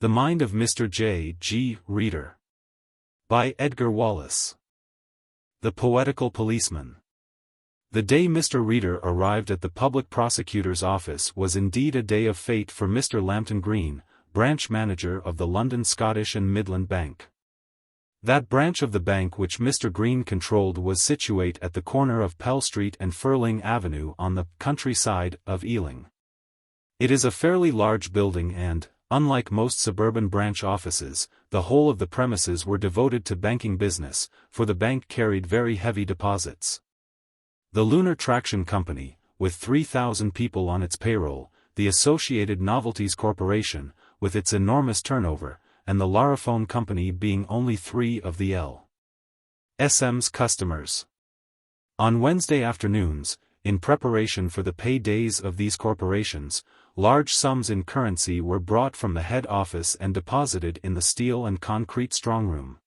The Mind of Mr. J. G. Reader. By Edgar Wallace. The Poetical Policeman. The day Mr. Reader arrived at the public prosecutor's office was indeed a day of fate for Mr. Lambton Green, branch manager of the London Scottish and Midland Bank. That branch of the bank which Mr. Green controlled was situate at the corner of Pell Street and Furling Avenue on the countryside of Ealing. It is a fairly large building and, unlike most suburban branch offices, the whole of the premises were devoted to banking business, for the bank carried very heavy deposits. The Lunar Traction Company, with 3,000 people on its payroll, the Associated Novelties Corporation, with its enormous turnover, and the Laraphone Company being only 3 of the L.S.M.'s customers. On Wednesday afternoons, in preparation for the pay days of these corporations, large sums in currency were brought from the head office and deposited in the steel and concrete strongroom,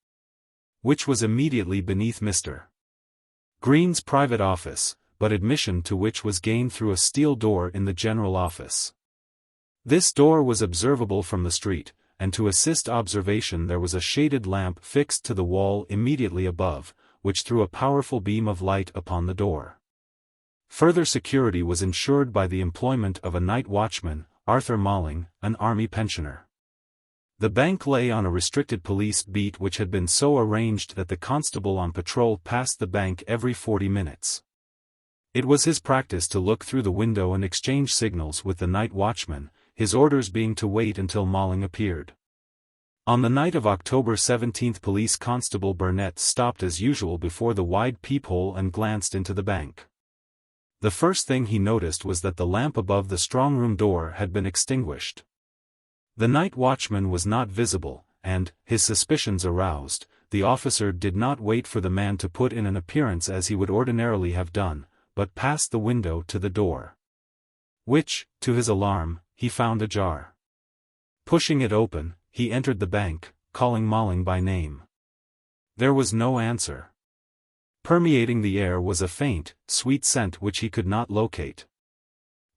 which was immediately beneath Mr. Green's private office, but admission to which was gained through a steel door in the general office. This door was observable from the street, and to assist observation there was a shaded lamp fixed to the wall immediately above, which threw a powerful beam of light upon the door. Further security was ensured by the employment of a night watchman, Arthur Malling, an army pensioner. The bank lay on a restricted police beat which had been so arranged that the constable on patrol passed the bank every 40 minutes. It was his practice to look through the window and exchange signals with the night watchman, his orders being to wait until Malling appeared. On the night of October 17, Police Constable Burnett stopped as usual before the wide peephole and glanced into the bank. The first thing he noticed was that the lamp above the strongroom door had been extinguished. The night watchman was not visible, and, his suspicions aroused, the officer did not wait for the man to put in an appearance as he would ordinarily have done, but passed the window to the door, which, to his alarm, he found ajar. Pushing it open, he entered the bank, calling Malling by name. There was no answer. Permeating the air was a faint, sweet scent which he could not locate.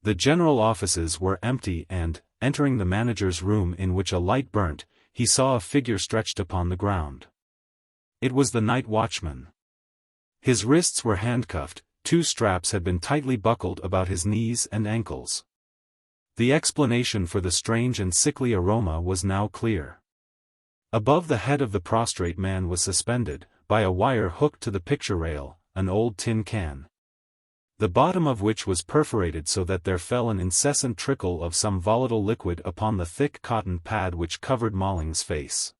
The general offices were empty and, entering the manager's room in which a light burnt, he saw a figure stretched upon the ground. It was the night watchman. His wrists were handcuffed, 2 straps had been tightly buckled about his knees and ankles. The explanation for the strange and sickly aroma was now clear. Above the head of the prostrate man was suspended, by a wire hooked to the picture rail, an old tin can, the bottom of which was perforated so that there fell an incessant trickle of some volatile liquid upon the thick cotton pad which covered Malling's face.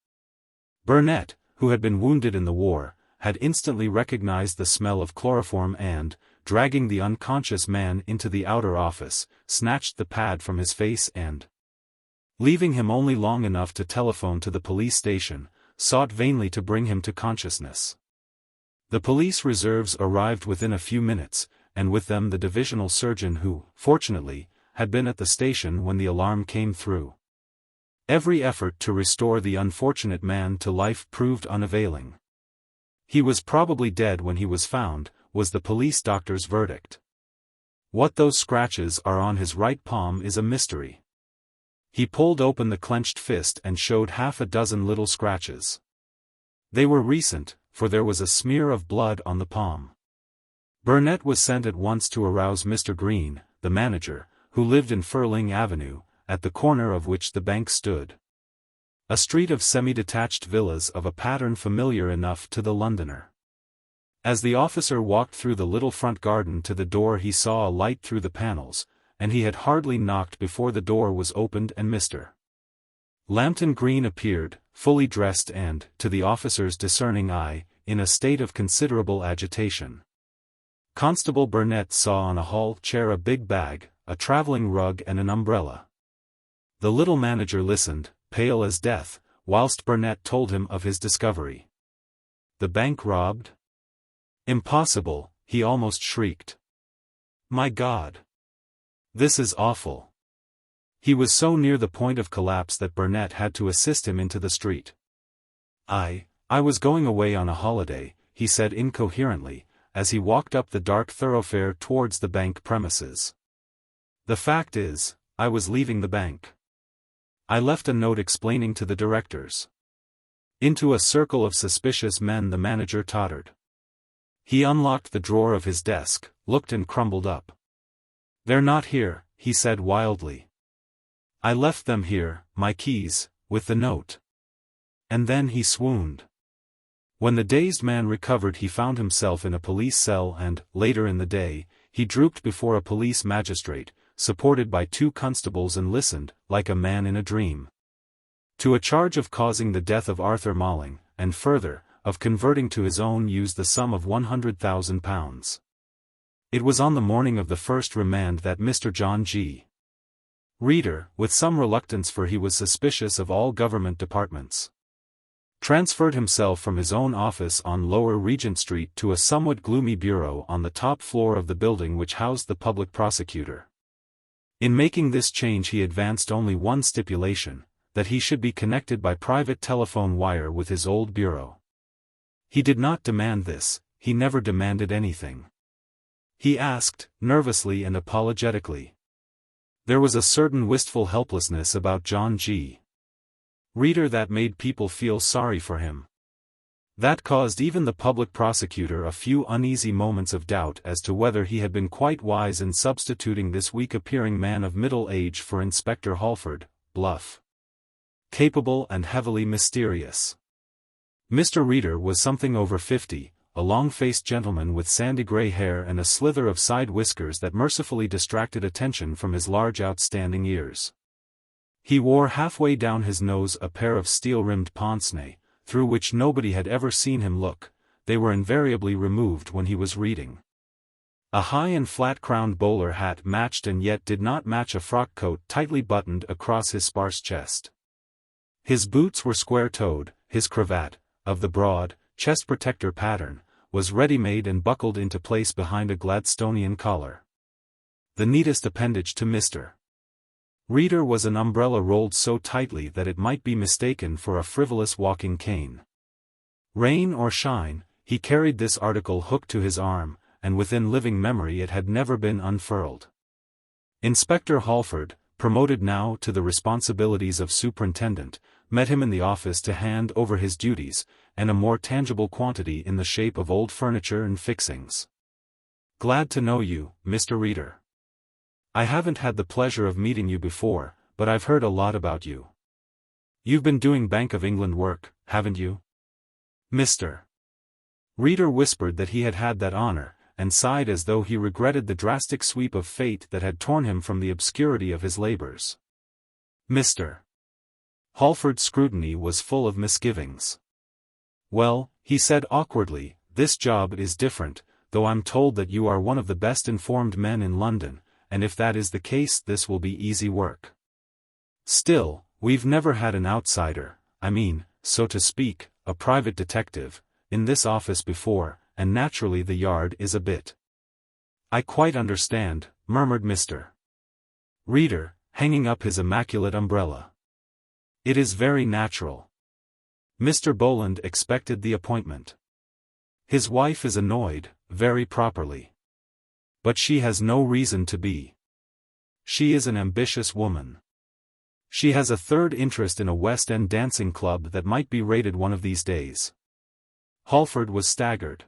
Burnett, who had been wounded in the war, had instantly recognized the smell of chloroform and, dragging the unconscious man into the outer office, snatched the pad from his face and, leaving him only long enough to telephone to the police station, sought vainly to bring him to consciousness. The police reserves arrived within a few minutes, and with them the divisional surgeon who, fortunately, had been at the station when the alarm came through. Every effort to restore the unfortunate man to life proved unavailing. He was probably dead when he was found, was the police doctor's verdict. What those scratches are on his right palm is a mystery. He pulled open the clenched fist and showed half a dozen little scratches. They were recent, for there was a smear of blood on the palm. Burnett was sent at once to arouse Mr. Green, the manager, who lived in Furling Avenue, at the corner of which the bank stood. A street of semi-detached villas of a pattern familiar enough to the Londoner. As the officer walked through the little front garden to the door he saw a light through the panels, and he had hardly knocked before the door was opened and Mr. Lambton Green appeared, fully dressed and, to the officer's discerning eye, in a state of considerable agitation. Constable Burnett saw on a hall chair a big bag, a traveling rug and an umbrella. The little manager listened, pale as death, whilst Burnett told him of his discovery. The bank robbed? Impossible, he almost shrieked. My God! This is awful. He was so near the point of collapse that Burnett had to assist him into the street. I was going away on a holiday, he said incoherently, as he walked up the dark thoroughfare towards the bank premises. The fact is, I was leaving the bank. I left a note explaining to the directors. Into a circle of suspicious men the manager tottered. He unlocked the drawer of his desk, looked and crumbled up. "They're not here," he said wildly. "I left them here, my keys, with the note." And then he swooned. When the dazed man recovered, he found himself in a police cell and, later in the day, he drooped before a police magistrate, supported by 2 constables, and listened, like a man in a dream, to a charge of causing the death of Arthur Malling, and further, of converting to his own use the sum of £100,000. It was on the morning of the first remand that Mr. John G. Reader, with some reluctance, for he was suspicious of all government departments, transferred himself from his own office on Lower Regent Street to a somewhat gloomy bureau on the top floor of the building which housed the public prosecutor. In making this change he advanced only one stipulation, that he should be connected by private telephone wire with his old bureau. He did not demand this, he never demanded anything. He asked, nervously and apologetically. There was a certain wistful helplessness about John G. Reader that made people feel sorry for him. That caused even the public prosecutor a few uneasy moments of doubt as to whether he had been quite wise in substituting this weak-appearing man of middle age for Inspector Halford, bluff, capable and heavily mysterious. Mr. Reader was something over 50, a long-faced gentleman with sandy gray hair and a slither of side whiskers that mercifully distracted attention from his large outstanding ears. He wore halfway down his nose a pair of steel-rimmed pince-nez, through which nobody had ever seen him look. They were invariably removed when he was reading. A high and flat-crowned bowler hat matched and yet did not match a frock coat tightly buttoned across his sparse chest. His boots were square-toed, his cravat, of the broad, chest-protector pattern, was ready-made and buckled into place behind a Gladstonian collar. The neatest appendage to Mr. Reader was an umbrella rolled so tightly that it might be mistaken for a frivolous walking cane. Rain or shine, he carried this article hooked to his arm, and within living memory it had never been unfurled. Inspector Halford, promoted now to the responsibilities of superintendent, met him in the office to hand over his duties, and a more tangible quantity in the shape of old furniture and fixings. "Glad to know you, Mr. Reader. I haven't had the pleasure of meeting you before, but I've heard a lot about you. You've been doing Bank of England work, haven't you?" Mr. Reader whispered that he had had that honor, and sighed as though he regretted the drastic sweep of fate that had torn him from the obscurity of his labors. Mr. Halford's scrutiny was full of misgivings. "Well," he said awkwardly, "this job is different, though I'm told that you are one of the best informed men in London, and if that is the case this will be easy work. Still, we've never had an outsider, I mean, so to speak, a private detective, in this office before, and naturally the yard is a bit." "I quite understand," murmured Mr. Reader, hanging up his immaculate umbrella. "It is very natural. Mr. Boland expected the appointment. His wife is annoyed, very properly. But she has no reason to be. She is an ambitious woman. She has a third interest in a West End dancing club that might be raided one of these days." Halford was staggered.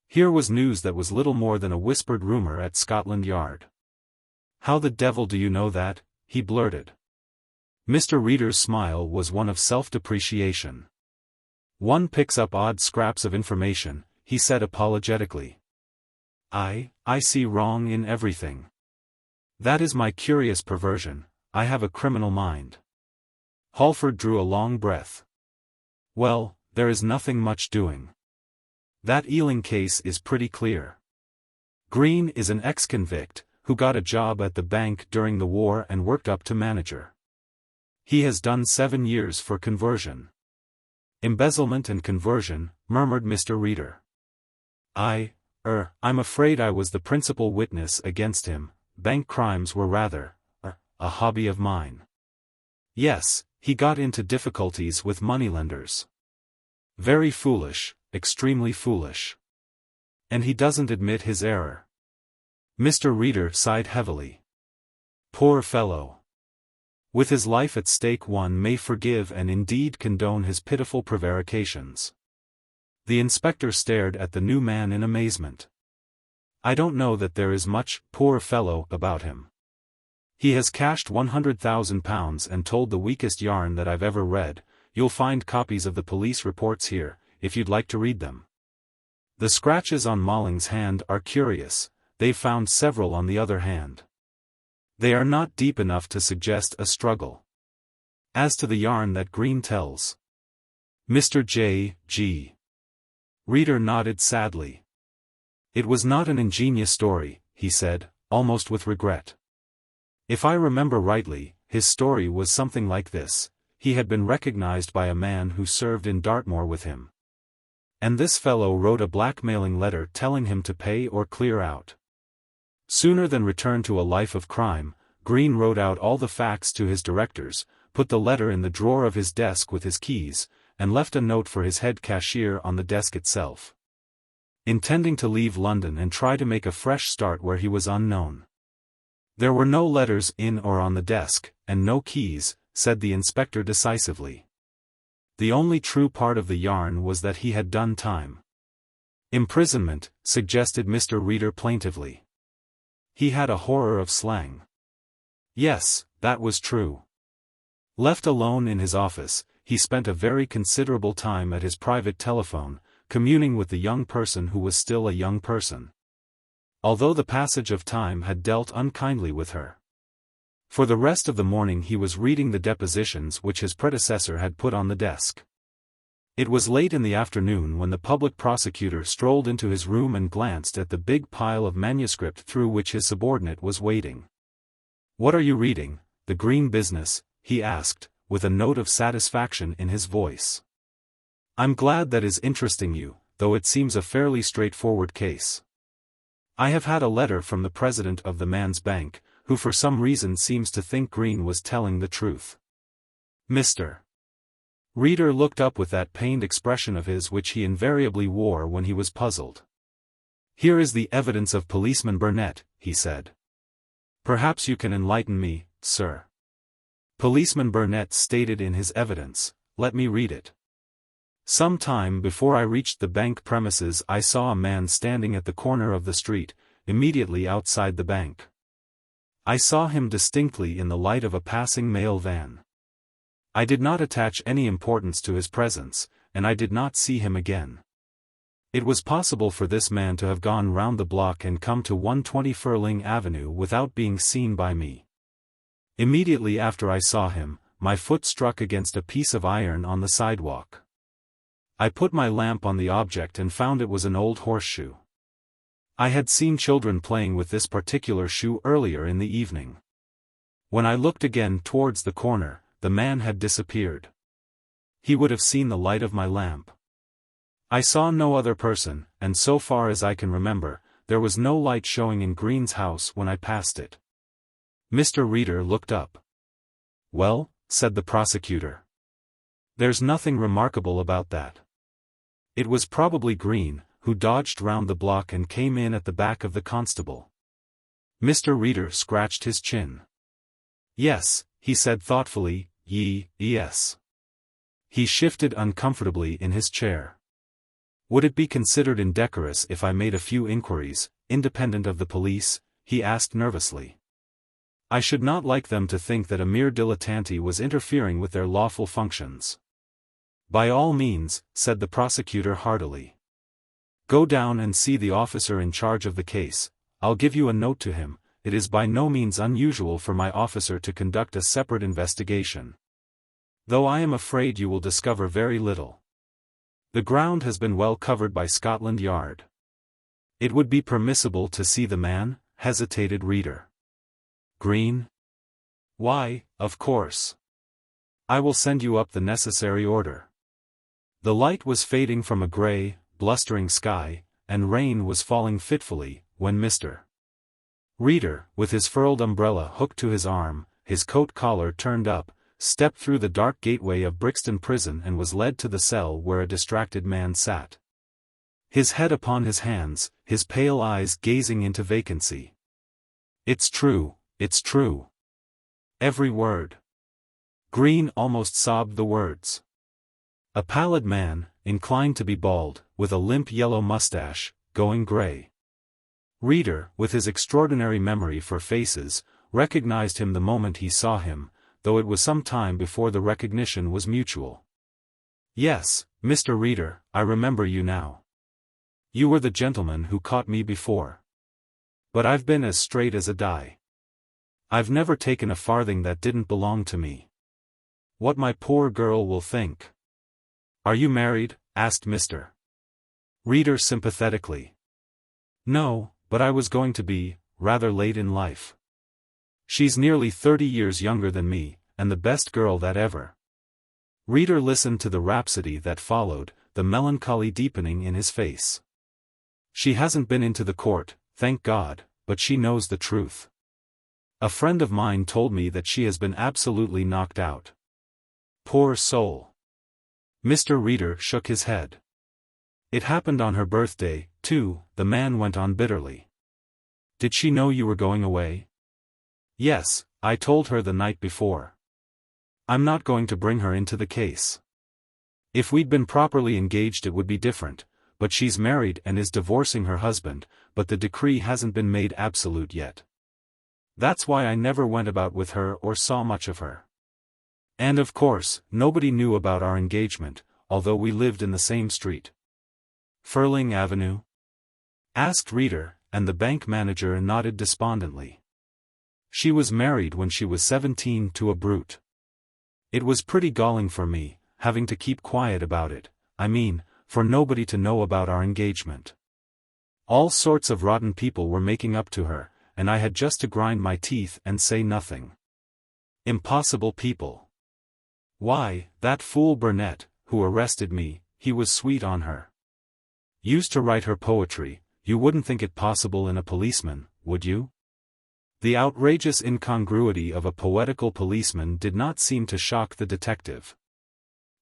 Here was news that was little more than a whispered rumor at Scotland Yard. "How the devil do you know that?" he blurted. Mr. Reader's smile was one of self-depreciation. "One picks up odd scraps of information," he said apologetically. I see wrong in everything. That is my curious perversion, I have a criminal mind." Halford drew a long breath. "Well, there is nothing much doing. That Ealing case is pretty clear. Green is an ex-convict, who got a job at the bank during the war and worked up to manager. He has done 7 years for conversion." "Embezzlement and conversion," murmured Mr. Reader. I'm afraid I was the principal witness against him. Bank crimes were rather, a hobby of mine." "Yes, he got into difficulties with moneylenders. Very foolish, extremely foolish. And he doesn't admit his error." Mr. Reader sighed heavily. "Poor fellow. With his life at stake, one may forgive and indeed condone his pitiful prevarications. The inspector stared at the new man in amazement. I don't know that there is much, poor fellow, about him. He has cashed £100,000 and told the weakest yarn that I've ever read. You'll find copies of the police reports here, if you'd like to read them. The scratches on Malling's hand are curious. They've found several on the other hand. They are not deep enough to suggest a struggle. As to the yarn that Green tells. Mr. J.G. Reader nodded sadly. It was not an ingenious story, he said, almost with regret. If I remember rightly, his story was something like this: he had been recognized by a man who served in Dartmoor with him. And this fellow wrote a blackmailing letter telling him to pay or clear out. Sooner than return to a life of crime, Green wrote out all the facts to his directors, put the letter in the drawer of his desk with his keys, and left a note for his head cashier on the desk itself. Intending to leave London and try to make a fresh start where he was unknown. There were no letters in or on the desk, and no keys, said the inspector decisively. The only true part of the yarn was that he had done time. Imprisonment, suggested Mr. Reader plaintively. He had a horror of slang. Yes, that was true. Left alone in his office, he spent a very considerable time at his private telephone, communing with the young person who was still a young person. Although the passage of time had dealt unkindly with her. For the rest of the morning he was reading the depositions which his predecessor had put on the desk. It was late in the afternoon when the public prosecutor strolled into his room and glanced at the big pile of manuscript through which his subordinate was wading. "What are you reading, the Green business?" he asked, with a note of satisfaction in his voice. "I'm glad that is interesting you, though it seems a fairly straightforward case. I have had a letter from the president of the man's bank, who for some reason seems to think Green was telling the truth." Mr. Reader looked up with that pained expression of his which he invariably wore when he was puzzled. "Here is the evidence of Policeman Burnett," he said. "Perhaps you can enlighten me, sir." Policeman Burnett stated in his evidence, let me read it. "Some time before I reached the bank premises I saw a man standing at the corner of the street, immediately outside the bank. I saw him distinctly in the light of a passing mail van. I did not attach any importance to his presence, and I did not see him again. It was possible for this man to have gone round the block and come to 120 Furling Avenue without being seen by me. Immediately after I saw him, my foot struck against a piece of iron on the sidewalk. I put my lamp on the object and found it was an old horseshoe. I had seen children playing with this particular shoe earlier in the evening. When I looked again towards the corner, the man had disappeared. He would have seen the light of my lamp. I saw no other person, and so far as I can remember, there was no light showing in Green's house when I passed it." Mr. Reader looked up. "Well," said the prosecutor. "There's nothing remarkable about that. It was probably Green, who dodged round the block and came in at the back of the constable." Mr. Reader scratched his chin. "Yes," he said thoughtfully, yes. He shifted uncomfortably in his chair. "Would it be considered indecorous if I made a few inquiries, independent of the police?" he asked nervously. "I should not like them to think that a mere dilettante was interfering with their lawful functions." "By all means," said the prosecutor heartily. "Go down and see the officer in charge of the case. I'll give you a note to him. It is by no means unusual for my officer to conduct a separate investigation. Though I am afraid you will discover very little. The ground has been well covered by Scotland Yard." "It would be permissible to see the man?" hesitated Reader. "Green? Why, of course. I will send you up the necessary order." The light was fading from a grey, blustering sky, and rain was falling fitfully, when Mr. Reader, with his furled umbrella hooked to his arm, his coat collar turned up, stepped through the dark gateway of Brixton Prison and was led to the cell where a distracted man sat. His head upon his hands, his pale eyes gazing into vacancy. "It's true, it's true. Every word. Green almost sobbed the words. A pallid man, inclined to be bald, with a limp yellow mustache, going gray. Reader, with his extraordinary memory for faces, recognized him the moment he saw him, though it was some time before the recognition was mutual. Yes, Mr. Reader, I remember you now. You were the gentleman who caught me before. But I've been as straight as a die. I've never taken a farthing that didn't belong to me. What my poor girl will think. Are you married? Asked Mr. Reader sympathetically. No, but I was going to be, rather late in life. She's nearly 30 years younger than me, and the best girl that ever. Reader listened to the rhapsody that followed, the melancholy deepening in his face. She hasn't been into the court, thank God, but she knows the truth. A friend of mine told me that she has been absolutely knocked out. Poor soul. Mr. Reader shook his head. It happened on her birthday, too, the man went on bitterly. Did she know you were going away? Yes, I told her the night before. I'm not going to bring her into the case. If we'd been properly engaged it would be different, but she's married and is divorcing her husband, but the decree hasn't been made absolute yet. That's why I never went about with her or saw much of her. And of course, nobody knew about our engagement, although we lived in the same street. Furling Avenue? Asked Reader, and the bank manager nodded despondently. She was married when she was 17 to a brute. It was pretty galling for me, having to keep quiet about it, I mean, for nobody to know about our engagement. All sorts of rotten people were making up to her, and I had just to grind my teeth and say nothing. Impossible people. Why, that fool Burnett, who arrested me, he was sweet on her. Used to write her poetry, you wouldn't think it possible in a policeman, would you? The outrageous incongruity of a poetical policeman did not seem to shock the detective.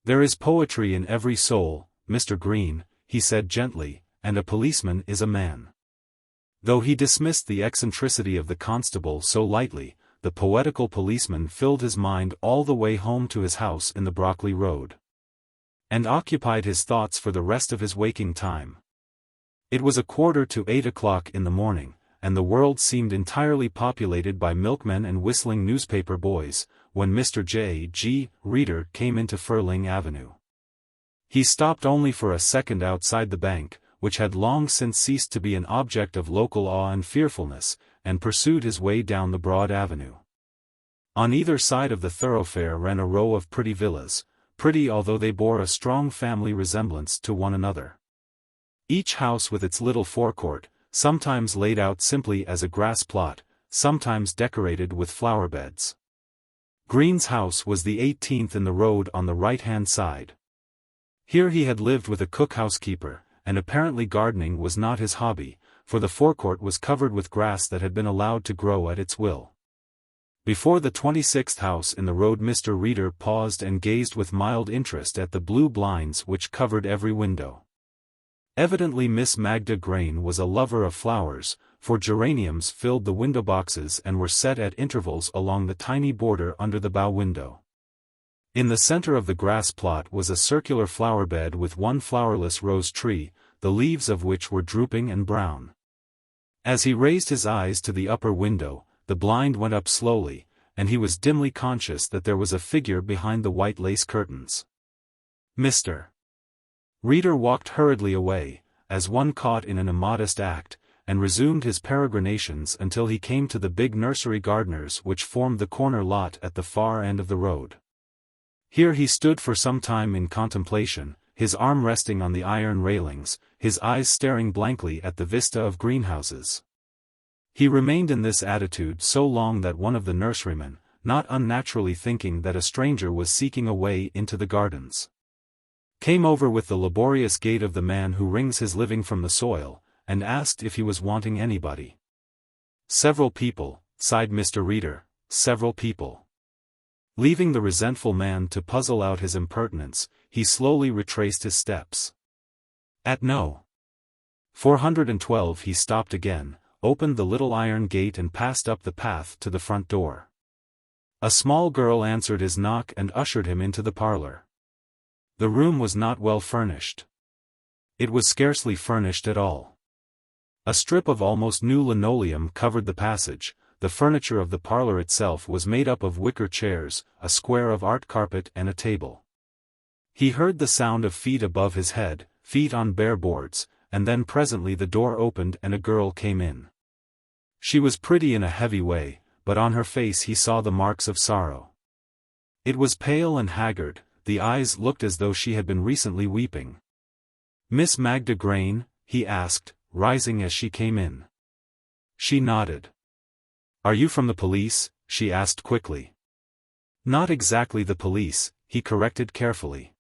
There is poetry in every soul, Mr. Green, he said gently, and a policeman is a man. Though he dismissed the eccentricity of the constable so lightly, the poetical policeman filled his mind all the way home to his house in the Brockley Road. And occupied his thoughts for the rest of his waking time. It was 7:45 in the morning, and the world seemed entirely populated by milkmen and whistling newspaper boys, when Mr. J.G. Reader came into Furling Avenue. He stopped only for a second outside the bank, which had long since ceased to be an object of local awe and fearfulness, and pursued his way down the broad avenue. On either side of the thoroughfare ran a row of pretty villas, pretty although they bore a strong family resemblance to one another. Each house with its little forecourt, sometimes laid out simply as a grass plot, sometimes decorated with flower beds. Green's house was the 18th in the road on the right-hand side. Here he had lived with a cook-housekeeper, and apparently gardening was not his hobby, for the forecourt was covered with grass that had been allowed to grow at its will. Before the 26th house in the road Mr. Reader paused and gazed with mild interest at the blue blinds which covered every window. Evidently Miss Magda Grain was a lover of flowers, for geraniums filled the window boxes and were set at intervals along the tiny border under the bow window. In the center of the grass plot was a circular flower bed with one flowerless rose tree, the leaves of which were drooping and brown. As he raised his eyes to the upper window, the blind went up slowly, and he was dimly conscious that there was a figure behind the white lace curtains. Mr. Reader walked hurriedly away, as one caught in an immodest act, and resumed his peregrinations until he came to the big nursery gardeners which formed the corner lot at the far end of the road. Here he stood for some time in contemplation, his arm resting on the iron railings, his eyes staring blankly at the vista of greenhouses. He remained in this attitude so long that one of the nurserymen, not unnaturally thinking that a stranger was seeking a way into the gardens, came over with the laborious gait of the man who wrings his living from the soil, and asked if he was wanting anybody. "Several people," sighed Mr. Reader, "several people." Leaving the resentful man to puzzle out his impertinence, he slowly retraced his steps. At No. 412 he stopped again, opened the little iron gate and passed up the path to the front door. A small girl answered his knock and ushered him into the parlor. The room was not well furnished. It was scarcely furnished at all. A strip of almost new linoleum covered the passage. The furniture of the parlor itself was made up of wicker chairs, a square of art carpet and a table. He heard the sound of feet above his head, feet on bare boards, and then presently the door opened and a girl came in. She was pretty in a heavy way, but on her face he saw the marks of sorrow. It was pale and haggard, the eyes looked as though she had been recently weeping. "Miss Magda Grain?" he asked, rising as she came in. She nodded. "Are you from the police?" she asked quickly. "Not exactly the police," he corrected carefully.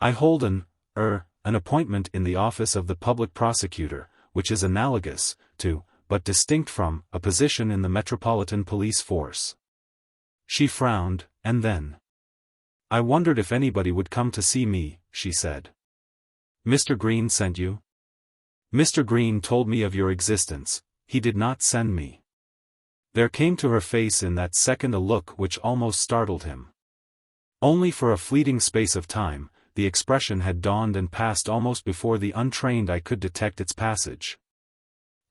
"I hold an appointment in the office of the public prosecutor, which is analogous to, but distinct from, a position in the Metropolitan Police Force." She frowned, and then, "I wondered if anybody would come to see me," she said. "Mr. Green sent you?" "Mr. Green told me of your existence. He did not send me." There came to her face in that second a look which almost startled him. Only for a fleeting space of time, the expression had dawned and passed almost before the untrained eye could detect its passage.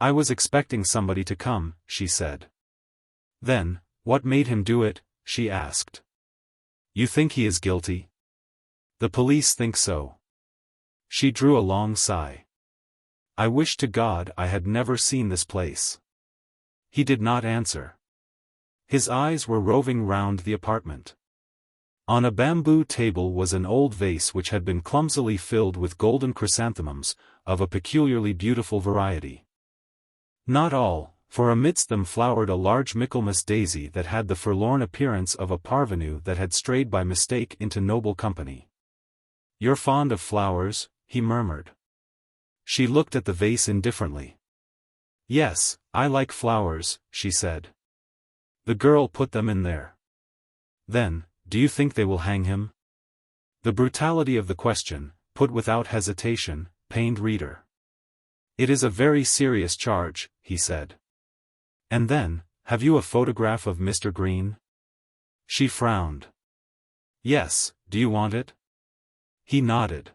"I was expecting somebody to come," she said. "Then, what made him do it?" she asked. "You think he is guilty?" "The police think so." She drew a long sigh. "I wish to God I had never seen this place." He did not answer. His eyes were roving round the apartment. On a bamboo table was an old vase which had been clumsily filled with golden chrysanthemums, of a peculiarly beautiful variety. Not all, for amidst them flowered a large Michaelmas daisy that had the forlorn appearance of a parvenu that had strayed by mistake into noble company. "You're fond of flowers?" he murmured. She looked at the vase indifferently. "Yes, I like flowers," she said. The girl put them in there. "Then, do you think they will hang him?" The brutality of the question, put without hesitation, pained Reader. "It is a very serious charge," he said. "And then, have you a photograph of Mr. Green?" She frowned. "Yes, do you want it?" He nodded.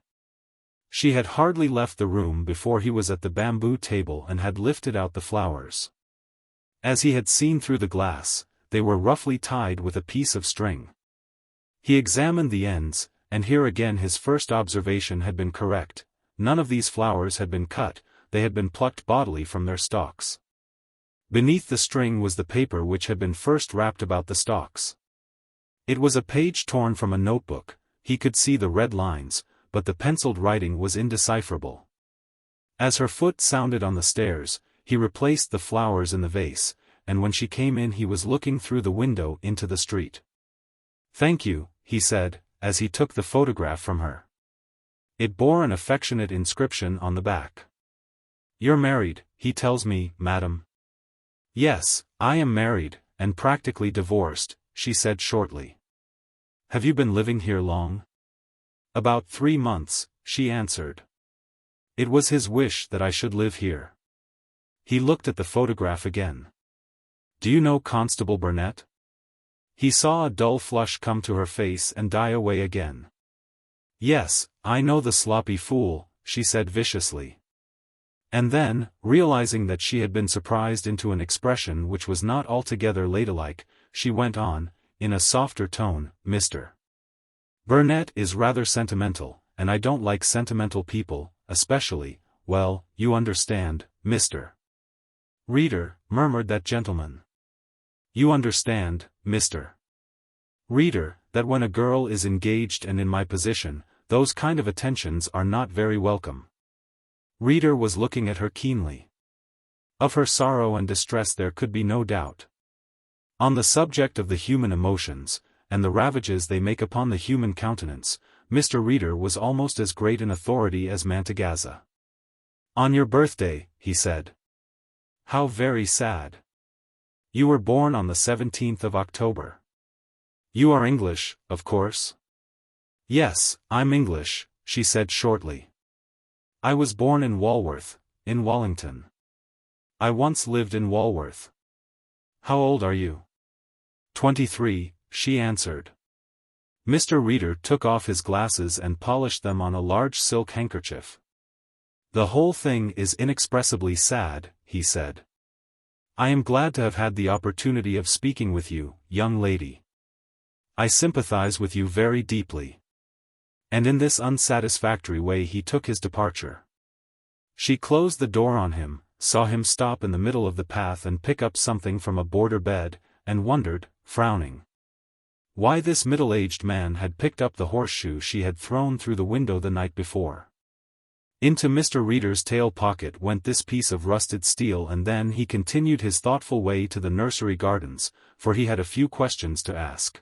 She had hardly left the room before he was at the bamboo table and had lifted out the flowers. As he had seen through the glass, they were roughly tied with a piece of string. He examined the ends, and here again his first observation had been correct. None of these flowers had been cut, they had been plucked bodily from their stalks. Beneath the string was the paper which had been first wrapped about the stalks. It was a page torn from a notebook. He could see the red lines, but the penciled writing was indecipherable. As her foot sounded on the stairs, he replaced the flowers in the vase, and when she came in he was looking through the window into the street. "Thank you," he said, as he took the photograph from her. It bore an affectionate inscription on the back. "You're married, he tells me, madam." "Yes, I am married, and practically divorced," she said shortly. "Have you been living here long?" "About 3 months," she answered. "It was his wish that I should live here." He looked at the photograph again. "Do you know Constable Burnett?" He saw a dull flush come to her face and die away again. "Yes, I know the sloppy fool," she said viciously. And then, realizing that she had been surprised into an expression which was not altogether ladylike, she went on, in a softer tone, "Mr. Burnett is rather sentimental, and I don't like sentimental people, especially, well, you understand, Mr. Reader," murmured that gentleman. "You understand, Mr. Reader, that when a girl is engaged and in my position, those kind of attentions are not very welcome." Reader was looking at her keenly. Of her sorrow and distress there could be no doubt. On the subject of the human emotions, and the ravages they make upon the human countenance, Mr. Reader was almost as great an authority as Mantegazza. "On your birthday," he said. "How very sad. You were born on the 17th of October. You are English, of course?" "Yes, I'm English," she said shortly. "I was born in Walworth, in Wallington. I once lived in Walworth." "How old are you?" "23, she answered. Mr. Reader took off his glasses and polished them on a large silk handkerchief. "The whole thing is inexpressibly sad," he said. "I am glad to have had the opportunity of speaking with you, young lady. I sympathize with you very deeply." And in this unsatisfactory way he took his departure. She closed the door on him, saw him stop in the middle of the path and pick up something from a border bed, and wondered, frowning, why this middle-aged man had picked up the horseshoe she had thrown through the window the night before. Into Mr. Reader's tail pocket went this piece of rusted steel, and then he continued his thoughtful way to the nursery gardens, for he had a few questions to ask.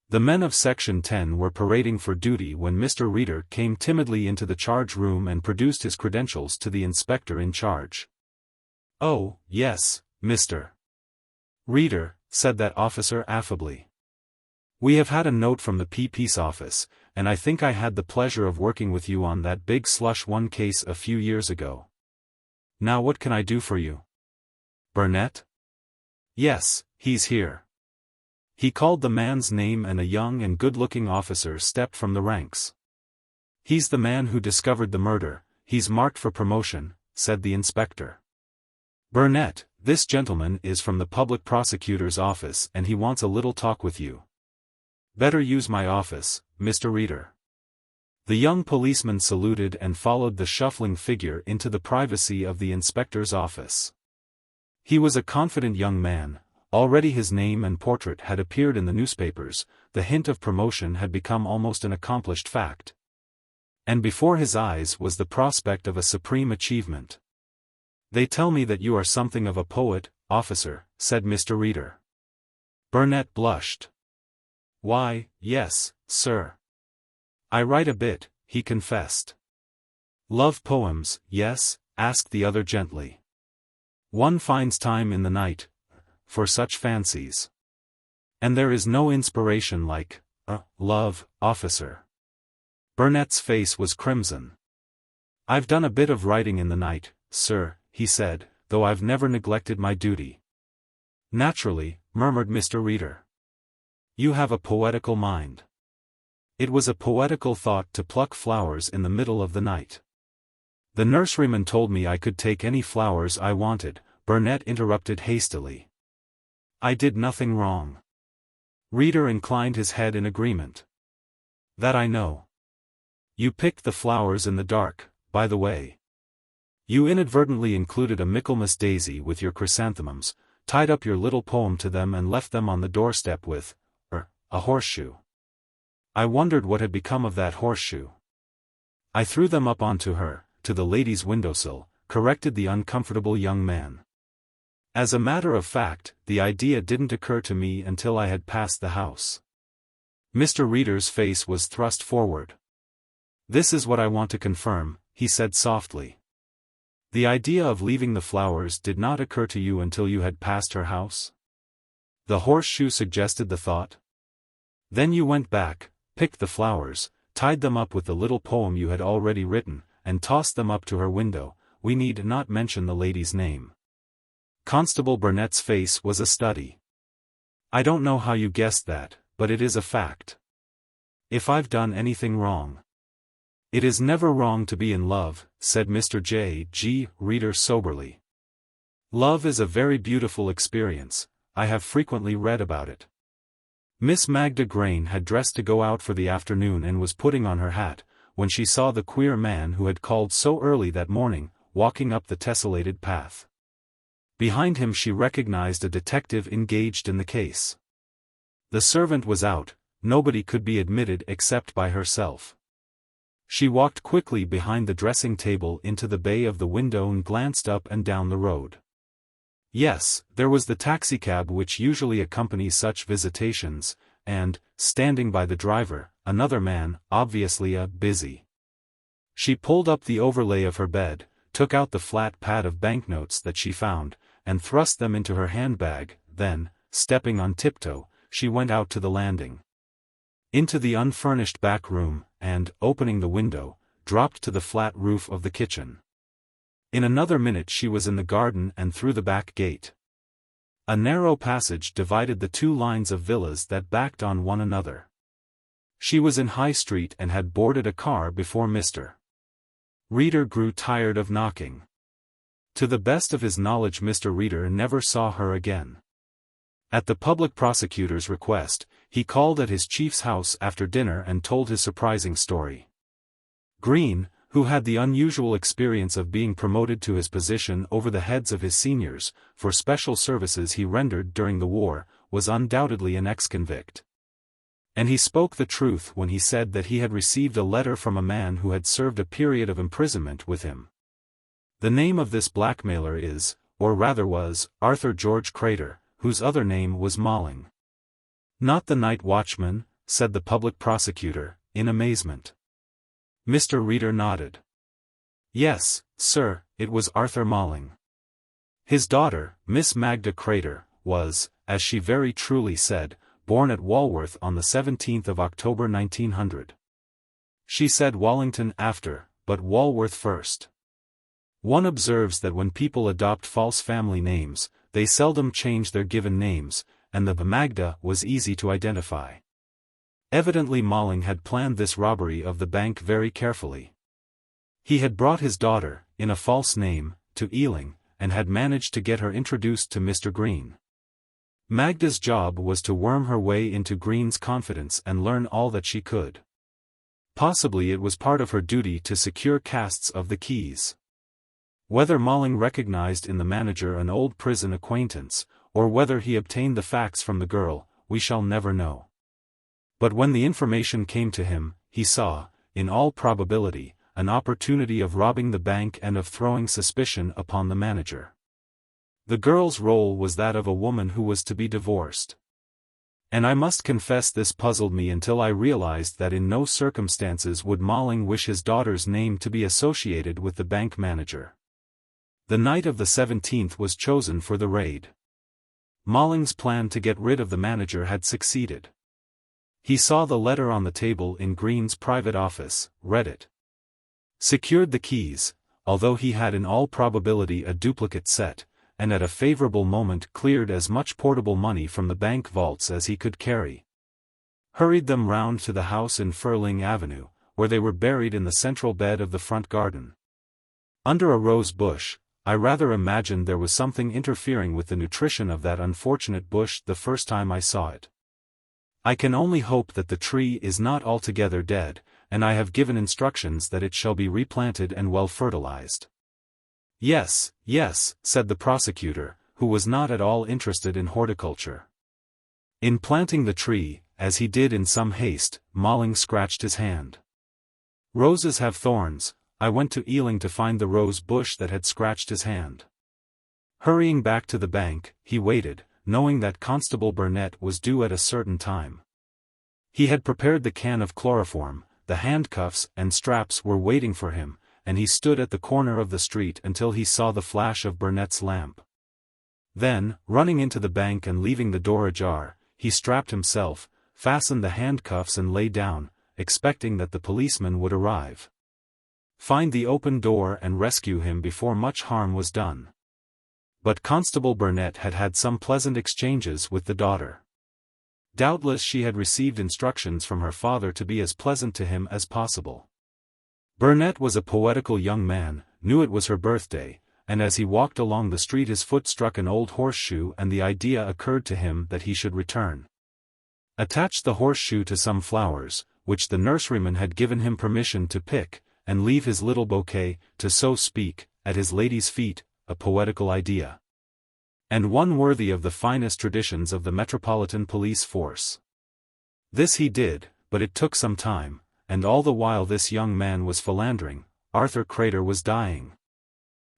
The men of Section 10 were parading for duty when Mr. Reader came timidly into the charge room and produced his credentials to the inspector in charge. "Oh, yes, Mr. Reader," said that officer affably. "We have had a note from the Peace office, and I think I had the pleasure of working with you on that big slush one case a few years ago. Now what can I do for you?" "Burnett?" "Yes, he's here." He called the man's name and a young and good-looking officer stepped from the ranks. "He's the man who discovered the murder, he's marked for promotion," said the inspector. "Burnett, this gentleman is from the public prosecutor's office and he wants a little talk with you." "Better use my office, Mr. Reader." The young policeman saluted and followed the shuffling figure into the privacy of the inspector's office. He was a confident young man. Already his name and portrait had appeared in the newspapers, the hint of promotion had become almost an accomplished fact. And before his eyes was the prospect of a supreme achievement. "They tell me that you are something of a poet, officer," said Mr. Reader. Burnett blushed. "Why, yes, sir. I write a bit," he confessed. "Love poems, yes?" asked the other gently. "One finds time in the night for such fancies. And there is no inspiration like love, officer." Burnett's face was crimson. "I've done a bit of writing in the night, sir," he said, "though I've never neglected my duty." "Naturally," murmured Mr. Reader. "You have a poetical mind." It was a poetical thought to pluck flowers in the middle of the night. "The nurseryman told me I could take any flowers I wanted," Burnett interrupted hastily. "I did nothing wrong." Reader inclined his head in agreement. "That I know. You picked the flowers in the dark, by the way. You inadvertently included a Michaelmas daisy with your chrysanthemums, tied up your little poem to them and left them on the doorstep with a horseshoe. I wondered what had become of that horseshoe. I threw them up onto her, to the lady's windowsill," corrected the uncomfortable young man. "As a matter of fact, the idea didn't occur to me until I had passed the house." Mr. Reader's face was thrust forward. "This is what I want to confirm," he said softly. "The idea of leaving the flowers did not occur to you until you had passed her house?" "The horseshoe suggested the thought." "Then you went back, picked the flowers, tied them up with the little poem you had already written, and tossed them up to her window. We need not mention the lady's name." Constable Burnett's face was a study. "I don't know how you guessed that, but it is a fact. If I've done anything wrong—" "It is never wrong to be in love," said Mr. J.G. Reader soberly. "Love is a very beautiful experience, I have frequently read about it." Miss Magda Grain had dressed to go out for the afternoon and was putting on her hat, when she saw the queer man who had called so early that morning, walking up the tessellated path. Behind him she recognized a detective engaged in the case. The servant was out, nobody could be admitted except by herself. She walked quickly behind the dressing table into the bay of the window and glanced up and down the road. Yes, there was the taxicab which usually accompanies such visitations, and, standing by the driver, another man, obviously a busy. She pulled up the overlay of her bed, took out the flat pad of banknotes that she found, and thrust them into her handbag, then, stepping on tiptoe, she went out to the landing. Into the unfurnished back room, and, opening the window, dropped to the flat roof of the kitchen. In another minute she was in the garden and through the back gate. A narrow passage divided the two lines of villas that backed on one another. She was in High Street and had boarded a car before Mr. Reader grew tired of knocking. To the best of his knowledge, Mr. Reader never saw her again. At the public prosecutor's request, he called at his chief's house after dinner and told his surprising story. Green, who had the unusual experience of being promoted to his position over the heads of his seniors, for special services he rendered during the war, was undoubtedly an ex-convict. And he spoke the truth when he said that he had received a letter from a man who had served a period of imprisonment with him. The name of this blackmailer is, or rather was, Arthur George Crater, whose other name was Malling. "Not the night watchman?" said the public prosecutor, in amazement. Mr. Reader nodded. "Yes, sir, it was Arthur Malling. His daughter, Miss Magda Crater, was, as she very truly said, born at Walworth on the 17th of October 1900. She said Wallington after, but Walworth first. One observes that when people adopt false family names, they seldom change their given names, and the Magda was easy to identify. Evidently Malling had planned this robbery of the bank very carefully. He had brought his daughter, in a false name, to Ealing, and had managed to get her introduced to Mr. Green. Magda's job was to worm her way into Green's confidence and learn all that she could. Possibly it was part of her duty to secure casts of the keys. Whether Malling recognized in the manager an old prison acquaintance, or whether he obtained the facts from the girl, we shall never know. But when the information came to him, he saw, in all probability, an opportunity of robbing the bank and of throwing suspicion upon the manager. The girl's role was that of a woman who was to be divorced. And I must confess this puzzled me until I realized that in no circumstances would Malling wish his daughter's name to be associated with the bank manager. The night of the 17th was chosen for the raid. Malling's plan to get rid of the manager had succeeded. He saw the letter on the table in Green's private office, read it. Secured the keys, although he had in all probability a duplicate set, and at a favorable moment cleared as much portable money from the bank vaults as he could carry. Hurried them round to the house in Furling Avenue, where they were buried in the central bed of the front garden. Under a rose bush, I rather imagined there was something interfering with the nutrition of that unfortunate bush the first time I saw it. I can only hope that the tree is not altogether dead, and I have given instructions that it shall be replanted and well fertilized. Yes, yes, said the prosecutor, who was not at all interested in horticulture. In planting the tree, as he did in some haste, Malling scratched his hand. Roses have thorns. I went to Ealing to find the rose bush that had scratched his hand. Hurrying back to the bank, he waited, knowing that Constable Burnett was due at a certain time. He had prepared the can of chloroform, the handcuffs and straps were waiting for him, and he stood at the corner of the street until he saw the flash of Burnett's lamp. Then, running into the bank and leaving the door ajar, he strapped himself, fastened the handcuffs and lay down, expecting that the policeman would arrive. Find the open door and rescue him before much harm was done. But Constable Burnett had had some pleasant exchanges with the daughter. Doubtless she had received instructions from her father to be as pleasant to him as possible. Burnett was a poetical young man, knew it was her birthday, and as he walked along the street his foot struck an old horseshoe and the idea occurred to him that he should return. Attach the horseshoe to some flowers, which the nurseryman had given him permission to pick, and leave his little bouquet, to so speak, at his lady's feet, a poetical idea. And one worthy of the finest traditions of the Metropolitan Police Force. This he did, but it took some time, and all the while this young man was philandering, Arthur Crater was dying.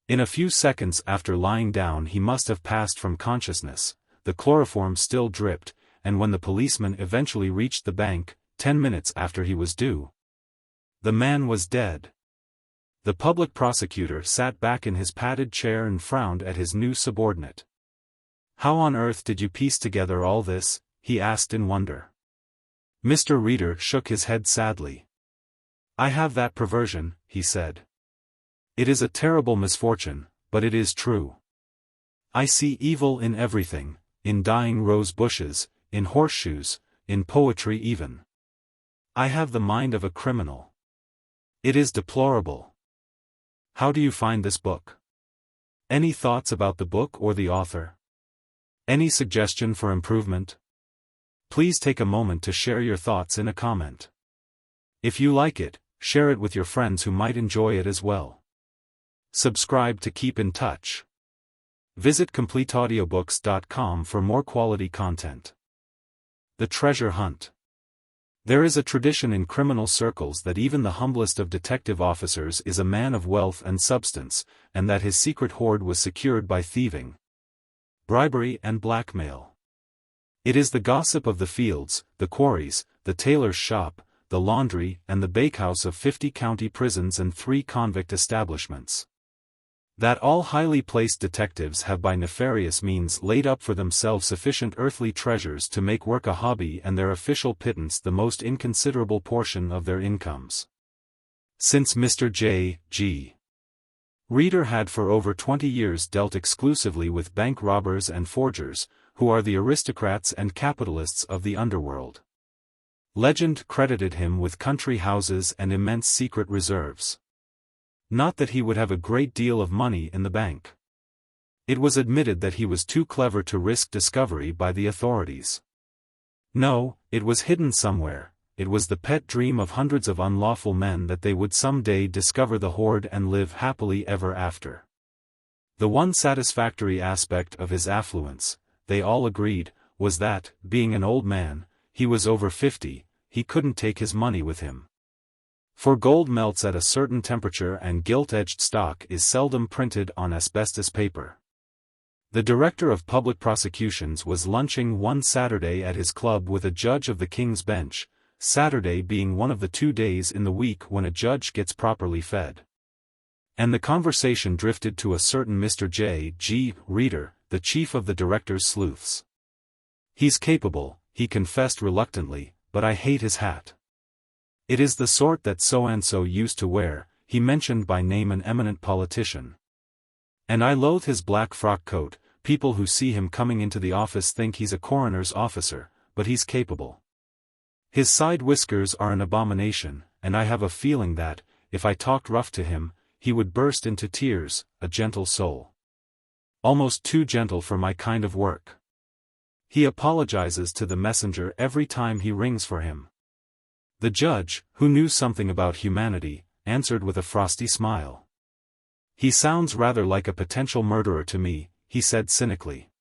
In a few seconds after lying down he must have passed from consciousness, the chloroform still dripped, and when the policeman eventually reached the bank, 10 minutes after he was due, the man was dead. The public prosecutor sat back in his padded chair and frowned at his new subordinate. "How on earth did you piece together all this?" he asked in wonder. Mr. Reader shook his head sadly. "I have that perversion," he said. "It is a terrible misfortune, but it is true. I see evil in everything, in dying rose bushes, in horseshoes, in poetry even. I have the mind of a criminal. It is deplorable. How do you find this book? Any thoughts about the book or the author? Any suggestion for improvement? Please take a moment to share your thoughts in a comment. If you like it, share it with your friends who might enjoy it as well. Subscribe to keep in touch. Visit CompleteAudiobooks.com for more quality content. The Treasure Hunt. There is a tradition in criminal circles that even the humblest of detective officers is a man of wealth and substance, and that his secret hoard was secured by thieving, bribery and blackmail. It is the gossip of the fields, the quarries, the tailor's shop, the laundry and the bakehouse of 50 county prisons and 3 convict establishments. That all highly placed detectives have by nefarious means laid up for themselves sufficient earthly treasures to make work a hobby and their official pittance the most inconsiderable portion of their incomes. Since Mr. J.G. Reader had for over 20 years dealt exclusively with bank robbers and forgers, who are the aristocrats and capitalists of the underworld. Legend credited him with country houses and immense secret reserves. Not that he would have a great deal of money in the bank. It was admitted that he was too clever to risk discovery by the authorities. No, it was hidden somewhere. It was the pet dream of hundreds of unlawful men that they would someday discover the hoard and live happily ever after. The one satisfactory aspect of his affluence, they all agreed, was that, being an old man, he was over 50, he couldn't take his money with him. For gold melts at a certain temperature and gilt-edged stock is seldom printed on asbestos paper. The Director of Public Prosecutions was lunching one Saturday at his club with a judge of the King's Bench, Saturday being one of the 2 days in the week when a judge gets properly fed. And the conversation drifted to a certain Mr. J.G. Reader, the chief of the director's sleuths. "He's capable," he confessed reluctantly, "but I hate his hat. It is the sort that so-and-so used to wear," he mentioned by name an eminent politician. "And I loathe his black frock coat. People who see him coming into the office think he's a coroner's officer, but he's capable. His side whiskers are an abomination, and I have a feeling that, if I talked rough to him, he would burst into tears, a gentle soul. Almost too gentle for my kind of work. He apologizes to the messenger every time he rings for him." The judge, who knew something about humanity, answered with a frosty smile. "He sounds rather like a potential murderer to me," he said cynically.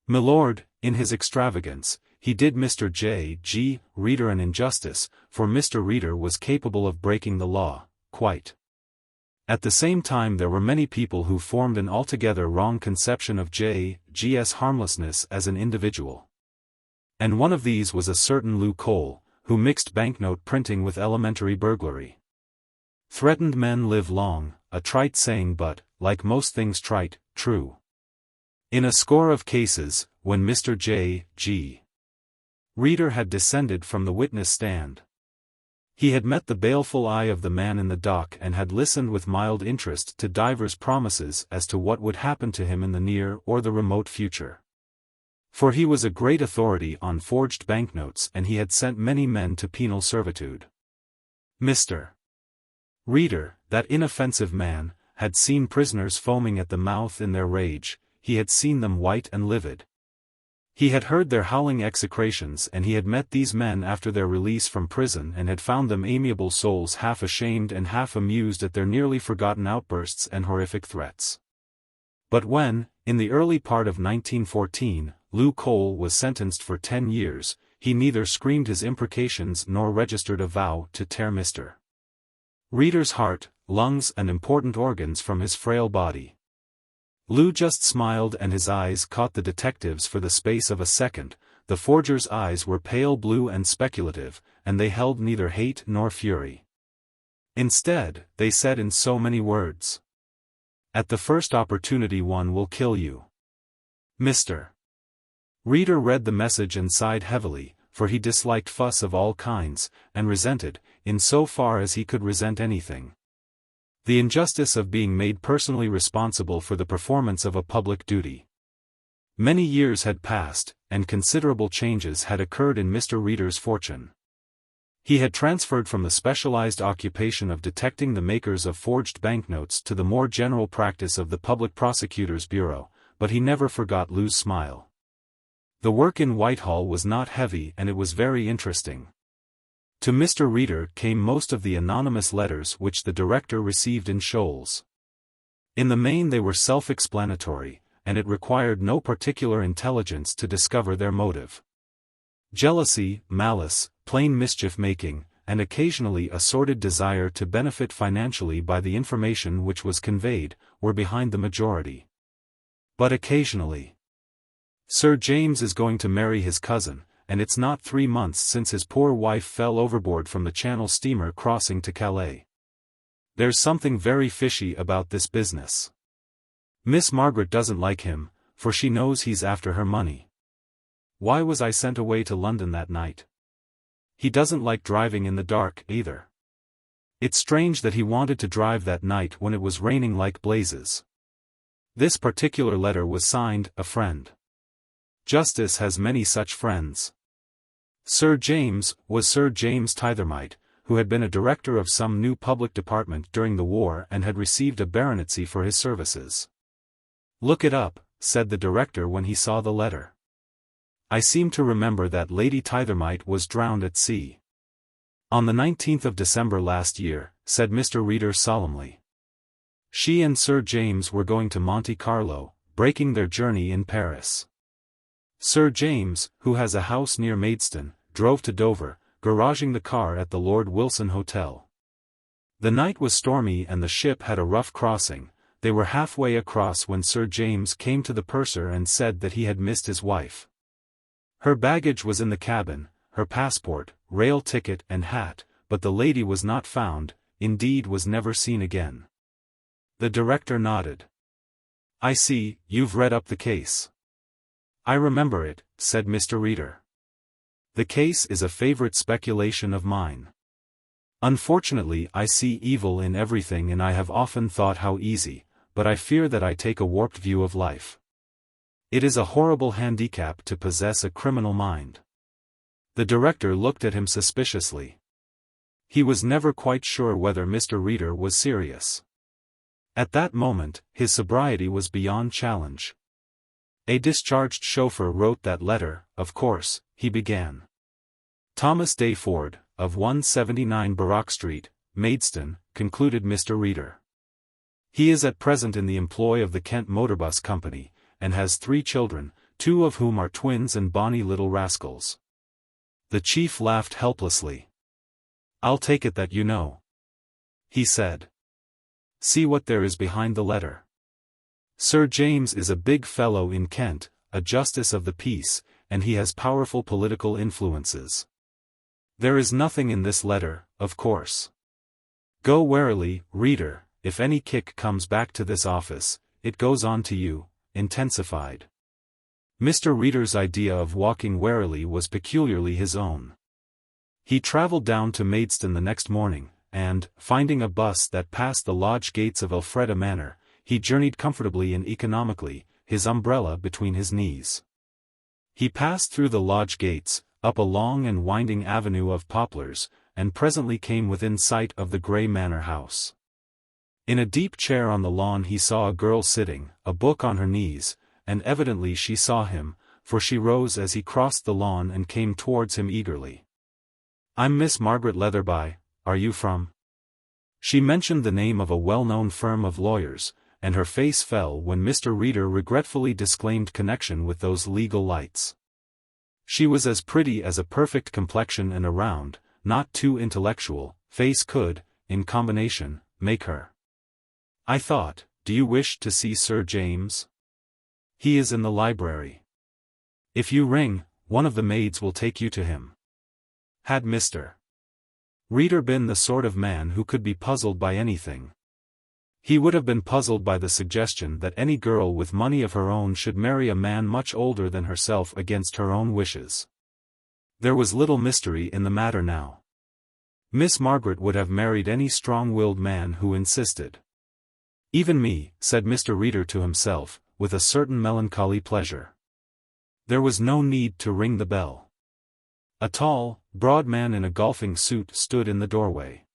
"Milord, in his extravagance, he did Mr. J.G. Reader an injustice, for Mr. Reader was capable of breaking the law, quite. At the same time there were many people who formed an altogether wrong conception of J.G.'s harmlessness as an individual. And one of these was a certain Lou Cole, who mixed banknote printing with elementary burglary. Threatened men live long, a trite saying but, like most things trite, true. In a score of cases, when Mr. J.G. Reader had descended from the witness stand, he had met the baleful eye of the man in the dock and had listened with mild interest to divers promises as to what would happen to him in the near or the remote future. For he was a great authority on forged banknotes and he had sent many men to penal servitude. Mr. Reader, that inoffensive man, had seen prisoners foaming at the mouth in their rage, he had seen them white and livid. He had heard their howling execrations and he had met these men after their release from prison and had found them amiable souls half ashamed and half amused at their nearly forgotten outbursts and horrific threats. But when, in the early part of 1914, Lou Cole was sentenced for 10 years, he neither screamed his imprecations nor registered a vow to tear Mr. Reader's heart, lungs and important organs from his frail body. Lou just smiled and his eyes caught the detectives for the space of a second. The forger's eyes were pale blue and speculative, and they held neither hate nor fury. Instead, they said in so many words, "At the first opportunity one will kill you." Mr. Reader read the message and sighed heavily, for he disliked fuss of all kinds, and resented, in so far as he could resent anything, The injustice of being made personally responsible for the performance of a public duty. Many years had passed, and considerable changes had occurred in Mr. Reader's fortune. He had transferred from the specialized occupation of detecting the makers of forged banknotes to the more general practice of the Public Prosecutor's Bureau, but he never forgot Lou's smile. The work in Whitehall was not heavy and it was very interesting. To Mr. Reader came most of the anonymous letters which the director received in shoals. In the main they were self-explanatory, and it required no particular intelligence to discover their motive. Jealousy, malice, plain mischief-making, and occasionally a sordid desire to benefit financially by the information which was conveyed, were behind the majority. But occasionally, "Sir James is going to marry his cousin, and it's not 3 months since his poor wife fell overboard from the Channel steamer crossing to Calais. There's something very fishy about this business. Miss Margaret doesn't like him, for she knows he's after her money. Why was I sent away to London that night? He doesn't like driving in the dark, either. It's strange that he wanted to drive that night when it was raining like blazes." This particular letter was signed, "A Friend." Justice has many such friends. Sir James was Sir James Tithermite, who had been a director of some new public department during the war and had received a baronetcy for his services. "Look it up," said the director when he saw the letter. "I seem to remember that Lady Tithermite was drowned at sea." "On the 19th of December last year," said Mr. Reader solemnly. "She and Sir James were going to Monte Carlo, breaking their journey in Paris. Sir James, who has a house near Maidstone, drove to Dover, garaging the car at the Lord Wilson Hotel. The night was stormy and the ship had a rough crossing. They were halfway across when Sir James came to the purser and said that he had missed his wife. Her baggage was in the cabin, her passport, rail ticket and hat, but the lady was not found, indeed was never seen again." The director nodded. "I see, you've read up the case." "I remember it," said Mr. Reader. "The case is a favorite speculation of mine. Unfortunately I see evil in everything and I have often thought how easy, but I fear that I take a warped view of life. It is a horrible handicap to possess a criminal mind." The director looked at him suspiciously. He was never quite sure whether Mr. Reader was serious. At that moment, his sobriety was beyond challenge. "A discharged chauffeur wrote that letter, of course," he began. "Thomas Dayford, of 179 Baroque Street, Maidstone," concluded Mr. Reader. "He is at present in the employ of the Kent Motorbus Company, and has 3 children, 2 of whom are twins and bonny little rascals." The chief laughed helplessly. "I'll take it that you know," he said. "See what there is behind the letter. Sir James is a big fellow in Kent, a justice of the peace, and he has powerful political influences. There is nothing in this letter, of course. Go warily, reader, if any kick comes back to this office, it goes on to you, intensified." Mr. Reader's idea of walking warily was peculiarly his own. He travelled down to Maidstone the next morning, and, finding a bus that passed the lodge gates of Elfreda Manor, he journeyed comfortably and economically, his umbrella between his knees. He passed through the lodge gates, up a long and winding avenue of poplars, and presently came within sight of the grey manor house. In a deep chair on the lawn he saw a girl sitting, a book on her knees, and evidently she saw him, for she rose as he crossed the lawn and came towards him eagerly. "I'm Miss Margaret Leatherby, are you from?" She mentioned the name of a well-known firm of lawyers, and her face fell when Mr. Reader regretfully disclaimed connection with those legal lights. She was as pretty as a perfect complexion and a round, not too intellectual, face could, in combination, make her. "I thought, do you wish to see Sir James? He is in the library. If you ring, one of the maids will take you to him." Had Mr. Reader been the sort of man who could be puzzled by anything, he would have been puzzled by the suggestion that any girl with money of her own should marry a man much older than herself against her own wishes. There was little mystery in the matter now. Miss Margaret would have married any strong-willed man who insisted. Even me, said Mr. Reader to himself, with a certain melancholy pleasure. There was no need to ring the bell. A tall, broad man in a golfing suit stood in the doorway.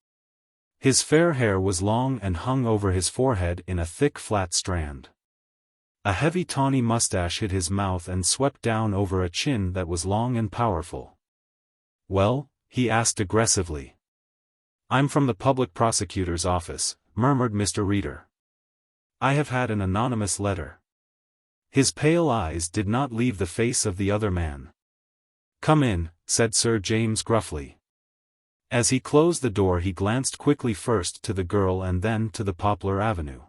His fair hair was long and hung over his forehead in a thick flat strand. A heavy tawny mustache hid his mouth and swept down over a chin that was long and powerful. "Well?" he asked aggressively. "I'm from the public prosecutor's office," murmured Mr. Reader. "I have had an anonymous letter." His pale eyes did not leave the face of the other man. "Come in," said Sir James gruffly. As he closed the door he glanced quickly first to the girl and then to the Poplar Avenue.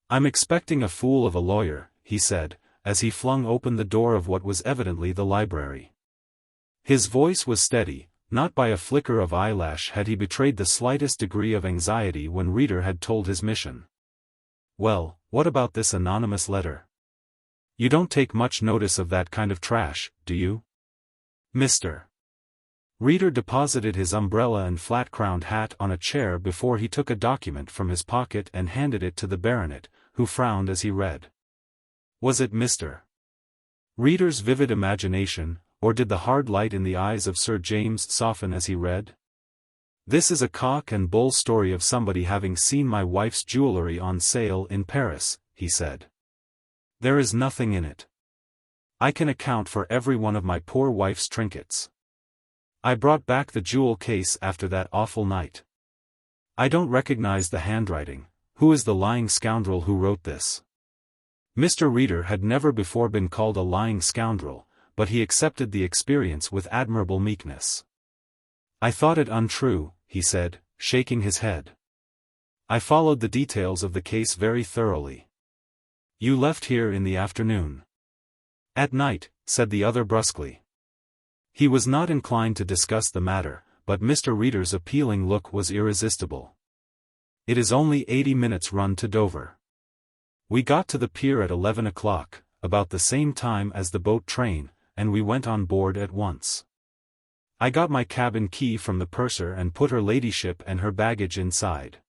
"I'm expecting a fool of a lawyer," he said, as he flung open the door of what was evidently the library. His voice was steady, not by a flicker of eyelash had he betrayed the slightest degree of anxiety when Reader had told his mission. "Well, what about this anonymous letter? You don't take much notice of that kind of trash, do you? Mr. Reader deposited his umbrella and flat-crowned hat on a chair before he took a document from his pocket and handed it to the baronet, who frowned as he read. Was it Mr. Reader's vivid imagination, or did the hard light in the eyes of Sir James soften as he read? "This is a cock and bull story of somebody having seen my wife's jewelry on sale in Paris," he said. "There is nothing in it. I can account for every one of my poor wife's trinkets. I brought back the jewel case after that awful night. I don't recognize the handwriting. Who is the lying scoundrel who wrote this?" Mr. Reader had never before been called a lying scoundrel, but he accepted the experience with admirable meekness. "I thought it untrue," he said, shaking his head. "I followed the details of the case very thoroughly." "You left here in the afternoon." "At night," said the other brusquely. He was not inclined to discuss the matter, but Mr. Reader's appealing look was irresistible. "It is only 80 minutes' run to Dover. We got to the pier at 11 o'clock, about the same time as the boat train, and we went on board at once. I got my cabin key from the purser and put her ladyship and her baggage inside."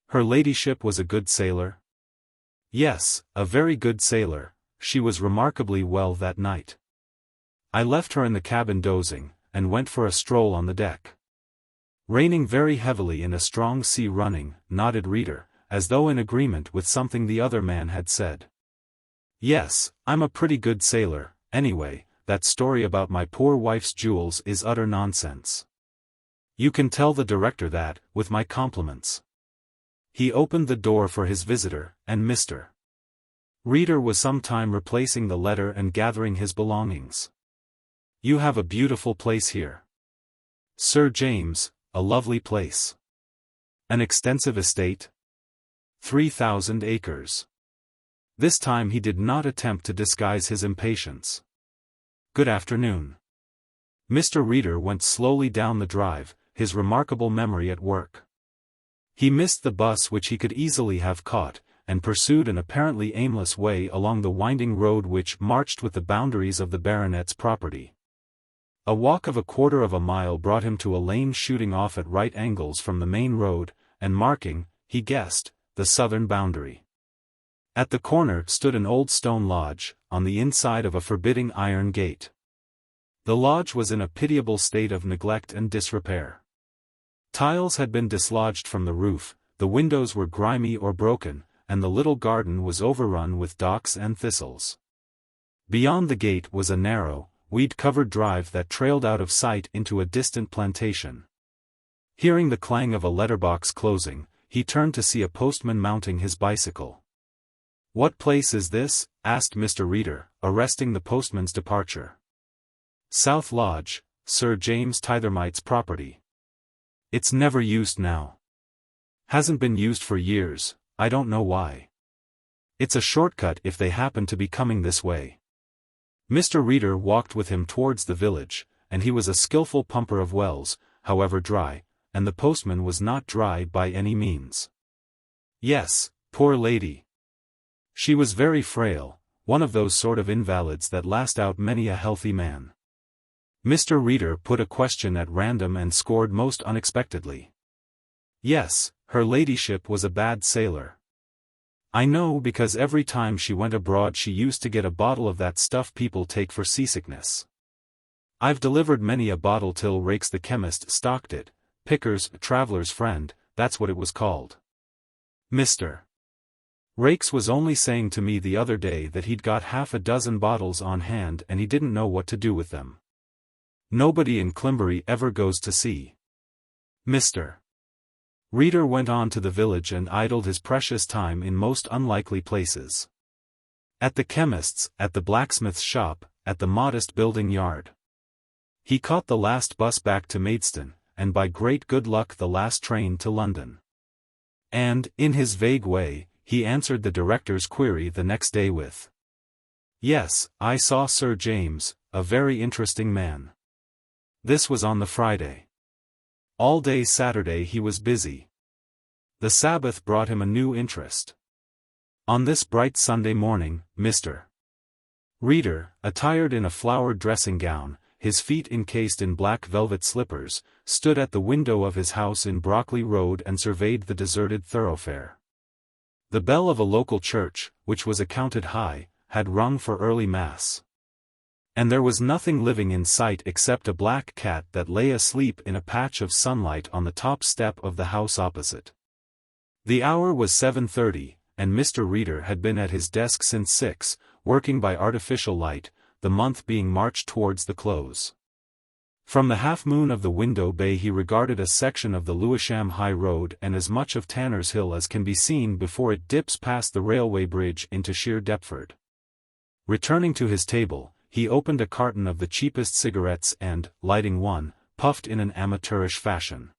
"Her ladyship was a good sailor?" "Yes, a very good sailor. She was remarkably well that night. I left her in the cabin dozing, and went for a stroll on the deck." "Raining very heavily and a strong sea running," nodded Reader, as though in agreement with something the other man had said. "Yes, I'm a pretty good sailor. Anyway, that story about my poor wife's jewels is utter nonsense. You can tell the director that, with my compliments." He opened the door for his visitor, and Mr. Reader was some time replacing the letter and gathering his belongings. "You have a beautiful place here, Sir James, a lovely place. An extensive estate? 3,000 acres. This time he did not attempt to disguise his impatience. "Good afternoon." Mr. Reader went slowly down the drive, his remarkable memory at work. He missed the bus which he could easily have caught, and pursued an apparently aimless way along the winding road which marched with the boundaries of the baronet's property. A walk of a quarter of a mile brought him to a lane shooting off at right angles from the main road, and marking, he guessed, the southern boundary. At the corner stood an old stone lodge, on the inside of a forbidding iron gate. The lodge was in a pitiable state of neglect and disrepair. Tiles had been dislodged from the roof, the windows were grimy or broken, and the little garden was overrun with docks and thistles. Beyond the gate was a narrow, weed-covered drive that trailed out of sight into a distant plantation. Hearing the clang of a letterbox closing, he turned to see a postman mounting his bicycle. "What place is this?" asked Mr. Reader, arresting the postman's departure. "South Lodge, Sir James Tithermite's property. It's never used now. Hasn't been used for years, I don't know why. It's a shortcut if they happen to be coming this way." Mr. Reader walked with him towards the village, and he was a skillful pumper of wells, however dry, and the postman was not dry by any means. Yes, poor lady. She was very frail, one of those sort of invalids that last out many a healthy man. Mr. Reader put a question at random and scored most unexpectedly. Yes, her ladyship was a bad sailor. I know, because every time she went abroad she used to get a bottle of that stuff people take for seasickness. I've delivered many a bottle till Rakes the chemist stocked it. Picker's Traveler's Friend, that's what it was called. Mr. Rakes was only saying to me the other day that he'd got half a dozen bottles on hand and he didn't know what to do with them. Nobody in Climbury ever goes to sea. Mr. Reader went on to the village and idled his precious time in most unlikely places. At the chemist's, at the blacksmith's shop, at the modest building yard. He caught the last bus back to Maidstone, and by great good luck the last train to London. And, in his vague way, he answered the director's query the next day with, "Yes, I saw Sir James, a very interesting man." This was on the Friday. All day Saturday he was busy. The Sabbath brought him a new interest. On this bright Sunday morning, Mr. Reader, attired in a flowered dressing gown, his feet encased in black velvet slippers, stood at the window of his house in Brockley Road and surveyed the deserted thoroughfare. The bell of a local church, which was accounted high, had rung for early mass. And there was nothing living in sight except a black cat that lay asleep in a patch of sunlight on the top step of the house opposite. The hour was 7:30, and Mr. Reader had been at his desk since 6, working by artificial light, the month being March towards the close. From the half-moon of the window bay he regarded a section of the Lewisham High Road and as much of Tanner's Hill as can be seen before it dips past the railway bridge into sheer Deptford. Returning to his table, he opened a carton of the cheapest cigarettes and, lighting one, puffed in an amateurish fashion.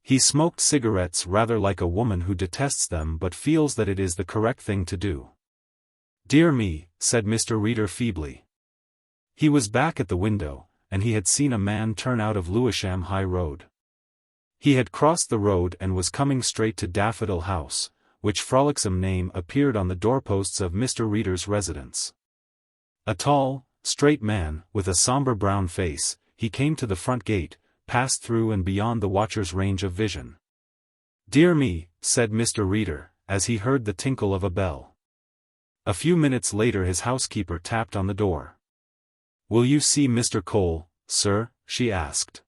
He smoked cigarettes rather like a woman who detests them but feels that it is the correct thing to do. "Dear me," said Mr. Reader feebly. He was back at the window, and he had seen a man turn out of Lewisham High Road. He had crossed the road and was coming straight to Daffodil House, which frolicsome name appeared on the doorposts of Mr. Reader's residence. A tall, straight man, with a somber brown face, he came to the front gate, passed through and beyond the watcher's range of vision. "Dear me," said Mr. Reader, as he heard the tinkle of a bell. A few minutes later his housekeeper tapped on the door. "Will you see Mr. Cole, sir?" she asked.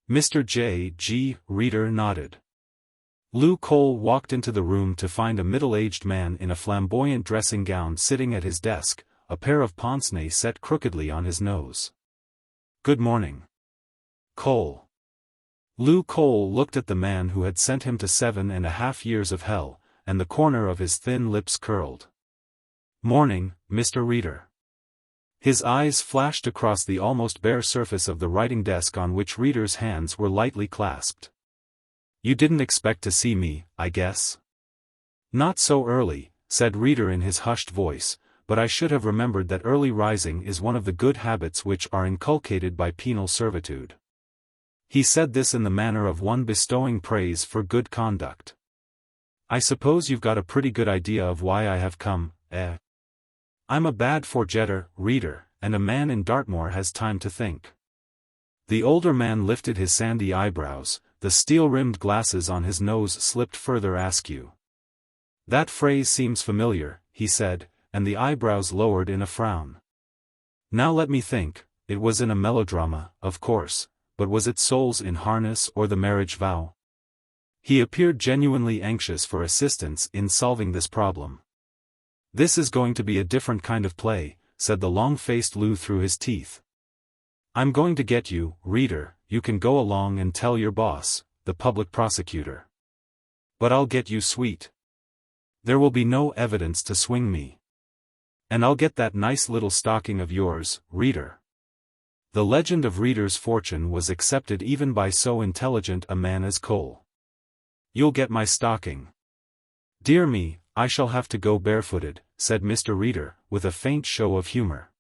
Mr. J. Reader nodded. Lou Cole walked into the room to find a middle-aged man in a flamboyant dressing gown sitting at his desk, a pair of pince-nez set crookedly on his nose. "Good morning, Cole." Lou Cole looked at the man who had sent him to 7.5 years of hell, and the corner of his thin lips curled. "Morning, Mr. Reader." His eyes flashed across the almost bare surface of the writing desk on which Reader's hands were lightly clasped. "You didn't expect to see me, I guess?" "Not so early," said Reader in his hushed voice, "but I should have remembered that early rising is one of the good habits which are inculcated by penal servitude." He said this in the manner of one bestowing praise for good conduct. "I suppose you've got a pretty good idea of why I have come, eh? I'm a bad forgetter, Reader, and a man in Dartmoor has time to think." The older man lifted his sandy eyebrows, the steel-rimmed glasses on his nose slipped further askew. "That phrase seems familiar," he said, and the eyebrows lowered in a frown. "Now let me think, it was in a melodrama, of course, but was it Souls in Harness or The Marriage Vow?" He appeared genuinely anxious for assistance in solving this problem. "This is going to be a different kind of play," said the long-faced Lou through his teeth. "I'm going to get you, Reader, you can go along and tell your boss, the public prosecutor. But I'll get you sweet. There will be no evidence to swing me. And I'll get that nice little stocking of yours, Reader." The legend of Reader's fortune was accepted even by so intelligent a man as Cole. "You'll get my stocking." "Dear me, I shall have to go barefooted," said Mr. Reader, with a faint show of humor.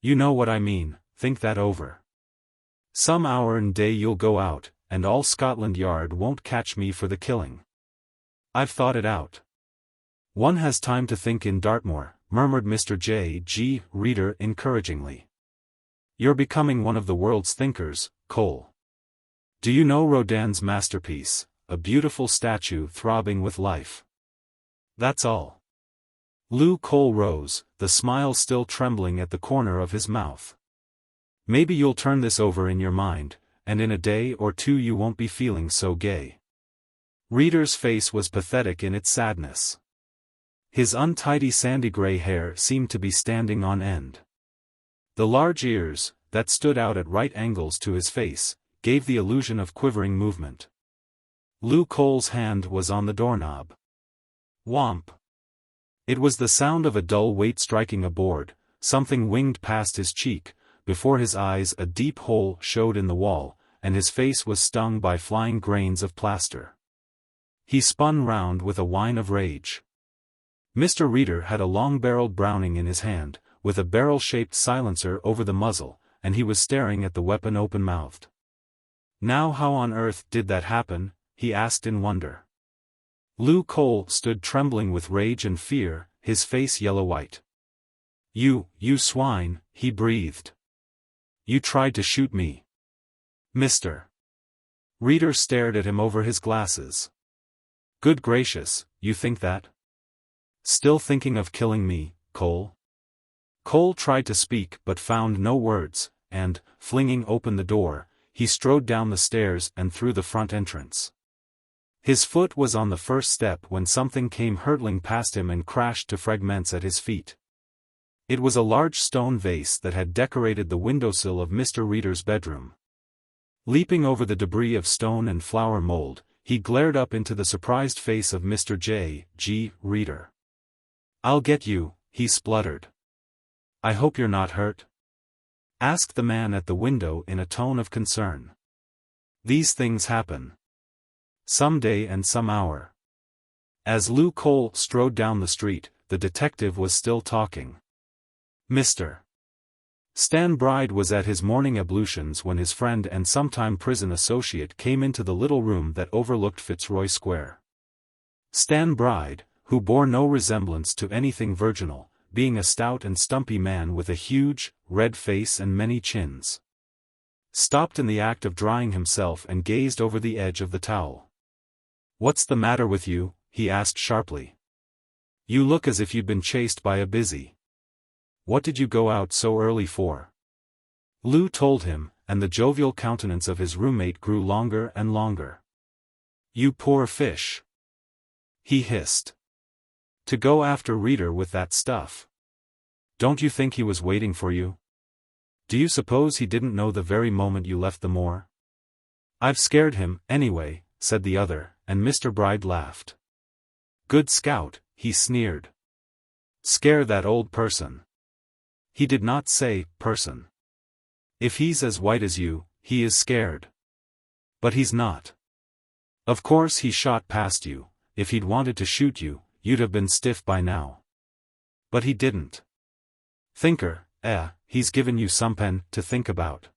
"You know what I mean, think that over. Some hour and day you'll go out, and all Scotland Yard won't catch me for the killing. I've thought it out." "One has time to think in Dartmoor," murmured Mr. J. Reader encouragingly. You're becoming one of the world's thinkers, Cole. Do you know Rodin's masterpiece, a beautiful statue throbbing with life? That's all. Lou Cole rose, the smile still trembling at the corner of his mouth. Maybe you'll turn this over in your mind, and in a day or two you won't be feeling so gay. Reader's face was pathetic in its sadness. His untidy sandy gray hair seemed to be standing on end. The large ears, that stood out at right angles to his face, gave the illusion of quivering movement. Lou Cole's hand was on the doorknob. Whomp! It was the sound of a dull weight striking a board. Something winged past his cheek. Before his eyes a deep hole showed in the wall, and his face was stung by flying grains of plaster. He spun round with a whine of rage. Mr. Reader had a long-barreled Browning in his hand, with a barrel-shaped silencer over the muzzle, and he was staring at the weapon open-mouthed. Now how on earth did that happen? He asked in wonder. Lou Cole stood trembling with rage and fear, his face yellow-white. You swine, he breathed. You tried to shoot me. Mr. Reader stared at him over his glasses. Good gracious, you think that? Still thinking of killing me, Cole? Cole tried to speak but found no words, and, flinging open the door, he strode down the stairs and through the front entrance. His foot was on the first step when something came hurtling past him and crashed to fragments at his feet. It was a large stone vase that had decorated the windowsill of Mr. Reader's bedroom. Leaping over the debris of stone and flower mold, he glared up into the surprised face of Mr. J.G. Reader. "I'll get you," he spluttered. "I hope you're not hurt?" asked the man at the window in a tone of concern. "These things happen. Some day and some hour." As Lou Cole strode down the street, the detective was still talking. Mr. Stan Bride was at his morning ablutions when his friend and sometime prison associate came into the little room that overlooked Fitzroy Square. Stan Bride, who bore no resemblance to anything virginal, being a stout and stumpy man with a huge, red face and many chins, stopped in the act of drying himself and gazed over the edge of the towel. "What's the matter with you?" he asked sharply. "You look as if you'd been chased by a busy. What did you go out so early for?" Lou told him, and the jovial countenance of his roommate grew longer and longer. "You poor fish," he hissed. "To go after Reader with that stuff. Don't you think he was waiting for you? Do you suppose he didn't know the very moment you left the moor?" "I've scared him, anyway," said the other, and Mr. Bride laughed. "Good scout," he sneered. "Scare that old person." He did not say, person. "If he's as white as you, he is scared. But he's not. Of course he shot past you. If he'd wanted to shoot you, you'd have been stiff by now. But he didn't. Thinker, he's given you something to think about.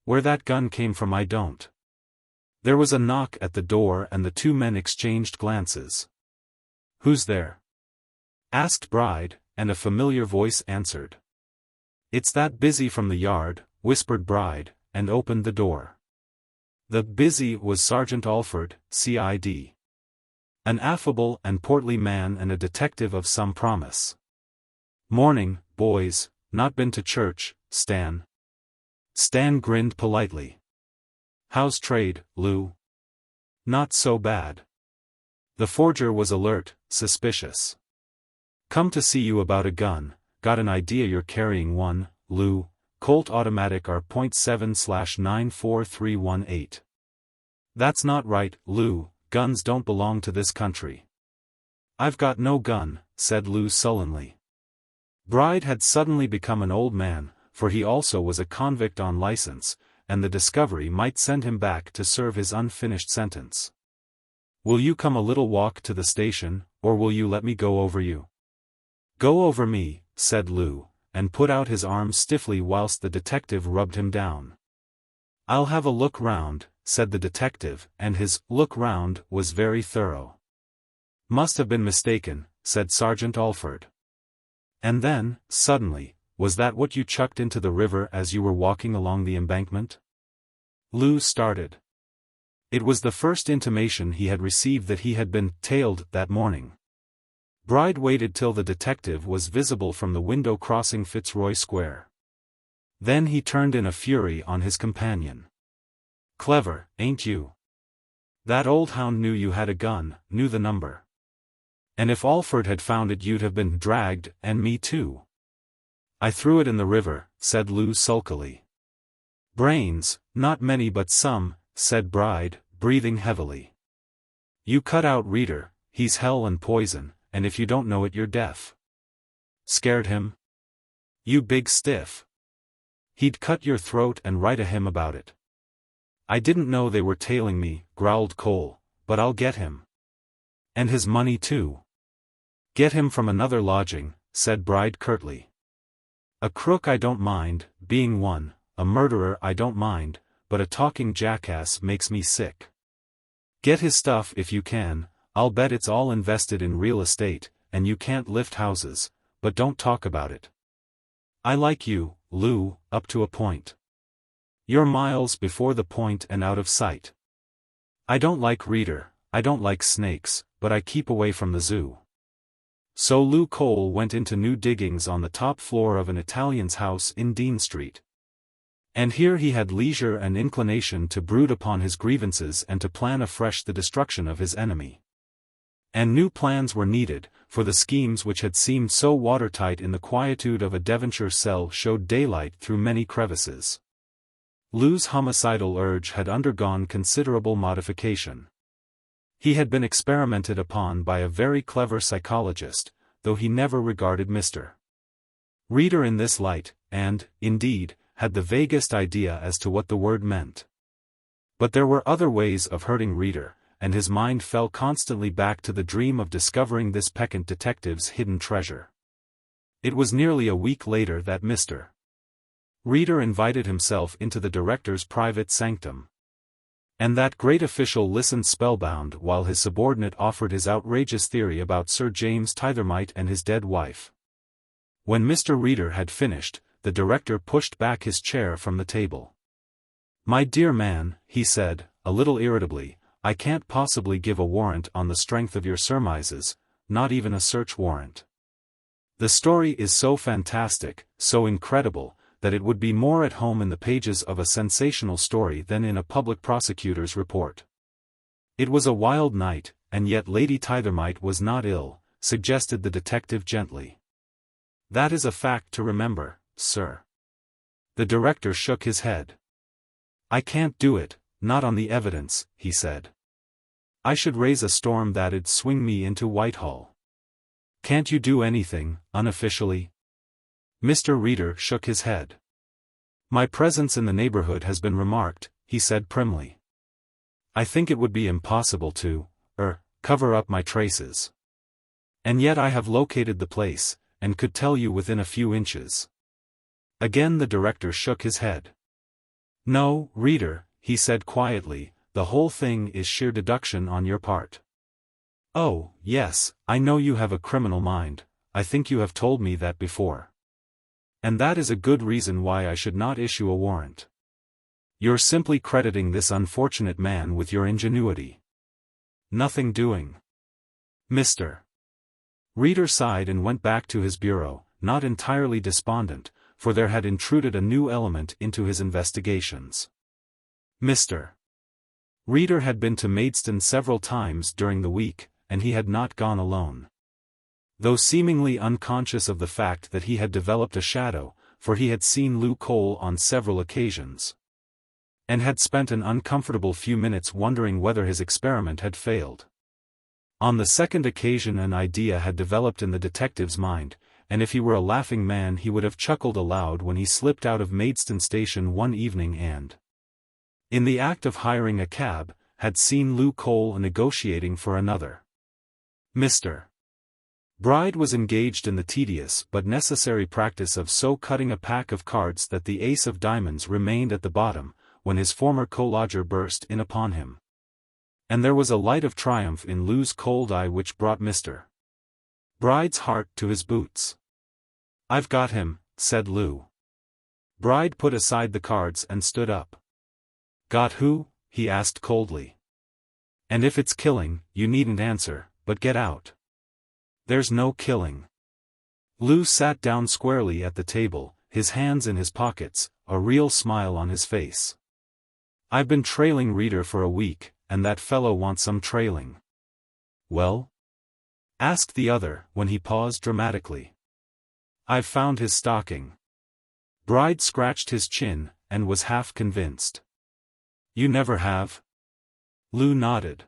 Where that gun came from I don't." There was a knock at the door and the two men exchanged glances. "Who's there?" asked Bride, and a familiar voice answered. "It's that busy from the yard," whispered Bride, and opened the door. The busy was Sergeant Alford, C.I.D. An affable and portly man and a detective of some promise. "Morning, boys, not been to church, Stan?" Stan grinned politely. "How's trade, Lou?" "Not so bad." The forger was alert, suspicious. "Come to see you about a gun. Got an idea you're carrying one, Lou. Colt automatic R.7/94318. "That's not right, Lou. Guns don't belong to this country." "I've got no gun," said Lou sullenly. Bride had suddenly become an old man, for he also was a convict on license, and the discovery might send him back to serve his unfinished sentence. "Will you come a little walk to the station, or will you let me go over you?" "Go over me," said Lou, and put out his arm stiffly whilst the detective rubbed him down. "I'll have a look round," said the detective, and his look round was very thorough. "Must have been mistaken," said Sergeant Alford. And then, suddenly, was that what you chucked into the river as you were walking along the embankment? Lou started. It was the first intimation he had received that he had been tailed that morning. Bride waited till the detective was visible from the window crossing Fitzroy Square. Then he turned in a fury on his companion. Clever, ain't you? That old hound knew you had a gun, knew the number. And if Alford had found it you'd have been dragged, and me too. I threw it in the river, said Lou sulkily. Brains, not many but some, said Bride, breathing heavily. You cut out Reader, he's hell and poison, and if you don't know it you're deaf. Scared him? You big stiff. He'd cut your throat and write a hymn about it. I didn't know they were tailing me, growled Cole, but I'll get him. And his money too. Get him from another lodging, said Bride curtly. A crook I don't mind, being one, a murderer I don't mind, but a talking jackass makes me sick. Get his stuff if you can, I'll bet it's all invested in real estate, and you can't lift houses, but don't talk about it. I like you, Lou, up to a point. You're miles before the point and out of sight. I don't like Reader, I don't like snakes, but I keep away from the zoo. So Lou Cole went into new diggings on the top floor of an Italian's house in Dean Street. And here he had leisure and inclination to brood upon his grievances and to plan afresh the destruction of his enemy. And new plans were needed, for the schemes which had seemed so watertight in the quietude of a Devonshire cell showed daylight through many crevices. Lou's homicidal urge had undergone considerable modification. He had been experimented upon by a very clever psychologist, though he never regarded Mr. Reader in this light, and, indeed, had the vaguest idea as to what the word meant. But there were other ways of hurting Reader, and his mind fell constantly back to the dream of discovering this peccant detective's hidden treasure. It was nearly a week later that Mr. Reader invited himself into the director's private sanctum. And that great official listened spellbound while his subordinate offered his outrageous theory about Sir James Tithermite and his dead wife. When Mr. Reader had finished, the director pushed back his chair from the table. My dear man, he said, a little irritably, I can't possibly give a warrant on the strength of your surmises, not even a search warrant. The story is so fantastic, so incredible, that it would be more at home in the pages of a sensational story than in a public prosecutor's report. It was a wild night, and yet Lady Tithermite was not ill, suggested the detective gently. That is a fact to remember, sir. The director shook his head. I can't do it, not on the evidence, he said. I should raise a storm that'd swing me into Whitehall. Can't you do anything, unofficially? Mr. Reader shook his head. My presence in the neighborhood has been remarked, he said primly. I think it would be impossible to, cover up my traces. And yet I have located the place, and could tell you within a few inches. Again the director shook his head. No, Reader, he said quietly, the whole thing is sheer deduction on your part. Oh, yes, I know you have a criminal mind, I think you have told me that before. And that is a good reason why I should not issue a warrant. You're simply crediting this unfortunate man with your ingenuity. Nothing doing. Mr. Reader sighed and went back to his bureau, not entirely despondent, for there had intruded a new element into his investigations. Mr. Reader had been to Maidstone several times during the week, and he had not gone alone. Though seemingly unconscious of the fact that he had developed a shadow, for he had seen Lou Cole on several occasions. And had spent an uncomfortable few minutes wondering whether his experiment had failed. On the second occasion an idea had developed in the detective's mind, and if he were a laughing man he would have chuckled aloud when he slipped out of Maidstone station one evening and, in the act of hiring a cab, had seen Lou Cole negotiating for another. Mr. Bride was engaged in the tedious but necessary practice of so cutting a pack of cards that the ace of diamonds remained at the bottom, when his former co-lodger burst in upon him. And there was a light of triumph in Lou's cold eye which brought Mr. Bride's heart to his boots. I've got him, said Lou. Bride put aside the cards and stood up. Got who? He asked coldly. And if it's killing, you needn't answer, but get out. There's no killing. Lou sat down squarely at the table, his hands in his pockets, a real smile on his face. I've been trailing Reader for a week, and that fellow wants some trailing. Well? Asked the other, when he paused dramatically. I've found his stocking. Bride scratched his chin, and was half convinced. You never have? Lou nodded.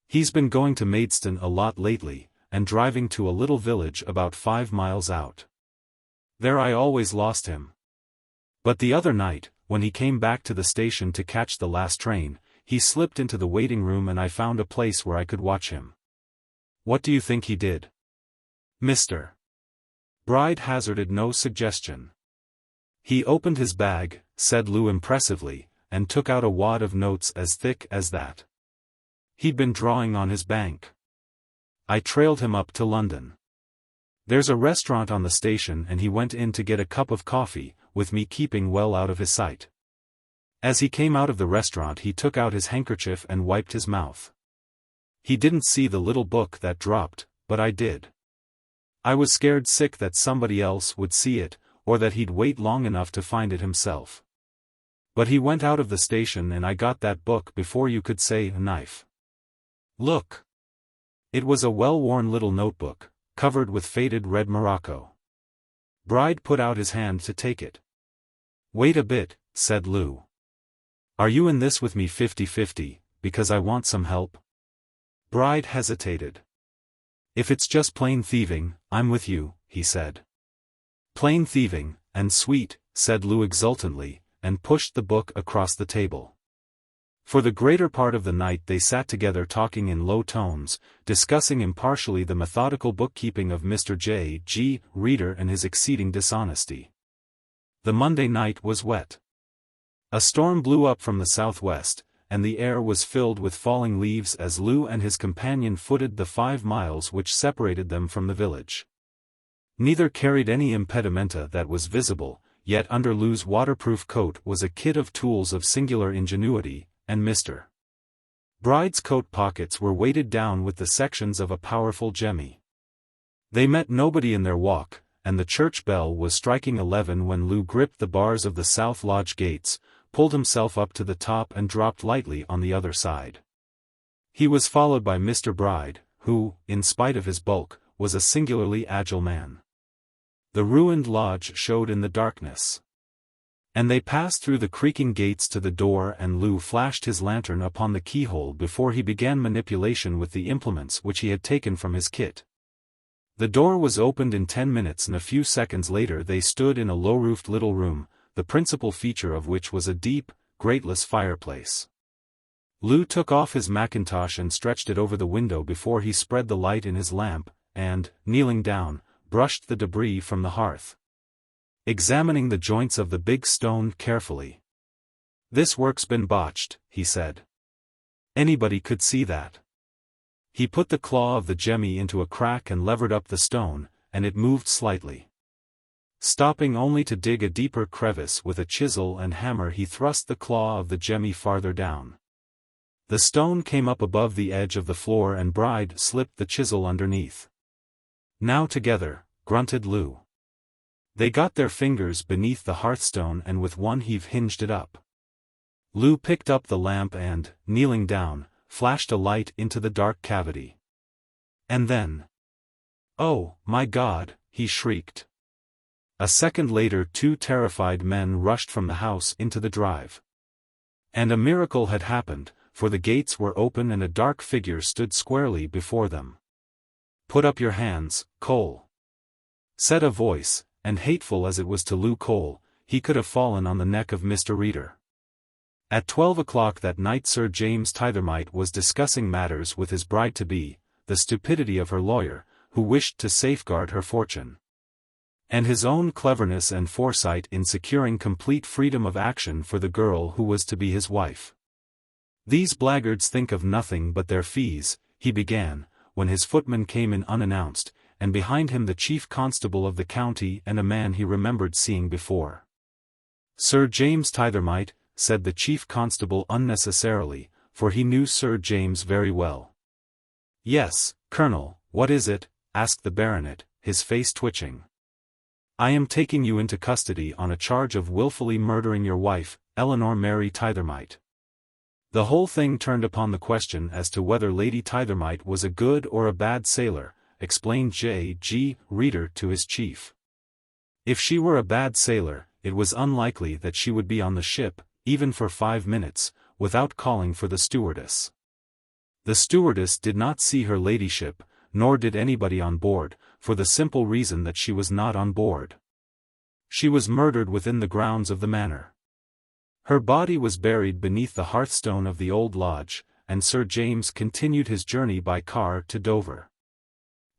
He's been going to Maidstone a lot lately, and driving to a little village about 5 miles out. There I always lost him. But the other night, when he came back to the station to catch the last train, he slipped into the waiting room and I found a place where I could watch him. What do you think he did? Mr. Bride hazarded no suggestion. He opened his bag, said Lou impressively, and took out a wad of notes as thick as that. He'd been drawing on his bank. I trailed him up to London. There's a restaurant on the station and he went in to get a cup of coffee, with me keeping well out of his sight. As he came out of the restaurant he took out his handkerchief and wiped his mouth. He didn't see the little book that dropped, but I did. I was scared sick that somebody else would see it, or that he'd wait long enough to find it himself. But he went out of the station and I got that book before you could say a knife. Look. It was a well-worn little notebook, covered with faded red morocco. Bride put out his hand to take it. Wait a bit, said Lou. Are you in this with me 50-50, because I want some help? Bride hesitated. If it's just plain thieving, I'm with you, he said. Plain thieving, and sweet, said Lou exultantly, and pushed the book across the table. For the greater part of the night they sat together talking in low tones, discussing impartially the methodical bookkeeping of Mr. J.G. Reader and his exceeding dishonesty. The Monday night was wet. A storm blew up from the southwest, and the air was filled with falling leaves as Lou and his companion footed the 5 miles which separated them from the village. Neither carried any impedimenta that was visible, yet under Lou's waterproof coat was a kit of tools of singular ingenuity, and Mr. Bride's coat pockets were weighted down with the sections of a powerful jemmy. They met nobody in their walk, and the church bell was striking 11 when Lou gripped the bars of the South Lodge gates, pulled himself up to the top and dropped lightly on the other side. He was followed by Mr. Bride, who, in spite of his bulk, was a singularly agile man. The ruined lodge showed in the darkness. And they passed through the creaking gates to the door and Lou flashed his lantern upon the keyhole before he began manipulation with the implements which he had taken from his kit. The door was opened in 10 minutes and a few seconds later they stood in a low-roofed little room, the principal feature of which was a deep, grateless fireplace. Lou took off his mackintosh and stretched it over the window before he spread the light in his lamp, and, kneeling down, brushed the debris from the hearth. Examining the joints of the big stone carefully. This work's been botched, he said. Anybody could see that. He put the claw of the jemmy into a crack and levered up the stone, and it moved slightly. Stopping only to dig a deeper crevice with a chisel and hammer he thrust the claw of the jemmy farther down. The stone came up above the edge of the floor and Bride slipped the chisel underneath. Now together, grunted Lou. They got their fingers beneath the hearthstone and with one heave hinged it up. Lou picked up the lamp and, kneeling down, flashed a light into the dark cavity. And then... "Oh, my God!" he shrieked. A second later 2 terrified men rushed from the house into the drive. And a miracle had happened, for the gates were open and a dark figure stood squarely before them. "Put up your hands, Cole," said a voice, and hateful as it was to Lou Cole, he could have fallen on the neck of Mr. Reader. At 12 o'clock that night Sir James Tithermite was discussing matters with his bride-to-be, the stupidity of her lawyer, who wished to safeguard her fortune, and his own cleverness and foresight in securing complete freedom of action for the girl who was to be his wife. "These blackguards think of nothing but their fees," he began, when his footman came in unannounced, and behind him the chief constable of the county and a man he remembered seeing before. "Sir James Tithermite," said the chief constable unnecessarily, for he knew Sir James very well. "Yes, Colonel, what is it?" asked the baronet, his face twitching. "I am taking you into custody on a charge of willfully murdering your wife, Eleanor Mary Tithermite." The whole thing turned upon the question as to whether Lady Tithermite was a good or a bad sailor, explained J.G. Reader to his chief. If she were a bad sailor, it was unlikely that she would be on the ship, even for 5 minutes, without calling for the stewardess. The stewardess did not see her ladyship, nor did anybody on board, for the simple reason that she was not on board. She was murdered within the grounds of the manor. Her body was buried beneath the hearthstone of the old lodge, and Sir James continued his journey by car to Dover.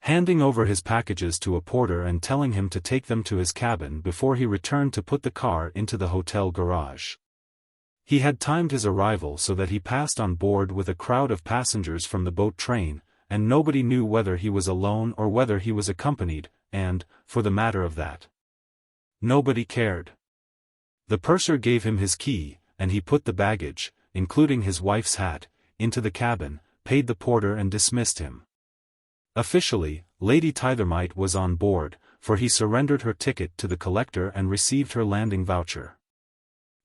Handing over his packages to a porter and telling him to take them to his cabin before he returned to put the car into the hotel garage. He had timed his arrival so that he passed on board with a crowd of passengers from the boat train, and nobody knew whether he was alone or whether he was accompanied, and, for the matter of that, nobody cared. The purser gave him his key, and he put the baggage, including his wife's hat, into the cabin, paid the porter and dismissed him. Officially, Lady Tithermite was on board, for he surrendered her ticket to the collector and received her landing voucher.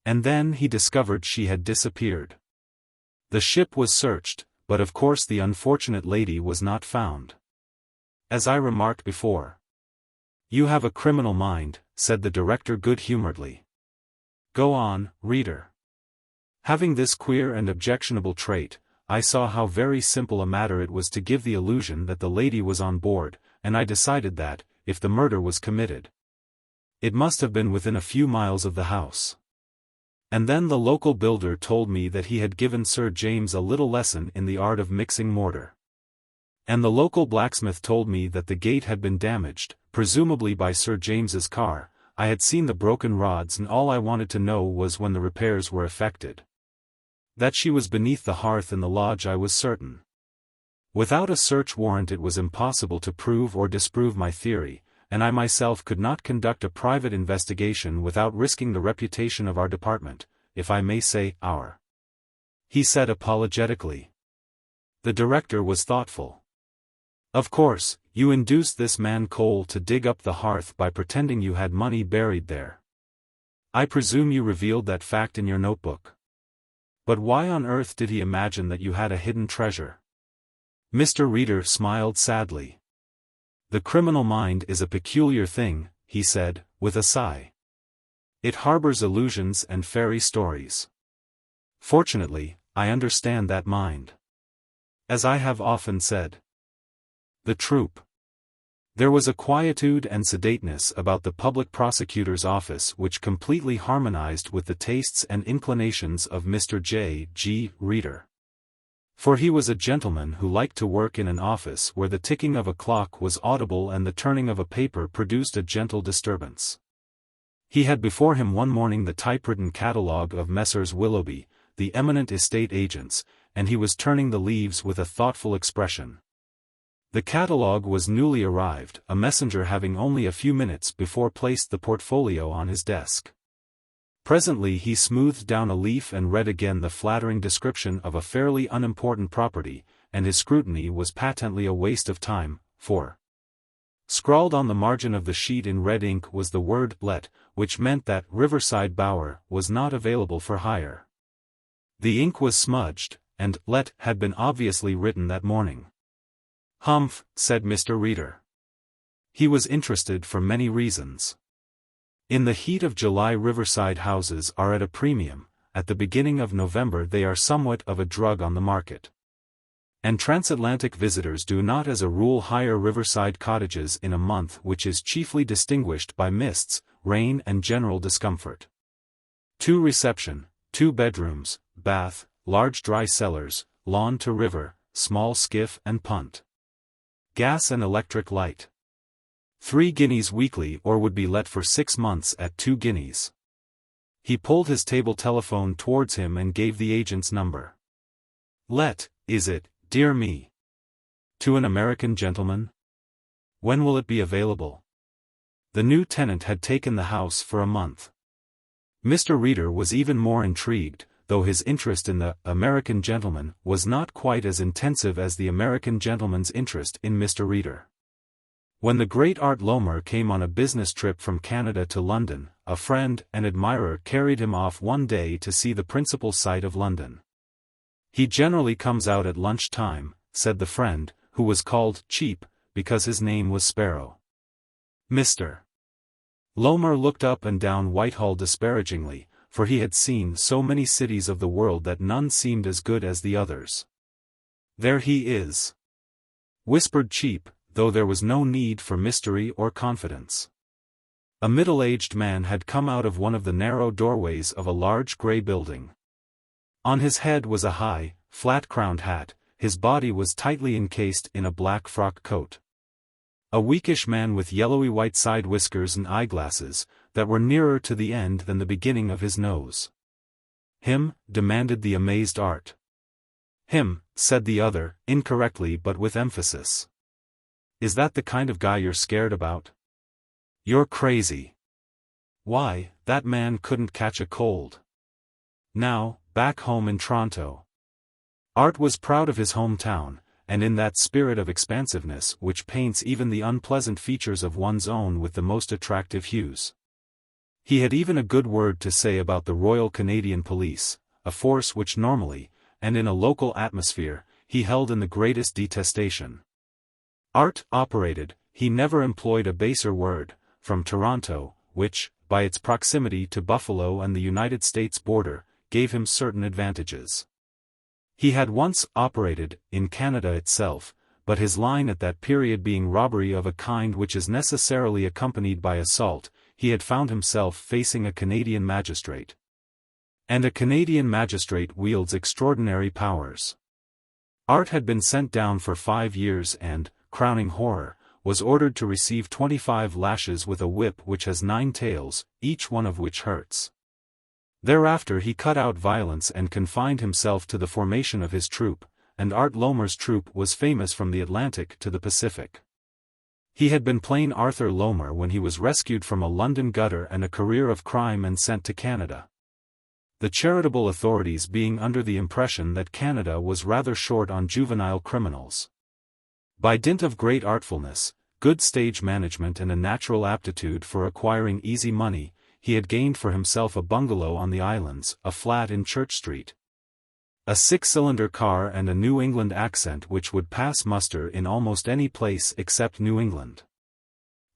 And then he discovered she had disappeared. The ship was searched, but of course the unfortunate lady was not found. As I remarked before. "You have a criminal mind," said the director good-humoredly. "Go on, reader." Having this queer and objectionable trait, I saw how very simple a matter it was to give the illusion that the lady was on board, and I decided that, if the murder was committed, it must have been within a few miles of the house. And then the local builder told me that he had given Sir James a little lesson in the art of mixing mortar. And the local blacksmith told me that the gate had been damaged, presumably by Sir James's car. I had seen the broken rods, and all I wanted to know was when the repairs were effected. That she was beneath the hearth in the lodge I was certain. Without a search warrant it was impossible to prove or disprove my theory, and I myself could not conduct a private investigation without risking the reputation of our department, if I may say our. He said apologetically. The director was thoughtful. "Of course, you induced this man Cole to dig up the hearth by pretending you had money buried there. I presume you revealed that fact in your notebook. But why on earth did he imagine that you had a hidden treasure?" Mr. Reader smiled sadly. "The criminal mind is a peculiar thing," he said, with a sigh. "It harbors illusions and fairy stories. Fortunately, I understand that mind. As I have often said. The Troupe. There was a quietude and sedateness about the public prosecutor's office which completely harmonized with the tastes and inclinations of Mr. J.G. Reader. For he was a gentleman who liked to work in an office where the ticking of a clock was audible and the turning of a paper produced a gentle disturbance. He had before him one morning the typewritten catalogue of Messrs. Willoughby, the eminent estate agents, and he was turning the leaves with a thoughtful expression. The catalogue was newly arrived, a messenger having only a few minutes before placed the portfolio on his desk. Presently he smoothed down a leaf and read again the flattering description of a fairly unimportant property, and his scrutiny was patently a waste of time, for scrawled on the margin of the sheet in red ink was the word "let," which meant that Riverside Bower was not available for hire. The ink was smudged, and "let" had been obviously written that morning. "Humph," said Mr. Reader. He was interested for many reasons. In the heat of July Riverside houses are at a premium, at the beginning of November they are somewhat of a drug on the market. And transatlantic visitors do not as a rule hire riverside cottages in a month which is chiefly distinguished by mists, rain and general discomfort. 2 reception, 2 bedrooms, bath, large dry cellars, lawn to river, small skiff and punt. Gas and electric light. 3 guineas weekly or would be let for 6 months at 2 guineas. He pulled his table telephone towards him and gave the agent's number. "Let, is it, dear me? To an American gentleman?" When will it be available? The new tenant had taken the house for a month. Mr. Reader was even more intrigued, though his interest in the American gentleman was not quite as intensive as the American gentleman's interest in Mr. Reader. When the great Art Lomer came on a business trip from Canada to London, a friend and admirer carried him off one day to see the principal sight of London. "He generally comes out at lunch time," said the friend, who was called Cheap, because his name was Sparrow. Mr. Lomer looked up and down Whitehall disparagingly, for he had seen so many cities of the world that none seemed as good as the others. "There he is," whispered Cheap, though there was no need for mystery or confidence. A middle-aged man had come out of one of the narrow doorways of a large grey building. On his head was a high, flat-crowned hat, his body was tightly encased in a black frock coat. A weakish man with yellowy white side whiskers and eyeglasses, that were nearer to the end than the beginning of his nose. "Him?" demanded the amazed Art. "Him," said the other, incorrectly but with emphasis. "Is that the kind of guy you're scared about? You're crazy. Why, that man couldn't catch a cold." Now, back home in Toronto. Art was proud of his hometown, and in that spirit of expansiveness which paints even the unpleasant features of one's own with the most attractive hues. He had even a good word to say about the Royal Canadian Police, a force which normally, and in a local atmosphere, he held in the greatest detestation. Art operated, he never employed a baser word, from Toronto, which, by its proximity to Buffalo and the United States border, gave him certain advantages. He had once operated in Canada itself, but his line at that period being robbery of a kind which is necessarily accompanied by assault, he had found himself facing a Canadian magistrate. And a Canadian magistrate wields extraordinary powers. Art had been sent down for 5 years and, crowning horror, was ordered to receive 25 lashes with a whip which has 9 tails, each one of which hurts. Thereafter he cut out violence and confined himself to the formation of his troupe, and Art Lomer's troupe was famous from the Atlantic to the Pacific. He had been plain Arthur Lomer when he was rescued from a London gutter and a career of crime and sent to Canada. The charitable authorities being under the impression that Canada was rather short on juvenile criminals. By dint of great artfulness, good stage management and a natural aptitude for acquiring easy money, he had gained for himself a bungalow on the islands, a flat in Church Street, a 6-cylinder car and a New England accent which would pass muster in almost any place except New England.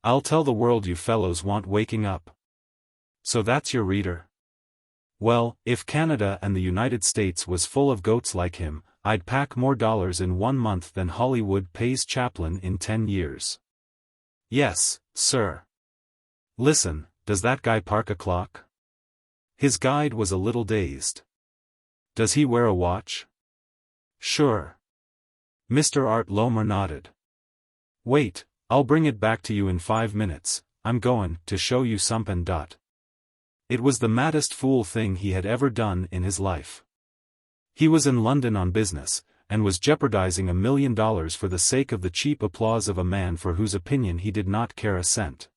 "I'll tell the world you fellows want waking up. So that's your Reader? Well, if Canada and the United States was full of goats like him, I'd pack more dollars in 1 month than Hollywood pays Chaplin in 10 years. Yes, sir. Listen, does that guy park a clock?" His guide was a little dazed. "Does he wear a watch?" "Sure." Mr. Art Lomer nodded. "Wait, I'll bring it back to you in 5 minutes, I'm goin' to show you somethin'. It was the maddest fool thing he had ever done in his life. He was in London on business, and was jeopardizing $1 million for the sake of the cheap applause of a man for whose opinion he did not care a cent.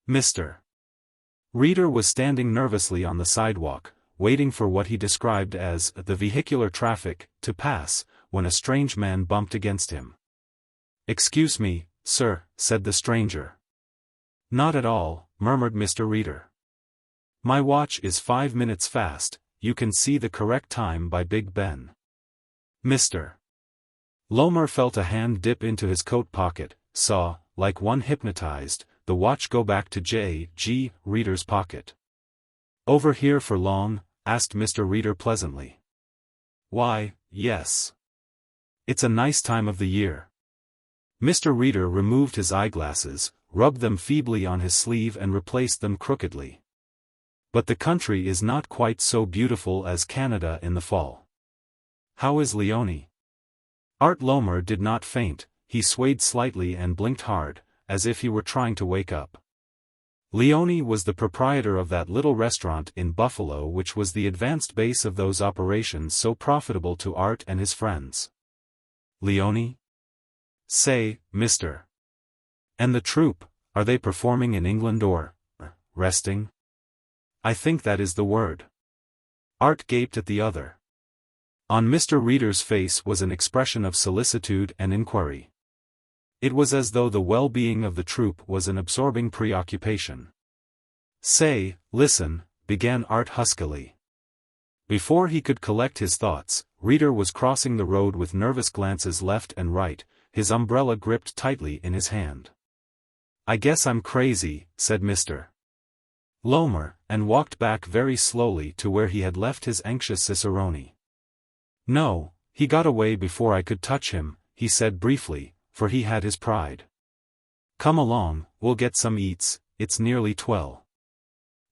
Mr. Reader was standing nervously on the sidewalk, waiting for what he described as the vehicular traffic to pass, when a strange man bumped against him. "Excuse me, sir," said the stranger. "Not at all," murmured Mr. Reader. "My watch is 5 minutes fast, you can see the correct time by Big Ben." Mr. Lomer felt a hand dip into his coat pocket, saw, like one hypnotized, the watch go back to J.G. Reader's pocket. "Over here for long?" asked Mr. Reader pleasantly. "Why, yes. It's a nice time of the year." Mr. Reader removed his eyeglasses, rubbed them feebly on his sleeve and replaced them crookedly. "But the country is not quite so beautiful as Canada in the fall. How is Leonie?" Art Lomer did not faint, he swayed slightly and blinked hard, as if he were trying to wake up. Leonie was the proprietor of that little restaurant in Buffalo which was the advanced base of those operations so profitable to Art and his friends. "Leonie? Say, Mr. And the troupe, are they performing in England or resting? I think that is the word. Art gaped at the other. On Mr. Reader's face was an expression of solicitude and inquiry. It was as though the well-being of the troupe was an absorbing preoccupation. Say, listen, began Art huskily. Before he could collect his thoughts, Reader was crossing the road with nervous glances left and right, his umbrella gripped tightly in his hand. I guess I'm crazy, said Mr. Lomer, and walked back very slowly to where he had left his anxious cicerone. No, he got away before I could touch him, he said briefly, for he had his pride. Come along, we'll get some eats, it's nearly 12.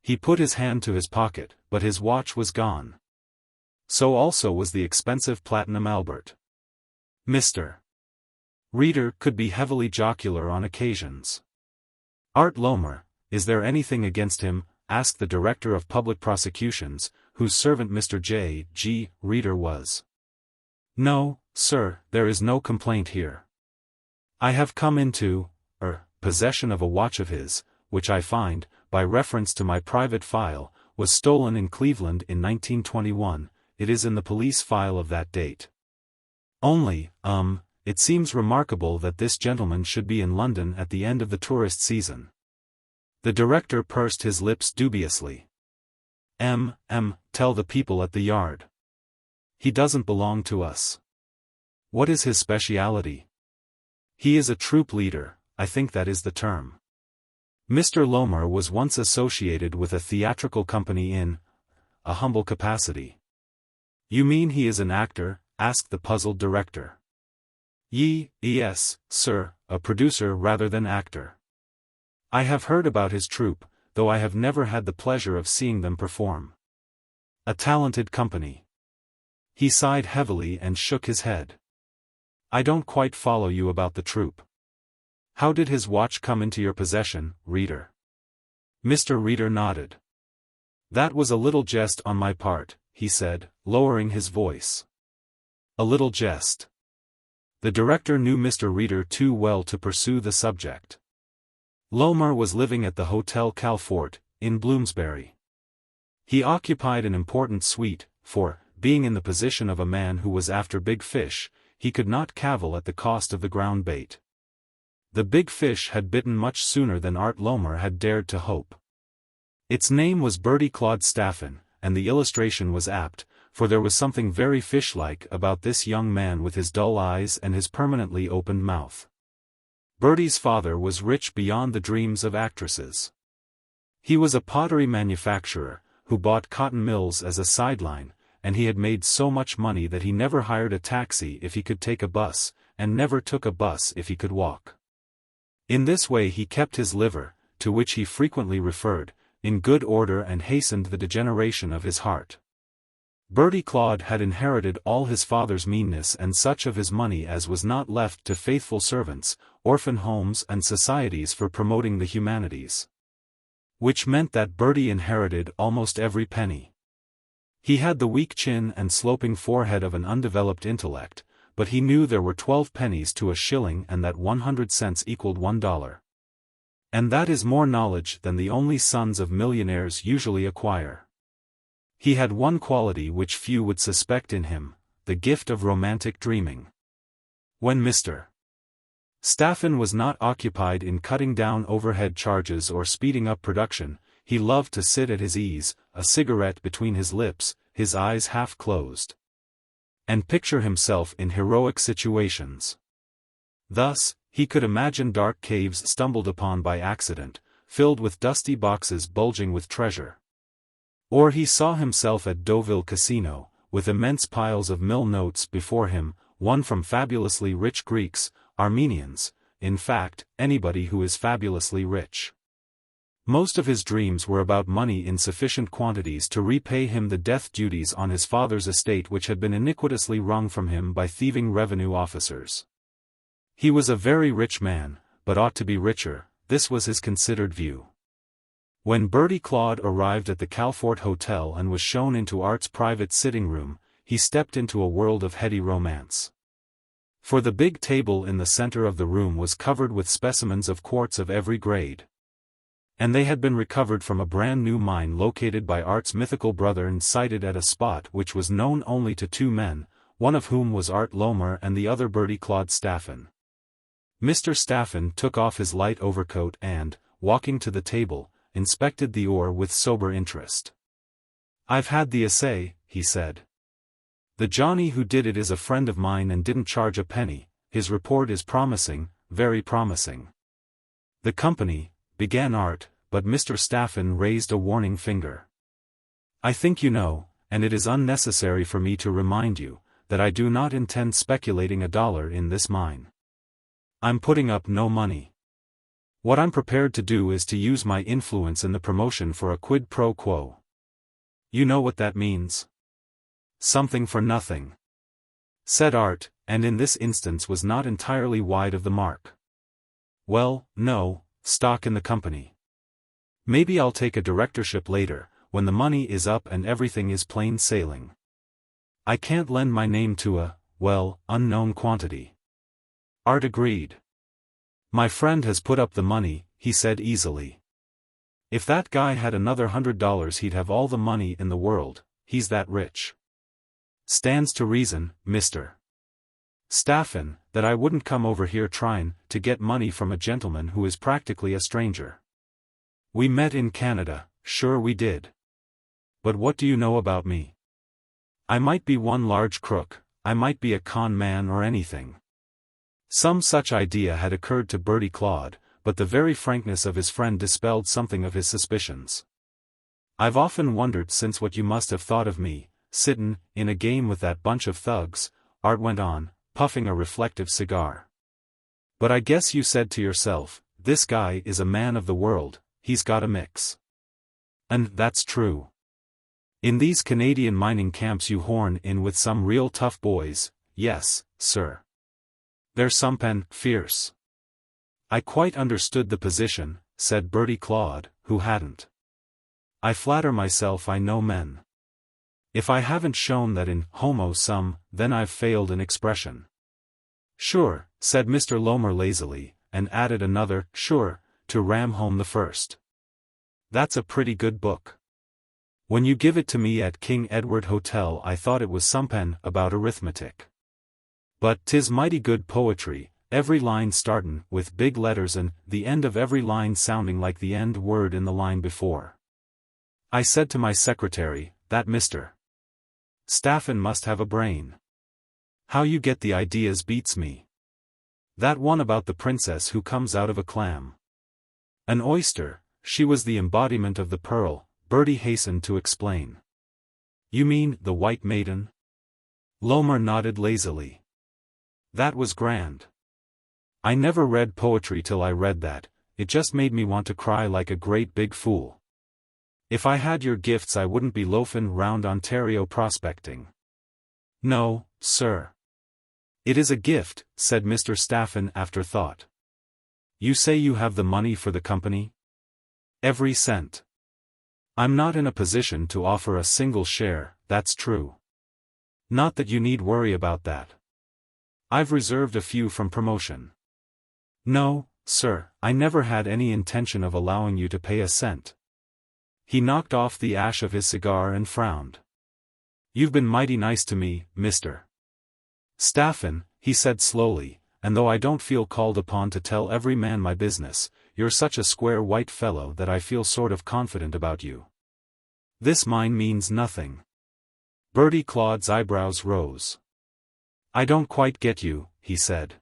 He put his hand to his pocket, but his watch was gone. So also was the expensive platinum Albert. Mr. Reader could be heavily jocular on occasions. Art Lomer, is there anything against him? Asked the Director of Public Prosecutions, whose servant Mr. J. G. Reader was. No, sir, there is no complaint here. I have come into possession of a watch of his, which I find, by reference to my private file, was stolen in Cleveland in 1921, it is in the police file of that date. Only, it seems remarkable that this gentleman should be in London at the end of the tourist season. The director pursed his lips dubiously. Tell the people at the yard. He doesn't belong to us. What is his speciality? He is a troupe leader, I think that is the term. Mr. Lomer was once associated with a theatrical company in a humble capacity. You mean he is an actor? Asked the puzzled director. Yes, sir, a producer rather than actor. I have heard about his troupe, though I have never had the pleasure of seeing them perform. A talented company. He sighed heavily and shook his head. I don't quite follow you about the troupe. How did his watch come into your possession, Reader? Mr. Reader nodded. That was a little jest on my part, he said, lowering his voice. A little jest. The director knew Mr. Reader too well to pursue the subject. Lomer was living at the Hotel Calfort, in Bloomsbury. He occupied an important suite, for, being in the position of a man who was after big fish, he could not cavil at the cost of the ground bait. The big fish had bitten much sooner than Art Lomer had dared to hope. Its name was Bertie Claude Staffen, and the illustration was apt, for there was something very fish-like about this young man with his dull eyes and his permanently opened mouth. Bertie's father was rich beyond the dreams of actresses. He was a pottery manufacturer, who bought cotton mills as a sideline, and he had made so much money that he never hired a taxi if he could take a bus, and never took a bus if he could walk. In this way he kept his liver, to which he frequently referred, in good order and hastened the degeneration of his heart. Bertie Claude had inherited all his father's meanness and such of his money as was not left to faithful servants, orphan homes and societies for promoting the humanities. Which meant that Bertie inherited almost every penny. He had the weak chin and sloping forehead of an undeveloped intellect, but he knew there were 12 pennies to a shilling and that 100 cents equaled $1. And that is more knowledge than the only sons of millionaires usually acquire. He had one quality which few would suspect in him, the gift of romantic dreaming. When Mr. Staffen was not occupied in cutting down overhead charges or speeding up production, he loved to sit at his ease, a cigarette between his lips, his eyes half closed, and picture himself in heroic situations. Thus, he could imagine dark caves stumbled upon by accident, filled with dusty boxes bulging with treasure. Or he saw himself at Deauville Casino, with immense piles of mill notes before him, one from fabulously rich Greeks, Armenians, in fact, anybody who is fabulously rich. Most of his dreams were about money in sufficient quantities to repay him the death duties on his father's estate which had been iniquitously wrung from him by thieving revenue officers. He was a very rich man, but ought to be richer, this was his considered view. When Bertie Claude arrived at the Calfort Hotel and was shown into Art's private sitting room, he stepped into a world of heady romance. For the big table in the center of the room was covered with specimens of quartz of every grade. And they had been recovered from a brand new mine located by Art's mythical brother and sited at a spot which was known only to two men, one of whom was Art Lomer and the other Bertie Claude Staffen. Mr. Staffen took off his light overcoat and, walking to the table, inspected the ore with sober interest. "I've had the assay," he said. "The Johnny who did it is a friend of mine and didn't charge a penny. His report is promising, very promising." "The company," began Art, but Mr. Staffen raised a warning finger. "I think you know, and it is unnecessary for me to remind you, that I do not intend speculating $1 in this mine. I'm putting up no money. What I'm prepared to do is to use my influence in the promotion for a quid pro quo. You know what that means? Something for nothing," said Art, and in this instance was not entirely wide of the mark. "Well, no, stock in the company. Maybe I'll take a directorship later, when the money is up and everything is plain sailing. I can't lend my name to a, well, unknown quantity." Art agreed. "My friend has put up the money," he said easily. "If that guy had another $100 he'd have all the money in the world, he's that rich. Stands to reason, Mr. Staffen, that I wouldn't come over here tryin' to get money from a gentleman who is practically a stranger. We met in Canada, sure we did. But what do you know about me? I might be one large crook, I might be a con man or anything." Some such idea had occurred to Bertie Claude, but the very frankness of his friend dispelled something of his suspicions. "I've often wondered since what you must have thought of me, sittin' in a game with that bunch of thugs," Art went on, puffing a reflective cigar. "But I guess you said to yourself, this guy is a man of the world, he's got a mix. And that's true. In these Canadian mining camps you horn in with some real tough boys, yes, sir. There's some fierce." "I quite understood the position," said Bertie Claude, who hadn't. "I flatter myself I know men. If I haven't shown that in homo sum, then I've failed in expression." "Sure," said Mr. Lomer lazily, and added another "sure" to ram home the first. "That's a pretty good book. When you give it to me at King Edward Hotel I thought it was some about arithmetic. But 'tis mighty good poetry, every line startin' with big letters and the end of every line sounding like the end word in the line before. I said to my secretary, that Mr. Staffen must have a brain. How you get the ideas beats me. That one about the princess who comes out of a clam. An oyster, she was the embodiment of the pearl," Bertie hastened to explain. "You mean the White Maiden?" Lomer nodded lazily. "That was grand. I never read poetry till I read that, it just made me want to cry like a great big fool. If I had your gifts I wouldn't be loafin' round Ontario prospecting." "No, sir. It is a gift," said Mr. Staffen after thought. "You say you have the money for the company?" "Every cent. I'm not in a position to offer a single share, that's true. Not that you need worry about that. I've reserved a few from promotion. No, sir, I never had any intention of allowing you to pay a cent." He knocked off the ash of his cigar and frowned. "You've been mighty nice to me, Mr. Staffen," he said slowly, "and though I don't feel called upon to tell every man my business, you're such a square white fellow that I feel sort of confident about you. This mine means nothing." Bertie Claude's eyebrows rose. "I don't quite get you," he said.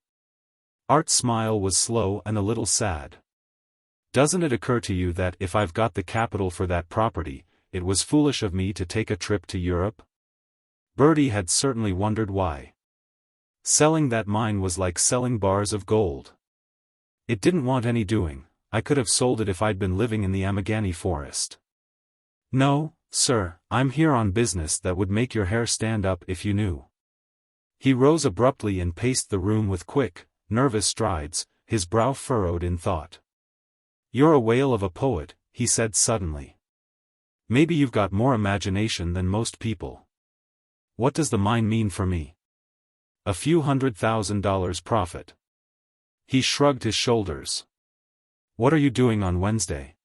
Art's smile was slow and a little sad. "Doesn't it occur to you that if I've got the capital for that property, it was foolish of me to take a trip to Europe?" Bertie had certainly wondered why. Selling that mine was like selling bars of gold. It didn't want any doing, I could have sold it if I'd been living in the Amagani forest. "No, sir, I'm here on business that would make your hair stand up if you knew." He rose abruptly and paced the room with quick, nervous strides, his brow furrowed in thought. "You're a whale of a poet," he said suddenly. "Maybe you've got more imagination than most people. What does the mine mean for me?" A few $100,000 profit. He shrugged his shoulders. What are you doing on Wednesday?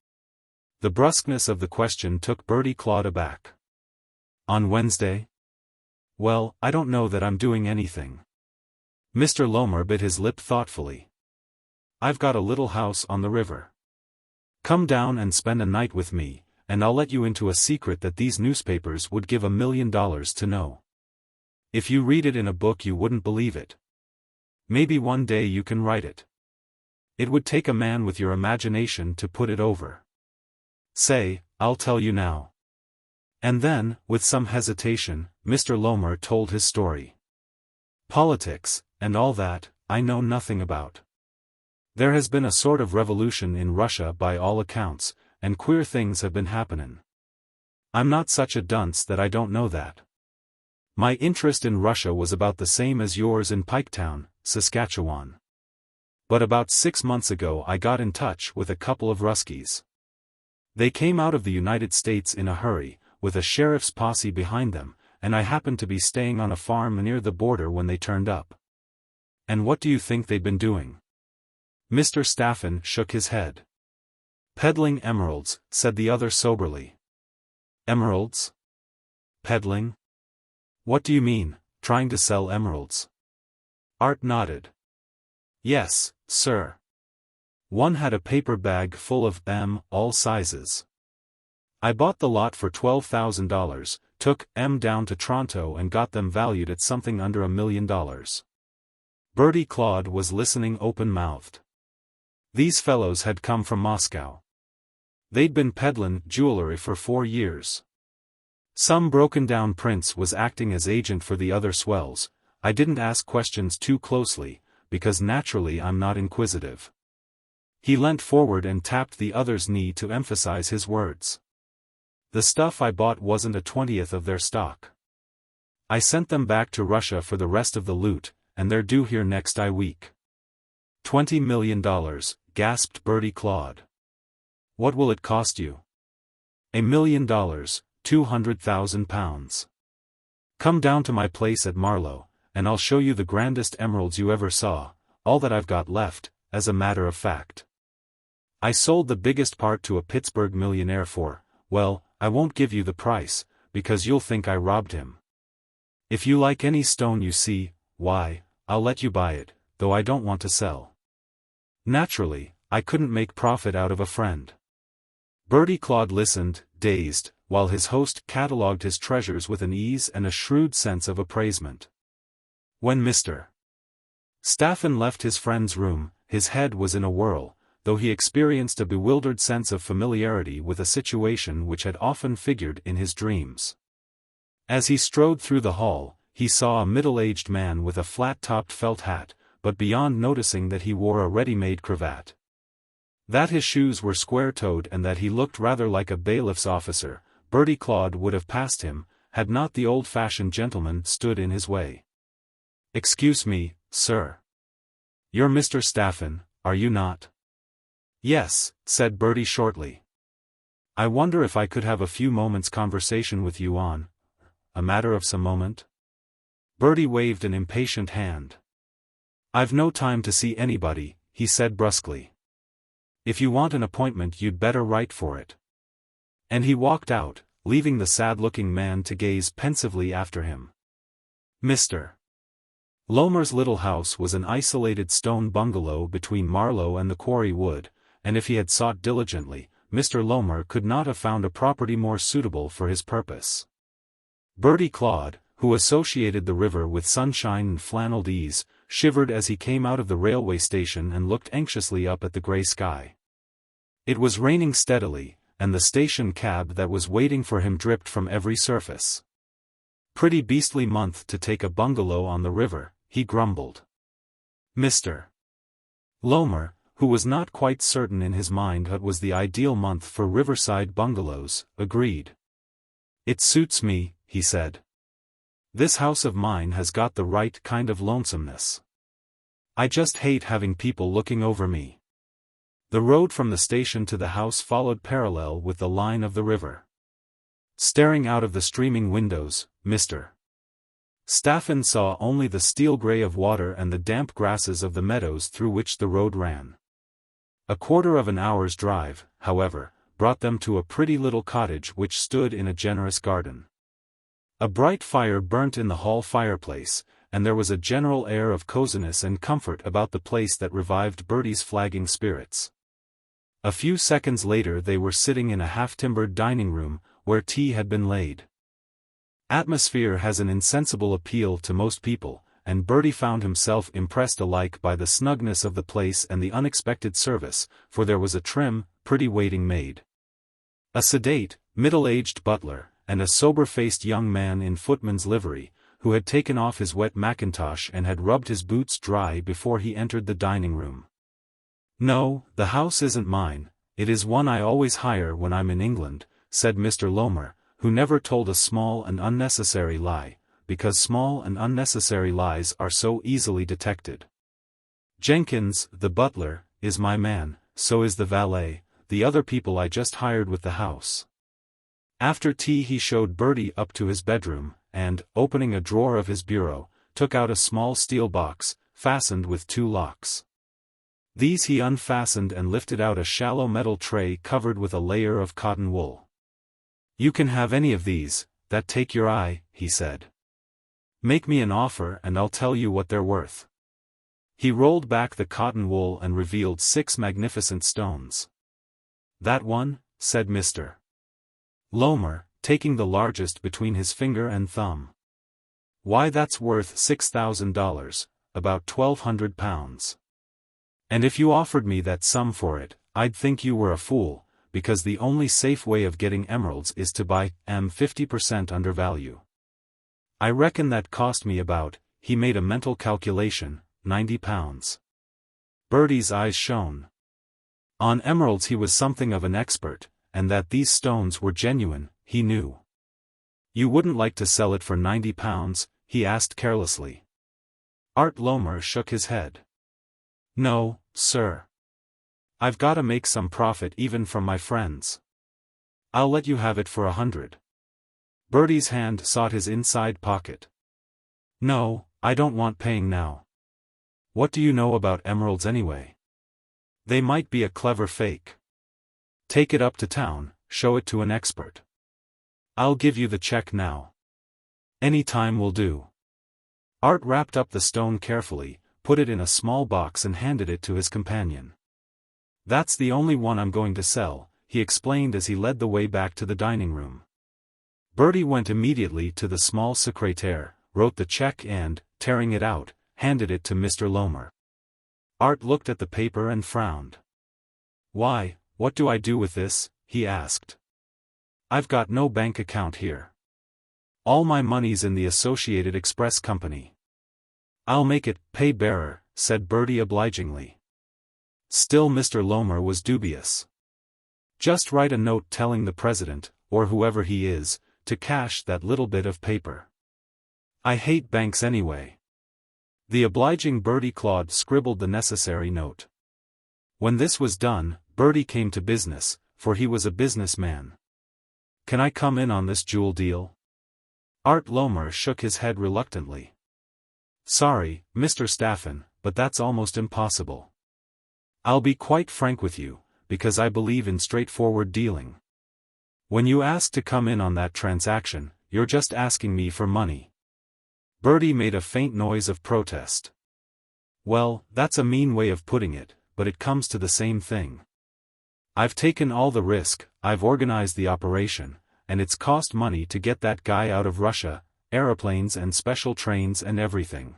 The brusqueness of the question took Bertie Claude aback. On Wednesday? Well, I don't know that I'm doing anything. Mr. Lomer bit his lip thoughtfully. I've got a little house on the river. Come down and spend a night with me, and I'll let you into a secret that these newspapers would give $1 million to know. If you read it in a book you wouldn't believe it. Maybe one day you can write it. It would take a man with your imagination to put it over. Say, I'll tell you now. And then, with some hesitation, Mr. Lomer told his story. Politics, and all that, I know nothing about. There has been a sort of revolution in Russia by all accounts, and queer things have been happenin'. I'm not such a dunce that I don't know that. My interest in Russia was about the same as yours in Piketown, Saskatchewan. But about 6 months ago I got in touch with a couple of Ruskies. They came out of the United States in a hurry, with a sheriff's posse behind them, and I happened to be staying on a farm near the border when they turned up. And what do you think they'd been doing? Mr. Staffen shook his head. Peddling emeralds, said the other soberly. Emeralds? Peddling? What do you mean, trying to sell emeralds? Art nodded. Yes, sir. One had a paper bag full of them, all sizes. I bought the lot for $12,000, took M down to Toronto and got them valued at something under $1 million. Bertie Claude was listening open-mouthed. These fellows had come from Moscow. They'd been peddlin' jewelry for 4 years. Some broken-down prince was acting as agent for the other swells. I didn't ask questions too closely, because naturally I'm not inquisitive. He leant forward and tapped the other's knee to emphasize his words. The stuff I bought wasn't a 20th of their stock. I sent them back to Russia for the rest of the loot, and they're due here next week. $20 million, gasped Bertie Claude. What will it cost you? $1 million, 200,000 pounds. Come down to my place at Marlow, and I'll show you the grandest emeralds you ever saw, all that I've got left, as a matter of fact. I sold the biggest part to a Pittsburgh millionaire for, well, I won't give you the price, because you'll think I robbed him. If you like any stone you see, why, I'll let you buy it, though I don't want to sell. Naturally, I couldn't make profit out of a friend. Bertie Claude listened, dazed, while his host catalogued his treasures with an ease and a shrewd sense of appraisement. When Mr. Staffen left his friend's room, his head was in a whirl, though he experienced a bewildered sense of familiarity with a situation which had often figured in his dreams. As he strode through the hall, he saw a middle-aged man with a flat-topped felt hat, but beyond noticing that he wore a ready-made cravat. That his shoes were square-toed and that he looked rather like a bailiff's officer, Bertie Claude would have passed him, had not the old-fashioned gentleman stood in his way. Excuse me, sir. You're Mr. Staffen, are you not? Yes, said Bertie shortly. I wonder if I could have a few moments' conversation with you on a matter of some moment? Bertie waved an impatient hand. I've no time to see anybody, he said brusquely. If you want an appointment you'd better write for it. And he walked out, leaving the sad-looking man to gaze pensively after him. Mr. Lomer's little house was an isolated stone bungalow between Marlow and the Quarry Wood, and if he had sought diligently, Mr. Lomer could not have found a property more suitable for his purpose. Bertie Claude, who associated the river with sunshine and flannelled ease, shivered as he came out of the railway station and looked anxiously up at the grey sky. It was raining steadily, and the station cab that was waiting for him dripped from every surface. Pretty beastly month to take a bungalow on the river, he grumbled. Mr. Lomer, who was not quite certain in his mind what was the ideal month for riverside bungalows, agreed. It suits me, he said. This house of mine has got the right kind of lonesomeness. I just hate having people looking over me. The road from the station to the house followed parallel with the line of the river. Staring out of the streaming windows, Mr. Staffen saw only the steel grey of water and the damp grasses of the meadows through which the road ran. A quarter of an hour's drive, however, brought them to a pretty little cottage which stood in a generous garden. A bright fire burnt in the hall fireplace, and there was a general air of coziness and comfort about the place that revived Bertie's flagging spirits. A few seconds later they were sitting in a half-timbered dining room, where tea had been laid. Atmosphere has an insensible appeal to most people, and Bertie found himself impressed alike by the snugness of the place and the unexpected service, for there was a trim, pretty waiting maid, a sedate, middle-aged butler, and a sober-faced young man in footman's livery, who had taken off his wet mackintosh and had rubbed his boots dry before he entered the dining room. "No, the house isn't mine, it is one I always hire when I'm in England," said Mr. Lomer, who never told a small and unnecessary lie, because small and unnecessary lies are so easily detected. "Jenkins, the butler, is my man, so is the valet, the other people I just hired with the house." After tea he showed Bertie up to his bedroom, and, opening a drawer of his bureau, took out a small steel box, fastened with 2 locks. These he unfastened and lifted out a shallow metal tray covered with a layer of cotton wool. "You can have any of these, that take your eye," he said. "Make me an offer and I'll tell you what they're worth." He rolled back the cotton wool and revealed 6 magnificent stones. "That one?" said Mr. Lomer, taking the largest between his finger and thumb. "Why, that's worth $6,000, about £1,200. And if you offered me that sum for it, I'd think you were a fool, because the only safe way of getting emeralds is to buy 50% under value. I reckon that cost me about," he made a mental calculation, £90. Bertie's eyes shone. On emeralds he was something of an expert, and that these stones were genuine, he knew. "You wouldn't like to sell it for £90, he asked carelessly. Art Lomer shook his head. "No, sir. I've got to make some profit even from my friends. I'll let you have it for 100. Bertie's hand sought his inside pocket. "No, I don't want paying now. What do you know about emeralds anyway? They might be a clever fake. Take it up to town, show it to an expert. I'll give you the check now. Any time will do." Art wrapped up the stone carefully, put it in a small box and handed it to his companion. "That's the only one I'm going to sell," he explained as he led the way back to the dining room. Bertie went immediately to the small secrétaire, wrote the check and, tearing it out, handed it to Mr. Lomer. Art looked at the paper and frowned. "Why, what do I do with this?" he asked. "I've got no bank account here. All my money's in the Associated Express Company." "I'll make it pay bearer," said Bertie obligingly. Still Mr. Lomer was dubious. "Just write a note telling the president, or whoever he is, to cash that little bit of paper. I hate banks anyway." The obliging Bertie Claude scribbled the necessary note. When this was done, Bertie came to business, for he was a businessman. "Can I come in on this jewel deal?" Art Lomer shook his head reluctantly. "Sorry, Mr. Staffen, but that's almost impossible. I'll be quite frank with you, because I believe in straightforward dealing. When you ask to come in on that transaction, you're just asking me for money." Bertie made a faint noise of protest. "Well, that's a mean way of putting it, but it comes to the same thing. I've taken all the risk, I've organized the operation, and it's cost money to get that guy out of Russia, aeroplanes and special trains and everything.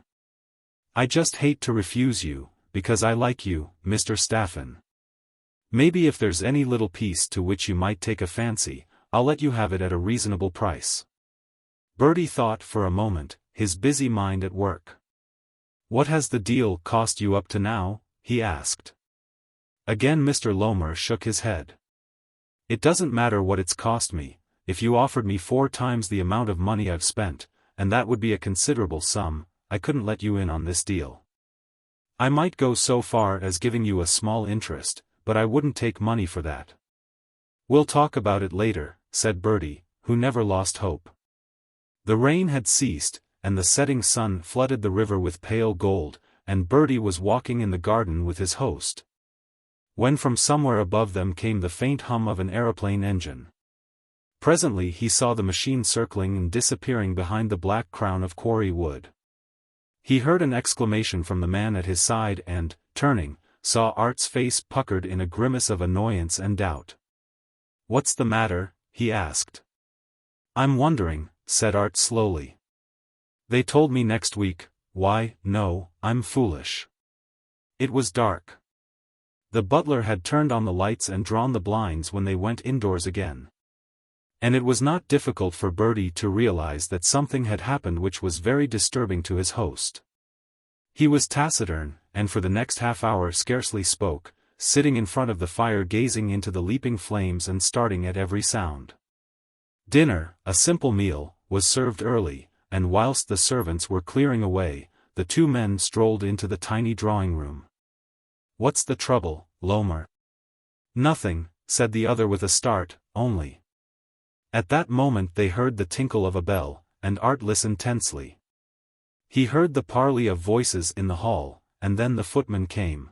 I just hate to refuse you, because I like you, Mr. Staffen. Maybe if there's any little piece to which you might take a fancy, I'll let you have it at a reasonable price." Bertie thought for a moment, his busy mind at work. "What has the deal cost you up to now?" he asked. Again Mr. Lomer shook his head. "It doesn't matter what it's cost me, if you offered me 4 times the amount of money I've spent, and that would be a considerable sum, I couldn't let you in on this deal. I might go so far as giving you a small interest, but I wouldn't take money for that." "We'll talk about it later," said Bertie, who never lost hope. The rain had ceased, and the setting sun flooded the river with pale gold, and Bertie was walking in the garden with his host, when from somewhere above them came the faint hum of an aeroplane engine. Presently he saw the machine circling and disappearing behind the black crown of quarry wood. He heard an exclamation from the man at his side and, turning, saw Art's face puckered in a grimace of annoyance and doubt. "What's the matter?" he asked. "I'm wondering," said Art slowly. "They told me next week." "Why, no, I'm foolish." It was dark. The butler had turned on the lights and drawn the blinds when they went indoors again. And it was not difficult for Bertie to realize that something had happened which was very disturbing to his host. He was taciturn, and for the next half-hour scarcely spoke, sitting in front of the fire gazing into the leaping flames and starting at every sound. Dinner, a simple meal, was served early, and whilst the servants were clearing away, the two men strolled into the tiny drawing-room. "What's the trouble, Lomer?" "Nothing," said the other with a start, "only." At that moment they heard the tinkle of a bell, and Art listened tensely. He heard the parley of voices in the hall, and then the footman came.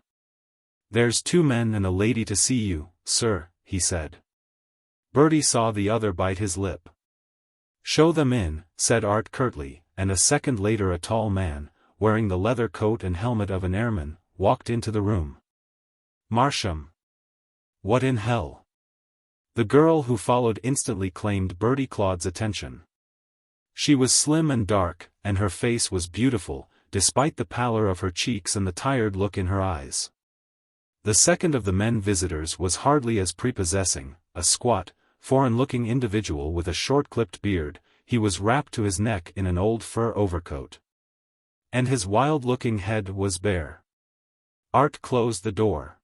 "There's two men and a lady to see you, sir," he said. Bertie saw the other bite his lip. "Show them in," said Art curtly, and a second later a tall man, wearing the leather coat and helmet of an airman, walked into the room. "Marsham! What in hell?" The girl who followed instantly claimed Bertie Claude's attention. She was slim and dark, and her face was beautiful, despite the pallor of her cheeks and the tired look in her eyes. The second of the men visitors was hardly as prepossessing, a squat, foreign-looking individual with a short-clipped beard. He was wrapped to his neck in an old fur overcoat. And his wild-looking head was bare. Art closed the door.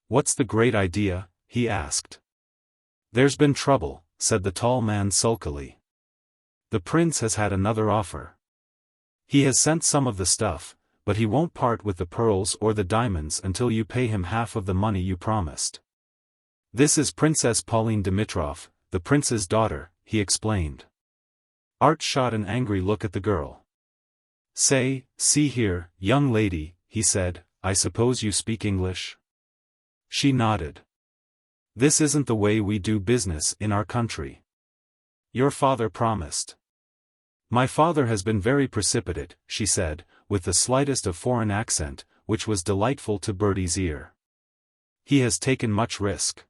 "What's the great idea?" he asked. "There's been trouble," said the tall man sulkily. "The prince has had another offer. He has sent some of the stuff, but he won't part with the pearls or the diamonds until you pay him half of the money you promised. This is Princess Pauline Dimitrov, the prince's daughter," he explained. Art shot an angry look at the girl. See here, young lady," he said, "I suppose you speak English?" She nodded. "This isn't the way we do business in our country. Your father promised." "My father has been very precipitate," she said, with the slightest of foreign accent, which was delightful to Bertie's ear. "He has taken much risk.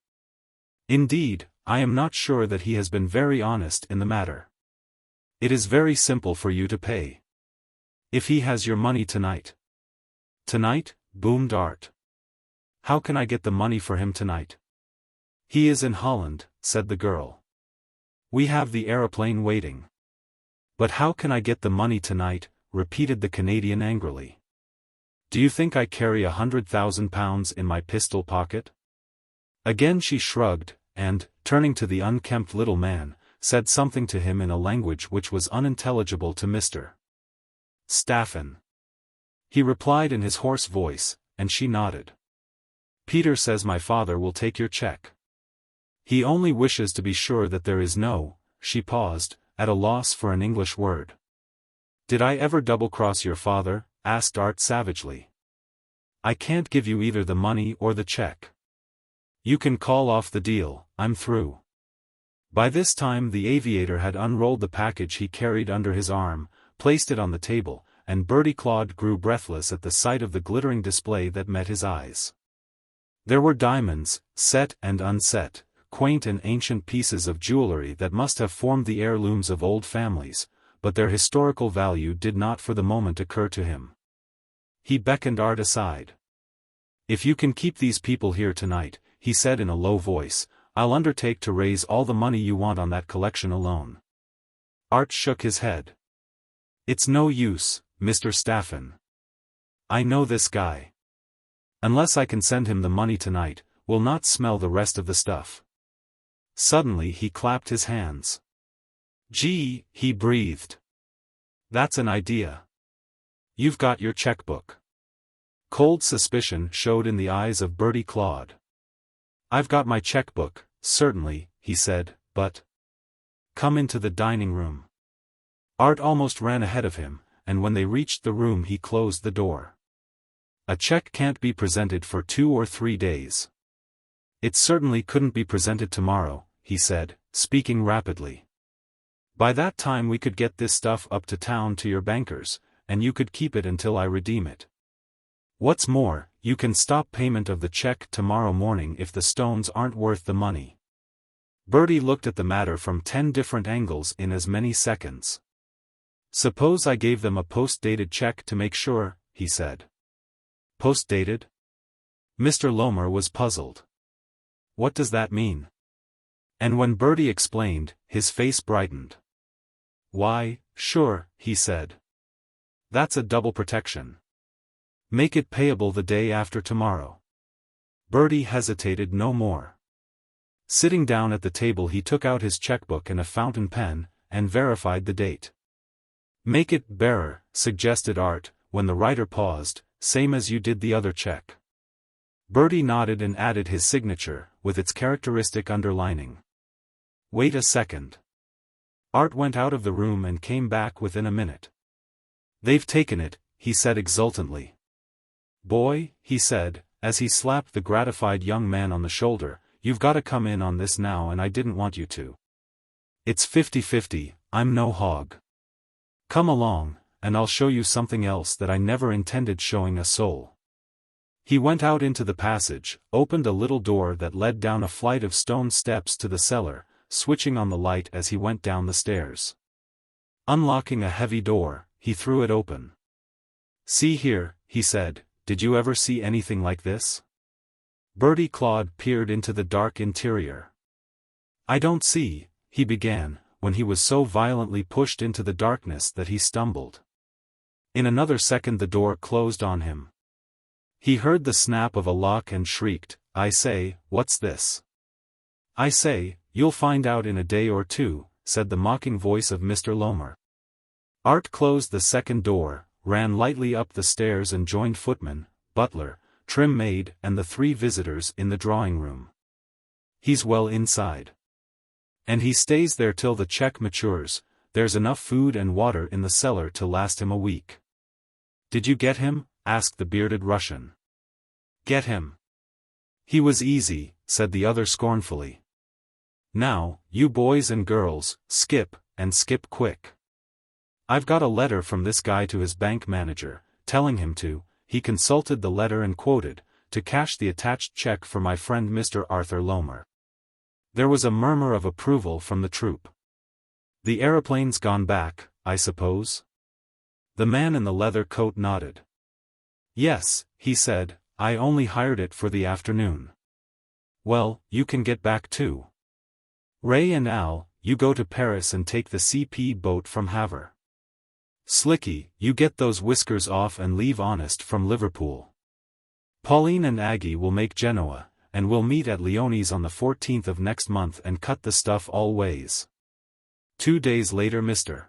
Indeed, I am not sure that he has been very honest in the matter. It is very simple for you to pay. If he has your money tonight." "Tonight?" boomed Art. "How can I get the money for him tonight?" "He is in Holland," said the girl. "We have the aeroplane waiting." "But how can I get the money tonight?" repeated the Canadian angrily. "Do you think I carry £100,000 in my pistol pocket?" Again she shrugged, and, turning to the unkempt little man, said something to him in a language which was unintelligible to Mr. Staffen. He replied in his hoarse voice, and she nodded. "Peter says my father will take your check. He only wishes to be sure that there is no—" She paused, at a loss for an English word. "Did I ever double-cross your father?" asked Art savagely. "I can't give you either the money or the check. You can call off the deal, I'm through." By this time the aviator had unrolled the package he carried under his arm, placed it on the table, and Bertie Claude grew breathless at the sight of the glittering display that met his eyes. There were diamonds, set and unset, quaint and ancient pieces of jewelry that must have formed the heirlooms of old families, but their historical value did not for the moment occur to him. He beckoned Art aside. "If you can keep these people here tonight," he said in a low voice, "I'll undertake to raise all the money you want on that collection alone." Art shook his head. "It's no use, Mr. Staffen. I know this guy. Unless I can send him the money tonight, we'll not smell the rest of the stuff." Suddenly he clapped his hands. "Gee," he breathed. "That's an idea. You've got your checkbook." Cold suspicion showed in the eyes of Bertie Claude. "I've got my checkbook, certainly," he said, "but—" "Come into the dining room." Art almost ran ahead of him, and when they reached the room he closed the door. A check can't be presented for 2 or 3 days. It certainly couldn't be presented tomorrow, he said, speaking rapidly. By that time we could get this stuff up to town to your bankers, and you could keep it until I redeem it. What's more, you can stop payment of the check tomorrow morning if the stones aren't worth the money. Bertie looked at the matter from 10 different angles in as many seconds. Suppose I gave them a post-dated check to make sure, he said. Post-dated? Mr. Lomer was puzzled. What does that mean? And when Bertie explained, his face brightened. Why, sure, he said. That's a double protection. Make it payable the day after tomorrow. Bertie hesitated no more. Sitting down at the table he took out his checkbook and a fountain pen, and verified the date. Make it bearer, suggested Art, when the writer paused, same as you did the other check. Bertie nodded and added his signature, with its characteristic underlining. Wait a second. Art went out of the room and came back within a minute. They've taken it, he said exultantly. Boy, he said, as he slapped the gratified young man on the shoulder, you've got to come in on this now and I didn't want you to. It's 50-50, I'm no hog. Come along, and I'll show you something else that I never intended showing a soul. He went out into the passage, opened a little door that led down a flight of stone steps to the cellar, switching on the light as he went down the stairs. Unlocking a heavy door, he threw it open. See here, he said, did you ever see anything like this? Bertie Claude peered into the dark interior. I don't see, he began, when he was so violently pushed into the darkness that he stumbled. In another second the door closed on him. He heard the snap of a lock and shrieked, I say, what's this? I say, you'll find out in a day or two, said the mocking voice of Mr. Lomer. Art closed the second door, ran lightly up the stairs and joined footman, butler, trim maid and the 3 visitors in the drawing room. He's well inside. And he stays there till the check matures, there's enough food and water in the cellar to last him a week. Did you get him? Asked the bearded Russian. Get him. He was easy, said the other scornfully. Now, you boys and girls, skip, and skip quick. I've got a letter from this guy to his bank manager, telling him to, he consulted the letter and quoted, to cash the attached check for my friend Mr. Arthur Lomer. There was a murmur of approval from the troupe. The aeroplane's gone back, I suppose? The man in the leather coat nodded. Yes, he said, I only hired it for the afternoon. Well, you can get back too. Ray and Al, you go to Paris and take the CP boat from Havre. Slicky, you get those whiskers off and leave Honest from Liverpool. Pauline and Aggie will make Genoa, and we'll meet at Leone's on the 14th of next month and cut the stuff all ways. 2 days later Mr.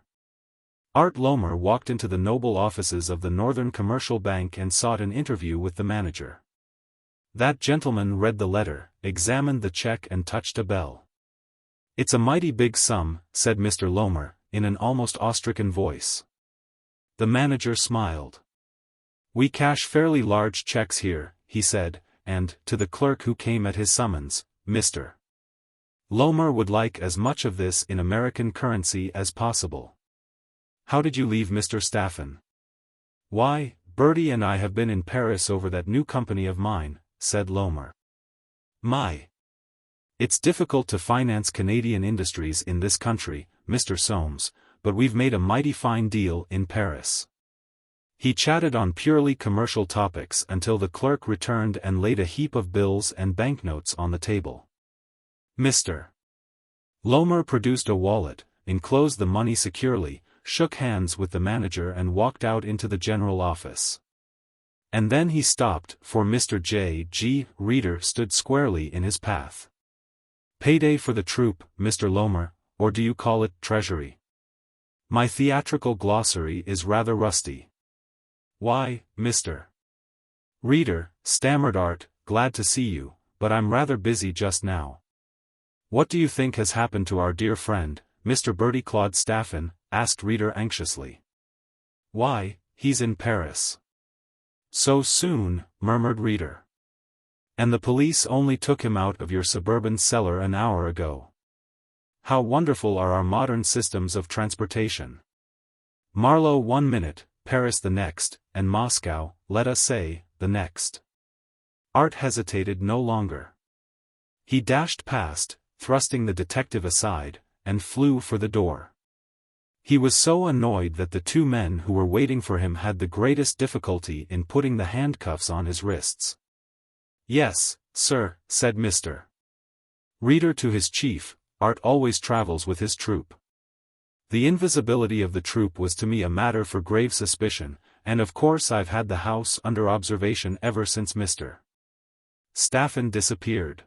Art Lomer walked into the noble offices of the Northern Commercial Bank and sought an interview with the manager. That gentleman read the letter, examined the check and touched a bell. It's a mighty big sum, said Mr. Lomer, in an almost awe-stricken voice. The manager smiled. We cash fairly large checks here, he said, and, to the clerk who came at his summons, Mr. Lomer would like as much of this in American currency as possible. How did you leave Mr. Staffen? Why, Bertie and I have been in Paris over that new company of mine, said Lomer. My! It's difficult to finance Canadian industries in this country, Mr. Soames, but we've made a mighty fine deal in Paris. He chatted on purely commercial topics until the clerk returned and laid a heap of bills and banknotes on the table. Mr. Lomer produced a wallet, enclosed the money securely, shook hands with the manager and walked out into the general office. And then he stopped, for Mr. J. G. Reader stood squarely in his path. Payday for the troupe, Mr. Lomer, or do you call it treasury? My theatrical glossary is rather rusty. Why, Mr. Reader, stammered Art, glad to see you, but I'm rather busy just now. What do you think has happened to our dear friend, Mr. Bertie Claude Staffen? asked Reader anxiously. Why, he's in Paris. So soon, murmured Reader. And the police only took him out of your suburban cellar an hour ago. How wonderful are our modern systems of transportation. Marlow 1 minute, Paris the next, and Moscow, let us say, the next. Art hesitated no longer. He dashed past, thrusting the detective aside, and flew for the door. He was so annoyed that the two men who were waiting for him had the greatest difficulty in putting the handcuffs on his wrists. Yes, sir, said Mr. Reader to his chief, Art always travels with his troupe. The invisibility of the troupe was to me a matter for grave suspicion, and of course I've had the house under observation ever since Mr. Staffen disappeared.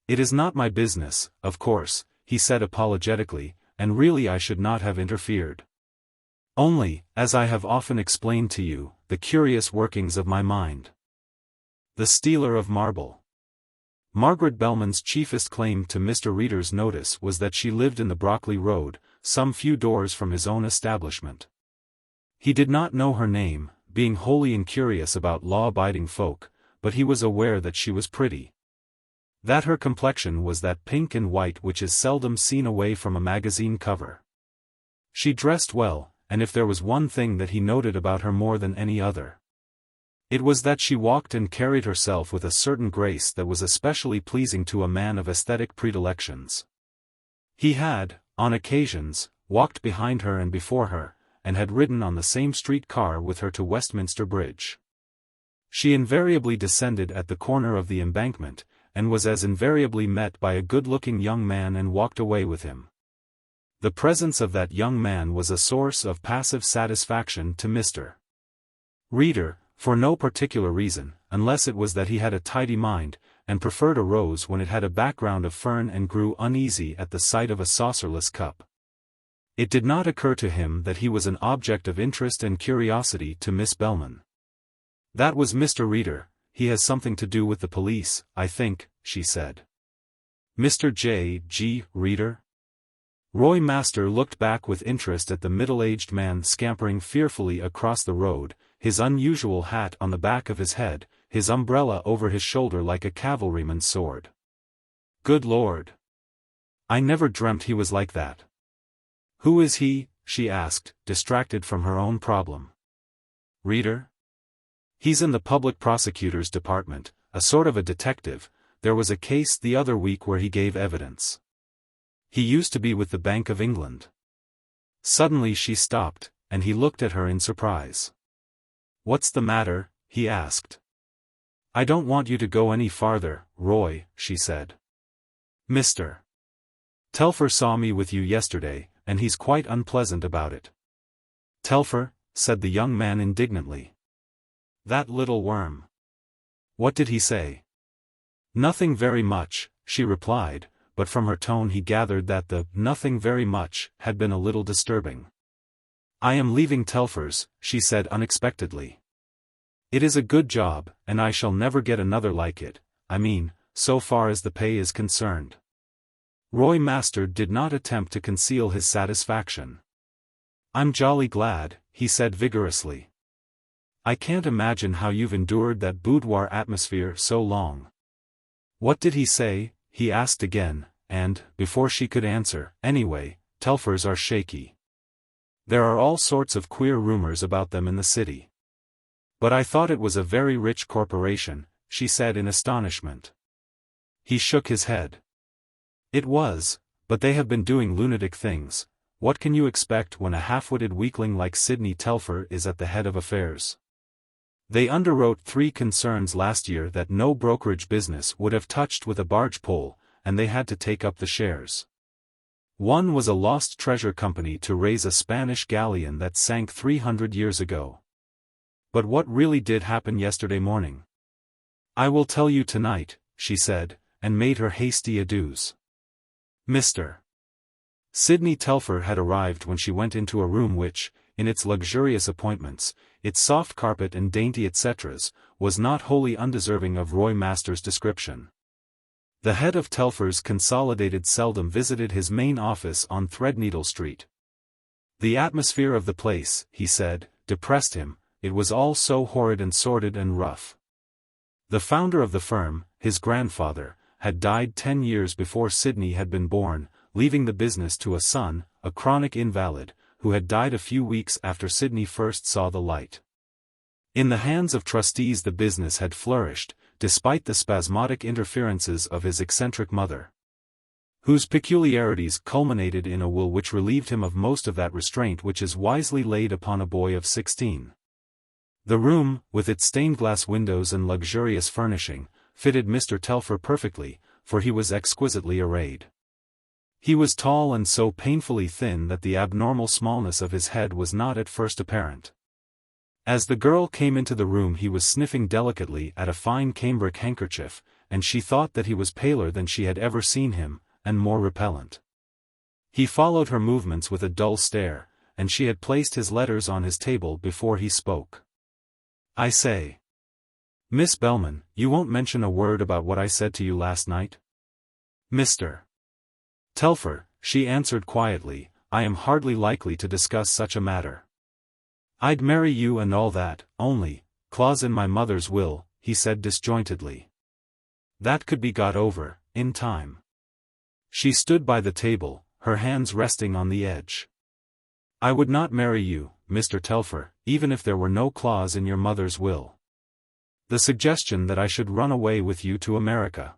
It is not my business, of course, he said apologetically, and really I should not have interfered. Only, as I have often explained to you, the curious workings of my mind. The stealer of marble. Margaret Bellman's chiefest claim to Mr. Reader's notice was that she lived in the Brockley Road, some few doors from his own establishment. He did not know her name, being wholly incurious about law-abiding folk, but he was aware that she was pretty. That her complexion was that pink and white which is seldom seen away from a magazine cover. She dressed well, and if there was one thing that he noted about her more than any other, it was that she walked and carried herself with a certain grace that was especially pleasing to a man of aesthetic predilections. He had, on occasions, walked behind her and before her, and had ridden on the same street car with her to Westminster Bridge. She invariably descended at the corner of the embankment, and was as invariably met by a good-looking young man and walked away with him. The presence of that young man was a source of passive satisfaction to Mr. Reader, for no particular reason, unless it was that he had a tidy mind, and preferred a rose when it had a background of fern and grew uneasy at the sight of a saucerless cup. It did not occur to him that he was an object of interest and curiosity to Miss Bellman. That was Mr. Reader, he has something to do with the police, I think, she said. Mr. J. G. Reader? Roy Master looked back with interest at the middle-aged man scampering fearfully across the road, his unusual hat on the back of his head, his umbrella over his shoulder like a cavalryman's sword. Good Lord! I never dreamt he was like that. Who is he? She asked, distracted from her own problem. Reader? He's in the public prosecutor's department, a sort of a detective. There was a case the other week where he gave evidence. He used to be with the Bank of England. Suddenly she stopped, and he looked at her in surprise. What's the matter? He asked. I don't want you to go any farther, Roy, she said. Mr. Telfer saw me with you yesterday, and he's quite unpleasant about it. Telfer, said the young man indignantly. That little worm. What did he say? Nothing very much, she replied, but from her tone he gathered that the nothing very much had been a little disturbing. I am leaving Telfer's, she said unexpectedly. It is a good job, and I shall never get another like it, I mean, so far as the pay is concerned. Roy Master did not attempt to conceal his satisfaction. I'm jolly glad, he said vigorously. I can't imagine how you've endured that boudoir atmosphere so long. What did he say? He asked again, and, before she could answer, anyway, Telfers are shaky. There are all sorts of queer rumors about them in the city. But I thought it was a very rich corporation, she said in astonishment. He shook his head. It was, but they have been doing lunatic things. What can you expect when a half-witted weakling like Sidney Telfer is at the head of affairs? They underwrote 3 concerns last year that no brokerage business would have touched with a barge pole, and they had to take up the shares. One was a lost treasure company to raise a Spanish galleon that sank 300 years ago. But what really did happen yesterday morning? I will tell you tonight, she said, and made her hasty adieus. Mr. Sidney Telfer had arrived when she went into a room which, in its luxurious appointments, its soft carpet and dainty etceteras, was not wholly undeserving of Roy Master's description. The head of Telfer's Consolidated seldom visited his main office on Threadneedle Street. The atmosphere of the place, he said, depressed him. It was all so horrid and sordid and rough. The founder of the firm, his grandfather, had died 10 years before Sidney had been born, leaving the business to a son, a chronic invalid, who had died a few weeks after Sidney first saw the light. In the hands of trustees the business had flourished, despite the spasmodic interferences of his eccentric mother, whose peculiarities culminated in a will which relieved him of most of that restraint which is wisely laid upon a boy of 16. The room, with its stained-glass windows and luxurious furnishing, fitted Mr. Telfer perfectly, for he was exquisitely arrayed. He was tall and so painfully thin that the abnormal smallness of his head was not at first apparent. As the girl came into the room he was sniffing delicately at a fine cambric handkerchief, and she thought that he was paler than she had ever seen him, and more repellent. He followed her movements with a dull stare, and she had placed his letters on his table before he spoke. "I say, Miss Bellman, you won't mention a word about what I said to you last night?" "Mr. Telfer," she answered quietly, "I am hardly likely to discuss such a matter. I'd marry you and all that, only, clause in my mother's will," he said disjointedly. "That could be got over, in time." She stood by the table, her hands resting on the edge. "I would not marry you, Mr. Telfer, even if there were no clause in your mother's will. The suggestion that I should run away with you to America."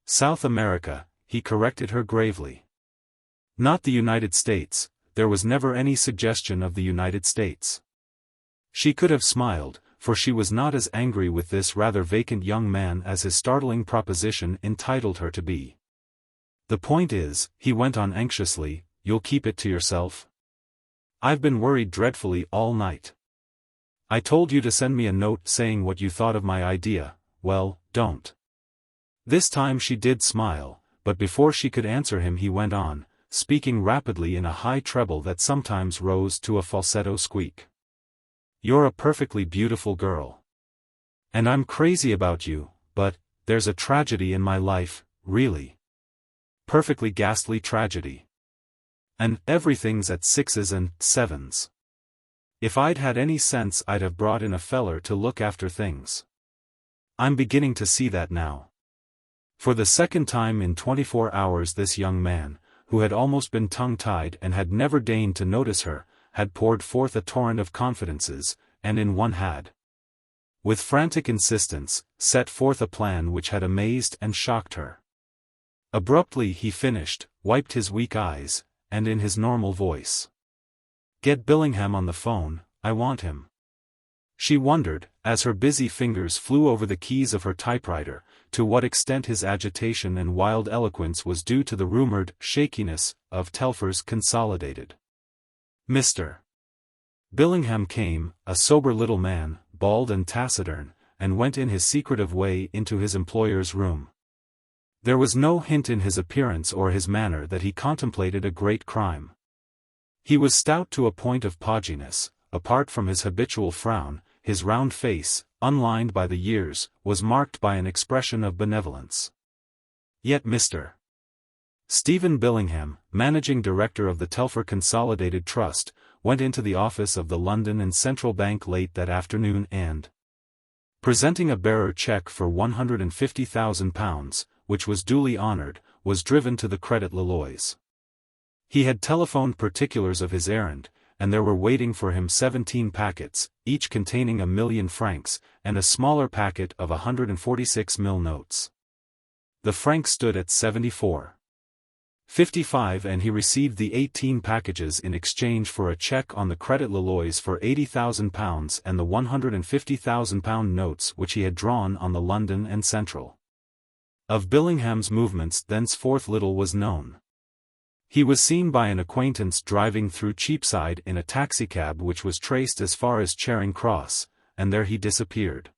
"South America," he corrected her gravely. "Not the United States, there was never any suggestion of the United States." She could have smiled, for she was not as angry with this rather vacant young man as his startling proposition entitled her to be. "The point is," he went on anxiously, "you'll keep it to yourself? I've been worried dreadfully all night. I told you to send me a note saying what you thought of my idea. Well, don't." This time she did smile, but before she could answer him he went on, speaking rapidly in a high treble that sometimes rose to a falsetto squeak. "You're a perfectly beautiful girl. And I'm crazy about you, but, there's a tragedy in my life, really. Perfectly ghastly tragedy. And everything's at 6s and 7s. If I'd had any sense I'd have brought in a feller to look after things. I'm beginning to see that now." For the second time in 24 hours this young man, who had almost been tongue-tied and had never deigned to notice her, had poured forth a torrent of confidences, and in one had, with frantic insistence, set forth a plan which had amazed and shocked her. Abruptly he finished, wiped his weak eyes, and in his normal voice, "Get Billingham on the phone, I want him." She wondered, as her busy fingers flew over the keys of her typewriter, to what extent his agitation and wild eloquence was due to the rumored shakiness of Telfer's Consolidated. Mr. Billingham came, a sober little man, bald and taciturn, and went in his secretive way into his employer's room. There was no hint in his appearance or his manner that he contemplated a great crime. He was stout to a point of podginess. Apart from his habitual frown, his round face, unlined by the years, was marked by an expression of benevolence. Yet Mr. Stephen Billingham, managing director of the Telfer Consolidated Trust, went into the office of the London and Central Bank late that afternoon and, presenting a bearer cheque for £150,000, which was duly honoured, was driven to the Credit Laloys. He had telephoned particulars of his errand, and there were waiting for him 17 packets, each containing £1,000,000, and a smaller packet of 146 mil notes. The franc stood at 74.55 and he received the 18 packages in exchange for a cheque on the Credit Laloys for £80,000 and the £150,000 notes which he had drawn on the London and Central. Of Billingham's movements thenceforth little was known. He was seen by an acquaintance driving through Cheapside in a taxicab which was traced as far as Charing Cross, and there he disappeared.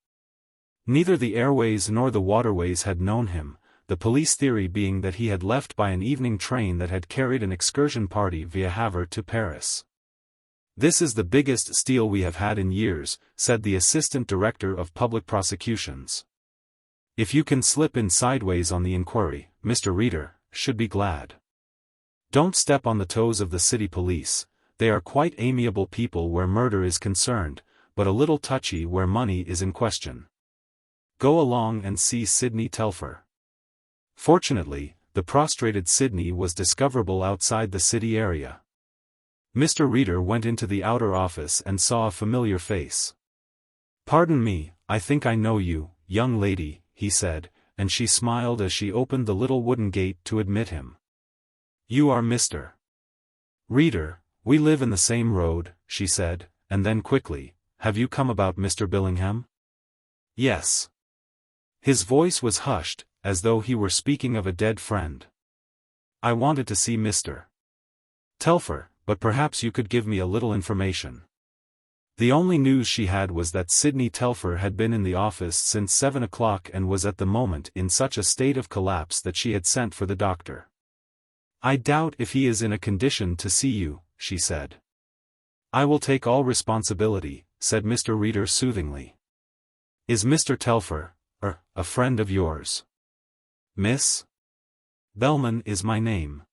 Neither the airways nor the waterways had known him, the police theory being that he had left by an evening train that had carried an excursion party via Havre to Paris. "This is the biggest steal we have had in years," said the Assistant Director of Public Prosecutions. "If you can slip in sideways on the inquiry, Mr. Reader, should be glad. Don't step on the toes of the city police, they are quite amiable people where murder is concerned, but a little touchy where money is in question. Go along and see Sidney Telfer." Fortunately, the prostrated Sidney was discoverable outside the city area. Mr. Reader went into the outer office and saw a familiar face. "Pardon me, I think I know you, young lady," he said, and she smiled as she opened the little wooden gate to admit him. "You are Mr. Reader, we live in the same road," she said, and then quickly, "Have you come about Mr. Billingham?" "Yes." His voice was hushed, as though he were speaking of a dead friend. "I wanted to see Mr. Telfer, but perhaps you could give me a little information." The only news she had was that Sidney Telfer had been in the office since 7 o'clock and was at the moment in such a state of collapse that she had sent for the doctor. "I doubt if he is in a condition to see you," she said. "I will take all responsibility," said Mr. Reader soothingly. "Is Mr. Telfer, a friend of yours?" "Miss Bellman is my name."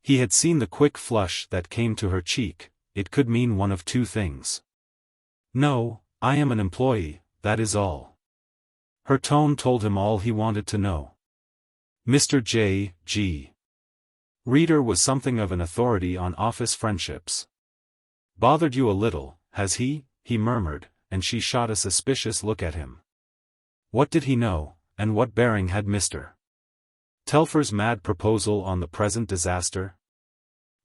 He had seen the quick flush that came to her cheek. It could mean one of two things. "No, I am an employee, that is all." Her tone told him all he wanted to know. Mr. J.G. Reader was something of an authority on office friendships. "Bothered you a little, has he?" he murmured, and she shot a suspicious look at him. What did he know, and what bearing had Mr. Telfer's mad proposal on the present disaster?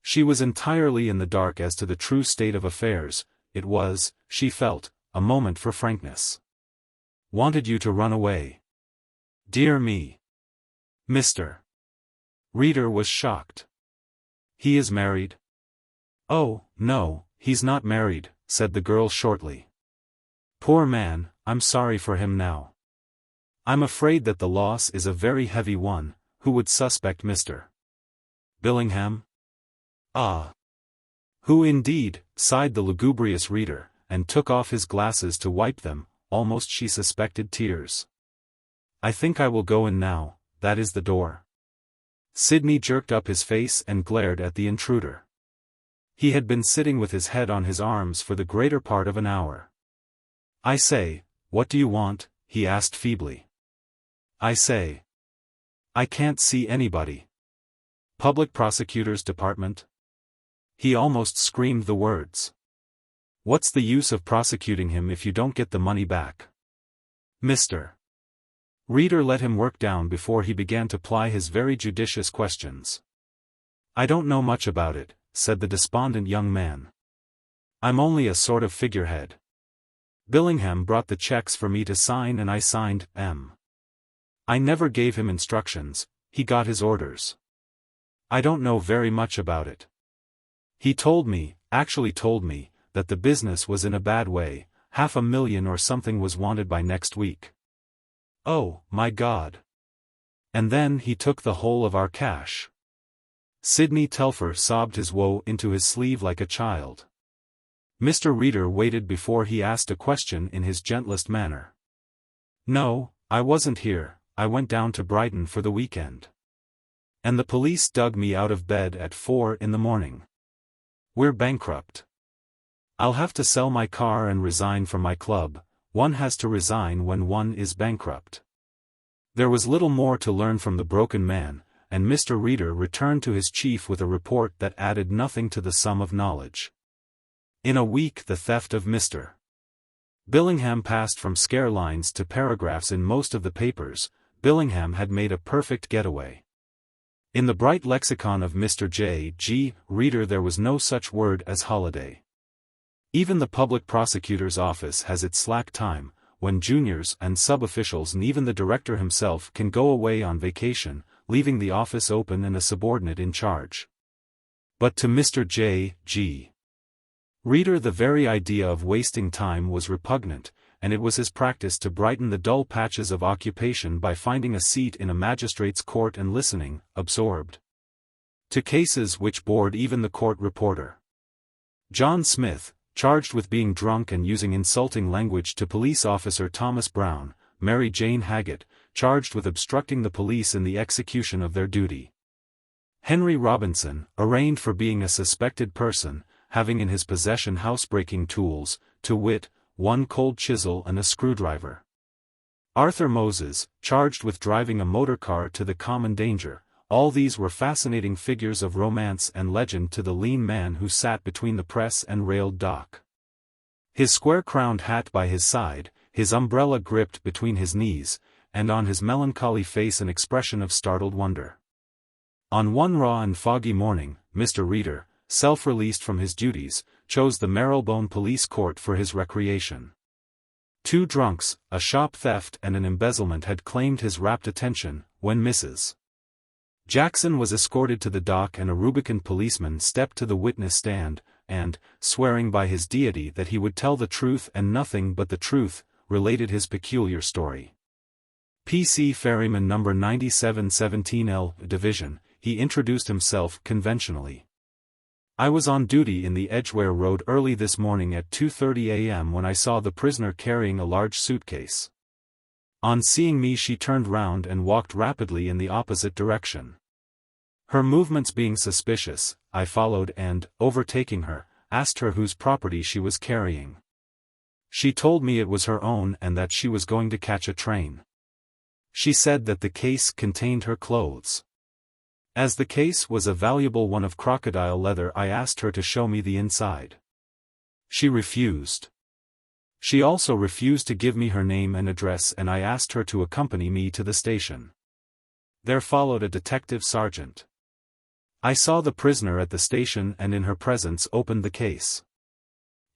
She was entirely in the dark as to the true state of affairs. It was, she felt, a moment for frankness. "Wanted you to run away." "Dear me." Mr. Reader was shocked. "He is married?" "Oh, no, he's not married," said the girl shortly. "Poor man, I'm sorry for him now. I'm afraid that the loss is a very heavy one. Who would suspect Mr. Billingham?" "Ah." "Who indeed?" sighed the lugubrious Reader, and took off his glasses to wipe them. Almost she suspected tears. "I think I will go in now, that is the door." Sidney jerked up his face and glared at the intruder. He had been sitting with his head on his arms for the greater part of an hour. "I say, what do you want?" he asked feebly. "I say. I can't see anybody." "Public Prosecutor's Department?" He almost screamed the words. "What's the use of prosecuting him if you don't get the money back?" Mr. Reader let him work down before he began to ply his very judicious questions. "I don't know much about it," said the despondent young man. "I'm only a sort of figurehead. Billingham brought the checks for me to sign and I signed them. I never gave him instructions, he got his orders. I don't know very much about it. He told me, actually told me, that the business was in a bad way, $500,000 or something was wanted by next week." "Oh, my God. And then he took the whole of our cash." Sidney Telfer sobbed his woe into his sleeve like a child. Mr. Reader waited before he asked a question in his gentlest manner. "No, I wasn't here, I went down to Brighton for the weekend. And the police dug me out of bed at 4 in the morning. We're bankrupt. I'll have to sell my car and resign from my club. One has to resign when one is bankrupt." There was little more to learn from the broken man, and Mr. Reader returned to his chief with a report that added nothing to the sum of knowledge. In a week the theft of Mr. Billingham passed from scare lines to paragraphs in most of the papers. Billingham had made a perfect getaway. In the bright lexicon of Mr. J.G. Reader there was no such word as holiday. Even the public prosecutor's office has its slack time, when juniors and sub-officials and even the director himself can go away on vacation, leaving the office open and a subordinate in charge. But to Mr. J.G. Reader the very idea of wasting time was repugnant, and it was his practice to brighten the dull patches of occupation by finding a seat in a magistrate's court and listening, absorbed, to cases which bored even the court reporter. John Smith, charged with being drunk and using insulting language to police officer Thomas Brown; Mary Jane Haggett, charged with obstructing the police in the execution of their duty. Henry Robinson, arraigned for being a suspected person, having in his possession housebreaking tools, to wit, one cold chisel and a screwdriver. Arthur Moses, charged with driving a motor car to the common danger. All these were fascinating figures of romance and legend to the lean man who sat between the press and railed dock. His square-crowned hat by his side, his umbrella gripped between his knees, and on his melancholy face an expression of startled wonder. On one raw and foggy morning, Mr. Reader, self-released from his duties, chose the Marylebone Police Court for his recreation. 2 drunks, a shop theft and an embezzlement had claimed his rapt attention, when Mrs. Jackson was escorted to the dock and a rubicund policeman stepped to the witness stand, and, swearing by his deity that he would tell the truth and nothing but the truth, related his peculiar story. P.C. Ferryman No. 9717L, Division, he introduced himself conventionally. I was on duty in the Edgware Road early this morning at 2:30 a.m. when I saw the prisoner carrying a large suitcase. On seeing me she turned round and walked rapidly in the opposite direction. Her movements being suspicious, I followed and, overtaking her, asked her whose property she was carrying. She told me it was her own and that she was going to catch a train. She said that the case contained her clothes. As the case was a valuable one of crocodile leather, I asked her to show me the inside. She refused. She also refused to give me her name and address, and I asked her to accompany me to the station. There followed a detective sergeant. I saw the prisoner at the station and in her presence opened the case.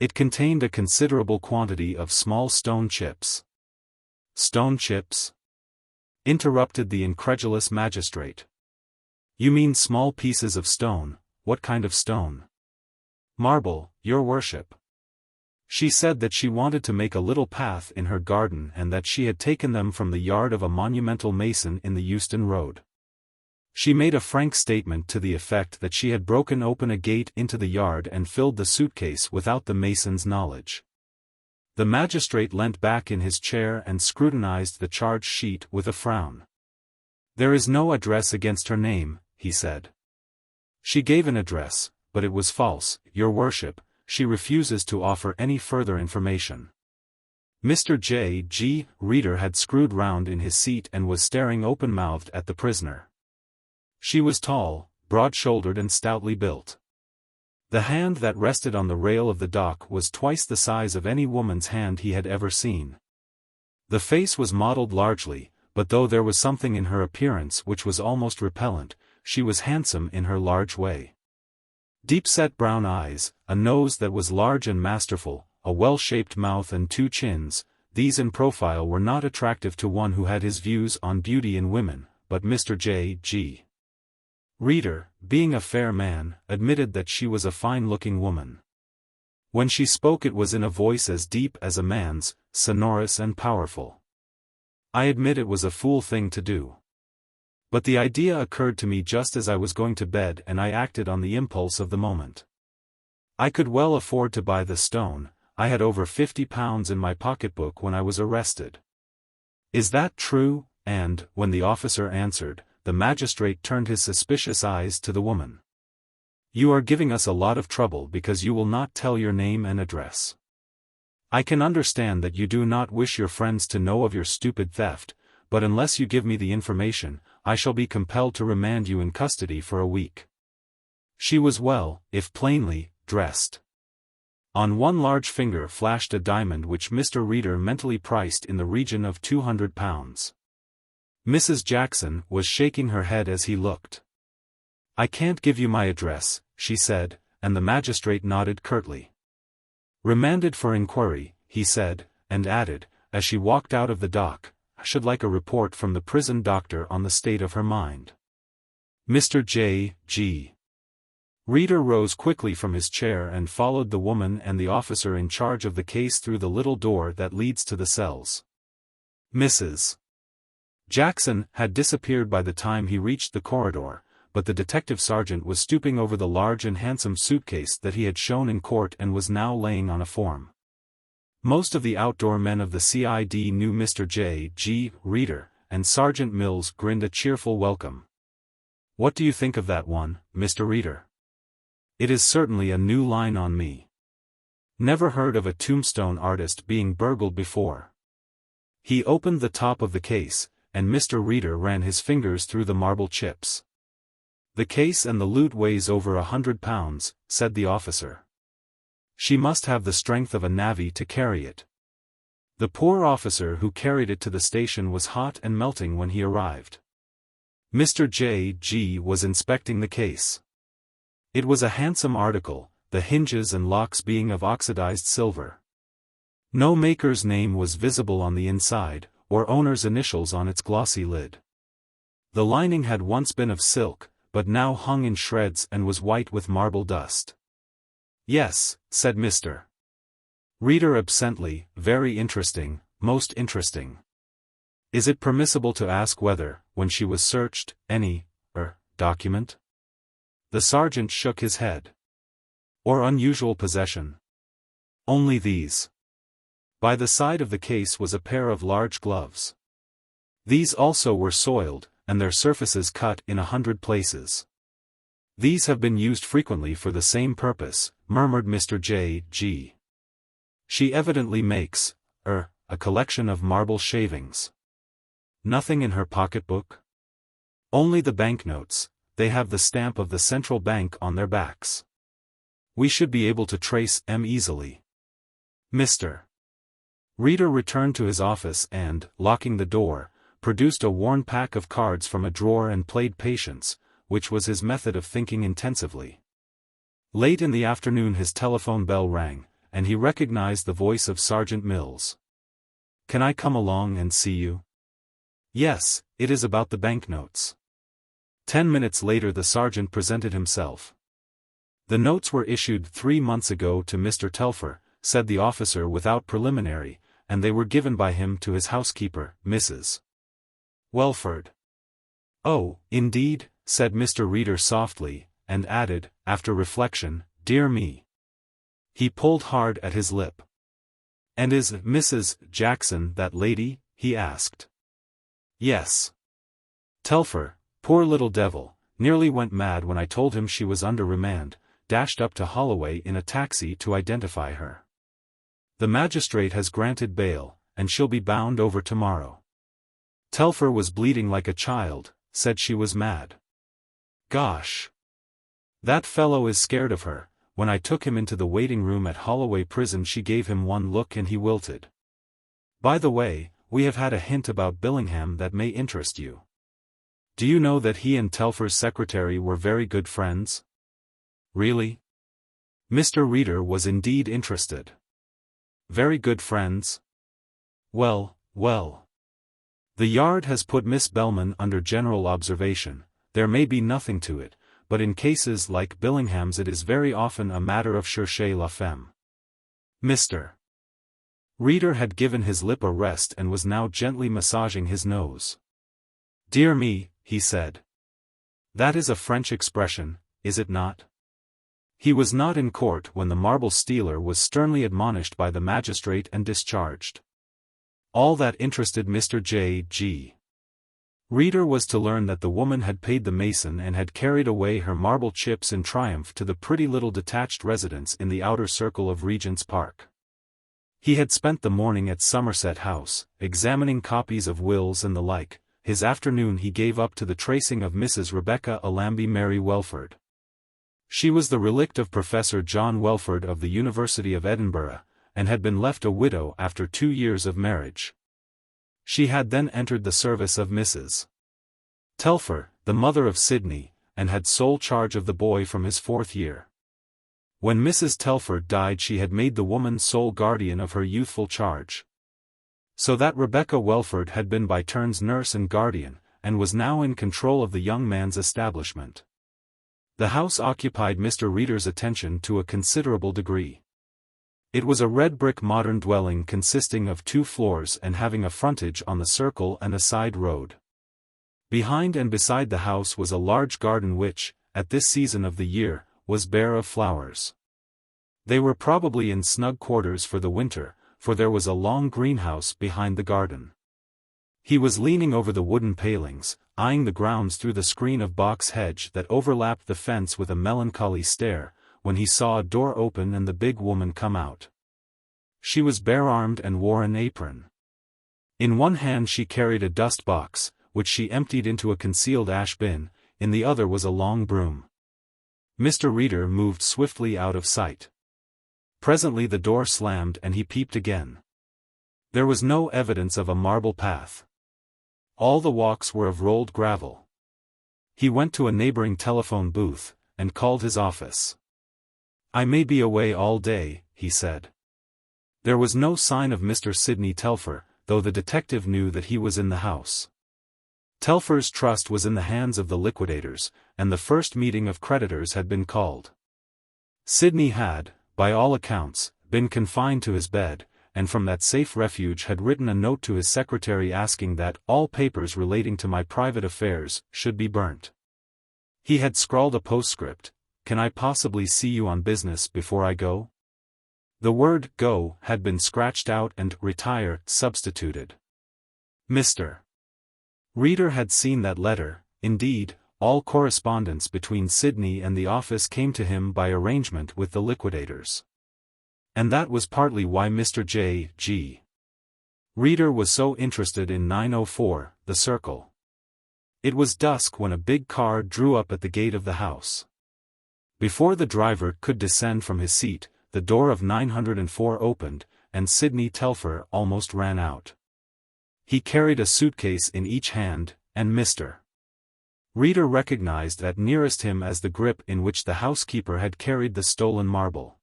It contained a considerable quantity of small stone chips. Stone chips? Interrupted the incredulous magistrate. You mean small pieces of stone? What kind of stone? Marble, your worship. She said that she wanted to make a little path in her garden and that she had taken them from the yard of a monumental mason in the Euston Road. She made a frank statement to the effect that she had broken open a gate into the yard and filled the suitcase without the mason's knowledge. The magistrate leant back in his chair and scrutinized the charge sheet with a frown. There is no address against her name, he said. She gave an address, but it was false, your worship. She refuses to offer any further information. Mr. J.G. Reader had screwed round in his seat and was staring open-mouthed at the prisoner. She was tall, broad-shouldered and stoutly built. The hand that rested on the rail of the dock was twice the size of any woman's hand he had ever seen. The face was modeled largely, but though there was something in her appearance which was almost repellent, she was handsome in her large way. Deep-set brown eyes, a nose that was large and masterful, a well-shaped mouth and 2 chins, these in profile were not attractive to one who had his views on beauty in women, but Mr. J.G. Reader, being a fair man, admitted that she was a fine-looking woman. When she spoke it was in a voice as deep as a man's, sonorous and powerful. I admit it was a fool thing to do. But the idea occurred to me just as I was going to bed and I acted on the impulse of the moment. I could well afford to buy the stone. I had over £50 in my pocketbook when I was arrested. Is that true? And, when the officer answered, the magistrate turned his suspicious eyes to the woman. You are giving us a lot of trouble because you will not tell your name and address. I can understand that you do not wish your friends to know of your stupid theft, but unless you give me the information, I shall be compelled to remand you in custody for a week. She was well, if plainly, dressed. On one large finger flashed a diamond which Mr. Reader mentally priced in the region of £200. Mrs. Jackson was shaking her head as he looked. I can't give you my address, she said, and the magistrate nodded curtly. Remanded for inquiry, he said, and added, as she walked out of the dock, I should like a report from the prison doctor on the state of her mind. Mr. J.G. Reader rose quickly from his chair and followed the woman and the officer in charge of the case through the little door that leads to the cells. Mrs. Jackson had disappeared by the time he reached the corridor, but the detective sergeant was stooping over the large and handsome suitcase that he had shown in court and was now laying on a form. Most of the outdoor men of the CID knew Mr. J.G. Reader, and Sergeant Mills grinned a cheerful welcome. What do you think of that one, Mr. Reader? It is certainly a new line on me. Never heard of a tombstone artist being burgled before. He opened the top of the case, and Mr. Reader ran his fingers through the marble chips. The case and the loot weighs over 100 pounds, said the officer. She must have the strength of a navvy to carry it. The poor officer who carried it to the station was hot and melting when he arrived. Mr. J.G. was inspecting the case. It was a handsome article, the hinges and locks being of oxidized silver. No maker's name was visible on the inside, or owner's initials on its glossy lid. The lining had once been of silk, but now hung in shreds and was white with marble dust. Yes, said Mr. Reader absently, very interesting, most interesting. Is it permissible to ask whether, when she was searched, any, document? The sergeant shook his head. Or unusual possession? Only these. By the side of the case was a pair of large gloves. These also were soiled, and their surfaces cut in 100 places. These have been used frequently for the same purpose, murmured Mr. J.G. She evidently makes, a collection of marble shavings. Nothing in her pocketbook? Only the banknotes, they have the stamp of the central bank on their backs. We should be able to trace them easily. Mr. Reader returned to his office and, locking the door, produced a worn pack of cards from a drawer and played patience, which was his method of thinking intensively. Late in the afternoon his telephone bell rang, and he recognized the voice of Sergeant Mills. Can I come along and see you? Yes, it is about the banknotes. 10 minutes later the sergeant presented himself. The notes were issued 3 months ago to Mr. Telfer, said the officer without preliminary, and they were given by him to his housekeeper, Mrs. Welford. Oh, indeed, said Mr. Reader softly, and added, after reflection, dear me. He pulled hard at his lip. And is Mrs. Jackson that lady? He asked. Yes. Telfer, poor little devil, nearly went mad when I told him she was under remand, dashed up to Holloway in a taxi to identify her. The magistrate has granted bail, and she'll be bound over tomorrow. Telfer was bleeding like a child, said she was mad. Gosh. That fellow is scared of her. When I took him into the waiting room at Holloway Prison she gave him one look and he wilted. By the way, we have had a hint about Billingham that may interest you. Do you know that he and Telfer's secretary were very good friends? Really? Mr. Reader was indeed interested. Very good friends? Well. The Yard has put Miss Bellman under general observation. There may be nothing to it, but in cases like Billingham's it is very often a matter of cherchez la femme. Mr. Reader had given his lip a rest and was now gently massaging his nose. Dear me, he said. That is a French expression, is it not? He was not in court when the marble stealer was sternly admonished by the magistrate and discharged. All that interested Mr. J.G. Reader was to learn that the woman had paid the mason and had carried away her marble chips in triumph to the pretty little detached residence in the outer circle of Regent's Park. He had spent the morning at Somerset House, examining copies of wills and the like. His afternoon he gave up to the tracing of Mrs. Rebecca Allambie Mary Welford. She was the relict of Professor John Welford of the University of Edinburgh, and had been left a widow after 2 years of marriage. She had then entered the service of Mrs. Telfer, the mother of Sidney, and had sole charge of the boy from his 4th year. When Mrs. Telfer died she had made the woman sole guardian of her youthful charge. So that Rebecca Welford had been by turns nurse and guardian, and was now in control of the young man's establishment. The house occupied Mr. Reader's attention to a considerable degree. It was a red brick modern dwelling consisting of 2 floors and having a frontage on the circle and a side road. Behind and beside the house was a large garden which, at this season of the year, was bare of flowers. They were probably in snug quarters for the winter, for there was a long greenhouse behind the garden. He was leaning over the wooden palings, eyeing the grounds through the screen of box hedge that overlapped the fence with a melancholy stare, when he saw a door open and the big woman come out. She was bare-armed and wore an apron. In one hand she carried a dust box, which she emptied into a concealed ash bin, in the other was a long broom. Mr. Reader moved swiftly out of sight. Presently the door slammed and he peeped again. There was no evidence of a marble path. All the walks were of rolled gravel. He went to a neighboring telephone booth, and called his office. "I may be away all day," he said. There was no sign of Mr. Sidney Telfer, though the detective knew that he was in the house. Telfer's trust was in the hands of the liquidators, and the first meeting of creditors had been called. Sidney had, by all accounts, been confined to his bed, and from that safe refuge had written a note to his secretary asking that all papers relating to my private affairs should be burnt. He had scrawled a postscript, "Can I possibly see you on business before I go?" The word "go" had been scratched out and "retire" substituted. Mr. Reader had seen that letter. Indeed, all correspondence between Sidney and the office came to him by arrangement with the liquidators. And that was partly why Mr. J.G. Reader was so interested in 904, The Circle. It was dusk when a big car drew up at the gate of the house. Before the driver could descend from his seat, the door of 904 opened, and Sidney Telfer almost ran out. He carried a suitcase in each hand, and Mr. Reader recognized that nearest him as the grip in which the housekeeper had carried the stolen marble.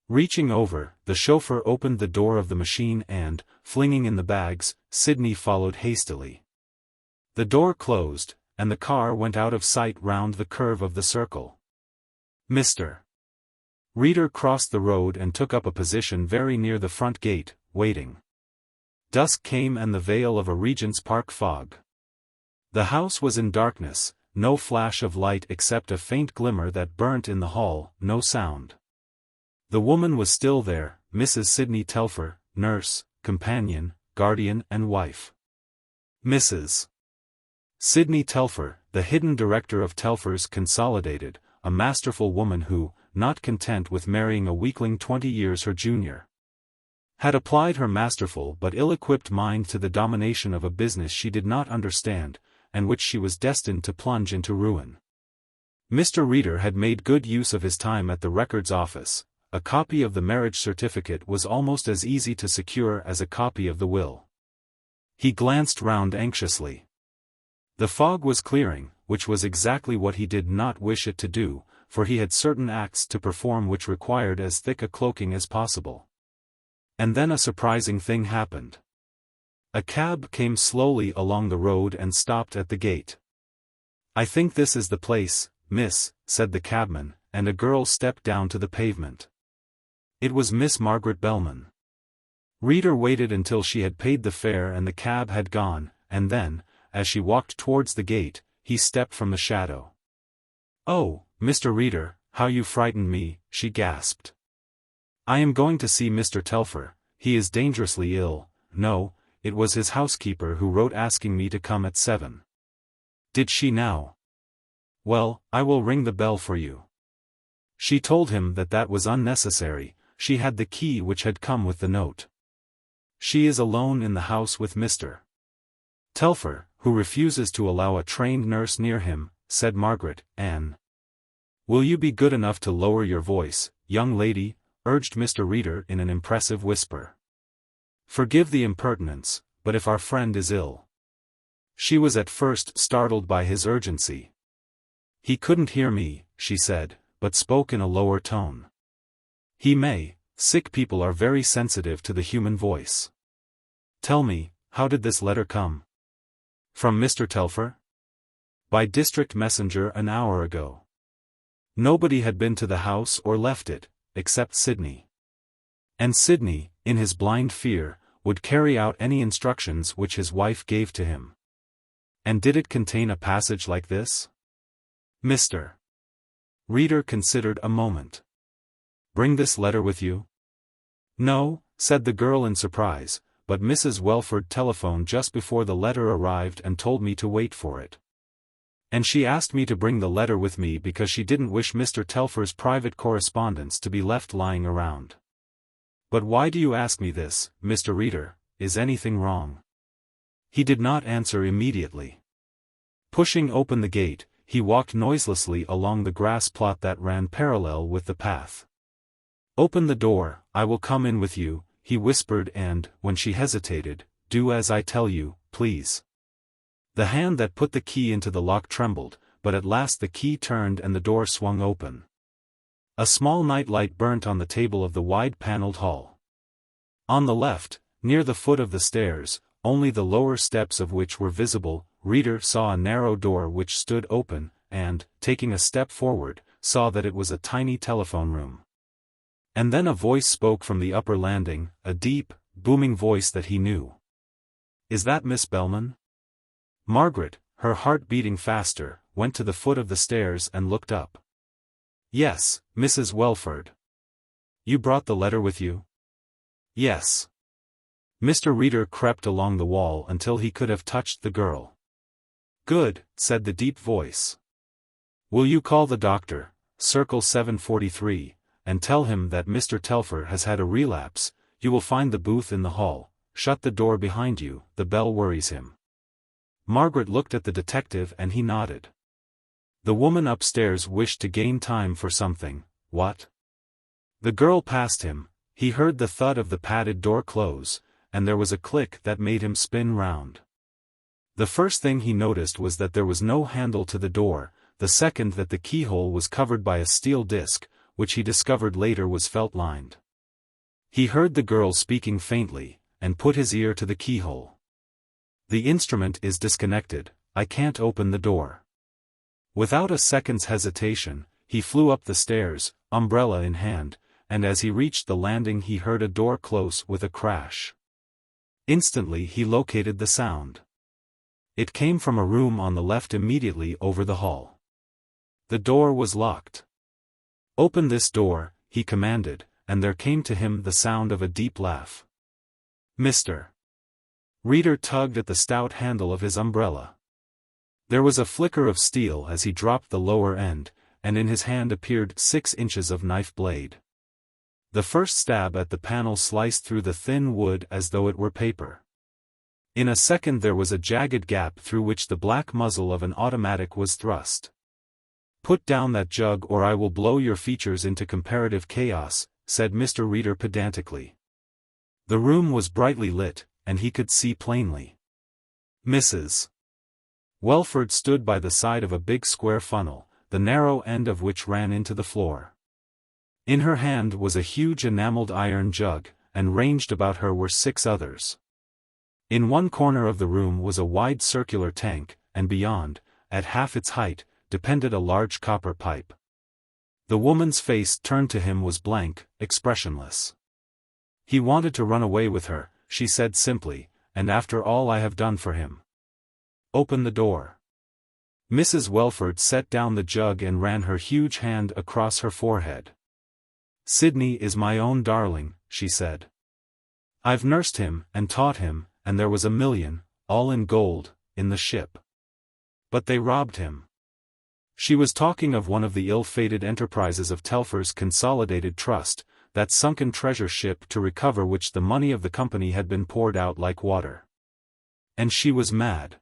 Reaching over, the chauffeur opened the door of the machine and, flinging in the bags, Sidney followed hastily. The door closed, and the car went out of sight round the curve of the circle. Mr. Reader crossed the road and took up a position very near the front gate, waiting. Dusk came and the veil of a Regent's Park fog. The house was in darkness, no flash of light except a faint glimmer that burnt in the hall, no sound. The woman was still there, Mrs. Sidney Telfer, nurse, companion, guardian and wife. Mrs. Sidney Telfer, the hidden director of Telfer's Consolidated, a masterful woman who, not content with marrying a weakling 20 years her junior, had applied her masterful but ill-equipped mind to the domination of a business she did not understand, and which she was destined to plunge into ruin. Mr. Reader had made good use of his time at the records office. A copy of the marriage certificate was almost as easy to secure as a copy of the will. He glanced round anxiously. The fog was clearing, which was exactly what he did not wish it to do, for he had certain acts to perform which required as thick a cloaking as possible. And then a surprising thing happened. A cab came slowly along the road and stopped at the gate. "I think this is the place, miss," said the cabman, and a girl stepped down to the pavement. It was Miss Margaret Bellman. Reader waited until she had paid the fare and the cab had gone, and then, as she walked towards the gate, he stepped from the shadow. "Oh, Mr. Reader, how you frightened me," she gasped. "I am going to see Mr. Telfer. He is dangerously ill." "No, it was his housekeeper who wrote asking me to come at 7. "Did she now?" "Well, I will ring the bell for you." She told him that that was unnecessary. She had the key which had come with the note. "She is alone in the house with Mr. Telfer, who refuses to allow a trained nurse near him," said Margaret. "Anne, will you be good enough to lower your voice, young lady?" urged Mr. Reader in an impressive whisper. "Forgive the impertinence, but if our friend is ill—" She was at first startled by his urgency. "He couldn't hear me," she said, but spoke in a lower tone. "He may. Sick people are very sensitive to the human voice. Tell me, how did this letter come?" "From Mr. Telfer? By district messenger an hour ago. Nobody had been to the house or left it, except Sidney. And Sidney, in his blind fear, would carry out any instructions which his wife gave to him. And did it contain a passage like this?" Mr. Reader considered a moment. "Bring this letter with you?" "No," said the girl in surprise, "but Mrs. Welford telephoned just before the letter arrived and told me to wait for it." And she asked me to bring the letter with me because she didn't wish Mr. Telfer's private correspondence to be left lying around. But why do you ask me this, Mr. Reader? Is anything wrong? He did not answer immediately. Pushing open the gate, he walked noiselessly along the grass plot that ran parallel with the path. Open the door, I will come in with you, he whispered, and, when she hesitated, do as I tell you, please. The hand that put the key into the lock trembled, but at last the key turned and the door swung open. A small night light burnt on the table of the wide-paneled hall. On the left, near the foot of the stairs, only the lower steps of which were visible, Reader saw a narrow door which stood open, and, taking a step forward, saw that it was a tiny telephone room. And then a voice spoke from the upper landing, a deep, booming voice that he knew. "Is that Miss Bellman?" Margaret, her heart beating faster, went to the foot of the stairs and looked up. "Yes, Mrs. Welford. You brought the letter with you?" "Yes." Mr. Reader crept along the wall until he could have touched the girl. "Good," said the deep voice. "Will you call the doctor, circle 743, and tell him that Mr. Telfer has had a relapse? You will find the booth in the hall. Shut the door behind you, the bell worries him." Margaret looked at the detective and he nodded. The woman upstairs wished to gain time for something. What? The girl passed him. He heard the thud of the padded door close, and there was a click that made him spin round. The first thing he noticed was that there was no handle to the door, the second that the keyhole was covered by a steel disc, which he discovered later was felt-lined. He heard the girl speaking faintly, and put his ear to the keyhole. "The instrument is disconnected, I can't open the door." Without a second's hesitation, he flew up the stairs, umbrella in hand, and as he reached the landing he heard a door close with a crash. Instantly he located the sound. It came from a room on the left immediately over the hall. The door was locked. "Open this door," he commanded, and there came to him the sound of a deep laugh. Mr. Reader tugged at the stout handle of his umbrella. There was a flicker of steel as he dropped the lower end, and in his hand appeared 6 inches of knife blade. The first stab at the panel sliced through the thin wood as though it were paper. In a second there was a jagged gap through which the black muzzle of an automatic was thrust. "Put down that jug or I will blow your features into comparative chaos," said Mr. Reader pedantically. The room was brightly lit, and he could see plainly. Mrs. Welford stood by the side of a big square funnel, the narrow end of which ran into the floor. In her hand was a huge enameled iron jug, and ranged about her were 6 others. In one corner of the room was a wide circular tank, and beyond, at half its height, depended a large copper pipe. The woman's face turned to him was blank, expressionless. "He wanted to run away with her," she said simply, "and after all I have done for him." "Open the door." Mrs. Welford set down the jug and ran her huge hand across her forehead. "Sidney is my own darling," she said. "I've nursed him and taught him, and there was $1 million, all in gold, in the ship. But they robbed him." She was talking of one of the ill-fated enterprises of Telfer's Consolidated Trust, that sunken treasure ship to recover which the money of the company had been poured out like water. And she was mad.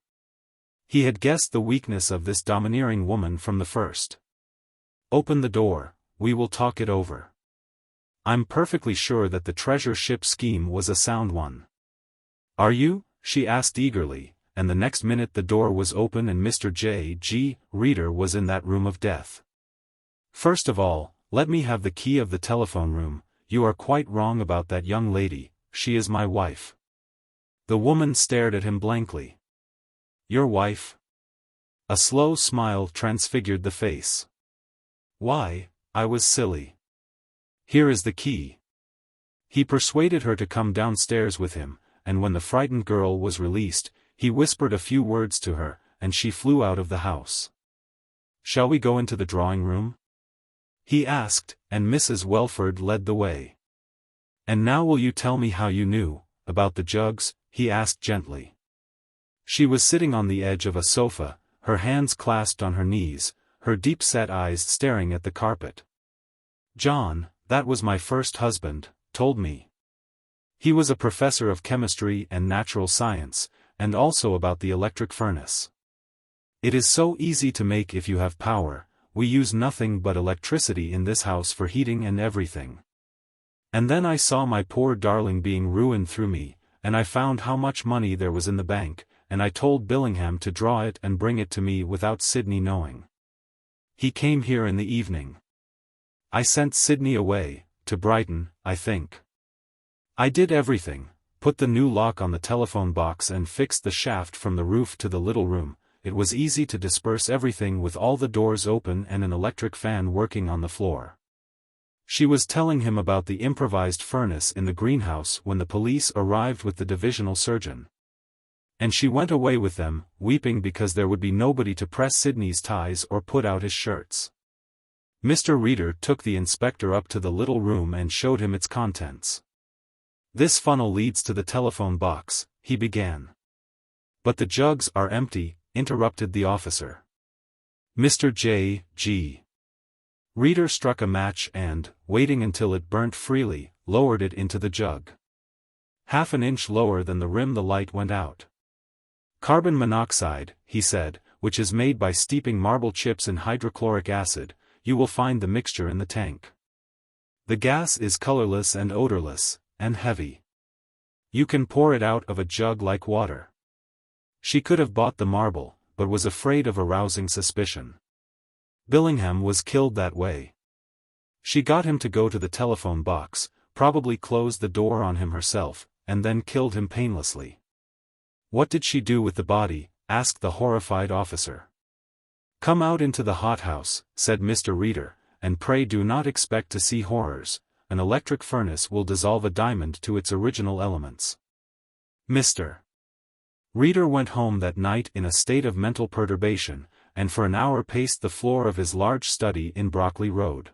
He had guessed the weakness of this domineering woman from the first. "Open the door, we will talk it over. I'm perfectly sure that the treasure ship scheme was a sound one." "Are you?" she asked eagerly, and the next minute the door was open and Mr. J.G. Reader was in that room of death. "First of all, let me have the key of the telephone room. You are quite wrong about that young lady, she is my wife." The woman stared at him blankly. "Your wife?" A slow smile transfigured the face. "Why, I was silly. Here is the key." He persuaded her to come downstairs with him, and when the frightened girl was released, he whispered a few words to her, and she flew out of the house. "Shall we go into the drawing room?" he asked, and Mrs. Welford led the way. "And now will you tell me how you knew about the jugs?" he asked gently. She was sitting on the edge of a sofa, her hands clasped on her knees, her deep-set eyes staring at the carpet. "John, that was my first husband, told me. He was a professor of chemistry and natural science, and also about the electric furnace. It is so easy to make if you have power. We use nothing but electricity in this house for heating and everything. And then I saw my poor darling being ruined through me, and I found how much money there was in the bank, and I told Billingham to draw it and bring it to me without Sidney knowing. He came here in the evening. I sent Sidney away, to Brighton, I think. I did everything, put the new lock on the telephone box and fixed the shaft from the roof to the little room. It was easy to disperse everything with all the doors open and an electric fan working on the floor." She was telling him about the improvised furnace in the greenhouse when the police arrived with the divisional surgeon. And she went away with them, weeping because there would be nobody to press Sidney's ties or put out his shirts. Mr. Reader took the inspector up to the little room and showed him its contents. "This funnel leads to the telephone box," he began. "But the jugs are empty," interrupted the officer. Mr. J.G. Reader struck a match and, waiting until it burnt freely, lowered it into the jug. Half an inch lower than the rim the light went out. "Carbon monoxide," he said, "which is made by steeping marble chips in hydrochloric acid. You will find the mixture in the tank. The gas is colorless and odorless, and heavy. You can pour it out of a jug like water." She could have bought the marble, but was afraid of arousing suspicion. Billingham was killed that way. She got him to go to the telephone box, probably closed the door on him herself, and then killed him painlessly. "What did she do with the body?" asked the horrified officer. "Come out into the hothouse," said Mr. Reader, "and pray do not expect to see horrors. An electric furnace will dissolve a diamond to its original elements." Mr. Reader went home that night in a state of mental perturbation, and for an hour paced the floor of his large study in Brockley Road.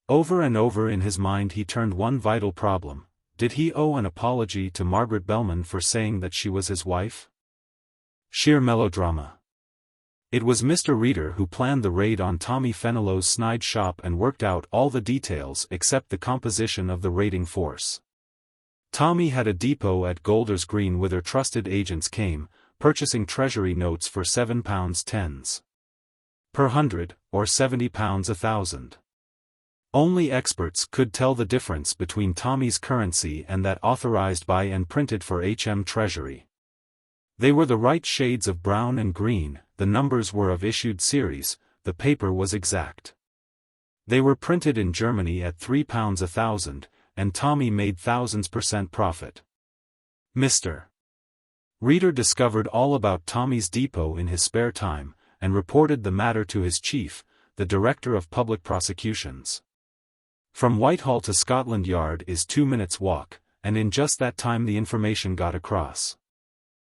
Over and over in his mind he turned one vital problem: did he owe an apology to Margaret Bellman for saying that she was his wife? Sheer melodrama. It was Mr. Reader who planned the raid on Tommy Fenelon's snide shop and worked out all the details except the composition of the raiding force. Tommy had a depot at Golders Green whither trusted agents came, purchasing treasury notes for £7 tens per hundred, or £70 1,000. Only experts could tell the difference between Tommy's currency and that authorized by and printed for HM Treasury. They were the right shades of brown and green, the numbers were of issued series, the paper was exact. They were printed in Germany at £3 1,000, and Tommy made thousands% profit. Mr. Reader discovered all about Tommy's depot in his spare time, and reported the matter to his chief, the Director of Public Prosecutions. From Whitehall to Scotland Yard is 2 minutes' walk, and in just that time the information got across.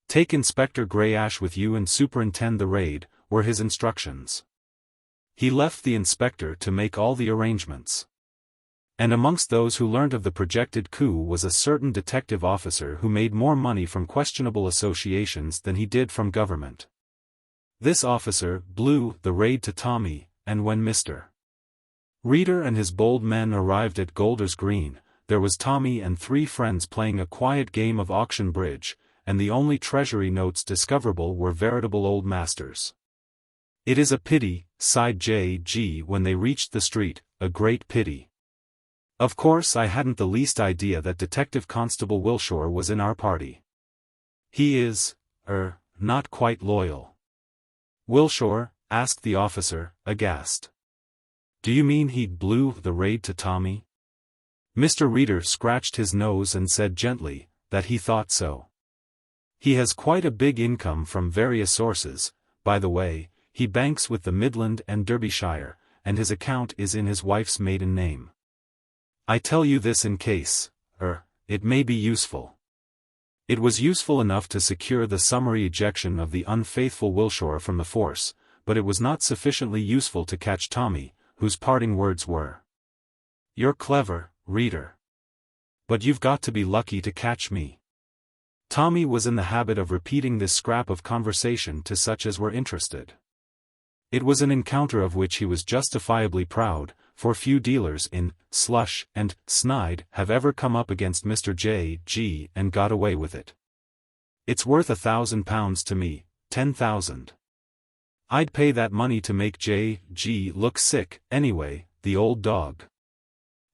"Take Inspector Greyash with you and superintend the raid," were his instructions. He left the inspector to make all the arrangements. And amongst those who learnt of the projected coup was a certain detective officer who made more money from questionable associations than he did from government. This officer blew the raid to Tommy, and when Mr. Reader and his bold men arrived at Golders Green, there was Tommy and 3 friends playing a quiet game of auction bridge, and the only treasury notes discoverable were veritable old masters. "It is a pity," sighed J.G. when they reached the street, "a great pity. Of course I hadn't the least idea that Detective Constable Wilshire was in our party. He is, not quite loyal." "Wilshire?" asked the officer, aghast. "Do you mean he blew the raid to Tommy?" Mr. Reader scratched his nose and said gently, that he thought so. "He has quite a big income from various sources, by the way, he banks with the Midland and Derbyshire, and his account is in his wife's maiden name. I tell you this in case, it may be useful." It was useful enough to secure the summary ejection of the unfaithful Wilshire from the force, but it was not sufficiently useful to catch Tommy, whose parting words were, "You're clever, Reader. But you've got to be lucky to catch me." Tommy was in the habit of repeating this scrap of conversation to such as were interested. It was an encounter of which he was justifiably proud, for few dealers in slush and snide have ever come up against Mr. J.G. and got away with it. "It's worth £1,000 to me, 10,000. I'd pay that money to make J.G. look sick, anyway, the old dog.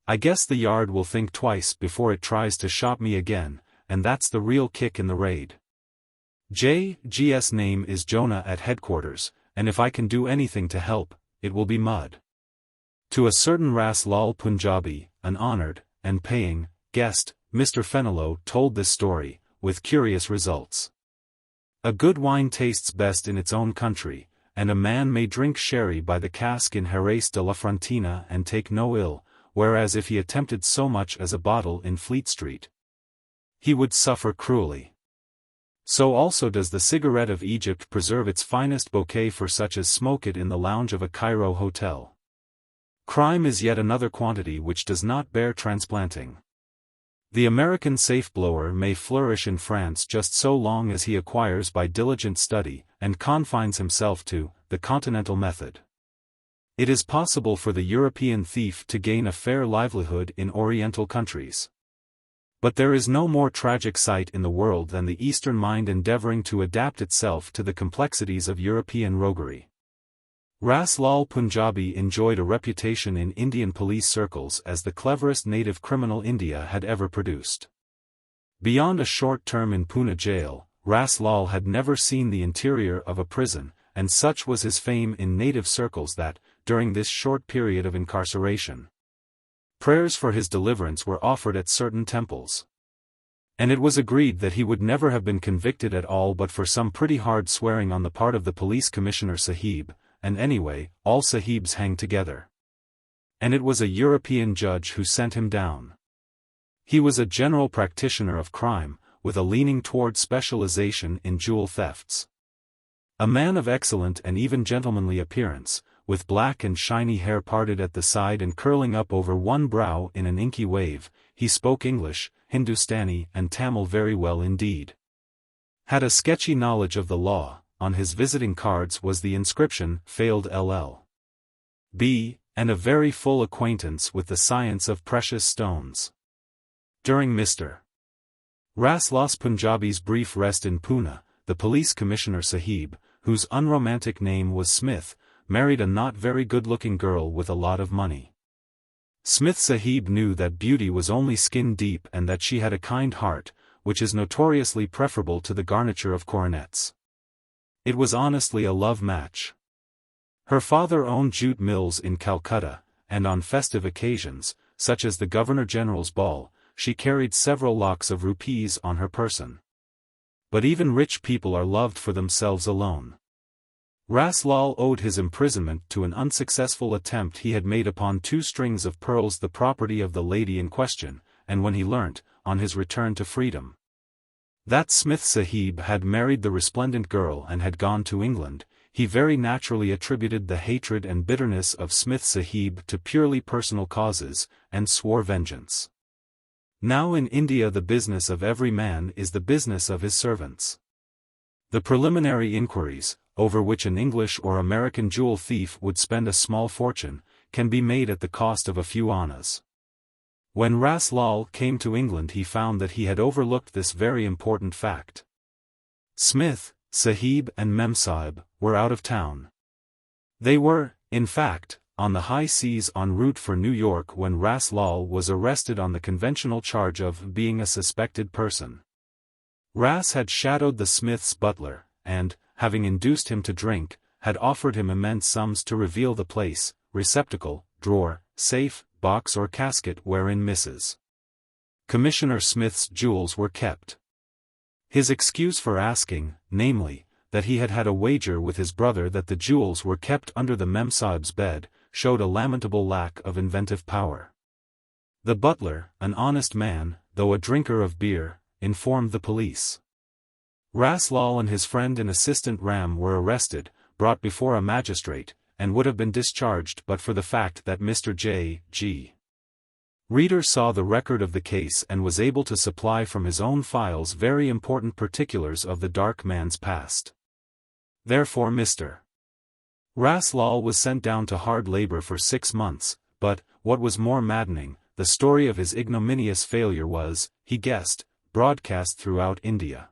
I guess the yard will think twice before it tries to shop me again, and that's the real kick in the raid. J.G.'s name is Jonah at headquarters, and if I can do anything to help, it will be mud." To a certain Ras Lal Punjabi, an honored, and paying, guest, Mr. Fenelon told this story, with curious results. A good wine tastes best in its own country, and a man may drink sherry by the cask in Jerez de la Frontina and take no ill, whereas if he attempted so much as a bottle in Fleet Street, he would suffer cruelly. So also does the cigarette of Egypt preserve its finest bouquet for such as smoke it in the lounge of a Cairo hotel. Crime is yet another quantity which does not bear transplanting. The American safe-blower may flourish in France just so long as he acquires by diligent study, and confines himself to, the continental method. It is possible for the European thief to gain a fair livelihood in Oriental countries. But there is no more tragic sight in the world than the Eastern mind endeavoring to adapt itself to the complexities of European roguery. Ras Lal Punjabi enjoyed a reputation in Indian police circles as the cleverest native criminal India had ever produced. Beyond a short term in Pune jail, Ras Lal had never seen the interior of a prison, and such was his fame in native circles that, during this short period of incarceration, prayers for his deliverance were offered at certain temples. And it was agreed that he would never have been convicted at all but for some pretty hard swearing on the part of the police commissioner Sahib, and anyway, all Sahibs hang together. And it was a European judge who sent him down. He was a general practitioner of crime, with a leaning toward specialization in jewel thefts. A man of excellent and even gentlemanly appearance, with black and shiny hair parted at the side and curling up over one brow in an inky wave, he spoke English, Hindustani and Tamil very well indeed. Had a sketchy knowledge of the law. On his visiting cards was the inscription, failed LL.B., and a very full acquaintance with the science of precious stones. During Mr. Ras Lal Punjabi's brief rest in Pune, the police commissioner Sahib, whose unromantic name was Smith, married a not very good-looking girl with a lot of money. Smith Sahib knew that beauty was only skin deep and that she had a kind heart, which is notoriously preferable to the garniture of coronets. It was honestly a love match. Her father owned jute mills in Calcutta, and on festive occasions, such as the Governor-General's ball, she carried several lakhs of rupees on her person. But even rich people are loved for themselves alone. Ras Lal owed his imprisonment to an unsuccessful attempt he had made upon 2 strings of pearls, the property of the lady in question, and when he learnt, on his return to freedom, that Smith Sahib had married the resplendent girl and had gone to England, he very naturally attributed the hatred and bitterness of Smith Sahib to purely personal causes, and swore vengeance. Now in India the business of every man is the business of his servants. The preliminary inquiries, over which an English or American jewel thief would spend a small fortune, can be made at the cost of a few annas. When Ras Lal came to England he found that he had overlooked this very important fact. Smith, Sahib and Memsahib were out of town. They were, in fact, on the high seas en route for New York when Ras Lal was arrested on the conventional charge of being a suspected person. Ras had shadowed the Smith's butler, and, having induced him to drink, had offered him immense sums to reveal the place, receptacle, drawer, safe, box or casket wherein Mrs. Commissioner Smith's jewels were kept. His excuse for asking, namely, that he had had a wager with his brother that the jewels were kept under the Memsahib's bed, showed a lamentable lack of inventive power. The butler, an honest man, though a drinker of beer, informed the police. Ras Lal and his friend and assistant Ram were arrested, brought before a magistrate, and would have been discharged but for the fact that Mr. J.G. Reader saw the record of the case and was able to supply from his own files very important particulars of the dark man's past. Therefore Mr. Raslall was sent down to hard labor for 6 months, but, what was more maddening, the story of his ignominious failure was, he guessed, broadcast throughout India.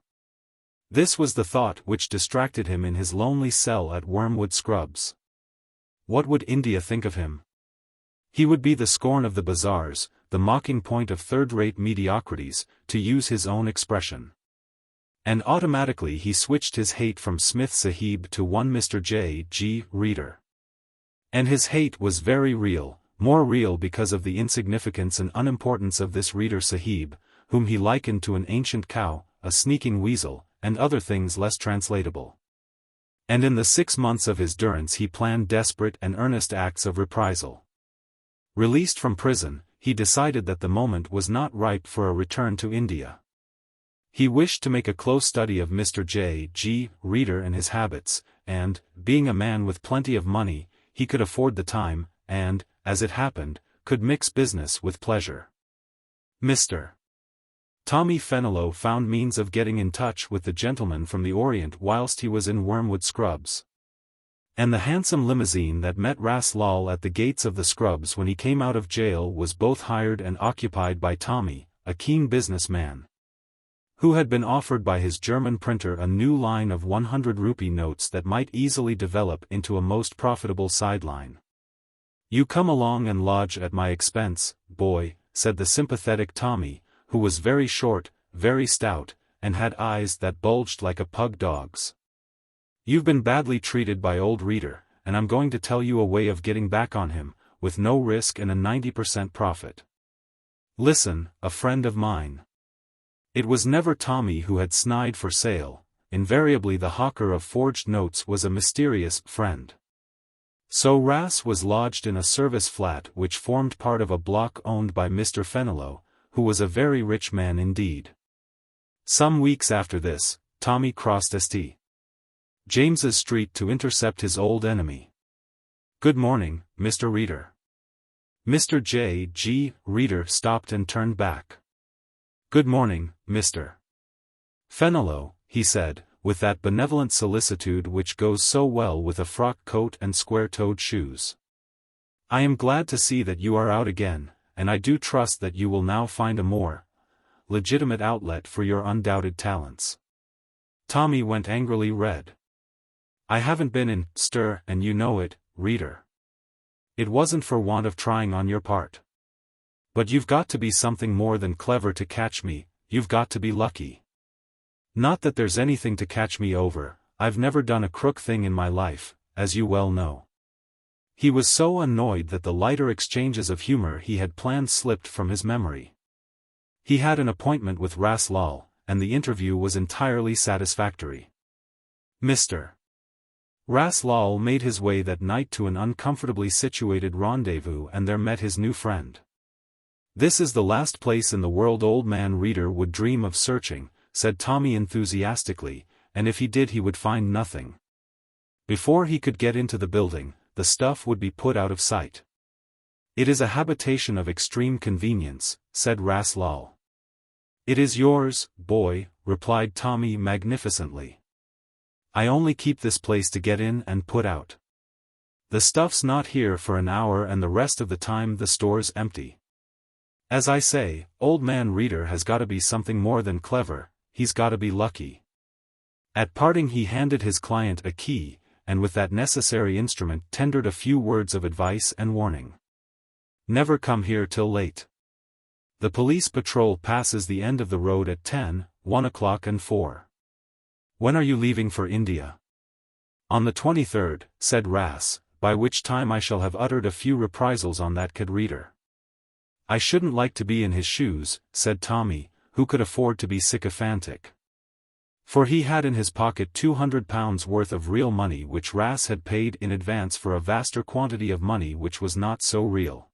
This was the thought which distracted him in his lonely cell at Wormwood Scrubs. What would India think of him? He would be the scorn of the bazaars, the mocking point of third-rate mediocrities, to use his own expression. And automatically he switched his hate from Smith Sahib to one Mr. J. G. Reader. And his hate was very real, more real because of the insignificance and unimportance of this Reader Sahib, whom he likened to an ancient cow, a sneaking weasel, and other things less translatable. And in the 6 months of his durance he planned desperate and earnest acts of reprisal. Released from prison, he decided that the moment was not ripe for a return to India. He wished to make a close study of Mr. J. G. Reader and his habits, and, being a man with plenty of money, he could afford the time, and, as it happened, could mix business with pleasure. Mr. Tommy Fenelon found means of getting in touch with the gentleman from the Orient whilst he was in Wormwood Scrubs. And the handsome limousine that met Raslall at the gates of the Scrubs when he came out of jail was both hired and occupied by Tommy, a keen businessman, who had been offered by his German printer a new line of 100-rupee notes that might easily develop into a most profitable sideline. "You come along and lodge at my expense, boy," said the sympathetic Tommy, who was very short, very stout, and had eyes that bulged like a pug dog's. "You've been badly treated by old Reader, and I'm going to tell you a way of getting back on him, with no risk and a 90% profit. Listen, a friend of mine." It was never Tommy who had snide for sale, invariably the hawker of forged notes was a mysterious friend. So Ras was lodged in a service flat which formed part of a block owned by Mr. Fenelon, who was a very rich man indeed. Some weeks after this, Tommy crossed St. James's Street to intercept his old enemy. "Good morning, Mr. Reader." Mr. J. G. Reader stopped and turned back. "Good morning, Mr. Fenelon," he said, with that benevolent solicitude which goes so well with a frock coat and square-toed shoes. "I am glad to see that you are out again, and I do trust that you will now find a more legitimate outlet for your undoubted talents." Tommy went angrily red. "I haven't been in stir, and you know it, Reader. It wasn't for want of trying on your part. But you've got to be something more than clever to catch me, you've got to be lucky. Not that there's anything to catch me over, I've never done a crook thing in my life, as you well know." He was so annoyed that the lighter exchanges of humor he had planned slipped from his memory. He had an appointment with Raslall, and the interview was entirely satisfactory. Mr. Raslall made his way that night to an uncomfortably situated rendezvous and there met his new friend. "This is the last place in the world old man Reader would dream of searching," said Tommy enthusiastically, and if he did he would find nothing. Before he could get into the building, the stuff would be put out of sight. "It is a habitation of extreme convenience," said Raslall. "It is yours, boy," replied Tommy magnificently. "I only keep this place to get in and put out. The stuff's not here for an hour and the rest of the time the store's empty. As I say, old man Reader has got to be something more than clever, he's got to be lucky." At parting he handed his client a key, and with that necessary instrument tendered a few words of advice and warning. "Never come here till late. The police patrol passes the end of the road at 10, 1 o'clock and 4. When are you leaving for India?" "On the 23rd, said Ras, "by which time I shall have uttered a few reprisals on that cad Reader." "I shouldn't like to be in his shoes," said Tommy, who could afford to be sycophantic. For he had in his pocket £200 worth of real money which Ras had paid in advance for a vaster quantity of money which was not so real.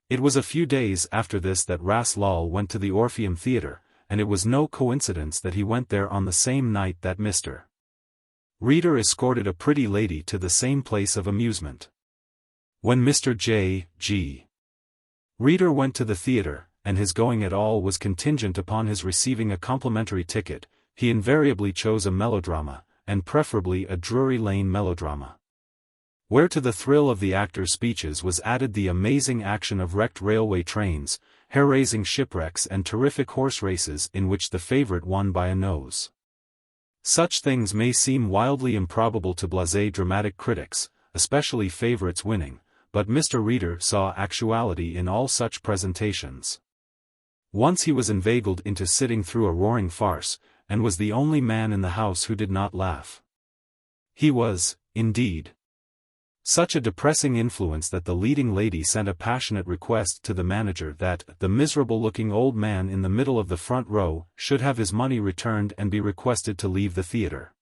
It was a few days after this that Raslall went to the Orpheum Theatre, and it was no coincidence that he went there on the same night that Mr. Reader escorted a pretty lady to the same place of amusement. When Mr. J. G. Reader went to the theater, and his going at all was contingent upon his receiving a complimentary ticket. He invariably chose a melodrama, and preferably a Drury Lane melodrama, where to the thrill of the actors' speeches was added the amazing action of wrecked railway trains, hair-raising shipwrecks and terrific horse races in which the favorite won by a nose. Such things may seem wildly improbable to blasé dramatic critics, especially favorites winning, but Mr. Reader saw actuality in all such presentations. Once he was inveigled into sitting through a roaring farce, and was the only man in the house who did not laugh. He was, indeed, such a depressing influence that the leading lady sent a passionate request to the manager that the miserable-looking old man in the middle of the front row should have his money returned and be requested to leave the theater.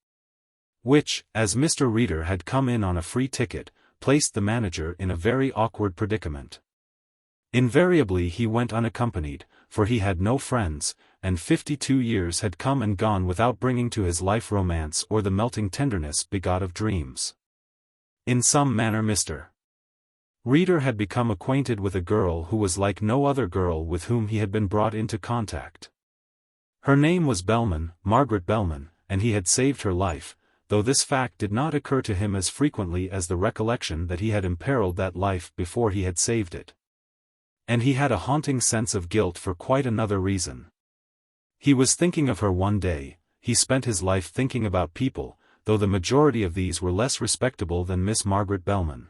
Which, as Mr. Reader had come in on a free ticket, placed the manager in a very awkward predicament. Invariably he went unaccompanied, for he had no friends, and 52 years had come and gone without bringing to his life romance or the melting tenderness begot of dreams. In some manner Mr. Reader had become acquainted with a girl who was like no other girl with whom he had been brought into contact. Her name was Bellman, Margaret Bellman, and he had saved her life, though this fact did not occur to him as frequently as the recollection that he had imperiled that life before he had saved it. And he had a haunting sense of guilt for quite another reason. He was thinking of her one day. He spent his life thinking about people, though the majority of these were less respectable than Miss Margaret Bellman.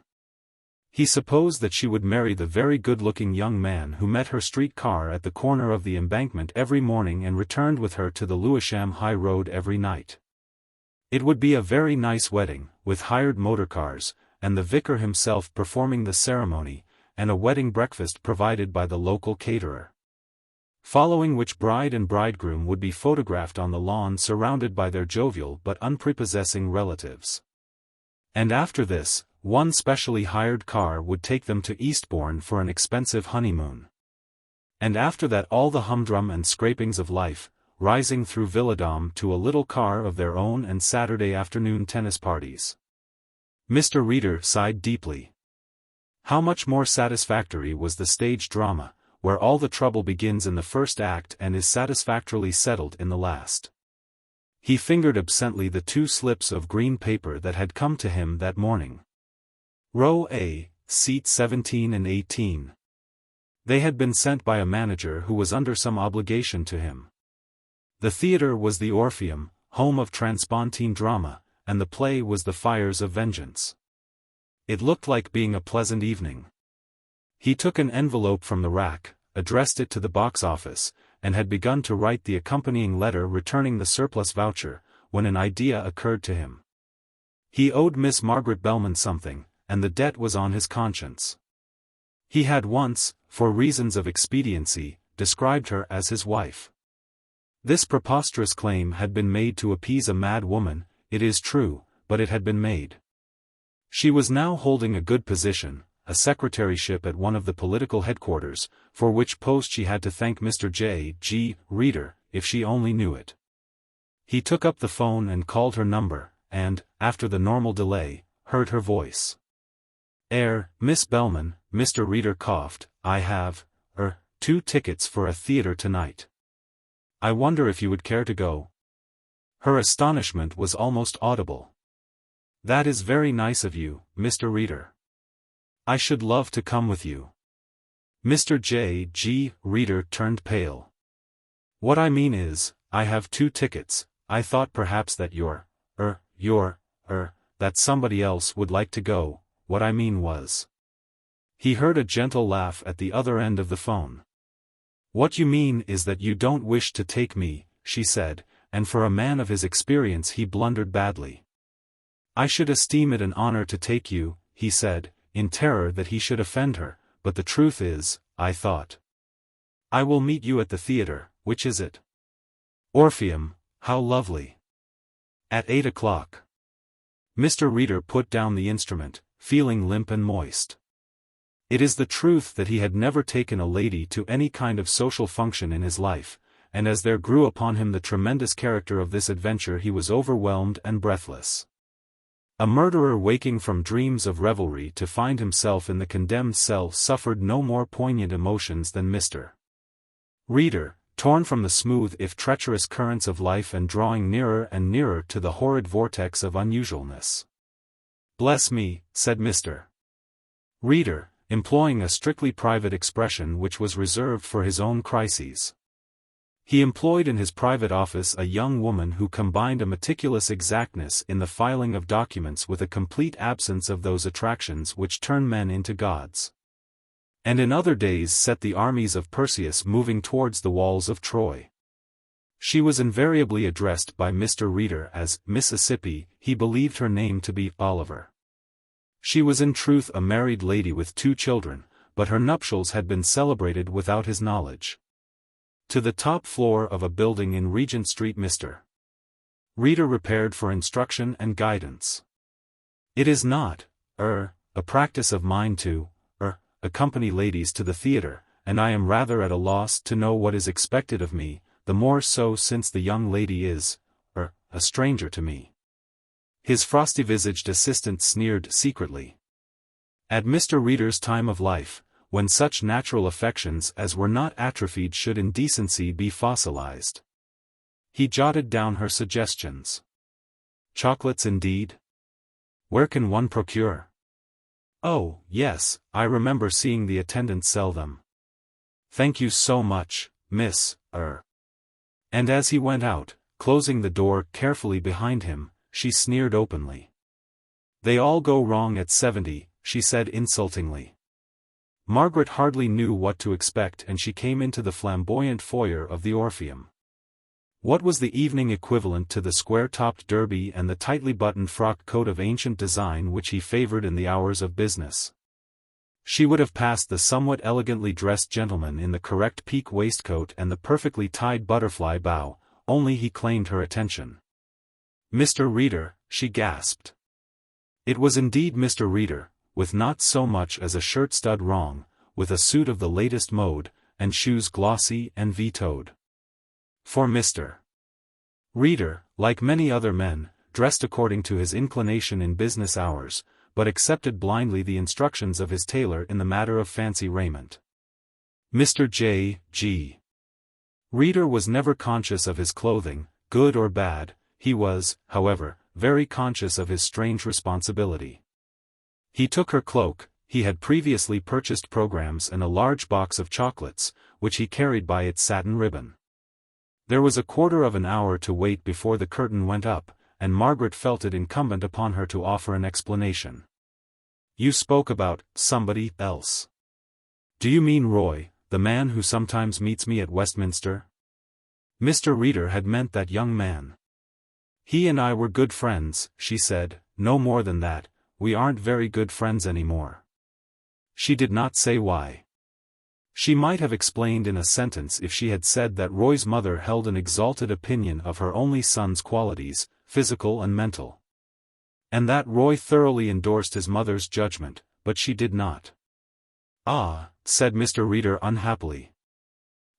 He supposed that she would marry the very good-looking young man who met her street car at the corner of the embankment every morning and returned with her to the Lewisham High Road every night. It would be a very nice wedding, with hired motor cars, and the vicar himself performing the ceremony, and a wedding breakfast provided by the local caterer. Following which bride and bridegroom would be photographed on the lawn surrounded by their jovial but unprepossessing relatives. And after this, one specially hired car would take them to Eastbourne for an expensive honeymoon. And after that all the humdrum and scrapings of life, rising through villadom to a little car of their own and Saturday afternoon tennis parties. Mr. Reader sighed deeply. How much more satisfactory was the stage drama, where all the trouble begins in the first act and is satisfactorily settled in the last. He fingered absently the 2 slips of green paper that had come to him that morning. Row A, seat 17 and 18. They had been sent by a manager who was under some obligation to him. The theatre was the Orpheum, home of transpontine drama, and the play was the Fires of Vengeance. It looked like being a pleasant evening. He took an envelope from the rack, addressed it to the box office, and had begun to write the accompanying letter returning the surplus voucher, when an idea occurred to him. He owed Miss Margaret Bellman something, and the debt was on his conscience. He had once, for reasons of expediency, described her as his wife. This preposterous claim had been made to appease a mad woman, it is true, but it had been made. She was now holding a good position, a secretaryship at one of the political headquarters, for which post she had to thank Mr. J. G. Reader, if she only knew it. He took up the phone and called her number, and, after the normal delay, heard her voice. Miss Bellman," Mr. Reader coughed, "I have, 2 tickets for a theatre tonight. I wonder if you would care to go?" Her astonishment was almost audible. "That is very nice of you, Mr. Reader. I should love to come with you." Mr. J. G. Reader turned pale. "What I mean is, I have 2 tickets, I thought perhaps that that somebody else would like to go, what I mean was." He heard a gentle laugh at the other end of the phone. "What you mean is that you don't wish to take me," she said, and for a man of his experience he blundered badly. "I should esteem it an honor to take you," he said, in terror that he should offend her, "but the truth is, I thought. I will meet you at the theatre. Which is it?" "Orpheum, how lovely." "At 8 o'clock. Mr. Reader put down the instrument, feeling limp and moist. It is the truth that he had never taken a lady to any kind of social function in his life, and as there grew upon him the tremendous character of this adventure he was overwhelmed and breathless. A murderer waking from dreams of revelry to find himself in the condemned cell suffered no more poignant emotions than Mr. Reader, torn from the smooth if treacherous currents of life and drawing nearer and nearer to the horrid vortex of unusualness. "Bless me," said Mr. Reader, employing a strictly private expression which was reserved for his own crises. He employed in his private office a young woman who combined a meticulous exactness in the filing of documents with a complete absence of those attractions which turn men into gods, and in other days set the armies of Perseus moving towards the walls of Troy. She was invariably addressed by Mr. Reader as Mississippi. He believed her name to be Oliver. She was in truth a married lady with 2 children, but her nuptials had been celebrated without his knowledge. To the top floor of a building in Regent Street Mr. Reader repaired for instruction and guidance. It is not, a practice of mine to, accompany ladies to the theatre, and I am rather at a loss to know what is expected of me, the more so since the young lady is, a stranger to me." His frosty-visaged assistant sneered secretly. At Mr. Reader's time of life, when such natural affections as were not atrophied should in decency be fossilized, he jotted down her suggestions. "Chocolates indeed? Where can one procure?" "Oh, yes, I remember seeing the attendant sell them. Thank you so much, Miss, And as he went out, closing the door carefully behind him, she sneered openly. "They all go wrong at 70, she said insultingly. Margaret hardly knew what to expect and she came into the flamboyant foyer of the Orpheum. What was the evening equivalent to the square-topped derby and the tightly buttoned frock coat of ancient design which he favored in the hours of business? She would have passed the somewhat elegantly dressed gentleman in the correct pique waistcoat and the perfectly tied butterfly bow, only he claimed her attention. "Mr. Reader," she gasped. It was indeed Mr. Reader, with not so much as a shirt stud wrong, with a suit of the latest mode, and shoes glossy and V-toed. For Mr. Reader, like many other men, dressed according to his inclination in business hours, but accepted blindly the instructions of his tailor in the matter of fancy raiment. Mr. J.G. Reader was never conscious of his clothing, good or bad. He was, however, very conscious of his strange responsibility. He took her cloak, he had previously purchased programs and a large box of chocolates, which he carried by its satin ribbon. There was a quarter of an hour to wait before the curtain went up, and Margaret felt it incumbent upon her to offer an explanation. "You spoke about somebody else. Do you mean Roy, the man who sometimes meets me at Westminster?" Mr. Reader had meant that young man. "He and I were good friends," she said, "no more than that. We aren't very good friends anymore." She did not say why. She might have explained in a sentence if she had said that Roy's mother held an exalted opinion of her only son's qualities, physical and mental, and that Roy thoroughly endorsed his mother's judgment, but she did not. "Ah," said Mr. Reader unhappily.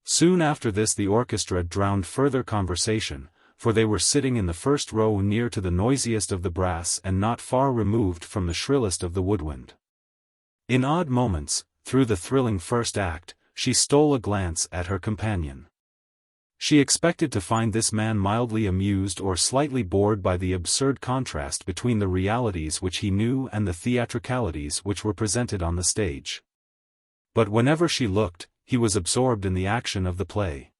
Soon after this the orchestra drowned further conversation, for they were sitting in the first row near to the noisiest of the brass and not far removed from the shrillest of the woodwind. In odd moments, through the thrilling first act, she stole a glance at her companion. She expected to find this man mildly amused or slightly bored by the absurd contrast between the realities which he knew and the theatricalities which were presented on the stage. But whenever she looked, he was absorbed in the action of the play.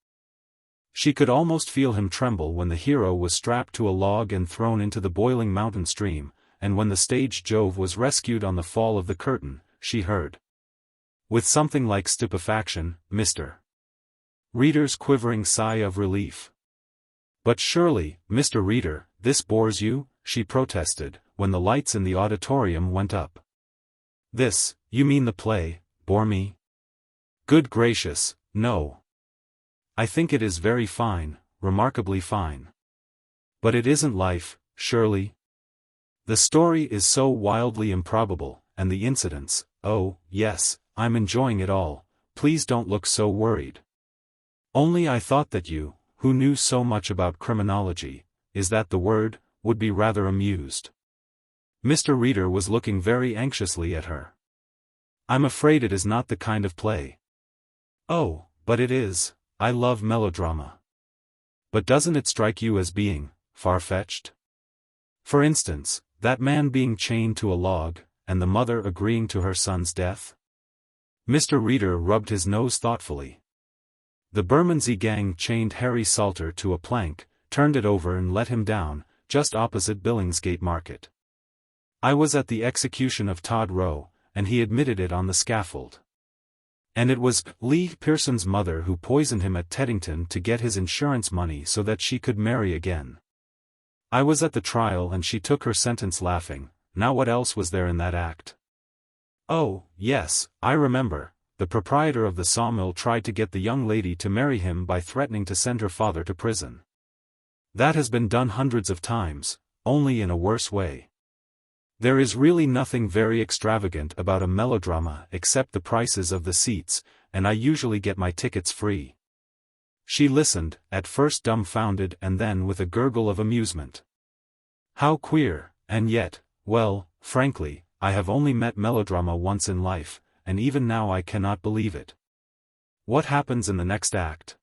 She could almost feel him tremble when the hero was strapped to a log and thrown into the boiling mountain stream, and when the stage Jove was rescued on the fall of the curtain. She heard, with something like stupefaction, Mr. Reader's quivering sigh of relief. "But surely, Mr. Reader, this bores you?" she protested, when the lights in the auditorium went up. "This, you mean the play, bore me? Good gracious, no. I think it is very fine, remarkably fine. But it isn't life, surely? The story is so wildly improbable, and the incidents, oh, yes, I'm enjoying it all, please don't look so worried. Only I thought that you, who knew so much about criminology, is that the word, would be rather amused." Mr. Reader was looking very anxiously at her. "I'm afraid it is not the kind of play." "Oh, but it is, I love melodrama." "But doesn't it strike you as being far-fetched? For instance, that man being chained to a log, and the mother agreeing to her son's death?" Mr. Reader rubbed his nose thoughtfully. "The Bermondsey gang chained Harry Salter to a plank, turned it over and let him down, just opposite Billingsgate Market. I was at the execution of Todd Rowe, and he admitted it on the scaffold. And it was Lee Pearson's mother who poisoned him at Teddington to get his insurance money so that she could marry again. I was at the trial and she took her sentence laughing. Now what else was there in that act?" "Oh, yes, I remember. The proprietor of the sawmill tried to get the young lady to marry him by threatening to send her father to prison. That has been done hundreds of times, only in a worse way. There is really nothing very extravagant about a melodrama except the prices of the seats, and I usually get my tickets free." She listened, at first dumbfounded and then with a gurgle of amusement. "How queer, and yet, well, frankly, I have only met melodrama once in life, and even now I cannot believe it. What happens in the next act?"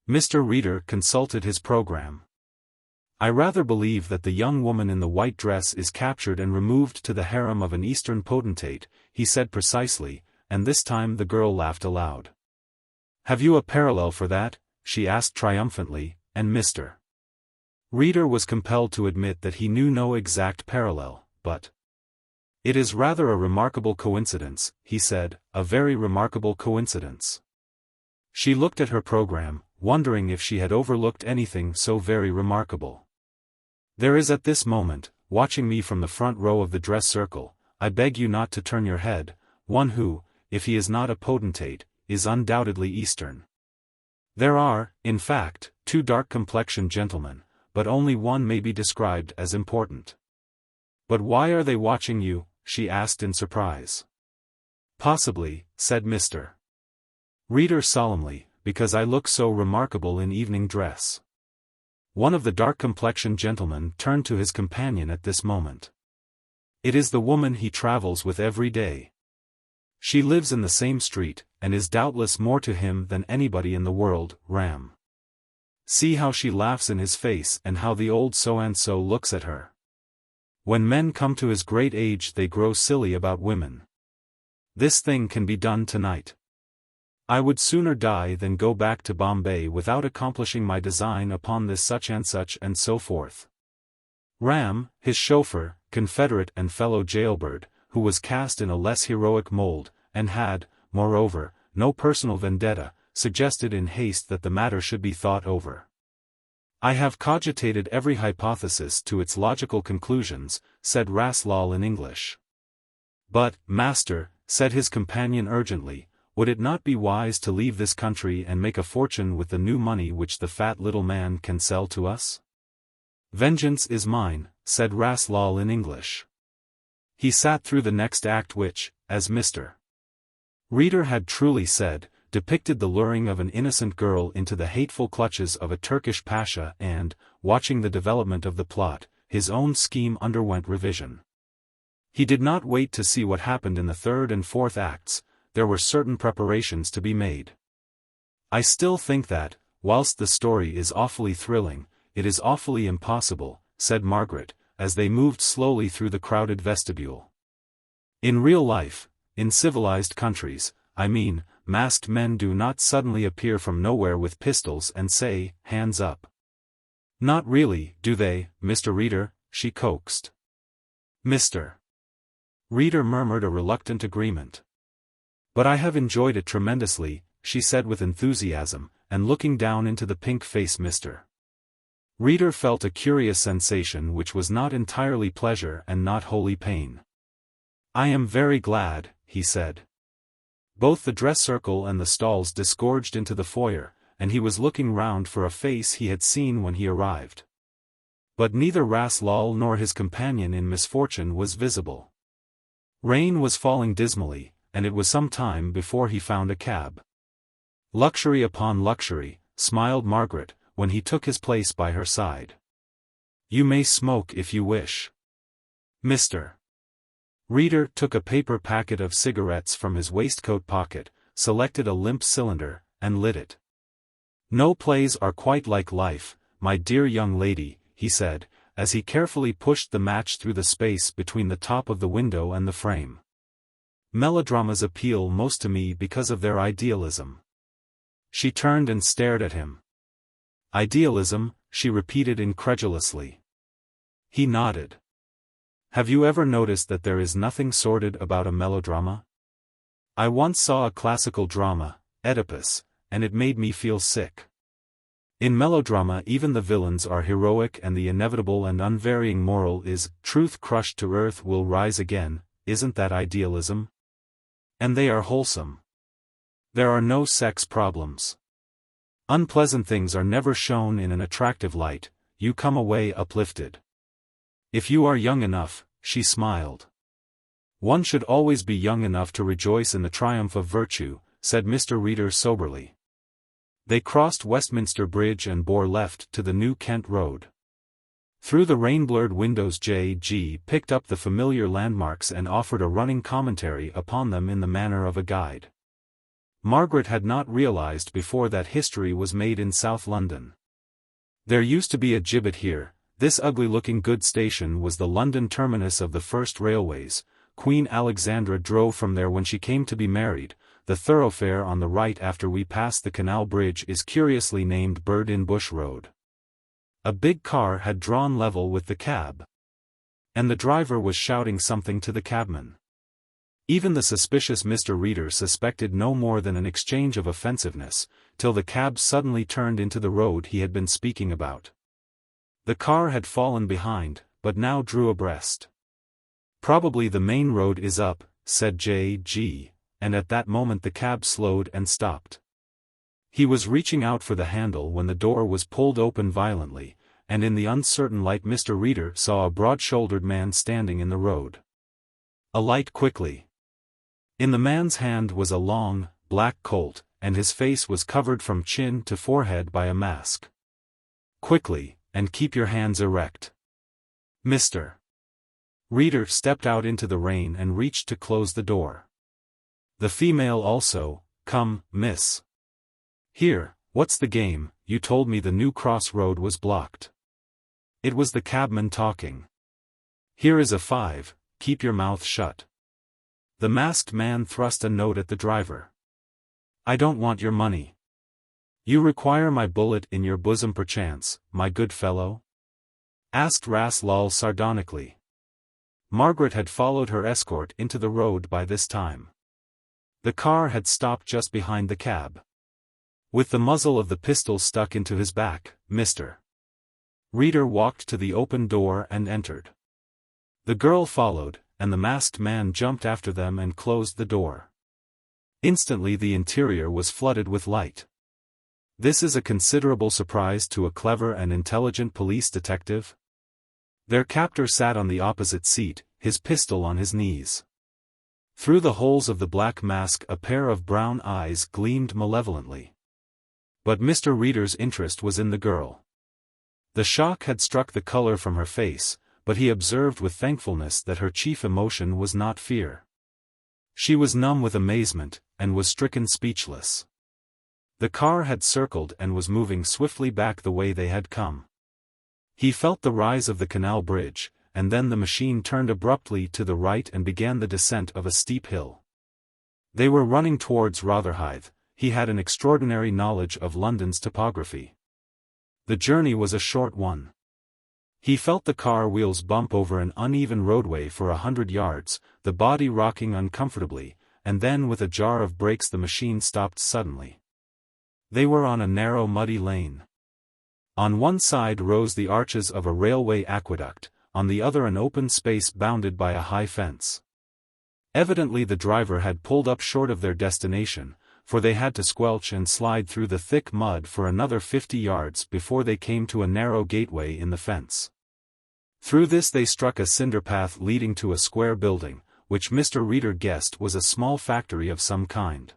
Mr. Reader consulted his program. "I rather believe that the young woman in the white dress is captured and removed to the harem of an Eastern potentate," he said precisely, and this time the girl laughed aloud. "Have you a parallel for that?" she asked triumphantly, and Mr. Reader was compelled to admit that he knew no exact parallel, but "It is rather a remarkable coincidence," he said, "a very remarkable coincidence." She looked at her program, wondering if she had overlooked anything so very remarkable. "There is at this moment, watching me from the front row of the dress circle, I beg you not to turn your head, one who, if he is not a potentate, is undoubtedly Eastern. There are, in fact, two dark-complexioned gentlemen, but only one may be described as important." "But why are they watching you?" she asked in surprise. "Possibly," said Mr. Reader solemnly, "because I look so remarkable in evening dress." One of the dark-complexioned gentlemen turned to his companion at this moment. "It is the woman he travels with every day. She lives in the same street, and is doubtless more to him than anybody in the world, Ram. See how she laughs in his face and how the old so-and-so looks at her. When men come to his great age they grow silly about women. This thing can be done tonight. I would sooner die than go back to Bombay without accomplishing my design upon this such and so forth." Ram, his chauffeur, confederate and fellow jailbird, who was cast in a less heroic mold, and had, moreover, no personal vendetta, suggested in haste that the matter should be thought over. "I have cogitated every hypothesis to its logical conclusions," said Raslall in English. "But, master," said his companion urgently, "would it not be wise to leave this country and make a fortune with the new money which the fat little man can sell to us?" "Vengeance is mine," said Raslall in English. He sat through the next act which, as Mr. Reader had truly said, depicted the luring of an innocent girl into the hateful clutches of a Turkish pasha and, watching the development of the plot, his own scheme underwent revision. He did not wait to see what happened in the third and fourth acts. There were certain preparations to be made. "I still think that, whilst the story is awfully thrilling, it is awfully impossible," said Margaret, as they moved slowly through the crowded vestibule. "In real life, in civilized countries, I mean, masked men do not suddenly appear from nowhere with pistols and say, 'Hands up.' Not really, do they, Mr. Reader?" she coaxed. Mr. Reader murmured a reluctant agreement. "But I have enjoyed it tremendously," she said with enthusiasm, and looking down into the pink face Mr. Reader felt a curious sensation which was not entirely pleasure and not wholly pain. "I am very glad," he said. Both the dress circle and the stalls disgorged into the foyer, and he was looking round for a face he had seen when he arrived. But neither Raslall nor his companion in misfortune was visible. Rain was falling dismally, and it was some time before he found a cab. "Luxury upon luxury," smiled Margaret, when he took his place by her side. "You may smoke if you wish." Mr. Reader took a paper packet of cigarettes from his waistcoat pocket, selected a limp cylinder, and lit it. "No plays are quite like life, my dear young lady," he said, as he carefully pushed the match through the space between the top of the window and the frame. "Melodramas appeal most to me because of their idealism." She turned and stared at him. "Idealism?" she repeated incredulously. He nodded. "Have you ever noticed that there is nothing sordid about a melodrama? I once saw a classical drama, Oedipus, and it made me feel sick. In melodrama even the villains are heroic and the inevitable and unvarying moral is, truth crushed to earth will rise again. Isn't that idealism? And they are wholesome. There are no sex problems. Unpleasant things are never shown in an attractive light, you come away uplifted. If you are young enough," she smiled. "One should always be young enough to rejoice in the triumph of virtue," said Mr. Reader soberly. They crossed Westminster Bridge and bore left to the New Kent Road. Through the rain-blurred windows J.G. picked up the familiar landmarks and offered a running commentary upon them in the manner of a guide. Margaret had not realized before that history was made in South London. There used to be a gibbet here. This ugly-looking goods station was the London terminus of the first railways. Queen Alexandra drove from there when she came to be married. The thoroughfare on the right after we pass the canal bridge is curiously named Bird-in-Bush Road. A big car had drawn level with the cab. And the driver was shouting something to the cabman. Even the suspicious Mr. Reader suspected no more than an exchange of offensiveness, till the cab suddenly turned into the road he had been speaking about. The car had fallen behind, but now drew abreast. "Probably the main road is up," said J.G., and at that moment the cab slowed and stopped. He was reaching out for the handle when the door was pulled open violently, and in the uncertain light Mr. Reader saw a broad-shouldered man standing in the road. Alight quickly. In the man's hand was a long, black Colt, and his face was covered from chin to forehead by a mask. "Quickly, and keep your hands erect." Mr. Reader stepped out into the rain and reached to close the door. The female also, "Come, miss. Here, what's the game? You told me the New Cross Road was blocked." It was the cabman talking. "Here is a 5, keep your mouth shut." The masked man thrust a note at the driver. "I don't want your money. You require my bullet in your bosom perchance, my good fellow?" asked Ras Lal sardonically. Margaret had followed her escort into the road by this time. The car had stopped just behind the cab. With the muzzle of the pistol stuck into his back, Mr. Reader walked to the open door and entered. The girl followed, and the masked man jumped after them and closed the door. Instantly the interior was flooded with light. This is a considerable surprise to a clever and intelligent police detective. Their captor sat on the opposite seat, his pistol on his knees. Through the holes of the black mask a pair of brown eyes gleamed malevolently. But Mr. Reader's interest was in the girl. The shock had struck the color from her face, but he observed with thankfulness that her chief emotion was not fear. She was numb with amazement, and was stricken speechless. The car had circled and was moving swiftly back the way they had come. He felt the rise of the canal bridge, and then the machine turned abruptly to the right and began the descent of a steep hill. They were running towards Rotherhithe. He had an extraordinary knowledge of London's topography. The journey was a short one. He felt the car wheels bump over an uneven roadway for 100 yards, the body rocking uncomfortably, and then with a jar of brakes the machine stopped suddenly. They were on a narrow muddy lane. On one side rose the arches of a railway aqueduct, on the other an open space bounded by a high fence. Evidently the driver had pulled up short of their destination, for they had to squelch and slide through the thick mud for another 50 yards before they came to a narrow gateway in the fence. Through this they struck a cinder path leading to a square building, which Mr. Reader guessed was a small factory of some kind.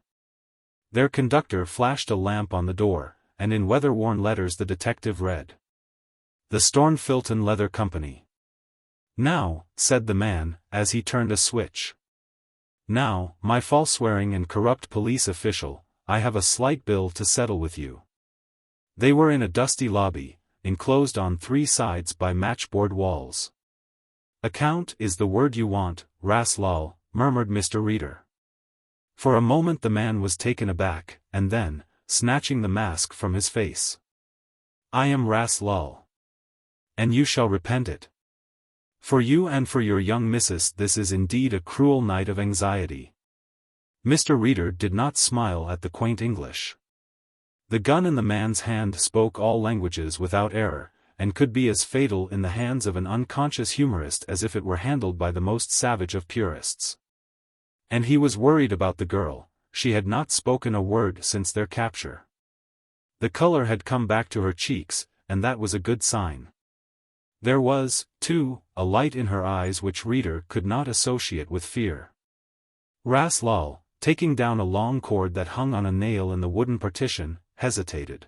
Their conductor flashed a lamp on the door, and in weather-worn letters the detective read, "The Stornfilton Leather Company." "Now," said the man, as he turned a switch. "Now, my false-swearing and corrupt police official, I have a slight bill to settle with you." They were in a dusty lobby, enclosed on 3 sides by matchboard walls. "Account is the word you want, Ras Lal," murmured Mr. Reader. For a moment the man was taken aback, and then, snatching the mask from his face. "I am Ras Lal. And you shall repent it. For you and for your young missus this is indeed a cruel night of anxiety." Mr. Reader did not smile at the quaint English. The gun in the man's hand spoke all languages without error, and could be as fatal in the hands of an unconscious humorist as if it were handled by the most savage of purists. And he was worried about the girl. She had not spoken a word since their capture. The color had come back to her cheeks, and that was a good sign. There was, too, a light in her eyes which Reader could not associate with fear. Ras Lal, taking down a long cord that hung on a nail in the wooden partition, hesitated.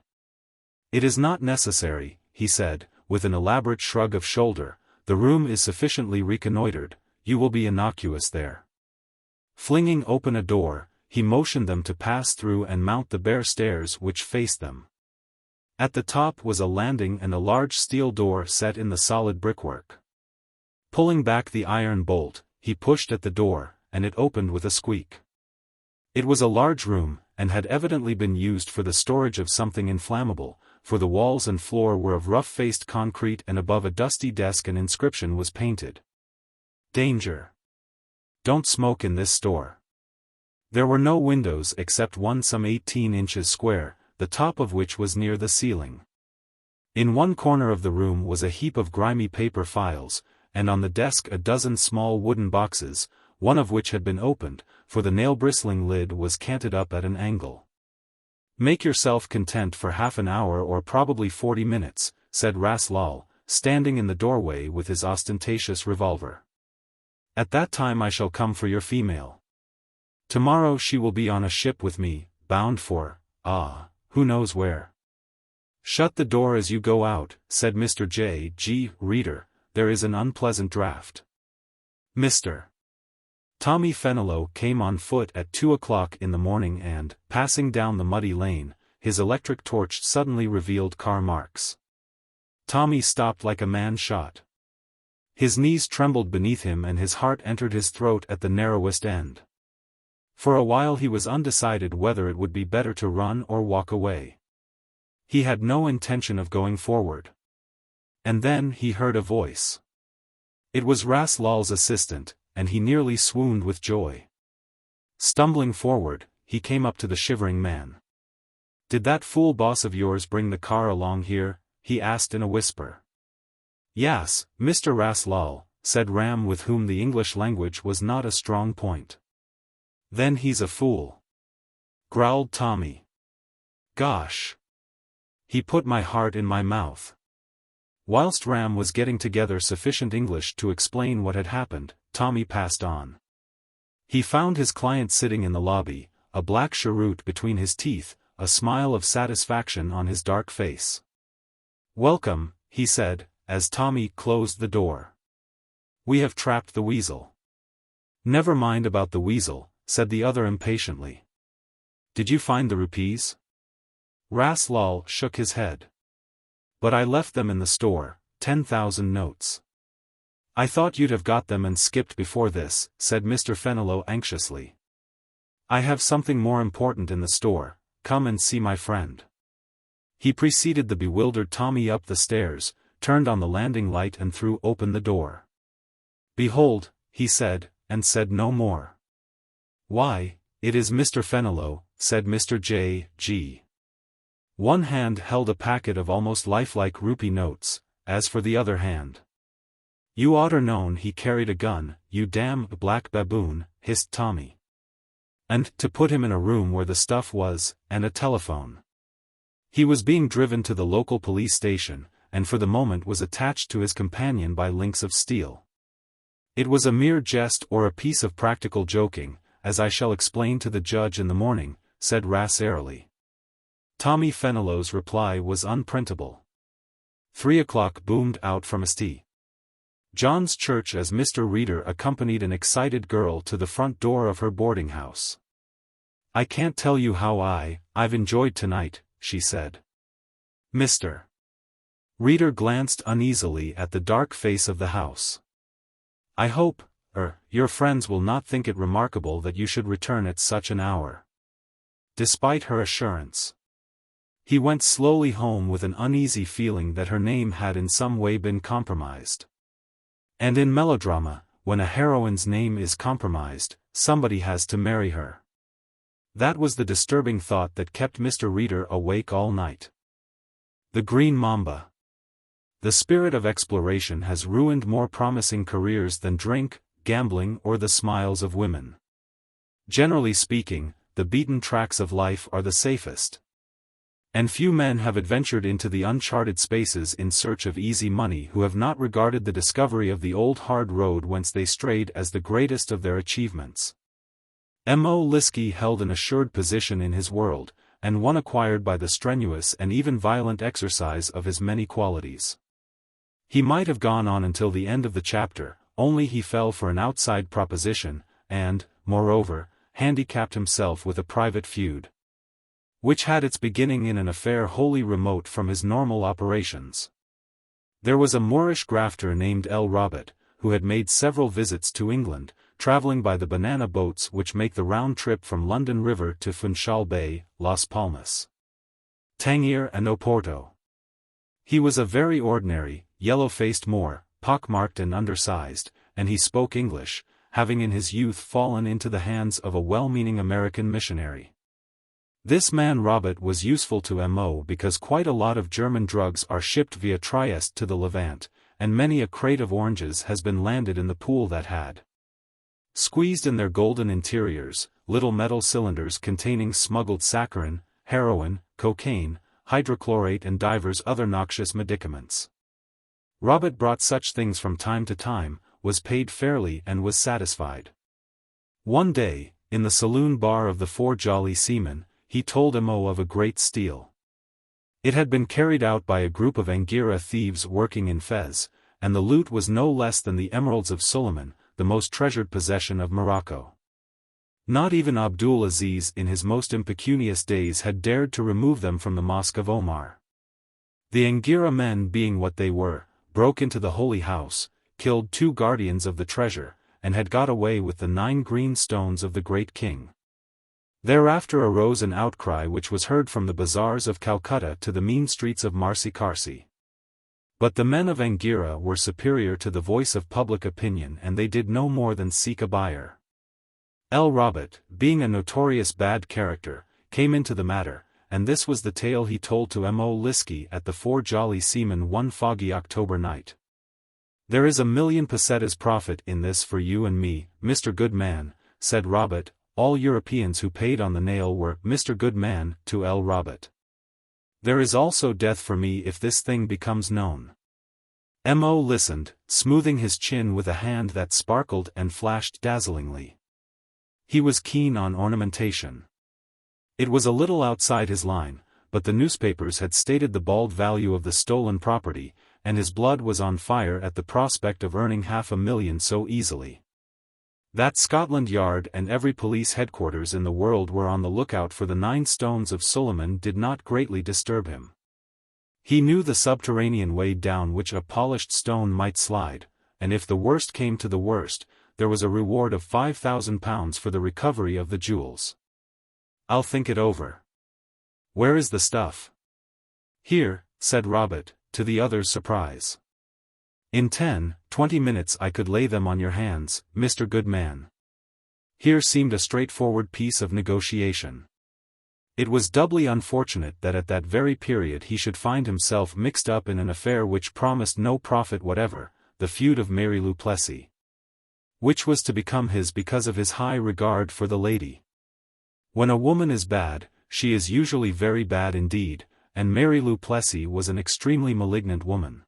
"It is not necessary," he said, with an elaborate shrug of shoulder, "the room is sufficiently reconnoitered, you will be innocuous there." Flinging open a door, he motioned them to pass through and mount the bare stairs which faced them. At the top was a landing and a large steel door set in the solid brickwork. Pulling back the iron bolt, he pushed at the door, and it opened with a squeak. It was a large room, and had evidently been used for the storage of something inflammable, for the walls and floor were of rough-faced concrete and above a dusty desk an inscription was painted. "Danger. Don't smoke in this store." There were no windows except one some 18 inches square, the top of which was near the ceiling. In one corner of the room was a heap of grimy paper files, and on the desk a dozen small wooden boxes, one of which had been opened, for the nail-bristling lid was canted up at an angle. "Make yourself content for half an hour or probably 40 minutes, said Ras Lal, standing in the doorway with his ostentatious revolver. "At that time I shall come for your female. Tomorrow she will be on a ship with me, bound for, who knows where." "Shut the door as you go out," said Mr. J. G. Reader, "there is an unpleasant draught." Mr. Tommy Fenelon came on foot at 2 o'clock in the morning and, passing down the muddy lane, his electric torch suddenly revealed car marks. Tommy stopped like a man shot. His knees trembled beneath him and his heart entered his throat at the narrowest end. For a while he was undecided whether it would be better to run or walk away. He had no intention of going forward. And then he heard a voice. It was Ras Lal's assistant, and he nearly swooned with joy. Stumbling forward, he came up to the shivering man. "Did that fool boss of yours bring the car along here?" he asked in a whisper. "Yes, Mr. Ras Lal," said Ram, with whom the English language was not a strong point. "Then he's a fool," growled Tommy. "Gosh! He put my heart in my mouth." Whilst Ram was getting together sufficient English to explain what had happened, Tommy passed on. He found his client sitting in the lobby, a black cheroot between his teeth, a smile of satisfaction on his dark face. "Welcome," he said, as Tommy closed the door. "We have trapped the weasel." "Never mind about the weasel," said the other impatiently. "Did you find the rupees?" Ras Lal shook his head. "But I left them in the store, 10,000 notes." "I thought you'd have got them and skipped before this," said Mr. Fenelon anxiously. "I have something more important in the store, come and see my friend." He preceded the bewildered Tommy up the stairs, turned on the landing light and threw open the door. "Behold," he said, and said no more. "Why, it is Mr. Fenelon," said Mr. J. G. One hand held a packet of almost lifelike rupee notes, as for the other hand. "You oughter known he carried a gun, you damn black baboon," hissed Tommy. "And to put him in a room where the stuff was, and a telephone." He was being driven to the local police station, and for the moment was attached to his companion by links of steel. "It was a mere jest or a piece of practical joking, as I shall explain to the judge in the morning," said Ras airily. Tommy Fenelon's reply was unprintable. 3 o'clock boomed out from St. John's Church as Mr. Reader accompanied an excited girl to the front door of her boarding house. "I can't tell you how I've enjoyed tonight," she said. Mr. Reader glanced uneasily at the dark face of the house. "I hope, your friends will not think it remarkable that you should return at such an hour." Despite her assurance, he went slowly home with an uneasy feeling that her name had in some way been compromised. And in melodrama, when a heroine's name is compromised, somebody has to marry her. That was the disturbing thought that kept Mr. Reader awake all night. The Green Mamba. The spirit of exploration has ruined more promising careers than drink, gambling, or the smiles of women. Generally speaking, the beaten tracks of life are the safest. And few men have adventured into the uncharted spaces in search of easy money who have not regarded the discovery of the old hard road whence they strayed as the greatest of their achievements. M.O. Liskey held an assured position in his world, and one acquired by the strenuous and even violent exercise of his many qualities. He might have gone on until the end of the chapter, only he fell for an outside proposition, and, moreover, handicapped himself with a private feud, which had its beginning in an affair wholly remote from his normal operations. There was a Moorish grafter named L. Robert, who had made several visits to England, traveling by the banana boats which make the round trip from London River to Funchal Bay, Las Palmas, Tangier and Oporto. He was a very ordinary, yellow-faced Moor, pock-marked and undersized, and he spoke English, having in his youth fallen into the hands of a well-meaning American missionary. This man Robert was useful to M.O. because quite a lot of German drugs are shipped via Trieste to the Levant, and many a crate of oranges has been landed in the pool that had squeezed in their golden interiors, little metal cylinders containing smuggled saccharin, heroin, cocaine, hydrochlorate and divers other noxious medicaments. Robert brought such things from time to time, was paid fairly and was satisfied. One day, in the saloon bar of the Four Jolly Seamen, he told M.O. of a great steal. It had been carried out by a group of Angora thieves working in Fez, and the loot was no less than the emeralds of Suleiman, the most treasured possession of Morocco. Not even Abdul Aziz in his most impecunious days had dared to remove them from the Mosque of Omar. The Angora men, being what they were, broke into the holy house, killed 2 guardians of the treasure, and had got away with the 9 green stones of the great king. Thereafter arose an outcry which was heard from the bazaars of Calcutta to the mean streets of Marsi-Karsi. But the men of Angora were superior to the voice of public opinion and they did no more than seek a buyer. L. Robert, being a notorious bad character, came into the matter, and this was the tale he told to M.O. Liskey at the Four Jolly Seamen one foggy October night. "There is 1,000,000 pesetas profit in this for you and me, Mr. Goodman," said Robert. All Europeans who paid on the nail were "Mr. Goodman" to L. Robert. "There is also death for me if this thing becomes known." M.O. listened, smoothing his chin with a hand that sparkled and flashed dazzlingly. He was keen on ornamentation. It was a little outside his line, but the newspapers had stated the bald value of the stolen property, and his blood was on fire at the prospect of earning 500,000 so easily. That Scotland Yard and every police headquarters in the world were on the lookout for the 9 stones of Suleiman did not greatly disturb him. He knew the subterranean way down which a polished stone might slide, and if the worst came to the worst, there was a reward of £5,000 for the recovery of the jewels. "I'll think it over." "Where is the stuff?" "Here," said Robert, to the other's surprise. "In 10-20 minutes I could lay them on your hands, Mr. Goodman." Here seemed a straightforward piece of negotiation. It was doubly unfortunate that at that very period he should find himself mixed up in an affair which promised no profit whatever, the feud of Mary Lou Plessy, which was to become his because of his high regard for the lady. When a woman is bad, she is usually very bad indeed, and Mary Lou Plessy was an extremely malignant woman.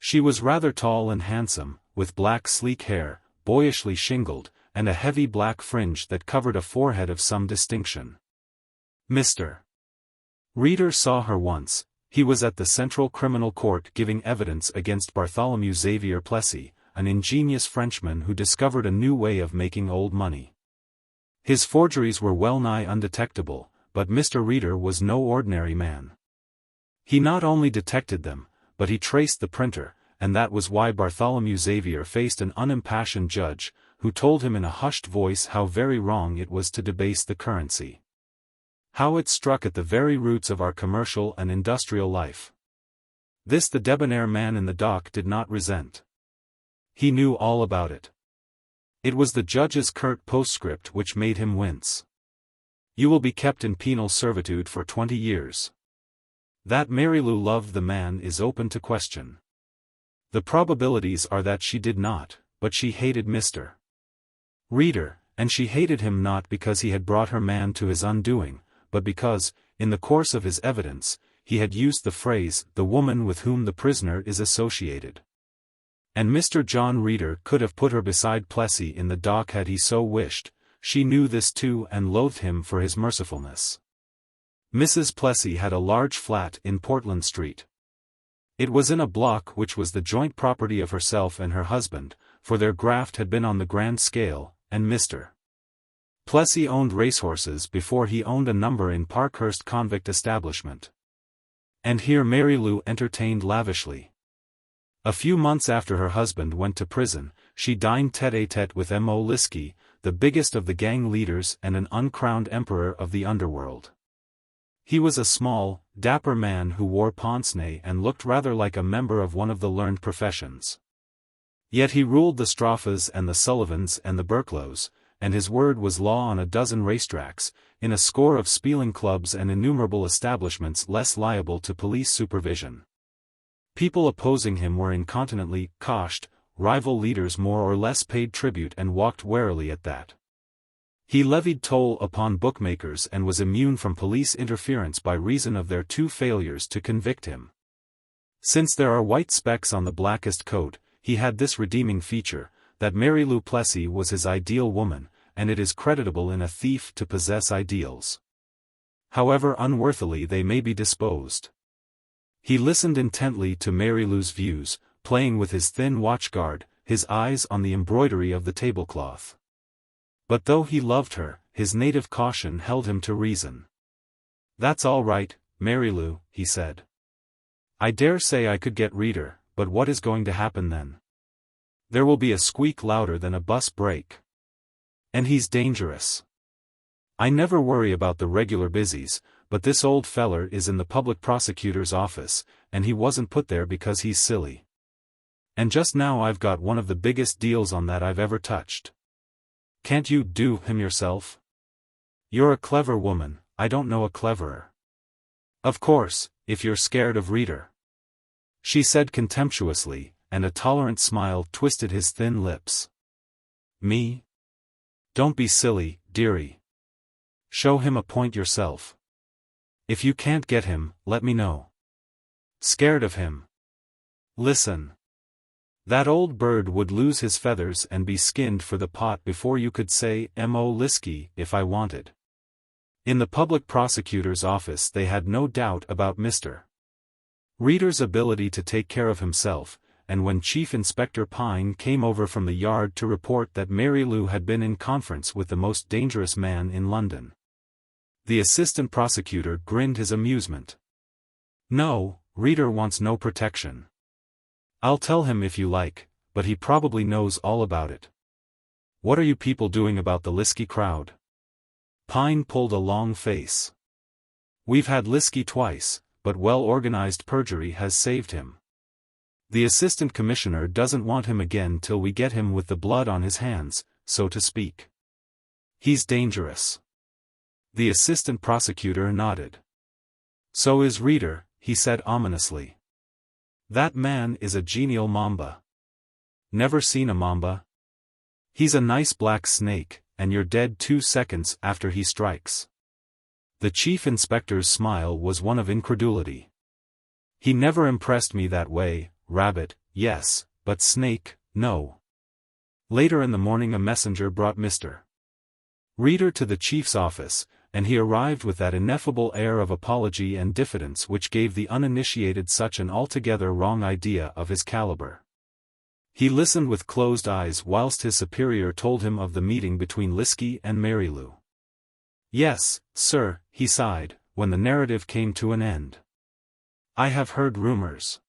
She was rather tall and handsome, with black sleek hair, boyishly shingled, and a heavy black fringe that covered a forehead of some distinction. Mr. Reader saw her once, He was at the Central Criminal Court giving evidence against Bartholomew Xavier Plessy, an ingenious Frenchman who discovered a new way of making old money. His forgeries were well-nigh undetectable, but Mr. Reader was no ordinary man. He not only detected them, but he traced the printer, and that was why Bartholomew Xavier faced an unimpassioned judge, who told him in a hushed voice how very wrong it was to debase the currency. How it struck at the very roots of our commercial and industrial life. This the debonair man in the dock did not resent. He knew all about it. It was the judge's curt postscript which made him wince. You will be kept in penal servitude for 20 years. That Mary Lou loved the man is open to question. The probabilities are that she did not, but she hated Mr. Reader, and she hated him not because he had brought her man to his undoing, but because, in the course of his evidence, he had used the phrase, the woman with whom the prisoner is associated. And Mr. John Reader could have put her beside Plessy in the dock had he so wished. She knew this too and loathed him for his mercifulness. Mrs. Plessy had a large flat in Portland Street. It was in a block which was the joint property of herself and her husband, for their graft had been on the grand scale, and Mr. Plessy owned racehorses before he owned a number in Parkhurst convict establishment. And here Mary Lou entertained lavishly. A few months after her husband went to prison, she dined tête-à-tête with M.O. Liskey, the biggest of the gang leaders and an uncrowned emperor of the underworld. He was a small, dapper man who wore pince-nez and looked rather like a member of one of the learned professions. Yet he ruled the Straffas and the Sullivans and the Burklows, and his word was law on a dozen racetracks, in a score of spieling clubs and innumerable establishments less liable to police supervision. People opposing him were incontinently coshed, rival leaders more or less paid tribute and walked warily at that. He levied toll upon bookmakers and was immune from police interference by reason of their 2 failures to convict him. Since there are white specks on the blackest coat, he had this redeeming feature, that Mary Lou Plessy was his ideal woman, and it is creditable in a thief to possess ideals. However unworthily they may be disposed. He listened intently to Mary Lou's views, playing with his thin watchguard, his eyes on the embroidery of the tablecloth. But though he loved her, his native caution held him to reason. "That's all right, Mary Lou," he said. "I dare say I could get Reader, but what is going to happen then? There will be a squeak louder than a bus brake. And he's dangerous. I never worry about the regular busies, but this old feller is in the public prosecutor's office, and he wasn't put there because he's silly. And just now I've got one of the biggest deals on that I've ever touched. Can't you do him yourself? You're a clever woman, I don't know a cleverer. Of course, if you're scared of Reader," she said contemptuously, and a tolerant smile twisted his thin lips. "Me? Don't be silly, dearie. Show him a point yourself. If you can't get him, let me know. Scared of him? Listen. That old bird would lose his feathers and be skinned for the pot before you could say M.O. Liskey if I wanted." In the public prosecutor's office they had no doubt about Mr. Reader's ability to take care of himself, and when Chief Inspector Pine came over from the yard to report that Mary Lou had been in conference with the most dangerous man in London, the assistant prosecutor grinned his amusement. "No, Reader wants no protection. I'll tell him if you like, but he probably knows all about it. What are you people doing about the Liskey crowd?" Pine pulled a long face. "We've had Liskey twice, but well-organized perjury has saved him. The assistant commissioner doesn't want him again till we get him with the blood on his hands, so to speak. He's dangerous." The assistant prosecutor nodded. "So is Reader," he said ominously. "That man is a genial mamba. Never seen a mamba? He's a nice black snake, and you're dead 2 seconds after he strikes." The chief inspector's smile was one of incredulity. "He never impressed me that way, rabbit, yes, but snake, no." Later in the morning a messenger brought Mr. Reader to the chief's office, and he arrived with that ineffable air of apology and diffidence which gave the uninitiated such an altogether wrong idea of his caliber. He listened with closed eyes whilst his superior told him of the meeting between Liskey and Marylou. "Yes, sir," he sighed, when the narrative came to an end. "I have heard rumors."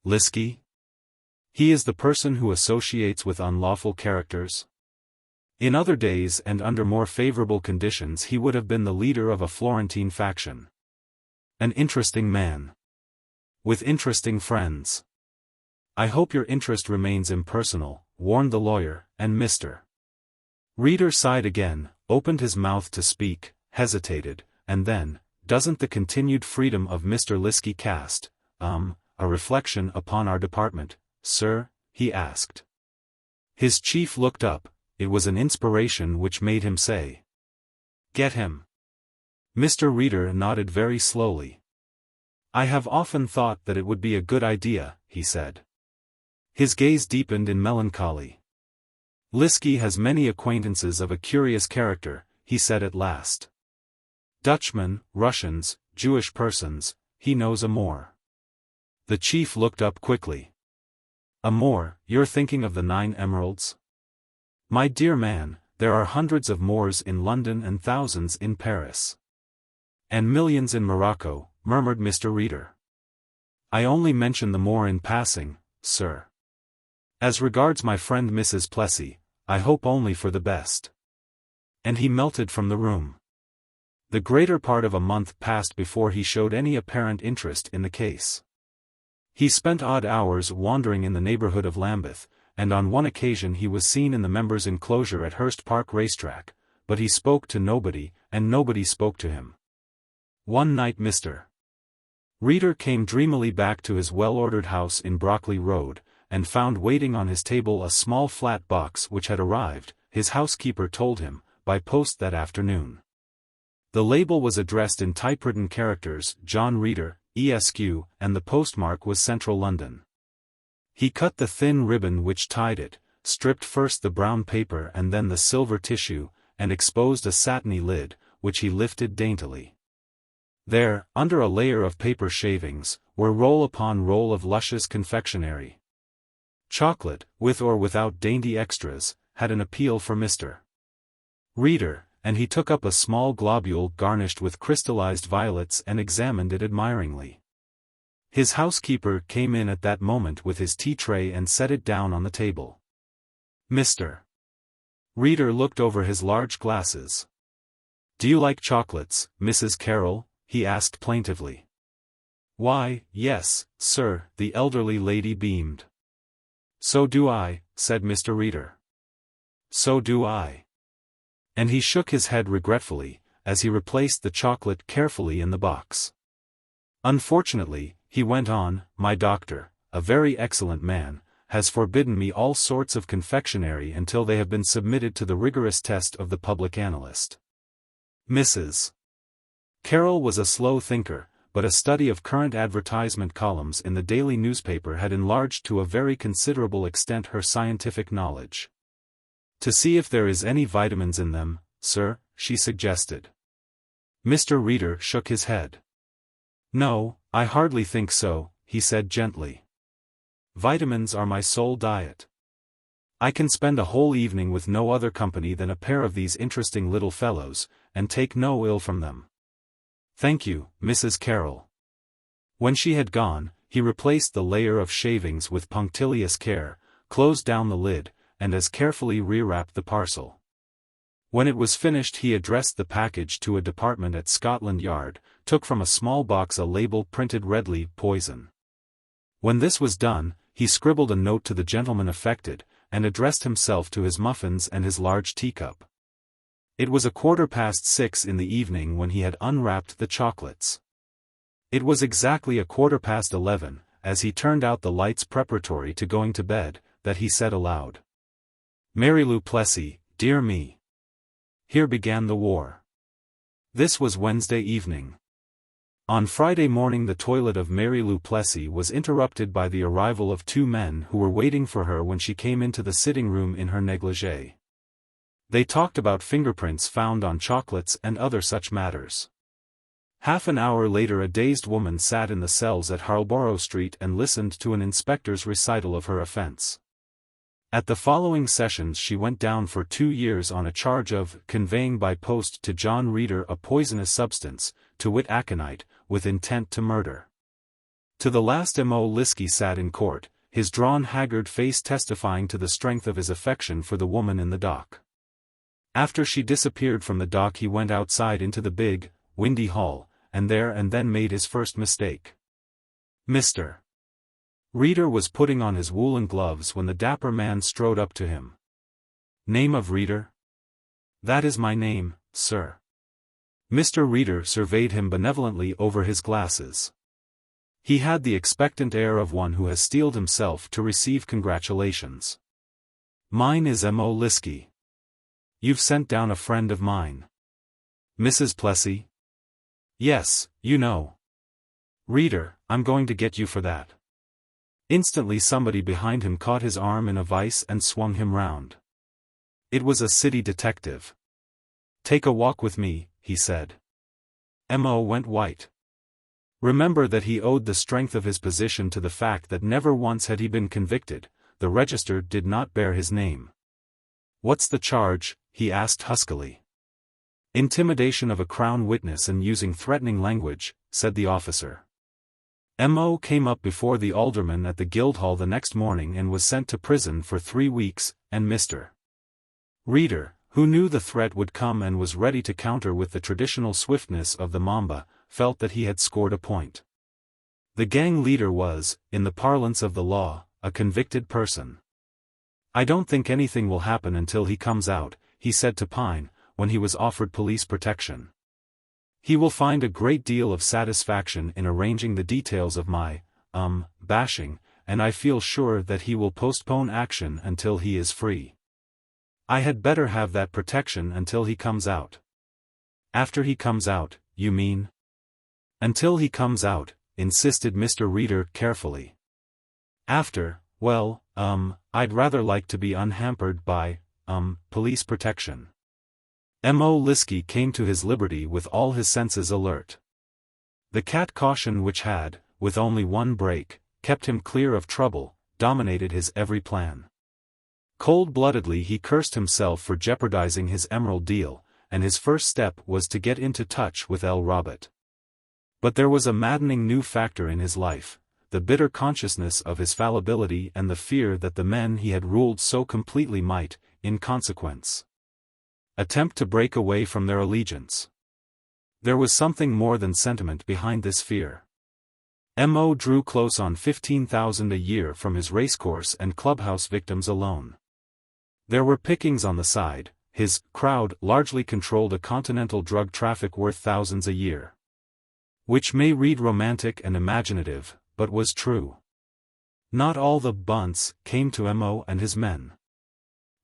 "Liskey? He is the person who associates with unlawful characters?" In other days and under more favorable conditions he would have been the leader of a Florentine faction. An interesting man. With interesting friends. "I hope your interest remains impersonal," warned the lawyer, and Mr. Reader sighed again, opened his mouth to speak, hesitated, and then, "Doesn't the continued freedom of Mr. Liskey cast, a reflection upon our department, sir?" he asked. His chief looked up. It was an inspiration which made him say, "Get him." Mr. Reader nodded very slowly. "I have often thought that it would be a good idea," he said. His gaze deepened in melancholy. "Liskey has many acquaintances of a curious character," he said at last. "Dutchmen, Russians, Jewish persons, he knows a Moor." The chief looked up quickly. "A Moor, you're thinking of the 9 Emeralds? My dear man, there are hundreds of Moors in London and thousands in Paris. And millions in Morocco," murmured Mr. Reader. "I only mention the Moor in passing, sir. As regards my friend Mrs. Plessy, I hope only for the best." And he melted from the room. The greater part of a month passed before he showed any apparent interest in the case. He spent odd hours wandering in the neighborhood of Lambeth, and on one occasion he was seen in the members' enclosure at Hurst Park racetrack, but he spoke to nobody, and nobody spoke to him. One night Mr. Reader came dreamily back to his well-ordered house in Brockley Road, and found waiting on his table a small flat box which had arrived, his housekeeper told him, by post that afternoon. The label was addressed in typewritten characters, John Reader, Esq., and the postmark was Central London. He cut the thin ribbon which tied it, stripped first the brown paper and then the silver tissue, and exposed a satiny lid, which he lifted daintily. There, under a layer of paper shavings, were roll upon roll of luscious confectionery. Chocolate, with or without dainty extras, had an appeal for Mr. Reader, and he took up a small globule garnished with crystallized violets and examined it admiringly. His housekeeper came in at that moment with his tea tray and set it down on the table. Mr. Reader looked over his large glasses. "Do you like chocolates, Mrs. Carroll?" he asked plaintively. "Why, yes, sir," the elderly lady beamed. "So do I," said Mr. Reader. "So do I." And he shook his head regretfully, as he replaced the chocolate carefully in the box. "Unfortunately," he went on, "my doctor, a very excellent man, has forbidden me all sorts of confectionery until they have been submitted to the rigorous test of the public analyst." Mrs. Carroll was a slow thinker, but a study of current advertisement columns in the daily newspaper had enlarged to a very considerable extent her scientific knowledge. "To see if there is any vitamins in them, sir," she suggested. Mr. Reader shook his head. "No, I hardly think so," he said gently. "Vitamins are my sole diet. I can spend a whole evening with no other company than a pair of these interesting little fellows, and take no ill from them. Thank you, Mrs. Carroll." When she had gone, he replaced the layer of shavings with punctilious care, closed down the lid, and as carefully rewrapped the parcel. When it was finished he addressed the package to a department at Scotland Yard, took from a small box a label printed redly, "Poison." When this was done, he scribbled a note to the gentleman affected, and addressed himself to his muffins and his large teacup. It was 6:15 in the evening when he had unwrapped the chocolates. It was exactly 11:15, as he turned out the lights preparatory to going to bed, that he said aloud, "Marylou Plessy, dear me. Here began the war." This was Wednesday evening. On Friday morning the toilet of Marylou Plessy was interrupted by the arrival of 2 men who were waiting for her when she came into the sitting-room in her negligee. They talked about fingerprints found on chocolates and other such matters. Half an hour later a dazed woman sat in the cells at Harlborough Street and listened to an inspector's recital of her offense. At the following sessions she went down for 2 years on a charge of conveying by post to John Reader a poisonous substance, to wit aconite, with intent to murder. To the last M.O. Liskey sat in court, his drawn haggard face testifying to the strength of his affection for the woman in the dock. After she disappeared from the dock he went outside into the big, windy hall, and then made his first mistake. Mr. Reader was putting on his woolen gloves when the dapper man strode up to him. "Name of Reader?" "That is my name, sir." Mr. Reader surveyed him benevolently over his glasses. He had the expectant air of one who has steeled himself to receive congratulations. "Mine is M.O. Liskey. You've sent down a friend of mine." "Mrs. Plessy?" "Yes, you know." "Reader, I'm going to get you for that." Instantly somebody behind him caught his arm in a vice and swung him round. It was a city detective. "Take a walk with me," he said. M.O. went white. Remember that he owed the strength of his position to the fact that never once had he been convicted. The register did not bear his name. "What's the charge?" he asked huskily. "Intimidation of a Crown witness and using threatening language," said the officer. M.O. came up before the alderman at the Guildhall the next morning and was sent to prison for 3 weeks, and Mr. Reader, who knew the threat would come and was ready to counter with the traditional swiftness of the Mamba, felt that he had scored a point. The gang leader was, in the parlance of the law, a convicted person. "I don't think anything will happen until he comes out," he said to Pine, when he was offered police protection. "He will find a great deal of satisfaction in arranging the details of my, bashing, and I feel sure that he will postpone action until he is free." "I had better have that protection until he comes out." "After he comes out, you mean?" "Until he comes out," insisted Mr. Reader carefully. "After, well, I'd rather like to be unhampered by, police protection." M.O. Liskey came to his liberty with all his senses alert. The cat caution which had, with only one break, kept him clear of trouble, dominated his every plan. Cold-bloodedly he cursed himself for jeopardizing his emerald deal, and his first step was to get into touch with L. Robert. But there was a maddening new factor in his life, the bitter consciousness of his fallibility and the fear that the men he had ruled so completely might, in consequence, attempt to break away from their allegiance. There was something more than sentiment behind this fear. M.O. drew close on $15,000 a year from his racecourse and clubhouse victims alone. There were pickings on the side. His crowd largely controlled a continental drug traffic worth thousands a year. Which may read romantic and imaginative, but was true. Not all the bunts came to M.O. and his men.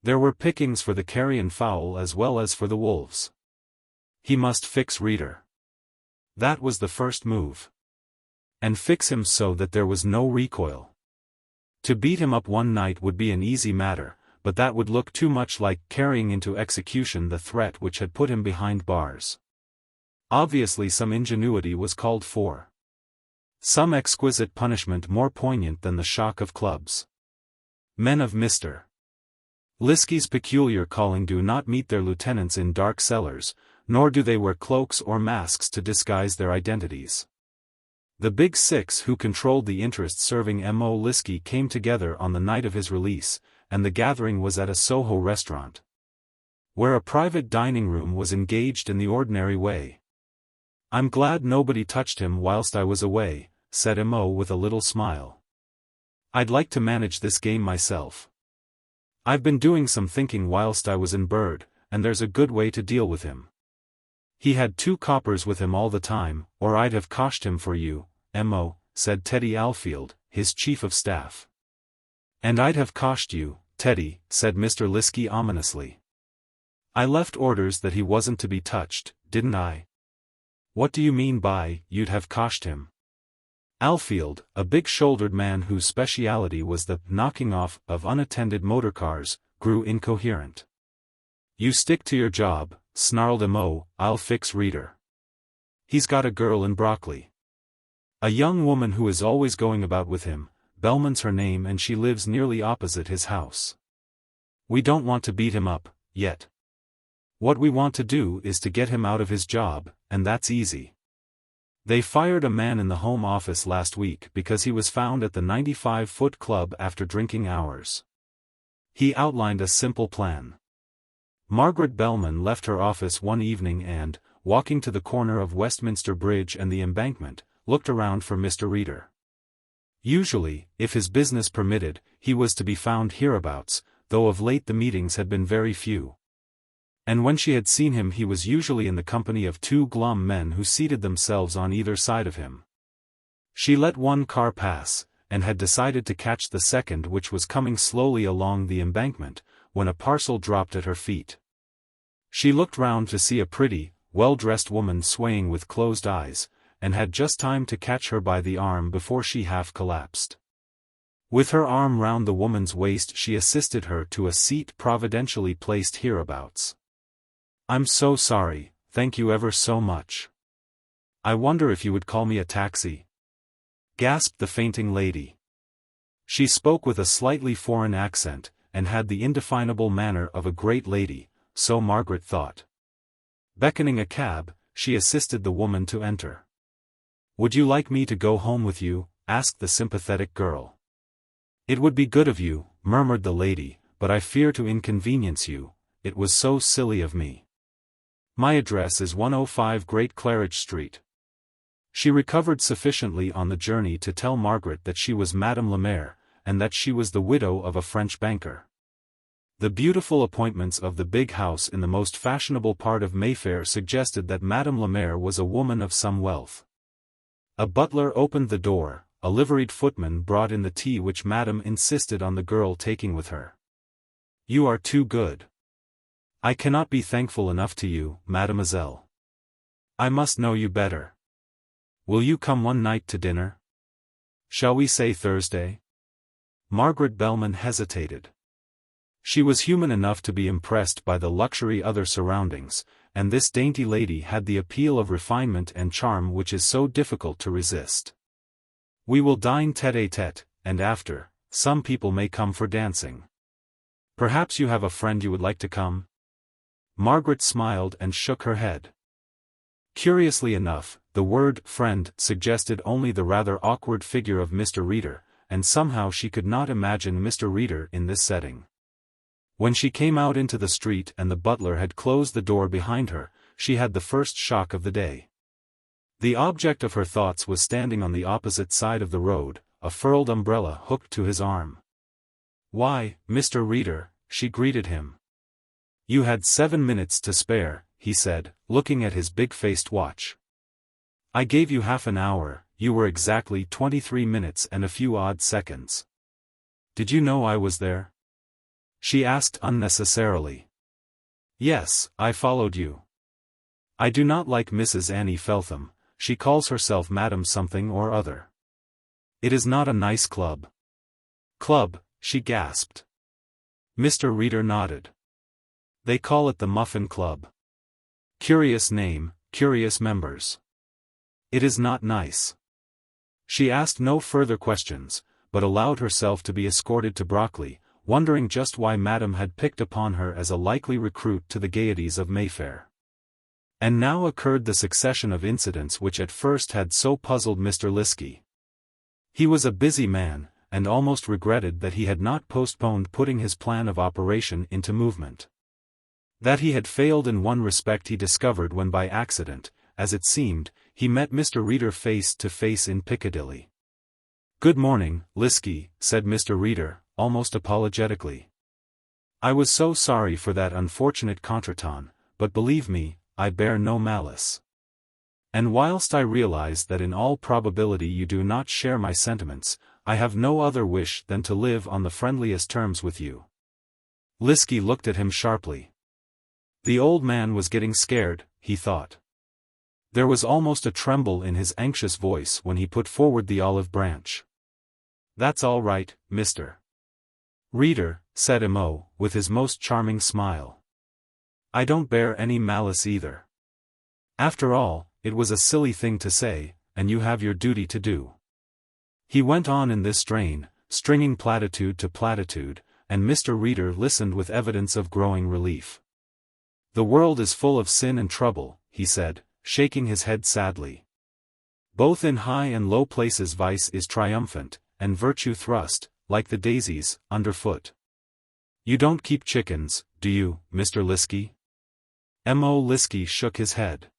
There were pickings for the carrion fowl as well as for the wolves. He must fix Reader. That was the first move. And fix him so that there was no recoil. To beat him up one night would be an easy matter, but that would look too much like carrying into execution the threat which had put him behind bars. Obviously some ingenuity was called for. Some exquisite punishment more poignant than the shock of clubs. Men of Mr. Liskey's peculiar calling do not meet their lieutenants in dark cellars, nor do they wear cloaks or masks to disguise their identities. The Big Six who controlled the interests serving M.O. Liskey came together on the night of his release, and the gathering was at a Soho restaurant, where a private dining room was engaged in the ordinary way. "I'm glad nobody touched him whilst I was away," said M.O. with a little smile. "I'd like to manage this game myself. I've been doing some thinking whilst I was in Bird, and there's a good way to deal with him. He had 2 coppers with him all the time, or I'd have coshed him for you, M.O., said Teddy Alfield, his chief of staff. "And I'd have coshed you, Teddy," said Mr. Liskey ominously. "I left orders that he wasn't to be touched, didn't I?" "What do you mean by, you'd have coshed him?" Alfield, a big-shouldered man whose speciality was the knocking off of unattended motor cars, grew incoherent. You stick to your job, snarled Mo. I'll fix Reader. He's got a girl in Broccoli. A young woman who is always going about with him, Bellman's her name, and she lives nearly opposite his house. We don't want to beat him up, yet. What we want to do is to get him out of his job, and that's easy. They fired a man in the Home Office last week because he was found at the 95-foot club after drinking hours. He outlined a simple plan. Margaret Bellman left her office one evening and, walking to the corner of Westminster Bridge and the Embankment, looked around for Mr. Reader. Usually, if his business permitted, he was to be found hereabouts, though of late the meetings had been very few. And when she had seen him, he was usually in the company of two glum men who seated themselves on either side of him. She let one car pass, and had decided to catch the second, which was coming slowly along the embankment, when a parcel dropped at her feet. She looked round to see a pretty, well-dressed woman swaying with closed eyes, and had just time to catch her by the arm before she half collapsed. With her arm round the woman's waist, she assisted her to a seat providentially placed hereabouts. "I'm so sorry, thank you ever so much. I wonder if you would call me a taxi?" gasped the fainting lady. She spoke with a slightly foreign accent, and had the indefinable manner of a great lady, so Margaret thought. Beckoning a cab, she assisted the woman to enter. "Would you like me to go home with you?" asked the sympathetic girl. "It would be good of you," murmured the lady, "but I fear to inconvenience you. It was so silly of me. My address is 105 Great Claridge Street." She recovered sufficiently on the journey to tell Margaret that she was Madame Lemaire, and that she was the widow of a French banker. The beautiful appointments of the big house in the most fashionable part of Mayfair suggested that Madame Lemaire was a woman of some wealth. A butler opened the door, a liveried footman brought in the tea which Madame insisted on the girl taking with her. "You are too good. I cannot be thankful enough to you, mademoiselle. I must know you better. Will you come one night to dinner? Shall we say Thursday?" Margaret Bellman hesitated. She was human enough to be impressed by the luxury other surroundings, and this dainty lady had the appeal of refinement and charm which is so difficult to resist. "We will dine tête-à-tête, and after, some people may come for dancing. Perhaps you have a friend you would like to come?" Margaret smiled and shook her head. Curiously enough, the word "friend" suggested only the rather awkward figure of Mr. Reader, and somehow she could not imagine Mr. Reader in this setting. When she came out into the street and the butler had closed the door behind her, she had the first shock of the day. The object of her thoughts was standing on the opposite side of the road, a furled umbrella hooked to his arm. "Why, Mr. Reader," she greeted him. "You had 7 minutes to spare," he said, looking at his big-faced watch. "I gave you half an hour, you were exactly 23 minutes and a few odd seconds. Did you know I was there?" she asked unnecessarily. "Yes, I followed you. I do not like Mrs. Annie Feltham, she calls herself Madam something or other. It is not a nice club." "Club," she gasped. Mr. Reader nodded. "They call it the Muffin Club. Curious name, curious members. It is not nice." She asked no further questions, but allowed herself to be escorted to Broccoli, wondering just why Madame had picked upon her as a likely recruit to the gaieties of Mayfair. And now occurred the succession of incidents which at first had so puzzled Mr. Liskey. He was a busy man, and almost regretted that he had not postponed putting his plan of operation into movement. That he had failed in one respect he discovered when by accident, as it seemed, he met Mr. Reader face to face in Piccadilly. "Good morning, Liskey," said Mr. Reader, almost apologetically. "I was so sorry for that unfortunate contretemps, but believe me, I bear no malice. And whilst I realize that in all probability you do not share my sentiments, I have no other wish than to live on the friendliest terms with you." Liskey looked at him sharply. The old man was getting scared, he thought. There was almost a tremble in his anxious voice when he put forward the olive branch. "That's all right, Mr. Reader," said Mo, with his most charming smile. I don't bear any malice either. After all, it was a silly thing to say, and you have your duty to do." He went on in this strain, stringing platitude to platitude, and Mr. Reader listened with evidence of growing relief. "The world is full of sin and trouble," he said, shaking his head sadly. "Both in high and low places vice is triumphant, and virtue thrust, like the daisies, underfoot. You don't keep chickens, do you, Mr. Liskey?" M.O. Liskey shook his head.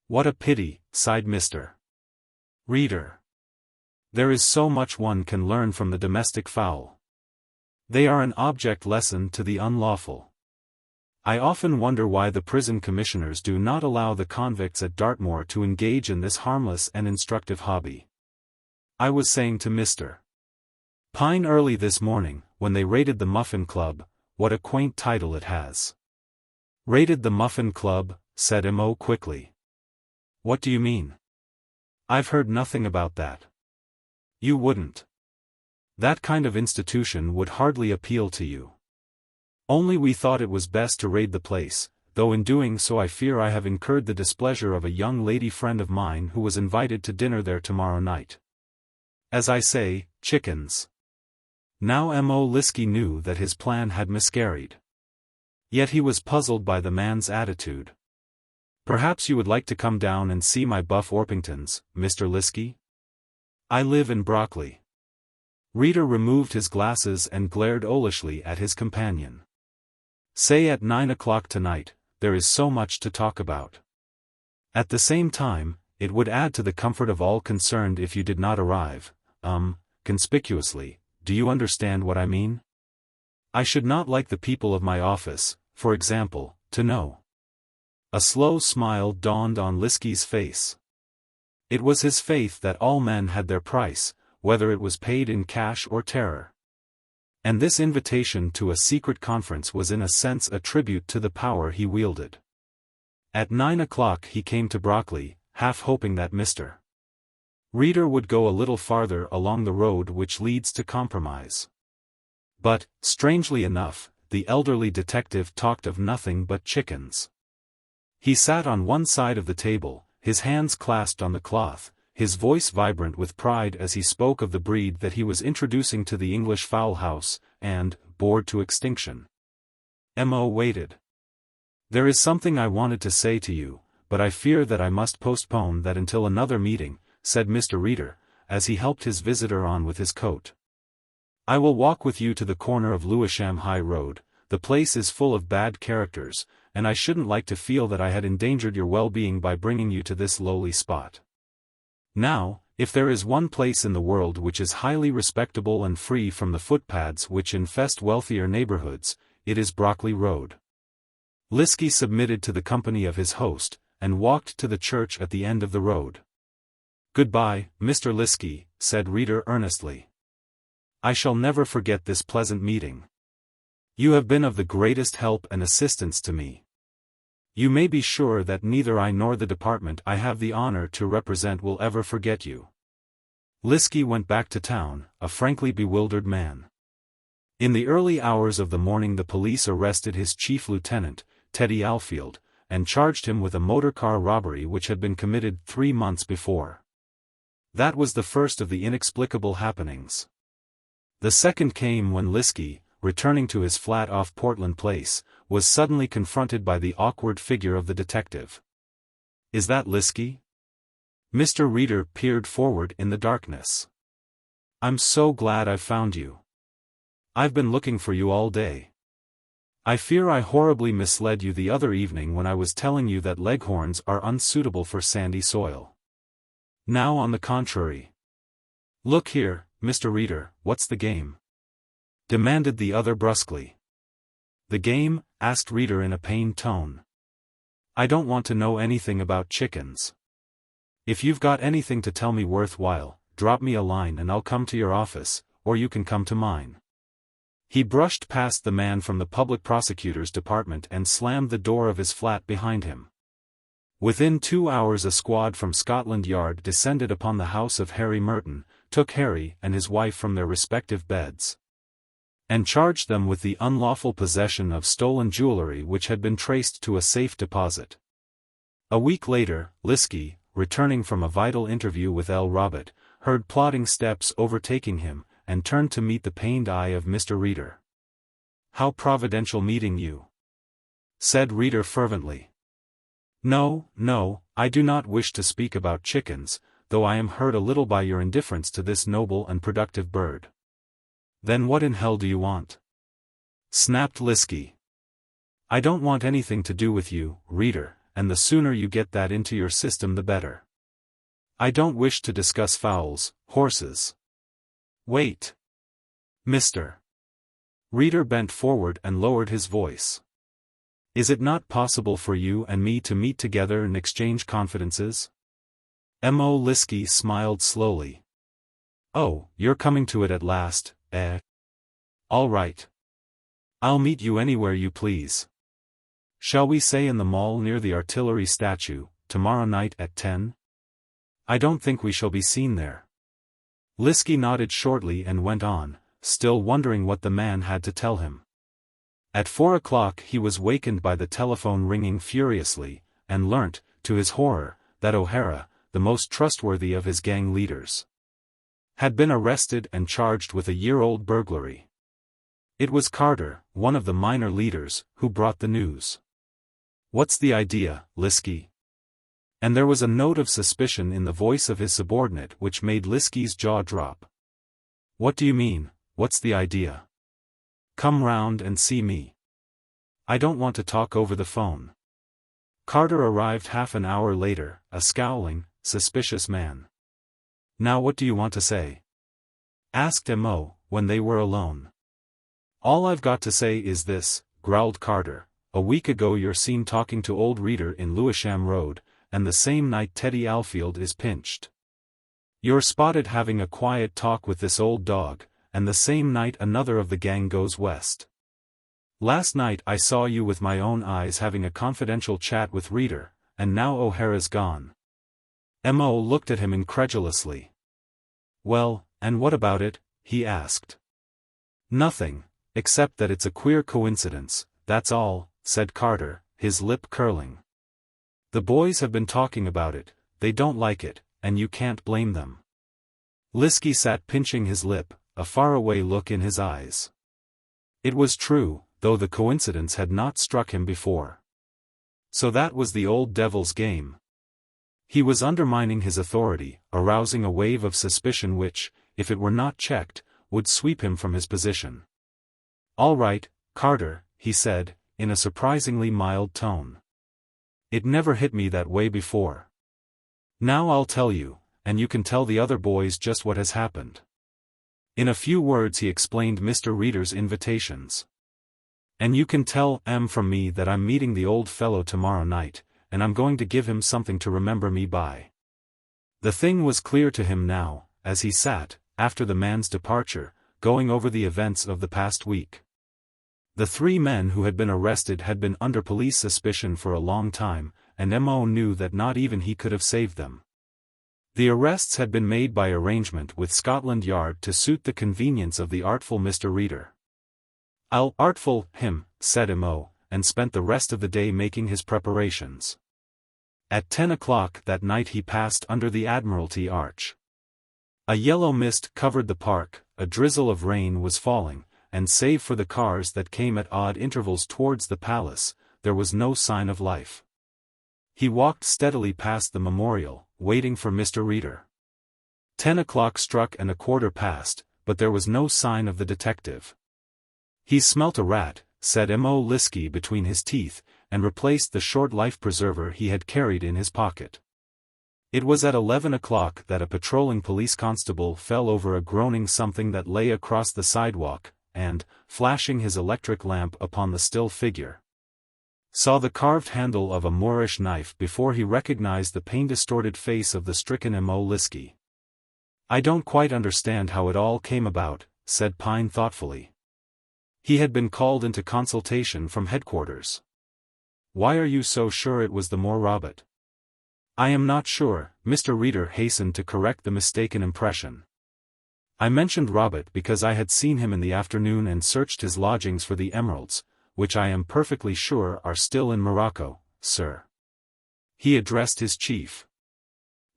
"What a pity," sighed Mr. Reader. "There is so much one can learn from the domestic fowl. They are an object lesson to the unlawful. I often wonder why the prison commissioners do not allow the convicts at Dartmoor to engage in this harmless and instructive hobby. I was saying to Mr. Pine early this morning, when they raided the Muffin Club, what a quaint title it has." "Raided the Muffin Club," said M.O. quickly. "What do you mean? I've heard nothing about that." "You wouldn't. That kind of institution would hardly appeal to you. Only we thought it was best to raid the place, though in doing so I fear I have incurred the displeasure of a young lady friend of mine who was invited to dinner there tomorrow night. As I say, chickens." Now M.O. Liskey knew that his plan had miscarried. Yet he was puzzled by the man's attitude. "Perhaps you would like to come down and see my Buff Orpingtons, Mr. Liskey? I live in Brockley." Reader removed his glasses and glared owlishly at his companion. "Say at 9 o'clock tonight, there is so much to talk about. At the same time, it would add to the comfort of all concerned if you did not arrive, conspicuously, do you understand what I mean? I should not like the people of my office, for example, to know." A slow smile dawned on Liskey's face. It was his faith that all men had their price, whether it was paid in cash or terror. And this invitation to a secret conference was in a sense a tribute to the power he wielded. At 9 o'clock he came to Brockley, half hoping that Mr. Reader would go a little farther along the road which leads to compromise. But, strangely enough, the elderly detective talked of nothing but chickens. He sat on one side of the table, his hands clasped on the cloth, his voice vibrant with pride as he spoke of the breed that he was introducing to the English fowl house, and, bored to extinction. M.O. waited. "There is something I wanted to say to you, but I fear that I must postpone that until another meeting," said Mr. Reader, as he helped his visitor on with his coat. "I will walk with you to the corner of Lewisham High Road. The place is full of bad characters, and I shouldn't like to feel that I had endangered your well-being by bringing you to this lowly spot. Now, if there is one place in the world which is highly respectable and free from the footpads which infest wealthier neighborhoods, it is Brockley Road." Liskey submitted to the company of his host, and walked to the church at the end of the road. "Goodbye, Mr. Liskey," said Reader earnestly. "I shall never forget this pleasant meeting. You have been of the greatest help and assistance to me. You may be sure that neither I nor the department I have the honor to represent will ever forget you." Liskey went back to town, a frankly bewildered man. In the early hours of the morning the police arrested his chief lieutenant, Teddy Alfield, and charged him with a motor car robbery which had been committed 3 months before. That was the first of the inexplicable happenings. The second came when Liskey, returning to his flat off Portland Place, was suddenly confronted by the awkward figure of the detective. "Is that Liskey?" Mr. Reader peered forward in the darkness. "I'm so glad I've found you. I've been looking for you all day. I fear I horribly misled you the other evening when I was telling you that leghorns are unsuitable for sandy soil. Now on the contrary. Look here, Mr. Reader, what's the game?" demanded the other brusquely. "The game?" asked Reader in a pained tone. "I don't want to know anything about chickens. If you've got anything to tell me worthwhile, drop me a line and I'll come to your office, or you can come to mine." He brushed past the man from the public prosecutor's department and slammed the door of his flat behind him. Within 2 hours a squad from Scotland Yard descended upon the house of Harry Merton, took Harry and his wife from their respective beds. and charged them with the unlawful possession of stolen jewelry which had been traced to a safe deposit. A week later, Liskey, returning from a vital interview with L. Robert, heard plodding steps overtaking him, and turned to meet the pained eye of Mr. Reader. "How providential meeting you," said Reader fervently. "No, no, I do not wish to speak about chickens, though I am hurt a little by your indifference to this noble and productive bird." "Then what in hell do you want?" snapped Liskey. "I don't want anything to do with you, Reader, and the sooner you get that into your system the better. I don't wish to discuss fowls, horses." "Wait. Mr. Reader bent forward and lowered his voice. "Is it not possible for you and me to meet together and exchange confidences?" M.O. Liskey smiled slowly. "Oh, you're coming to it at last, eh? All right. I'll meet you anywhere you please. Shall we say in the mall near the artillery statue, tomorrow night at 10? I don't think we shall be seen there." Liskey nodded shortly and went on, still wondering what the man had to tell him. At 4 o'clock he was wakened by the telephone ringing furiously, and learnt, to his horror, that O'Hara, the most trustworthy of his gang leaders, had been arrested and charged with a year-old burglary. It was Carter, one of the minor leaders, who brought the news. "What's the idea, Liskey?" And there was a note of suspicion in the voice of his subordinate which made Liskey's jaw drop. "What do you mean, what's the idea? Come round and see me. I don't want to talk over the phone." Carter arrived half an hour later, a scowling, suspicious man. "Now what do you want to say?" asked M.O., when they were alone. "All I've got to say is this," growled Carter. "A week ago you're seen talking to old Reader in Lewisham Road, and the same night Teddy Alfield is pinched. You're spotted having a quiet talk with this old dog, and the same night another of the gang goes west. Last night I saw you with my own eyes having a confidential chat with Reader, and now O'Hara's gone." M.O. looked at him incredulously. "Well, and what about it?" he asked. "Nothing, except that it's a queer coincidence, that's all," said Carter, his lip curling. "The boys have been talking about it, they don't like it, and you can't blame them." Liskey sat pinching his lip, a faraway look in his eyes. It was true, though the coincidence had not struck him before. So that was the old devil's game. He was undermining his authority, arousing a wave of suspicion which, if it were not checked, would sweep him from his position. "All right, Carter," he said, in a surprisingly mild tone. "It never hit me that way before. Now I'll tell you, and you can tell the other boys just what has happened." In a few words he explained Mr. Reader's invitations. "And you can tell from me that I'm meeting the old fellow tomorrow night, and I'm going to give him something to remember me by." The thing was clear to him now, as he sat, after the man's departure, going over the events of the past week. The 3 men who had been arrested had been under police suspicion for a long time, and M.O. knew that not even he could have saved them. The arrests had been made by arrangement with Scotland Yard to suit the convenience of the artful Mr. Reader. "I'll artful him," said M.O., and spent the rest of the day making his preparations. At 10 o'clock that night he passed under the Admiralty Arch. A yellow mist covered the park, a drizzle of rain was falling, and save for the cars that came at odd intervals towards the palace, there was no sign of life. He walked steadily past the memorial, waiting for Mr. Reader. 10 o'clock struck and a quarter past, but there was no sign of the detective. "He smelt a rat," said M.O. Liskey between his teeth, and replaced the short life-preserver he had carried in his pocket. It was at 11 o'clock that a patrolling police constable fell over a groaning something that lay across the sidewalk, and, flashing his electric lamp upon the still figure, saw the carved handle of a Moorish knife before he recognized the pain-distorted face of the stricken M.O. Liskey. "I don't quite understand how it all came about," said Pine thoughtfully. "He had been called into consultation from headquarters." "Why are you so sure it was the Moor Robert?" "I am not sure," Mr. Reader hastened to correct the mistaken impression. I mentioned Robert because I had seen him in the afternoon and searched his lodgings for the emeralds, which I am perfectly sure are still in Morocco, sir. He addressed his chief.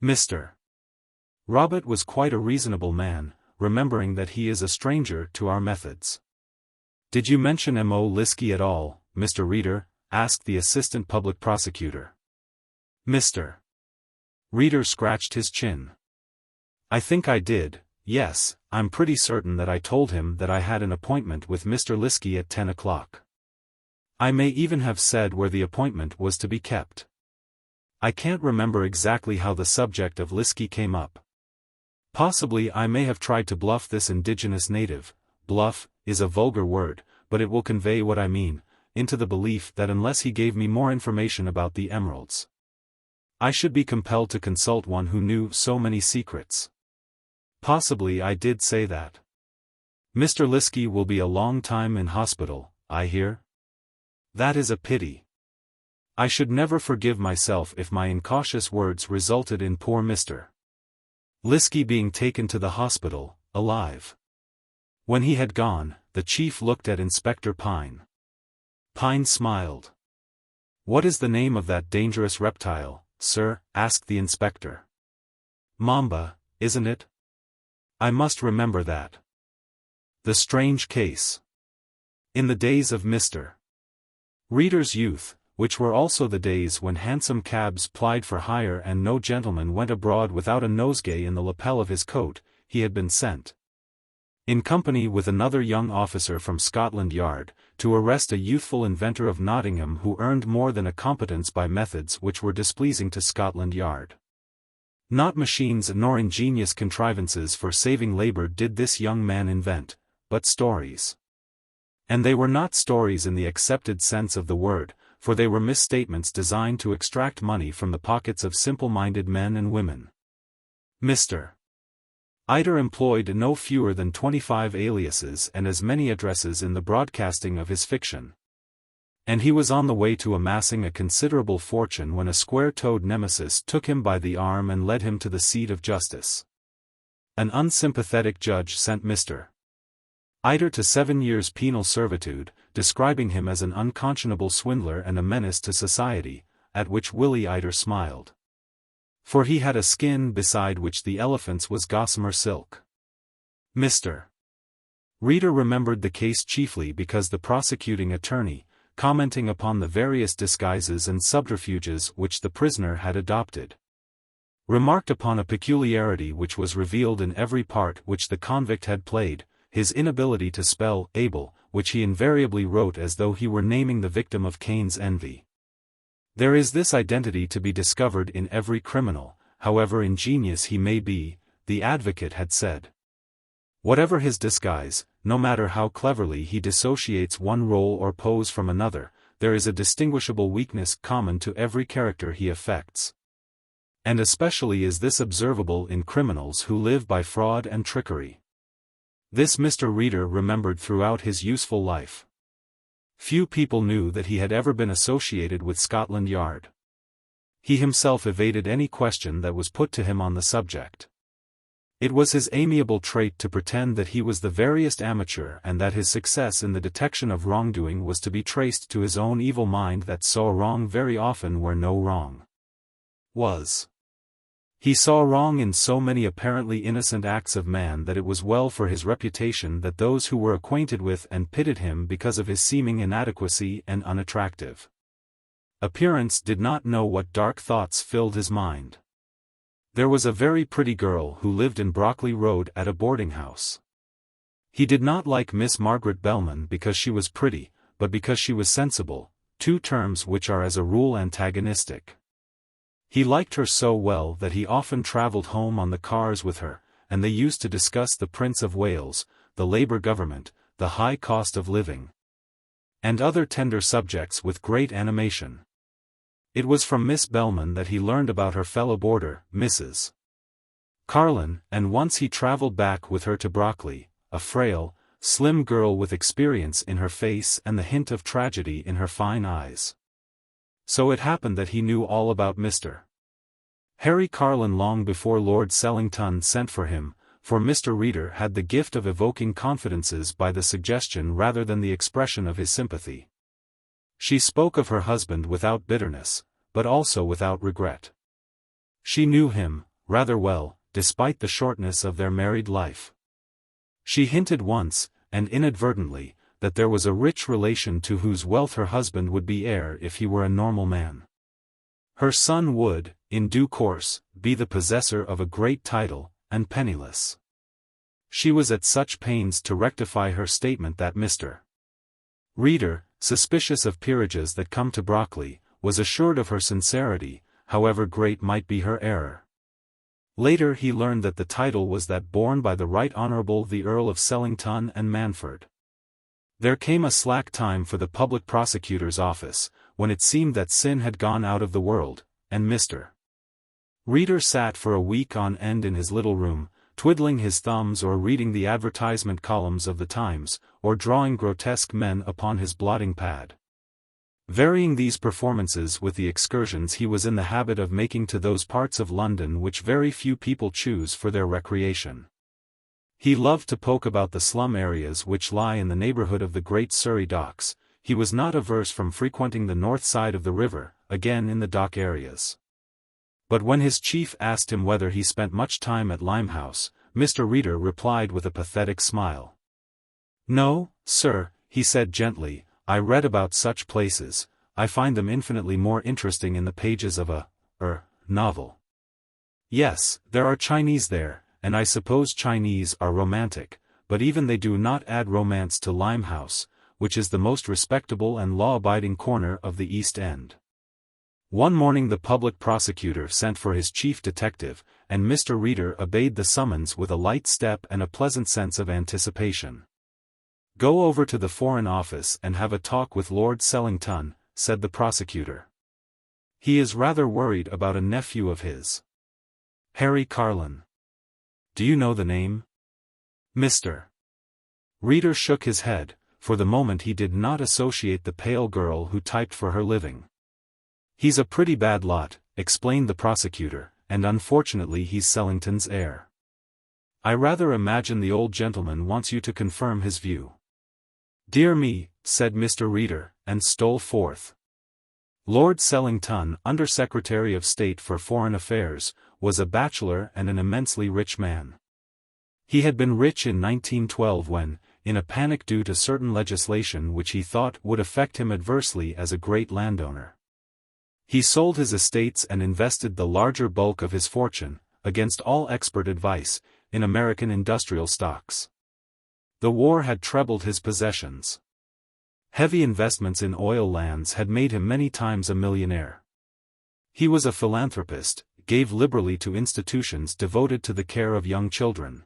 Mr. Robert was quite a reasonable man, remembering that he is a stranger to our methods. Did you mention M.O. Liskey at all, Mr. Reader? Asked the assistant public prosecutor. Mr. Reader scratched his chin. I think I did, yes, I'm pretty certain that I told him that I had an appointment with Mr. Liskey at 10 o'clock. I may even have said where the appointment was to be kept. I can't remember exactly how the subject of Liskey came up. Possibly I may have tried to bluff this indigenous native. Bluff is a vulgar word, but it will convey what I mean, into the belief that unless he gave me more information about the emeralds, I should be compelled to consult one who knew so many secrets. Possibly I did say that. Mr. Liskey will be a long time in hospital, I hear. That is a pity. I should never forgive myself if my incautious words resulted in poor Mr. Liskey being taken to the hospital, alive. When he had gone, the chief looked at Inspector Pine. Pine smiled. What is the name of that dangerous reptile, sir? Asked the inspector. Mamba, isn't it? I must remember that. The strange case. In the days of Mr. Reader's youth, which were also the days when hansom cabs plied for hire and no gentleman went abroad without a nosegay in the lapel of his coat, he had been sent, in company with another young officer from Scotland Yard, to arrest a youthful inventor of Nottingham who earned more than a competence by methods which were displeasing to Scotland Yard. Not machines nor ingenious contrivances for saving labor did this young man invent, but stories. And they were not stories in the accepted sense of the word, for they were misstatements designed to extract money from the pockets of simple-minded men and women. Mr. Iter employed no fewer than 25 aliases and as many addresses in the broadcasting of his fiction. And he was on the way to amassing a considerable fortune when a square-toed nemesis took him by the arm and led him to the seat of justice. An unsympathetic judge sent Mr. Iter to 7 years' penal servitude, describing him as an unconscionable swindler and a menace to society, at which Willie Iter smiled. For he had a skin beside which the elephant's was gossamer silk. Mr. Reader remembered the case chiefly because the prosecuting attorney, commenting upon the various disguises and subterfuges which the prisoner had adopted, remarked upon a peculiarity which was revealed in every part which the convict had played, his inability to spell able, which he invariably wrote as though he were naming the victim of Cain's envy. There is this identity to be discovered in every criminal, however ingenious he may be, the advocate had said. Whatever his disguise, no matter how cleverly he dissociates one role or pose from another, there is a distinguishable weakness common to every character he affects. And especially is this observable in criminals who live by fraud and trickery. This Mr. Reader remembered throughout his useful life. Few people knew that he had ever been associated with Scotland Yard. He himself evaded any question that was put to him on the subject. It was his amiable trait to pretend that he was the veriest amateur and that his success in the detection of wrongdoing was to be traced to his own evil mind that saw wrong very often where no wrong was. He saw wrong in so many apparently innocent acts of man that it was well for his reputation that those who were acquainted with and pitied him because of his seeming inadequacy and unattractive appearance did not know what dark thoughts filled his mind. There was a very pretty girl who lived in Brockley Road at a boarding house. He did not like Miss Margaret Bellman because she was pretty, but because she was sensible, two terms which are as a rule antagonistic. He liked her so well that he often travelled home on the cars with her, and they used to discuss the Prince of Wales, the Labour government, the high cost of living, and other tender subjects with great animation. It was from Miss Bellman that he learned about her fellow boarder, Mrs. Carlin, and once he travelled back with her to Brockley, a frail, slim girl with experience in her face and the hint of tragedy in her fine eyes. So it happened that he knew all about Mr. Harry Carlin long before Lord Sellington sent for him, for Mr. Reader had the gift of evoking confidences by the suggestion rather than the expression of his sympathy. She spoke of her husband without bitterness, but also without regret. She knew him, rather well, despite the shortness of their married life. She hinted once, and inadvertently, that there was a rich relation to whose wealth her husband would be heir if he were a normal man. Her son would, in due course, be the possessor of a great title, and penniless. She was at such pains to rectify her statement that Mr. Reader, suspicious of peerages that come to Brockley, was assured of her sincerity, however great might be her error. Later he learned that the title was that borne by the Right Honourable the Earl of Sellington and Manford. There came a slack time for the public prosecutor's office, when it seemed that sin had gone out of the world, and Mr. Reader sat for a week on end in his little room, twiddling his thumbs or reading the advertisement columns of the Times, or drawing grotesque men upon his blotting pad. Varying these performances with the excursions he was in the habit of making to those parts of London which very few people choose for their recreation. He loved to poke about the slum areas which lie in the neighbourhood of the great Surrey docks. He was not averse from frequenting the north side of the river, again in the dock areas. But when his chief asked him whether he spent much time at Limehouse, Mr. Reader replied with a pathetic smile. "No, sir," he said gently, "I read about such places, I find them infinitely more interesting in the pages of a novel. Yes, there are Chinese there, and I suppose Chinese are romantic, but even they do not add romance to Limehouse, which is the most respectable and law-abiding corner of the East End." One morning the public prosecutor sent for his chief detective, and Mr. Reader obeyed the summons with a light step and a pleasant sense of anticipation. "Go over to the Foreign Office and have a talk with Lord Sellington," said the prosecutor. "He is rather worried about a nephew of his. Harry Carlin. Do you know the name?" Mr. Reader shook his head. For the moment he did not associate the pale girl who typed for her living. "He's a pretty bad lot," explained the prosecutor, "and unfortunately he's Sellington's heir. I rather imagine the old gentleman wants you to confirm his view." "Dear me," said Mr. Reader, and stole forth. Lord Sellington, Under-Secretary of State for Foreign Affairs, was a bachelor and an immensely rich man. He had been rich in 1912 when, in a panic due to certain legislation which he thought would affect him adversely as a great landowner, he sold his estates and invested the larger bulk of his fortune, against all expert advice, in American industrial stocks. The war had trebled his possessions. Heavy investments in oil lands had made him many times a millionaire. He was a philanthropist, gave liberally to institutions devoted to the care of young children.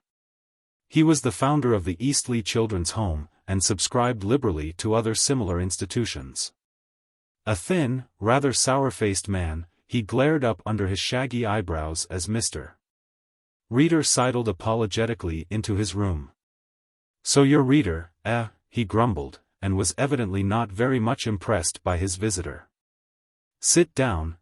He was the founder of the Eastleigh Children's Home, and subscribed liberally to other similar institutions. A thin, rather sour-faced man, he glared up under his shaggy eyebrows as Mr. Reader sidled apologetically into his room. "So you're Reader, eh?" he grumbled, and was evidently not very much impressed by his visitor. Sit down,"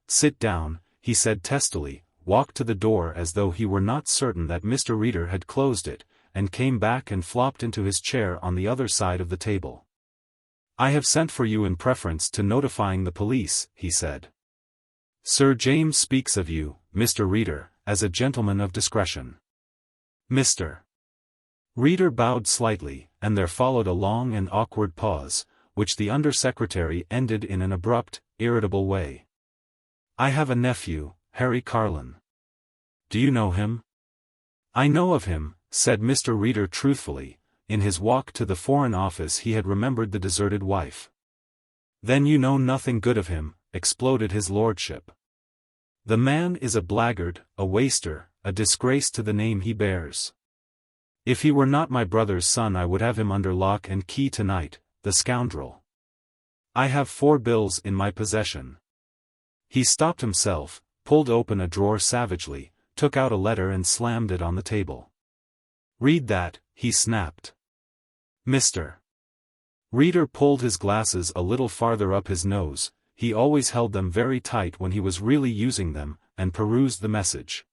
he said testily, walked to the door as though he were not certain that Mr. Reader had closed it, and came back and flopped into his chair on the other side of the table. "I have sent for you in preference to notifying the police," he said. "Sir James speaks of you, Mr. Reader, as a gentleman of discretion." Mr. Reader bowed slightly, and there followed a long and awkward pause, which the Under-Secretary ended in an abrupt, irritable way. "I have a nephew, Harry Carlin. Do you know him?" "I know of him," said Mr. Reader truthfully. In his walk to the Foreign Office he had remembered the deserted wife. "Then you know nothing good of him," exploded his lordship. "The man is a blackguard, a waster, a disgrace to the name he bears. If he were not my brother's son I would have him under lock and key tonight, the scoundrel. I have 4 bills in my possession." He stopped himself, pulled open a drawer savagely, took out a letter and slammed it on the table. "Read that," he snapped. Mr. Reader pulled his glasses a little farther up his nose, he always held them very tight when he was really using them, and perused the message.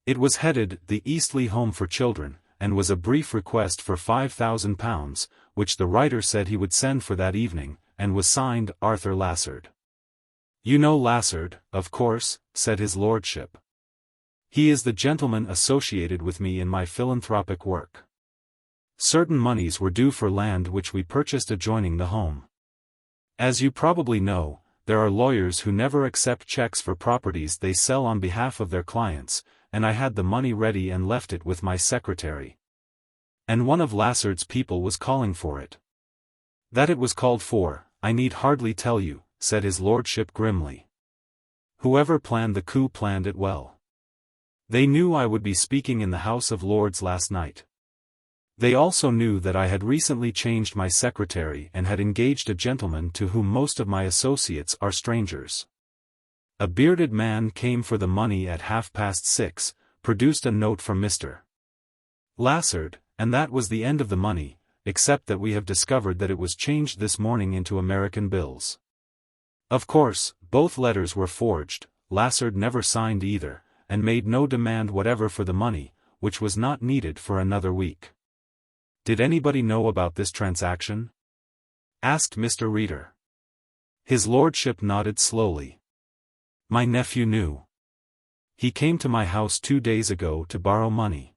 It was headed, "The Eastleigh Home for Children," and was a brief request for £5,000, which the writer said he would send for that evening, and was signed, Arthur Lassard. "You know Lassard, of course," said his lordship. "He is the gentleman associated with me in my philanthropic work. Certain monies were due for land which we purchased adjoining the home. As you probably know, there are lawyers who never accept checks for properties they sell on behalf of their clients, and I had the money ready and left it with my secretary. And one of Lassard's people was calling for it. That it was called for, I need hardly tell you," said his lordship grimly. "Whoever planned the coup planned it well. They knew I would be speaking in the House of Lords last night. They also knew that I had recently changed my secretary and had engaged a gentleman to whom most of my associates are strangers. A bearded man came for the money at 6:30, produced a note from Mr. Lassard, and that was the end of the money, except that we have discovered that it was changed this morning into American bills. Of course, both letters were forged, Lassard never signed either, and made no demand whatever for the money, which was not needed for another week." "Did anybody know about this transaction?" asked Mr. Reader. His lordship nodded slowly. "My nephew knew. He came to my house 2 days ago to borrow money.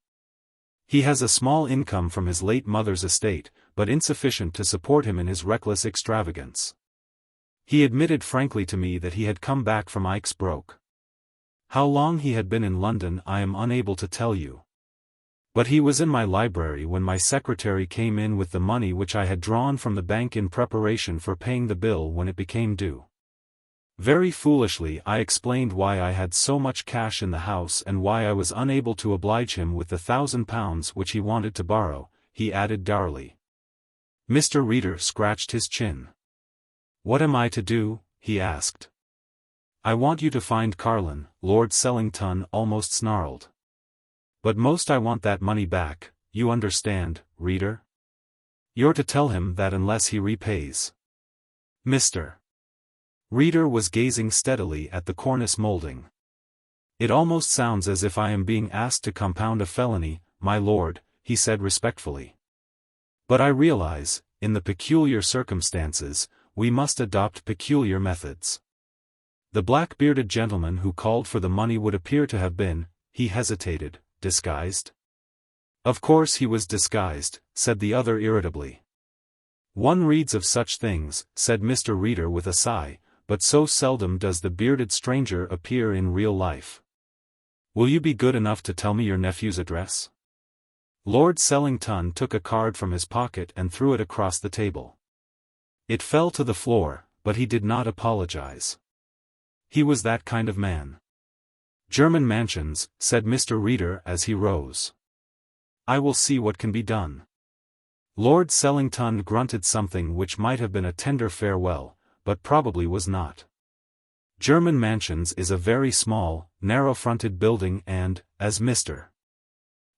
He has a small income from his late mother's estate, but insufficient to support him in his reckless extravagance. He admitted frankly to me that he had come back from Ike's Broke. How long he had been in London I am unable to tell you. But he was in my library when my secretary came in with the money which I had drawn from the bank in preparation for paying the bill when it became due. Very foolishly I explained why I had so much cash in the house and why I was unable to oblige him with the £1,000 which he wanted to borrow," he added dourly. Mr. Reader scratched his chin. "What am I to do?" he asked. "I want you to find Carlin," Lord Sellington almost snarled. "But most I want that money back, you understand, Reader? You're to tell him that unless he repays." Mr. Reader was gazing steadily at the cornice molding. "It almost sounds as if I am being asked to compound a felony, my lord," he said respectfully. "But I realize, in the peculiar circumstances, we must adopt peculiar methods. The black-bearded gentleman who called for the money would appear to have been," he hesitated, "disguised?" "Of course he was disguised," said the other irritably. "One reads of such things," said Mr. Reader with a sigh, "but so seldom does the bearded stranger appear in real life. Will you be good enough to tell me your nephew's address?" Lord Sellington took a card from his pocket and threw it across the table. It fell to the floor, but he did not apologize. He was that kind of man. "German Mansions," said Mr. Reader as he rose. "I will see what can be done." Lord Sellington grunted something which might have been a tender farewell, but probably was not. German Mansions is a very small, narrow-fronted building and, as Mr.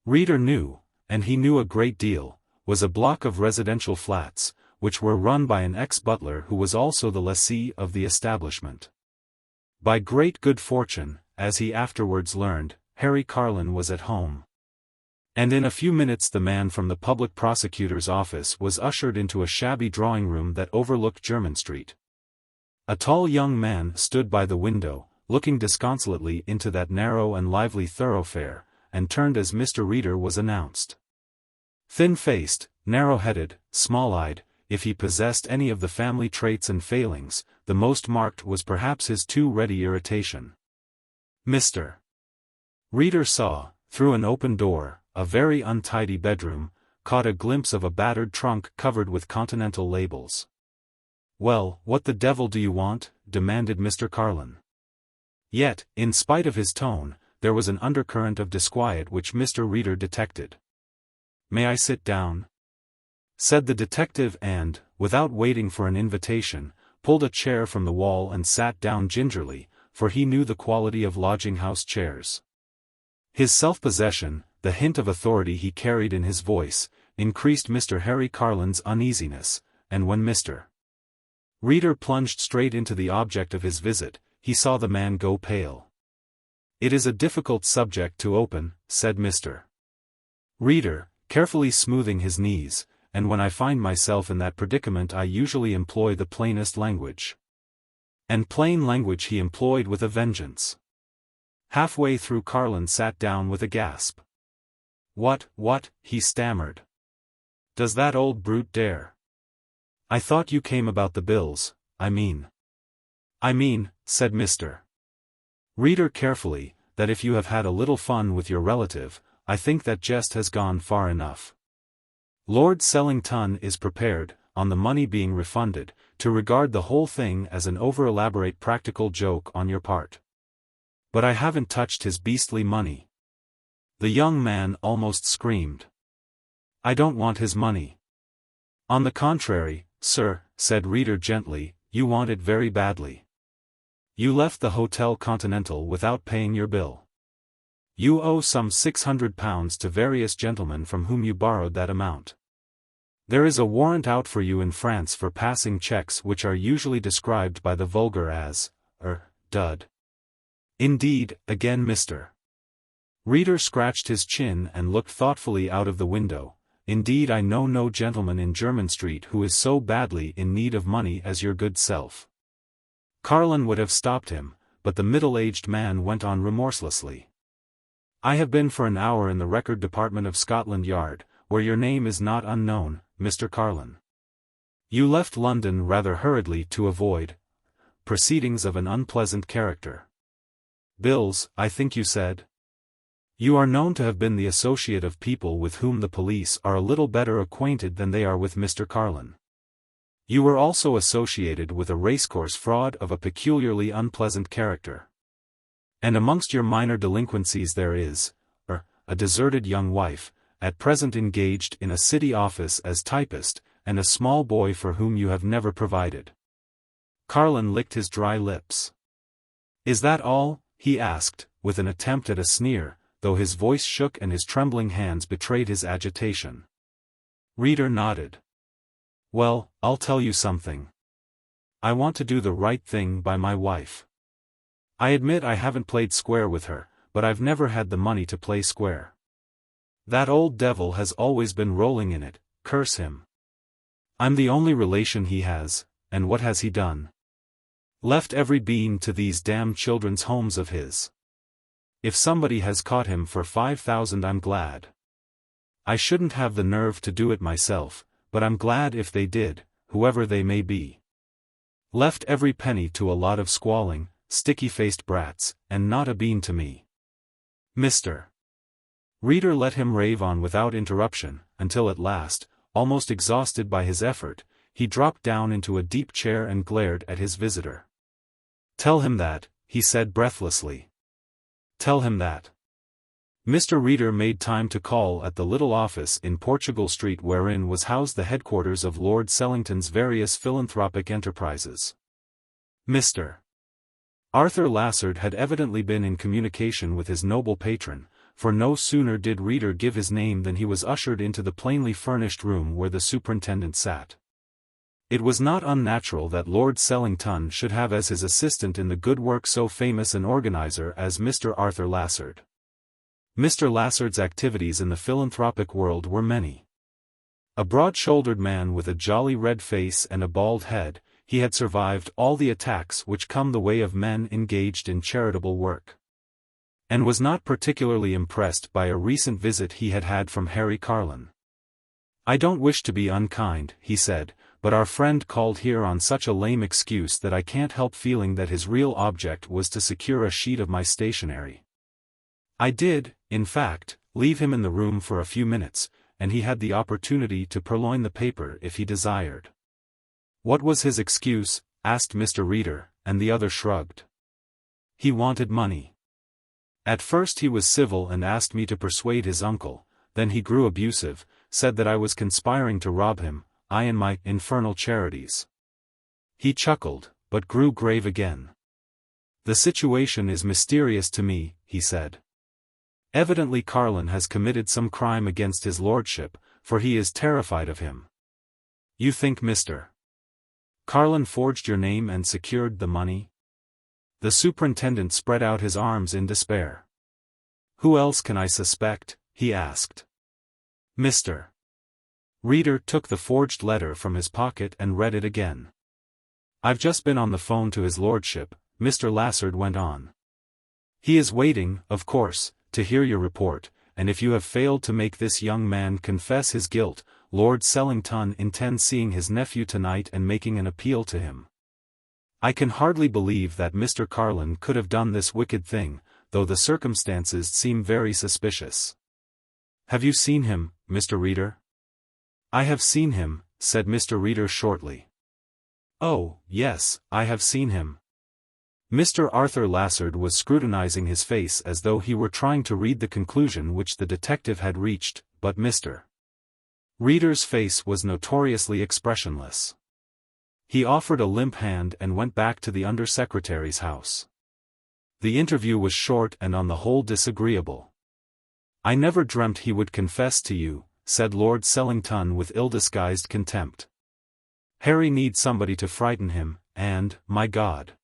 Reader knew, and he knew a great deal, was a block of residential flats, which were run by an ex-butler who was also the lessee of the establishment. By great good fortune, as he afterwards learned, Harry Carlin was at home. And in a few minutes the man from the public prosecutor's office was ushered into a shabby drawing-room that overlooked Jermyn Street. A tall young man stood by the window, looking disconsolately into that narrow and lively thoroughfare, and turned as Mr. Reader was announced. Thin-faced, narrow-headed, small-eyed, if he possessed any of the family traits and failings, the most marked was perhaps his too ready irritation. Mr. Reader saw, through an open door, a very untidy bedroom, caught a glimpse of a battered trunk covered with continental labels. "Well, what the devil do you want?" demanded Mr. Carlin. Yet, in spite of his tone, there was an undercurrent of disquiet which Mr. Reader detected. "May I sit down?" said the detective and, without waiting for an invitation, pulled a chair from the wall and sat down gingerly, for he knew the quality of lodging-house chairs. His self-possession, the hint of authority he carried in his voice, increased Mr. Harry Carlin's uneasiness, and when Mr. Reader plunged straight into the object of his visit, he saw the man go pale. It is a difficult subject to open, said Mr. Reader, carefully smoothing his knees, and when I find myself in that predicament I usually employ the plainest language. And plain language he employed with a vengeance. Halfway through Carlin sat down with a gasp. What, he stammered. Does that old brute dare? I thought you came about the bills, I mean, said Mr. Reader carefully, that if you have had a little fun with your relative, I think that jest has gone far enough. Lord Sellington is prepared, on the money being refunded, to regard the whole thing as an over-elaborate practical joke on your part. But I haven't touched his beastly money. The young man almost screamed. I don't want his money. On the contrary, sir, said Reader gently, you want it very badly. You left the Hotel Continental without paying your bill. You owe some £600 to various gentlemen from whom you borrowed that amount. There is a warrant out for you in France for passing checks which are usually described by the vulgar as, dud. Indeed, again Mr. Reader scratched his chin and looked thoughtfully out of the window. Indeed I know no gentleman in Jermyn Street who is so badly in need of money as your good self. Carlin would have stopped him, but the middle-aged man went on remorselessly. I have been for an hour in the Record Department of Scotland Yard, where your name is not unknown, Mr. Carlin. You left London rather hurriedly to avoid proceedings of an unpleasant character. Bills, I think you said? You are known to have been the associate of people with whom the police are a little better acquainted than they are with Mr. Carlin. You were also associated with a racecourse fraud of a peculiarly unpleasant character. And amongst your minor delinquencies there is, a deserted young wife, at present engaged in a city office as typist, and a small boy for whom you have never provided. Carlin licked his dry lips. Is that all? He asked, with an attempt at a sneer, though his voice shook and his trembling hands betrayed his agitation. Reader nodded. Well, I'll tell you something. I want to do the right thing by my wife. I admit I haven't played square with her, but I've never had the money to play square. That old devil has always been rolling in it, curse him. I'm the only relation he has, and what has he done? Left every bean to these damned children's homes of his. If somebody has caught him for 5,000 I'm glad. I shouldn't have the nerve to do it myself, but I'm glad if they did, whoever they may be. Left every penny to a lot of squalling, sticky-faced brats, and not a bean to me. Mr. Reader let him rave on without interruption, until at last, almost exhausted by his effort, he dropped down into a deep chair and glared at his visitor. Tell him that, he said breathlessly. Tell him that. Mr. Reader made time to call at the little office in Portugal Street wherein was housed the headquarters of Lord Sellington's various philanthropic enterprises. Mr. Arthur Lassard had evidently been in communication with his noble patron, for no sooner did Reader give his name than he was ushered into the plainly furnished room where the superintendent sat. It was not unnatural that Lord Sellington should have as his assistant in the good work so famous an organizer as Mr. Arthur Lassard. Mr. Lassard's activities in the philanthropic world were many. A broad-shouldered man with a jolly red face and a bald head, he had survived all the attacks which come the way of men engaged in charitable work. And was not particularly impressed by a recent visit he had had from Harry Carlin. I don't wish to be unkind, he said, but our friend called here on such a lame excuse that I can't help feeling that his real object was to secure a sheet of my stationery. I did, in fact, leave him in the room for a few minutes, and he had the opportunity to purloin the paper if he desired. What was his excuse? Asked Mr. Reader, and the other shrugged. He wanted money. At first he was civil and asked me to persuade his uncle, then he grew abusive, said that I was conspiring to rob him, I and my infernal charities. He chuckled, but grew grave again. The situation is mysterious to me, he said. Evidently Carlin has committed some crime against his lordship, for he is terrified of him. You think Mr. Carlin forged your name and secured the money? The superintendent spread out his arms in despair. "Who else can I suspect?" he asked. Mr. Reader took the forged letter from his pocket and read it again. "I've just been on the phone to his lordship," Mr. Lassard went on. "He is waiting, of course, to hear your report, and if you have failed to make this young man confess his guilt, Lord Sellington intends seeing his nephew tonight and making an appeal to him. I can hardly believe that Mr. Carlin could have done this wicked thing, though the circumstances seem very suspicious. Have you seen him, Mr. Reader?" "I have seen him," said Mr. Reader shortly. "Oh, yes, I have seen him." Mr. Arthur Lassard was scrutinizing his face as though he were trying to read the conclusion which the detective had reached, but Mr. Reader's face was notoriously expressionless. He offered a limp hand and went back to the under-secretary's house. The interview was short and on the whole disagreeable. "I never dreamt he would confess to you," said Lord Sellington with ill-disguised contempt. "Harry needs somebody to frighten him, and, my God,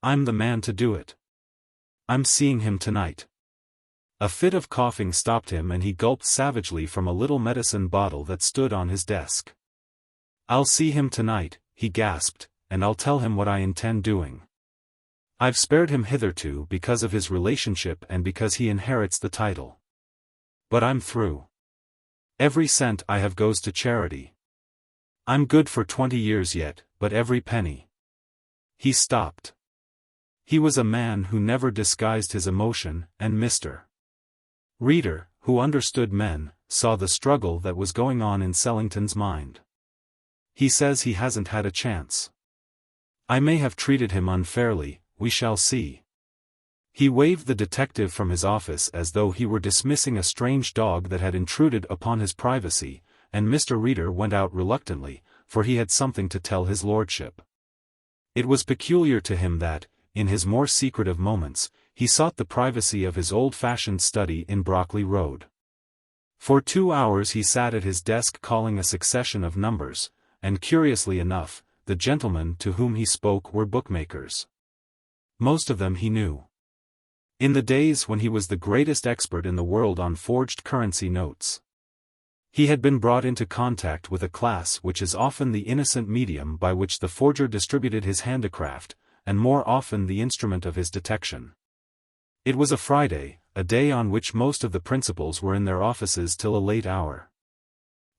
I'm the man to do it. I'm seeing him tonight." A fit of coughing stopped him and he gulped savagely from a little medicine bottle that stood on his desk. "I'll see him tonight," he gasped, "and I'll tell him what I intend doing. I've spared him hitherto because of his relationship and because he inherits the title. But I'm through. Every cent I have goes to charity. I'm good for 20 years yet, but every penny." He stopped. He was a man who never disguised his emotion, and Mr. Reader, who understood men, saw the struggle that was going on in Sellington's mind. "He says he hasn't had a chance. I may have treated him unfairly, we shall see." He waved the detective from his office as though he were dismissing a strange dog that had intruded upon his privacy, and Mr. Reader went out reluctantly, for he had something to tell his lordship. It was peculiar to him that, in his more secretive moments, he sought the privacy of his old-fashioned study in Brockley Road. For 2 hours he sat at his desk calling a succession of numbers, and curiously enough, the gentlemen to whom he spoke were bookmakers. Most of them he knew. In the days when he was the greatest expert in the world on forged currency notes, he had been brought into contact with a class which is often the innocent medium by which the forger distributed his handicraft, and more often the instrument of his detection. It was a Friday, a day on which most of the principals were in their offices till a late hour.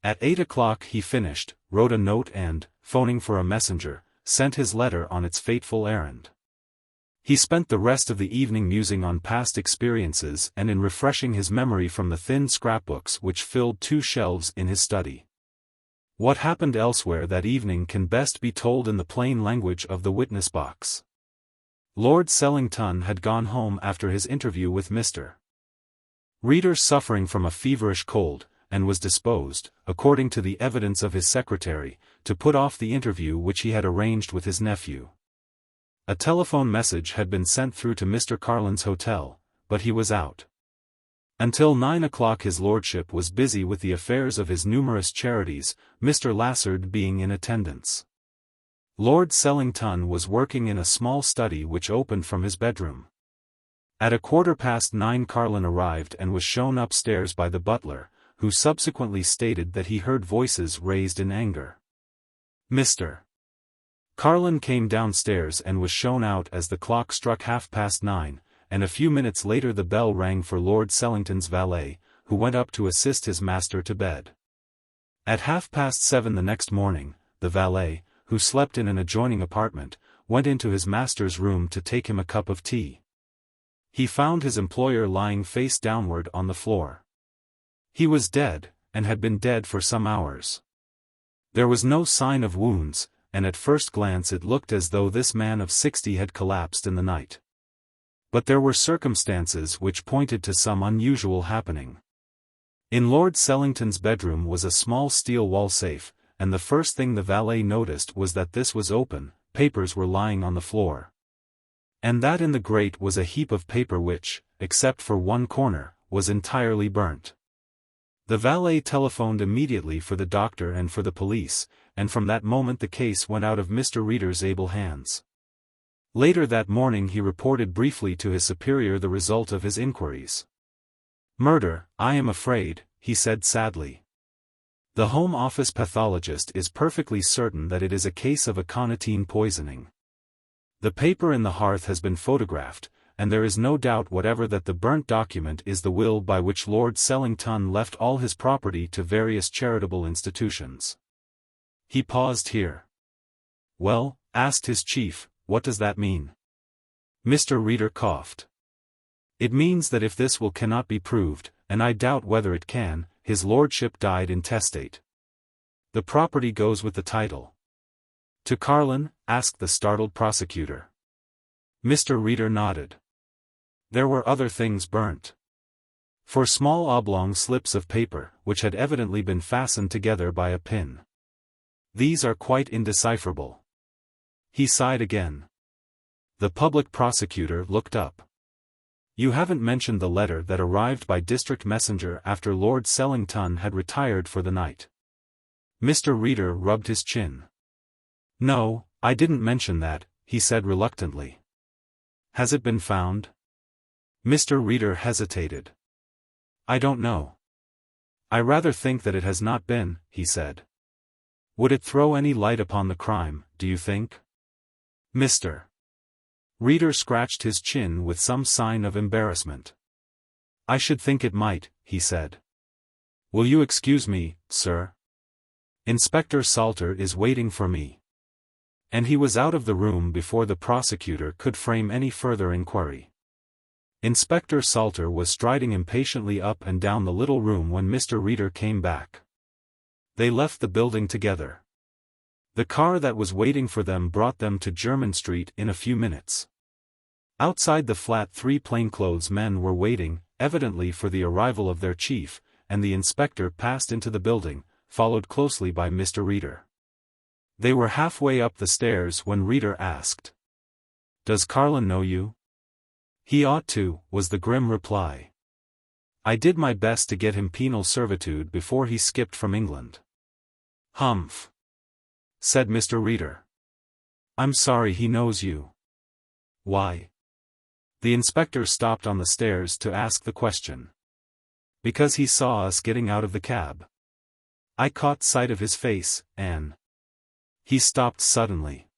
At 8 o'clock he finished, wrote a note and, phoning for a messenger, sent his letter on its fateful errand. He spent the rest of the evening musing on past experiences and in refreshing his memory from the thin scrapbooks which filled 2 shelves in his study. What happened elsewhere that evening can best be told in the plain language of the witness box. Lord Sellington had gone home after his interview with Mr. Reader suffering from a feverish cold, and was disposed, according to the evidence of his secretary, to put off the interview which he had arranged with his nephew. A telephone message had been sent through to Mr. Carlin's hotel, but he was out. Until 9 o'clock his lordship was busy with the affairs of his numerous charities, Mr. Lassard being in attendance. Lord Sellington was working in a small study which opened from his bedroom. At 9:15 Carlin arrived and was shown upstairs by the butler, who subsequently stated that he heard voices raised in anger. Mr. Carlin came downstairs and was shown out as the clock struck 9:30, and a few minutes later the bell rang for Lord Sellington's valet, who went up to assist his master to bed. At 7:30 the next morning, the valet, who slept in an adjoining apartment, went into his master's room to take him a cup of tea. He found his employer lying face downward on the floor. He was dead, and had been dead for some hours. There was no sign of wounds, and at first glance it looked as though this man of 60 had collapsed in the night. But there were circumstances which pointed to some unusual happening. In Lord Sellington's bedroom was a small steel wall safe, and the first thing the valet noticed was that this was open, papers were lying on the floor. And that in the grate was a heap of paper which, except for one corner, was entirely burnt. The valet telephoned immediately for the doctor and for the police, and from that moment the case went out of Mr. Reader's able hands. Later that morning he reported briefly to his superior the result of his inquiries. "Murder, I am afraid," he said sadly. "The Home Office pathologist is perfectly certain that it is a case of aconitine poisoning. The paper in the hearth has been photographed, and there is no doubt whatever that the burnt document is the will by which Lord Sellington left all his property to various charitable institutions." He paused here. "Well," asked his chief, "what does that mean?" Mr. Reader coughed. "It means that if this will cannot be proved, and I doubt whether it can, his lordship died intestate. The property goes with the title." "To Carlin?" asked the startled prosecutor. Mr. Reader nodded. "There were other things burnt. 4 small oblong slips of paper, which had evidently been fastened together by a pin. These are quite indecipherable." He sighed again. The public prosecutor looked up. "You haven't mentioned the letter that arrived by district messenger after Lord Sellington had retired for the night." Mr. Reader rubbed his chin. "No, I didn't mention that," he said reluctantly. "Has it been found?" Mr. Reader hesitated. "I don't know. I rather think that it has not been," he said. "Would it throw any light upon the crime, do you think?" Mr. Reader scratched his chin with some sign of embarrassment. "I should think it might," he said. "Will you excuse me, sir? Inspector Salter is waiting for me." And he was out of the room before the prosecutor could frame any further inquiry. Inspector Salter was striding impatiently up and down the little room when Mr. Reader came back. They left the building together. The car that was waiting for them brought them to Jermyn Street in a few minutes. Outside the flat 3 plainclothes men were waiting, evidently for the arrival of their chief, and the inspector passed into the building, followed closely by Mr. Reader. They were halfway up the stairs when Reader asked, "Does Carlin know you?" "He ought to," was the grim reply. "I did my best to get him penal servitude before he skipped from England." "Humph," said Mr. Reader. "I'm sorry he knows you." "Why?" The inspector stopped on the stairs to ask the question. "Because he saw us getting out of the cab. I caught sight of his face, and—" He stopped suddenly.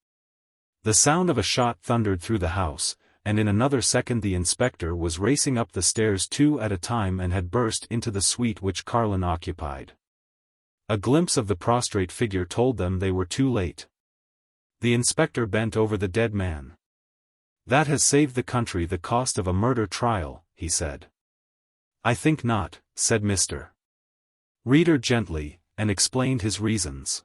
The sound of a shot thundered through the house, and in another second the inspector was racing up the stairs 2 at a time and had burst into the suite which Carlin occupied. A glimpse of the prostrate figure told them they were too late. The inspector bent over the dead man. "That has saved the country the cost of a murder trial," he said. "I think not," said Mr. Reader gently, and explained his reasons.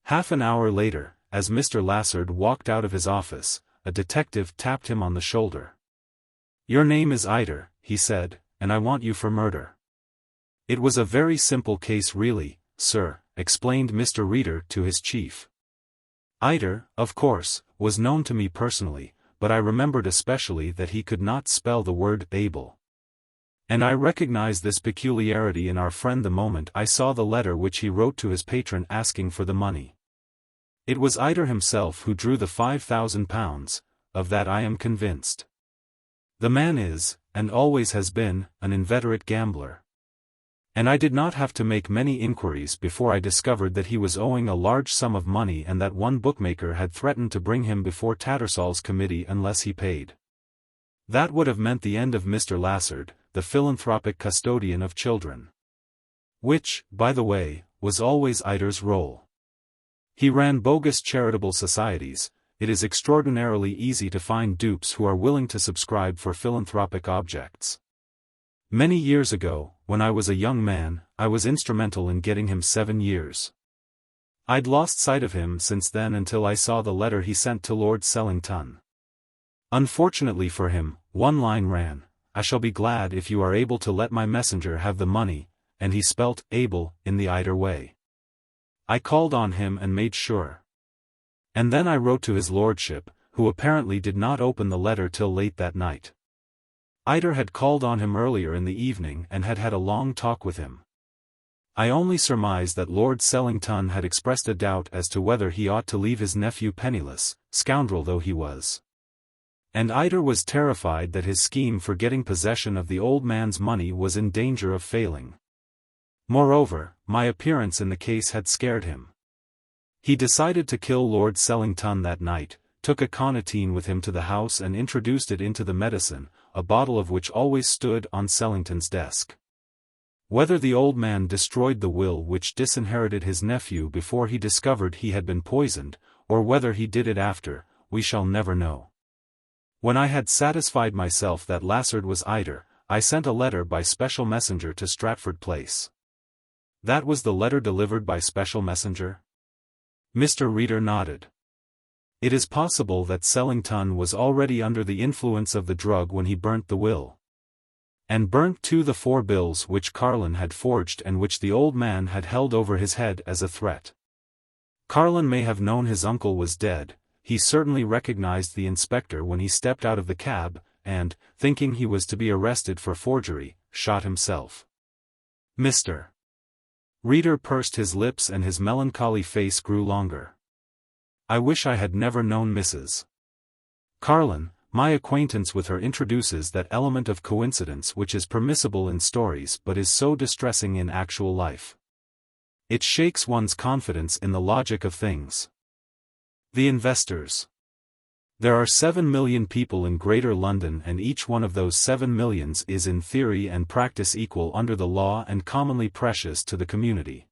Half an hour later, as Mr. Lassard walked out of his office, a detective tapped him on the shoulder. "Your name is Ider," he said, "and I want you for murder." "It was a very simple case really, sir," explained Mr. Reader to his chief. Ider, of course, was known to me personally, but I remembered especially that he could not spell the word able. And I recognized this peculiarity in our friend the moment I saw the letter which he wrote to his patron asking for the money. It was Ider himself who drew the £5,000, of that I am convinced. The man is, and always has been, an inveterate gambler. And I did not have to make many inquiries before I discovered that he was owing a large sum of money and that one bookmaker had threatened to bring him before Tattersall's committee unless he paid. That would have meant the end of Mr. Lassard, the philanthropic custodian of children. Which, by the way, was always Ider's role. He ran bogus charitable societies. It is extraordinarily easy to find dupes who are willing to subscribe for philanthropic objects. Many years ago, when I was a young man, I was instrumental in getting him 7 years. I'd lost sight of him since then until I saw the letter he sent to Lord Sellington. Unfortunately for him, one line ran, "I shall be glad if you are able to let my messenger have the money," and he spelt "able" in the Ider way. I called on him and made sure. And then I wrote to his lordship, who apparently did not open the letter till late that night. Ider had called on him earlier in the evening and had had a long talk with him. I only surmised that Lord Sellington had expressed a doubt as to whether he ought to leave his nephew penniless, scoundrel though he was. And Ida was terrified that his scheme for getting possession of the old man's money was in danger of failing. Moreover, my appearance in the case had scared him. He decided to kill Lord Sellington that night, took aconitine with him to the house and introduced it into the medicine, a bottle of which always stood on Sellington's desk. Whether the old man destroyed the will which disinherited his nephew before he discovered he had been poisoned, or whether he did it after, we shall never know. When I had satisfied myself that Lassard was Ida, I sent a letter by special messenger to Stratford Place. That was the letter delivered by special messenger? Mr. Reader nodded. It is possible that Sellington was already under the influence of the drug when he burnt the will. And burnt too the 4 bills which Carlin had forged and which the old man had held over his head as a threat. Carlin may have known his uncle was dead. He certainly recognized the inspector when he stepped out of the cab, and, thinking he was to be arrested for forgery, shot himself. Mr. Reader pursed his lips and his melancholy face grew longer. I wish I had never known Mrs. Carlin. My acquaintance with her introduces that element of coincidence which is permissible in stories but is so distressing in actual life. It shakes one's confidence in the logic of things. The investors. There are 7 million people in Greater London and each one of those 7 millions is in theory and practice equal under the law and commonly precious to the community.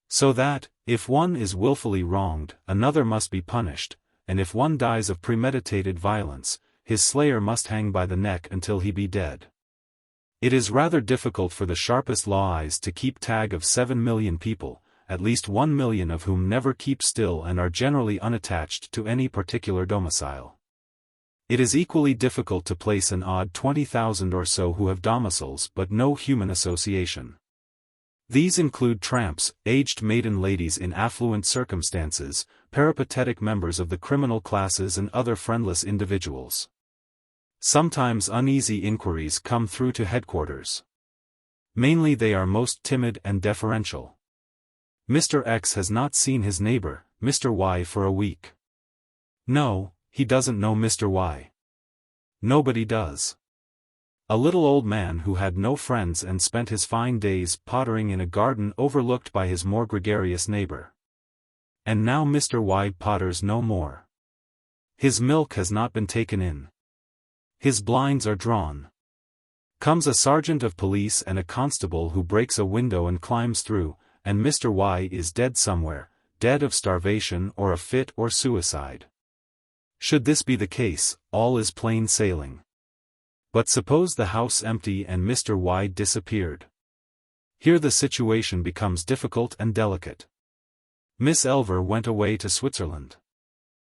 So that, if one is willfully wronged, another must be punished, and if one dies of premeditated violence, his slayer must hang by the neck until he be dead. It is rather difficult for the sharpest law eyes to keep tag of 7 million people, at least 1 million of whom never keep still and are generally unattached to any particular domicile. It is equally difficult to place an odd 20,000 or so who have domiciles but no human association. These include tramps, aged maiden ladies in affluent circumstances, peripatetic members of the criminal classes and other friendless individuals. Sometimes uneasy inquiries come through to headquarters. Mainly they are most timid and deferential. Mr. X has not seen his neighbor, Mr. Y, for a week. No, he doesn't know Mr. Y. Nobody does. A little old man who had no friends and spent his fine days pottering in a garden overlooked by his more gregarious neighbor. And now Mr. Y potters no more. His milk has not been taken in. His blinds are drawn. Comes a sergeant of police and a constable who breaks a window and climbs through, and Mr. Y is dead somewhere, dead of starvation or a fit or suicide. Should this be the case, all is plain sailing. But suppose the house empty and Mr. Y disappeared. Here the situation becomes difficult and delicate. Miss Elver went away to Switzerland.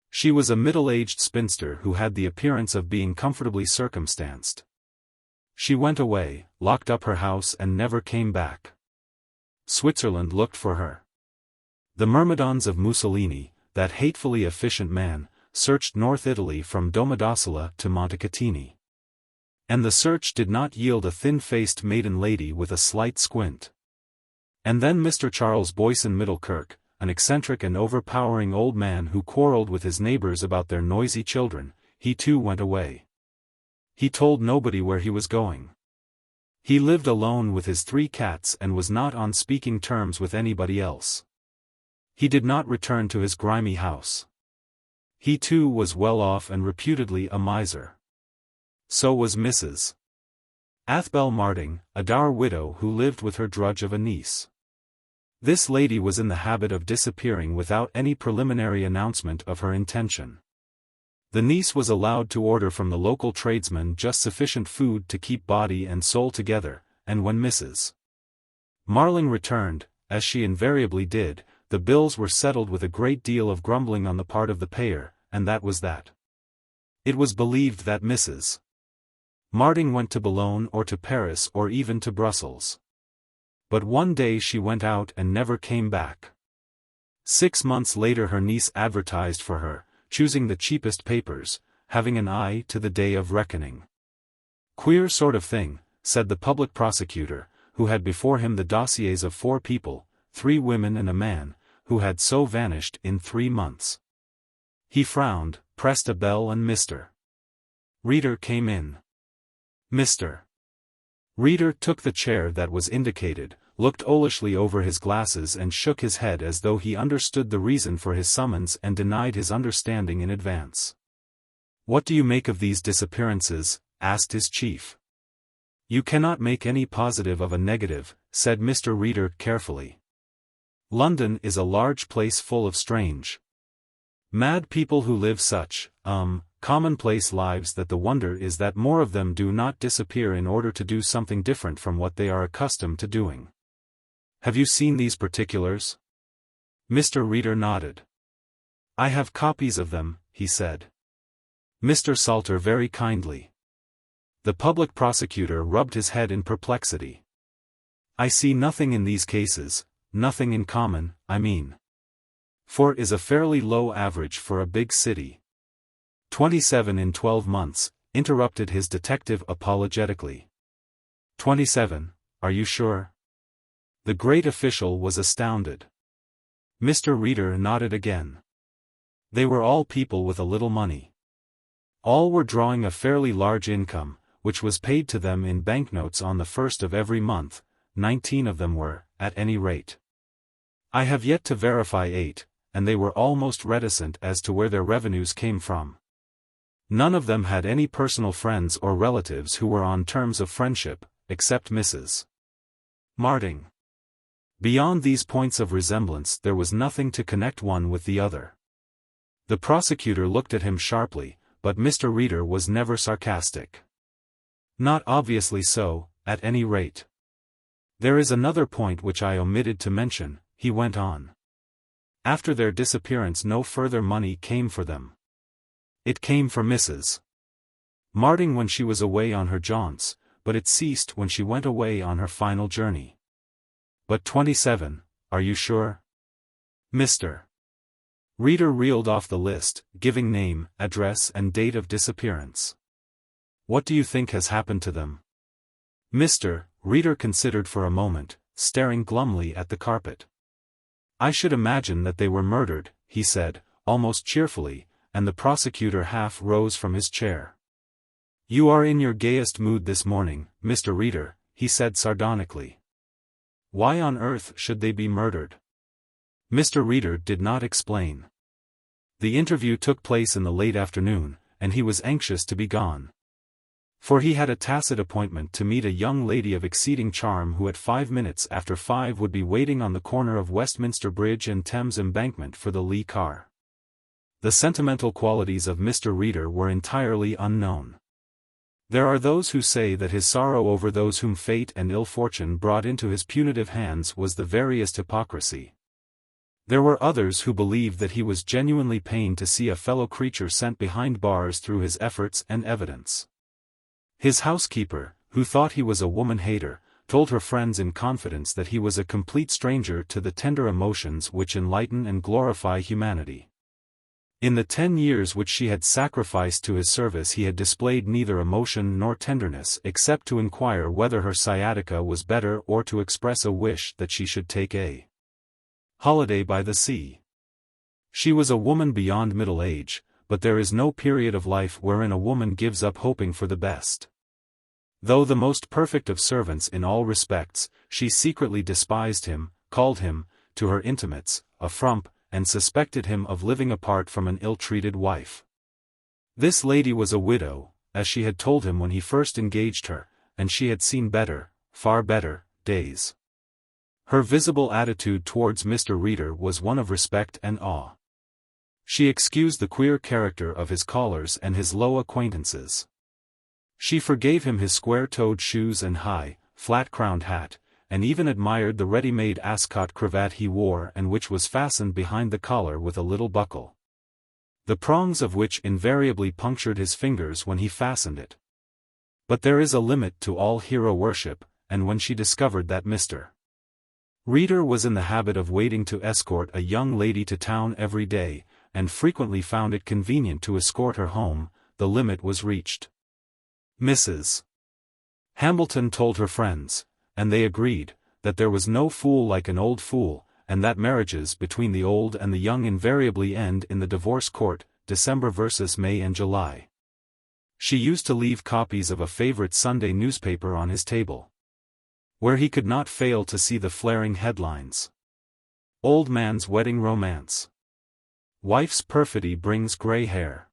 She was a middle-aged spinster who had the appearance of being comfortably circumstanced. She went away, locked up her house and never came back. Switzerland looked for her. The myrmidons of Mussolini, that hatefully efficient man, searched North Italy from Domodossola to Montecatini. And the search did not yield a thin-faced maiden lady with a slight squint. And then Mr. Charles Boyson Middlekirk, an eccentric and overpowering old man who quarreled with his neighbors about their noisy children, he too went away. He told nobody where he was going. He lived alone with his 3 cats and was not on speaking terms with anybody else. He did not return to his grimy house. He too was well off and reputedly a miser. So was Mrs. Athbel Marting, a dour widow who lived with her drudge of a niece. This lady was in the habit of disappearing without any preliminary announcement of her intention. The niece was allowed to order from the local tradesman just sufficient food to keep body and soul together, and when Mrs. Marling returned, as she invariably did, the bills were settled with a great deal of grumbling on the part of the payer, and that was that. It was believed that Mrs. Marting went to Boulogne or to Paris or even to Brussels. But one day she went out and never came back. 6 months later her niece advertised for her, choosing the cheapest papers, having an eye to the day of reckoning. Queer sort of thing, said the public prosecutor, who had before him the dossiers of 4 people, 3 women and a man, who had so vanished in 3 months. He frowned, pressed a bell and Mr. Reader came in. Mr. Reader took the chair that was indicated, looked owlishly over his glasses and shook his head as though he understood the reason for his summons and denied his understanding in advance. "What do you make of these disappearances?" asked his chief. "You cannot make any positive of a negative," said Mr. Reader carefully. "London is a large place full of strange, mad people who live such, commonplace lives that the wonder is that more of them do not disappear in order to do something different from what they are accustomed to doing. Have you seen these particulars?" Mr. Reader nodded. "I have copies of them," he said. Mr. Salter very kindly. The public prosecutor rubbed his head in perplexity. "I see nothing in these cases, nothing in common, I mean. 4 is a fairly low average for a big city." 27 in 12 months, interrupted his detective apologetically. 27, are you sure? The great official was astounded. Mr. Reader nodded again. They were all people with a little money. All were drawing a fairly large income, which was paid to them in banknotes on the 1st of every month. 19 of them were, at any rate. I have yet to verify 8, and they were almost reticent as to where their revenues came from. None of them had any personal friends or relatives who were on terms of friendship, except Mrs. Marting. Beyond these points of resemblance there was nothing to connect one with the other. The prosecutor looked at him sharply, but Mr. Reader was never sarcastic. Not obviously so, at any rate. "There is another point which I omitted to mention," he went on. "After their disappearance no further money came for them. It came for Mrs. Marting when she was away on her jaunts, but it ceased when she went away on her final journey." "But 27, are you sure?" Mr. Reader reeled off the list, giving name, address and date of disappearance. "What do you think has happened to them?" Mr. Reader considered for a moment, staring glumly at the carpet. "I should imagine that they were murdered," he said, almost cheerfully, and the prosecutor half rose from his chair. "You are in your gayest mood this morning, Mr. Reader," he said sardonically. "Why on earth should they be murdered?" Mr. Reader did not explain. The interview took place in the late afternoon, and he was anxious to be gone. For he had a tacit appointment to meet a young lady of exceeding charm who at 5 minutes after 5 would be waiting on the corner of Westminster Bridge and Thames Embankment for the Lee car. The sentimental qualities of Mr. Reader were entirely unknown. There are those who say that his sorrow over those whom fate and ill fortune brought into his punitive hands was the veriest hypocrisy. There were others who believed that he was genuinely pained to see a fellow creature sent behind bars through his efforts and evidence. His housekeeper, who thought he was a woman-hater, told her friends in confidence that he was a complete stranger to the tender emotions which enlighten and glorify humanity. In the 10 years which she had sacrificed to his service he had displayed neither emotion nor tenderness except to inquire whether her sciatica was better or to express a wish that she should take a holiday by the sea. She was a woman beyond middle age, but there is no period of life wherein a woman gives up hoping for the best. Though the most perfect of servants in all respects, she secretly despised him, called him, to her intimates, a frump, and suspected him of living apart from an ill-treated wife. This lady was a widow, as she had told him when he first engaged her, and she had seen better, far better, days. Her visible attitude towards Mr. Reader was one of respect and awe. She excused the queer character of his callers and his low acquaintances. She forgave him his square-toed shoes and high, flat-crowned hat, and even admired the ready-made Ascot cravat he wore and which was fastened behind the collar with a little buckle, the prongs of which invariably punctured his fingers when he fastened it. But there is a limit to all hero worship, and when she discovered that Mr. Reader was in the habit of waiting to escort a young lady to town every day, and frequently found it convenient to escort her home, the limit was reached. Mrs. Hambleton told her friends, and they agreed, that there was no fool like an old fool, and that marriages between the old and the young invariably end in the divorce court, December versus May and July. She used to leave copies of a favorite Sunday newspaper on his table, where he could not fail to see the flaring headlines. Old man's wedding romance. Wife's perfidy brings gray hair.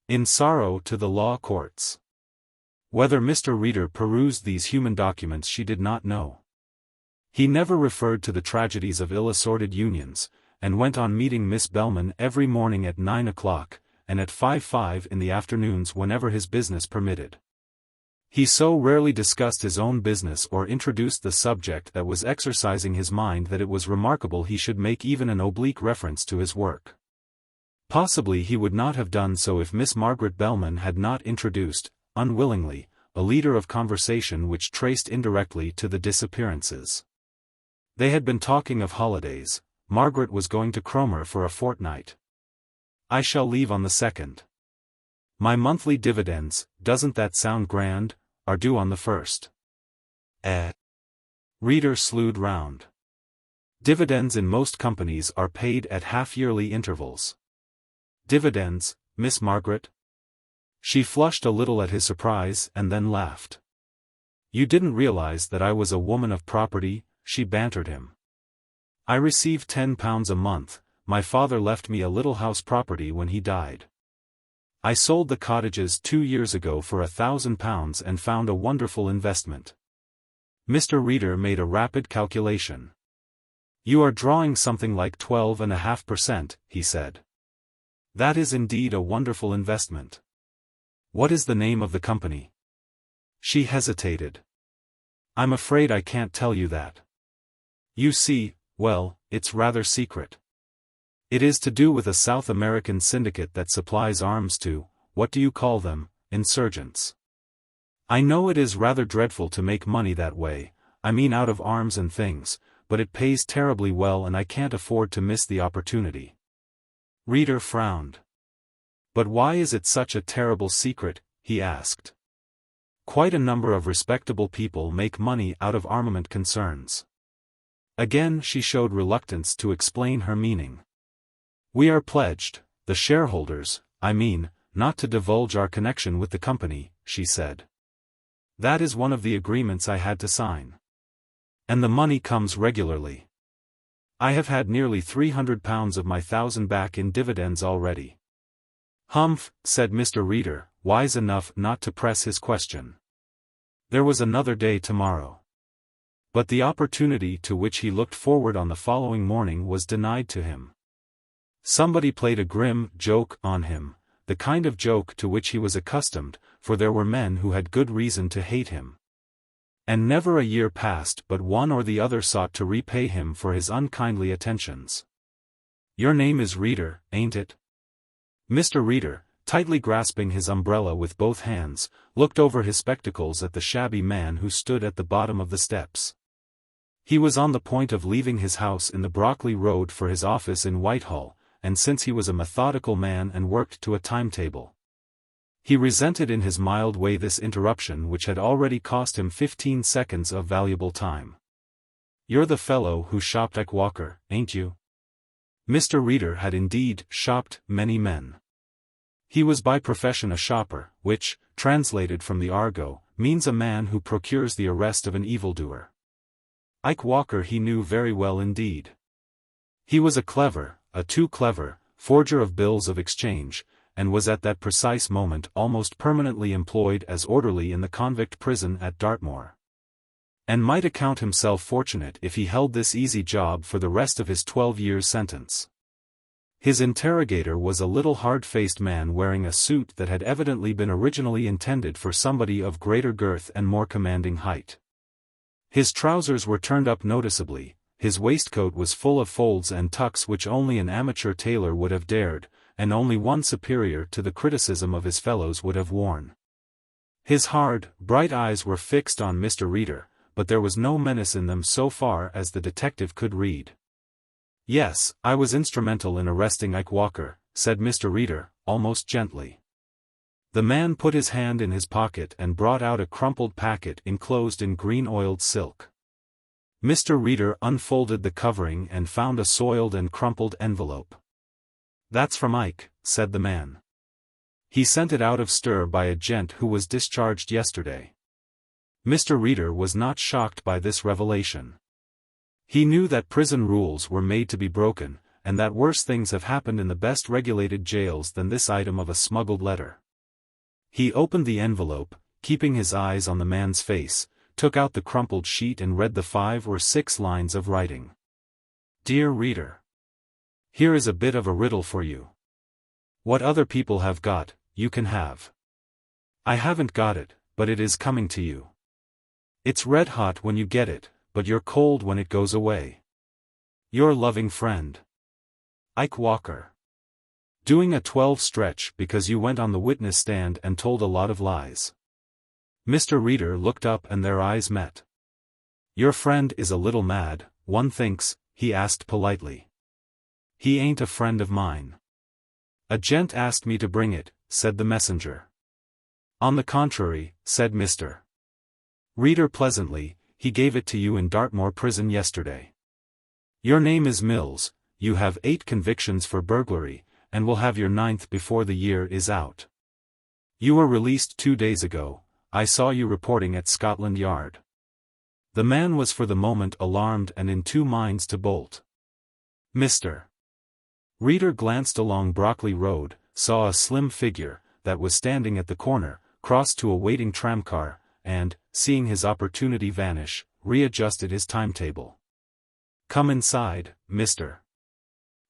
In sorrow to the law courts. Whether Mr. Reader perused these human documents she did not know. He never referred to the tragedies of ill-assorted unions, and went on meeting Miss Bellman every morning at 9 o'clock, and at 5 in the afternoons whenever his business permitted. He so rarely discussed his own business or introduced the subject that was exercising his mind that it was remarkable he should make even an oblique reference to his work. Possibly he would not have done so if Miss Margaret Bellman had not introduced, unwillingly, a leader of conversation which traced indirectly to the disappearances. They had been talking of holidays. Margaret was going to Cromer for a fortnight. I shall leave on the 2nd. My monthly dividends, doesn't that sound grand, are due on the 1st. Reader slewed round. Dividends in most companies are paid at half-yearly intervals. Dividends, Miss Margaret? She flushed a little at his surprise and then laughed. You didn't realize that I was a woman of property, she bantered him. I receive £10 a month. My father left me a little house property when he died. I sold the cottages 2 years ago for £1,000 and found a wonderful investment. Mr. Reader made a rapid calculation. You are drawing something like 12.5%, he said. That is indeed a wonderful investment. What is the name of the company? She hesitated. I'm afraid I can't tell you that. You see, well, it's rather secret. It is to do with a South American syndicate that supplies arms to, what do you call them, insurgents. I know it is rather dreadful to make money that way, I mean out of arms and things, but it pays terribly well and I can't afford to miss the opportunity. Reader frowned. But why is it such a terrible secret, he asked. Quite a number of respectable people make money out of armament concerns. Again she showed reluctance to explain her meaning. We are pledged, the shareholders, I mean, not to divulge our connection with the company, she said. That is one of the agreements I had to sign. And the money comes regularly. I have had nearly £300 of my 1,000 back in dividends already. Humph, said Mr. Reader, wise enough not to press his question. There was another day tomorrow. But the opportunity to which he looked forward on the following morning was denied to him. Somebody played a grim joke on him, the kind of joke to which he was accustomed, for there were men who had good reason to hate him. And never a year passed but one or the other sought to repay him for his unkindly attentions. Your name is Reader, ain't it? Mr. Reader, tightly grasping his umbrella with both hands, looked over his spectacles at the shabby man who stood at the bottom of the steps. He was on the point of leaving his house in the Brockley Road for his office in Whitehall, and since he was a methodical man and worked to a timetable, he resented in his mild way this interruption which had already cost him 15 seconds of valuable time. You're the fellow who shopped at Walker, ain't you? Mr. Reader had indeed shopped many men. He was by profession a shopper, which, translated from the argot, means a man who procures the arrest of an evildoer. Ike Walker he knew very well indeed. He was a too clever, forger of bills of exchange, and was at that precise moment almost permanently employed as orderly in the convict prison at Dartmoor. And might account himself fortunate if he held this easy job for the rest of his 12 years' sentence. His interrogator was a little hard-faced man wearing a suit that had evidently been originally intended for somebody of greater girth and more commanding height. His trousers were turned up noticeably, his waistcoat was full of folds and tucks which only an amateur tailor would have dared, and only one superior to the criticism of his fellows would have worn. His hard, bright eyes were fixed on Mr. Reader, but there was no menace in them so far as the detective could read. Yes, I was instrumental in arresting Ike Walker, said Mr. Reader, almost gently. The man put his hand in his pocket and brought out a crumpled packet enclosed in green-oiled silk. Mr. Reader unfolded the covering and found a soiled and crumpled envelope. That's from Ike, said the man. He sent it out of stir by a gent who was discharged yesterday. Mr. Reader was not shocked by this revelation. He knew that prison rules were made to be broken, and that worse things have happened in the best regulated jails than this item of a smuggled letter. He opened the envelope, keeping his eyes on the man's face, took out the crumpled sheet and read the 5 or 6 lines of writing. Dear reader. Here is a bit of a riddle for you. What other people have got, you can have. I haven't got it, but it is coming to you. It's red hot when you get it, but you're cold when it goes away. Your loving friend, Ike Walker. Doing a 12 stretch because you went on the witness stand and told a lot of lies. Mr. Reader looked up and their eyes met. Your friend is a little mad, one thinks, he asked politely. He ain't a friend of mine. A gent asked me to bring it, said the messenger. On the contrary, said Mr. Reader pleasantly, he gave it to you in Dartmoor prison yesterday. Your name is Mills, you have 8 convictions for burglary, and will have your 9th before the year is out. You were released 2 days ago, I saw you reporting at Scotland Yard. The man was for the moment alarmed and in 2 minds to bolt. Mr. Reader glanced along Brockley Road, saw a slim figure, that was standing at the corner, crossed to a waiting tramcar, and, seeing his opportunity vanish, readjusted his timetable. Come inside, Mr.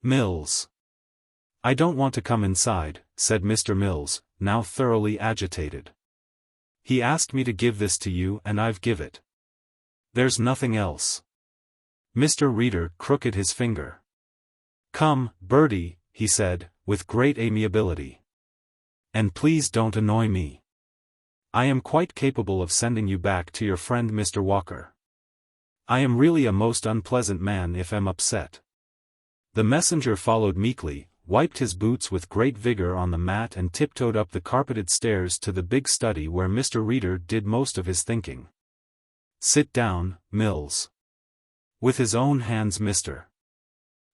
Mills. I don't want to come inside, said Mr. Mills, now thoroughly agitated. He asked me to give this to you and I've give it. There's nothing else. Mr. Reader crooked his finger. Come, Bertie, he said, with great amiability. And please don't annoy me. I am quite capable of sending you back to your friend Mr. Walker. I am really a most unpleasant man if I'm upset. The messenger followed meekly, wiped his boots with great vigor on the mat and tiptoed up the carpeted stairs to the big study where Mr. Reader did most of his thinking. Sit down, Mills. With his own hands Mr.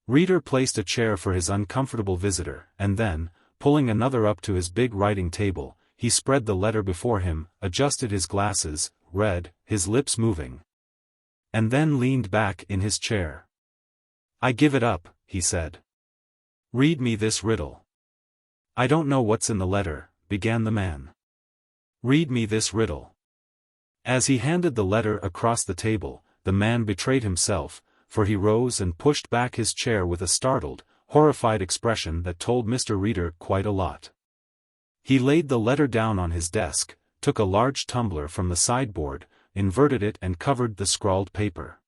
Reader placed a chair for his uncomfortable visitor, and then, pulling another up to his big writing table, he spread the letter before him, adjusted his glasses, read, his lips moving. And then leaned back in his chair. I give it up, he said. Read me this riddle. I don't know what's in the letter, began the man. Read me this riddle. As he handed the letter across the table, the man betrayed himself, for he rose and pushed back his chair with a startled, horrified expression that told Mr. Reader quite a lot. He laid the letter down on his desk, took a large tumbler from the sideboard, inverted it and covered the scrawled paper.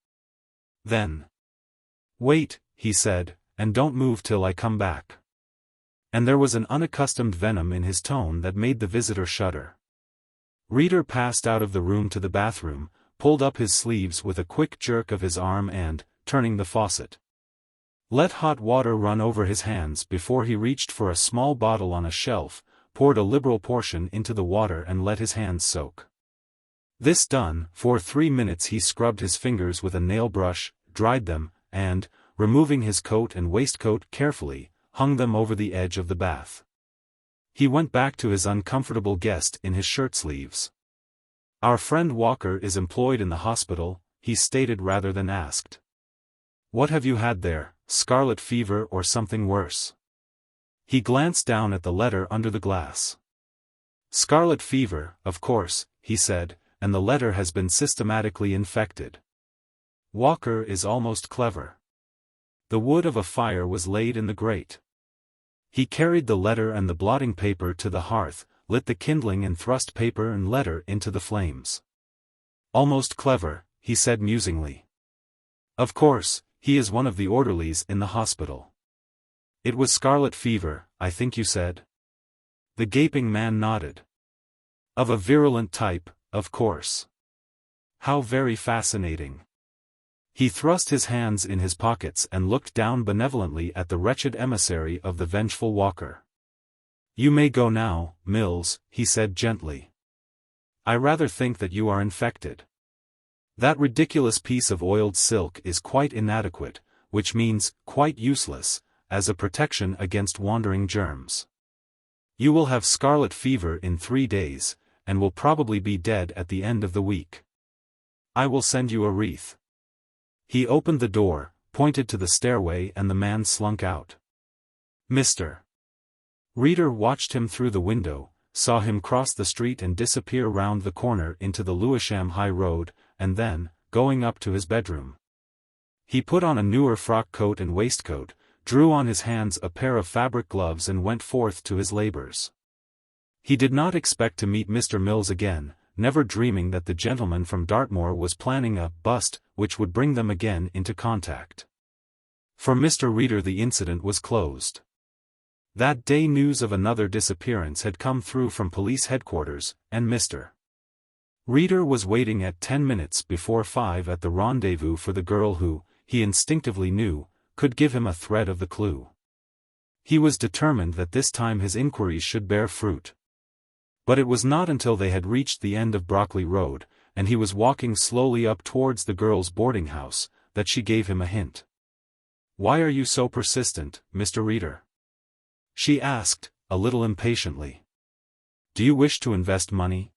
Then. Wait, he said, and don't move till I come back. And there was an unaccustomed venom in his tone that made the visitor shudder. Reader passed out of the room to the bathroom, pulled up his sleeves with a quick jerk of his arm and, turning the faucet, let hot water run over his hands before he reached for a small bottle on a shelf, poured a liberal portion into the water and let his hands soak. This done, for 3 minutes he scrubbed his fingers with a nail brush, dried them, and, removing his coat and waistcoat carefully, hung them over the edge of the bath. He went back to his uncomfortable guest in his shirt sleeves. Our friend Walker is employed in the hospital, he stated rather than asked. What have you had there, scarlet fever or something worse? He glanced down at the letter under the glass. Scarlet fever, of course, he said, and the letter has been systematically infected. Walker is almost clever. The wood of a fire was laid in the grate. He carried the letter and the blotting paper to the hearth, lit the kindling and thrust paper and letter into the flames. Almost clever, he said musingly. Of course, he is one of the orderlies in the hospital. It was scarlet fever, I think you said? The gaping man nodded. Of a virulent type, of course. How very fascinating. He thrust his hands in his pockets and looked down benevolently at the wretched emissary of the vengeful Walker. You may go now, Mills, he said gently. I rather think that you are infected. That ridiculous piece of oiled silk is quite inadequate, which means quite useless, as a protection against wandering germs. You will have scarlet fever in 3 days, and will probably be dead at the end of the week. I will send you a wreath. He opened the door, pointed to the stairway, and the man slunk out. Mr. Reader watched him through the window, saw him cross the street and disappear round the corner into the Lewisham High Road, and then, going up to his bedroom, he put on a newer frock coat and waistcoat, drew on his hands a pair of fabric gloves and went forth to his labors. He did not expect to meet Mr. Mills again, never dreaming that the gentleman from Dartmoor was planning a bust which would bring them again into contact. For Mr. Reader the incident was closed. That day news of another disappearance had come through from police headquarters, and Mr. Reader was waiting at 10 minutes before 5 at the rendezvous for the girl who, he instinctively knew, could give him a thread of the clue. He was determined that this time his inquiries should bear fruit. But it was not until they had reached the end of Brockley Road, and he was walking slowly up towards the girl's boarding house, that she gave him a hint. "Why are you so persistent, Mr. Reader?" she asked, a little impatiently. "Do you wish to invest money?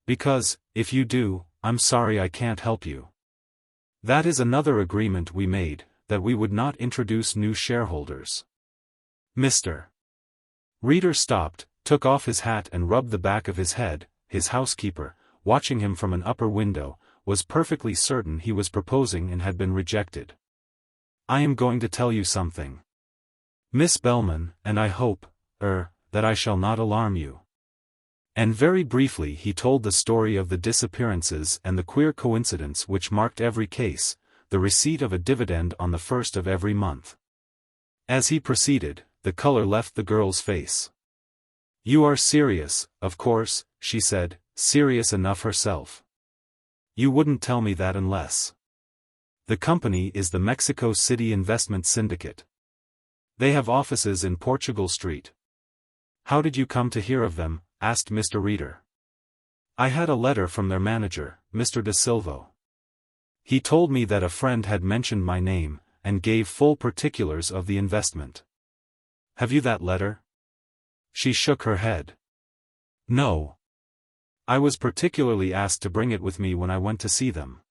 Because, if you do, I'm sorry I can't help you. That is another agreement we made, that we would not introduce new shareholders." Mr. Reader stopped, took off his hat and rubbed the back of his head. His housekeeper, watching him from an upper window, was perfectly certain he was proposing and had been rejected. "I am going to tell you something, Miss Bellman, and I hope, that I shall not alarm you." And very briefly he told the story of the disappearances and the queer coincidence which marked every case, the receipt of a dividend on the 1st of every month. As he proceeded, the color left the girl's face. "You are serious, of course," she said, serious enough herself. "You wouldn't tell me that unless—" "The company is the Mexico City Investment Syndicate. They have offices in Portugal Street." "How did you come to hear of them?" asked Mr. Reader. "I had a letter from their manager, Mr. De Silvo. He told me that a friend had mentioned my name, and gave full particulars of the investment." "Have you that letter?" She shook her head. "No. I was particularly asked to bring it with me when I went to see them.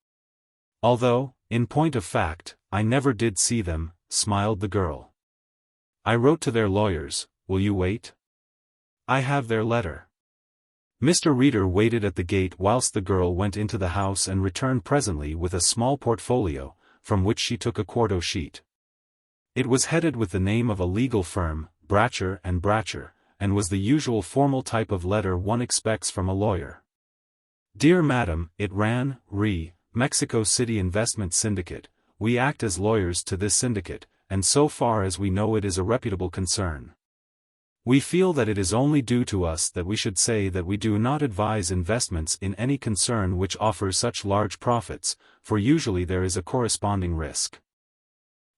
Although, in point of fact, I never did see them," smiled the girl. "I wrote to their lawyers. Will you wait? I have their letter." Mr. Reader waited at the gate whilst the girl went into the house and returned presently with a small portfolio, from which she took a quarto sheet. It was headed with the name of a legal firm, Bratcher and Bratcher, and was the usual formal type of letter one expects from a lawyer. "Dear Madam," it ran, Mexico City Investment Syndicate, "we act as lawyers to this syndicate, and so far as we know it is a reputable concern. We feel that it is only due to us that we should say that we do not advise investments in any concern which offers such large profits, for usually there is a corresponding risk.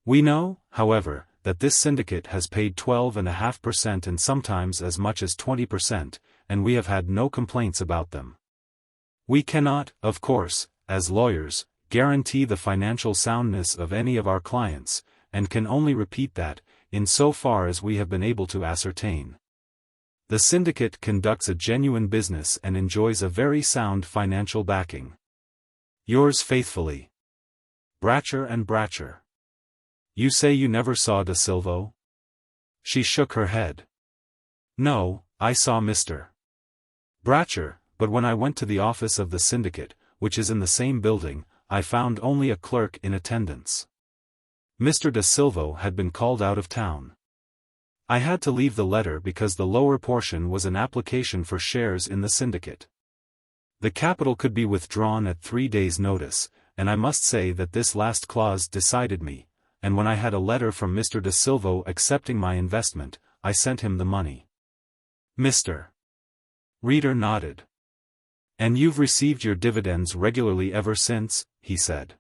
We know, however, that this syndicate has paid 12.5% and sometimes as much as 20%, and we have had no complaints about them. We cannot, of course, as lawyers, guarantee the financial soundness of any of our clients, and can only repeat that, in so far as we have been able to ascertain, the syndicate conducts a genuine business and enjoys a very sound financial backing. Yours faithfully, Bratcher and Bratcher." "You say you never saw De Silvo?" She shook her head. "No, I saw Mr. Bratcher, but when I went to the office of the syndicate, which is in the same building, I found only a clerk in attendance. Mr. De Silvo had been called out of town. I had to leave the letter because the lower portion was an application for shares in the syndicate. The capital could be withdrawn at 3 days' notice, and I must say that this last clause decided me, and when I had a letter from Mr. De Silvo accepting my investment, I sent him the money." Mr. Reader nodded. "And you've received your dividends regularly ever since?" he said.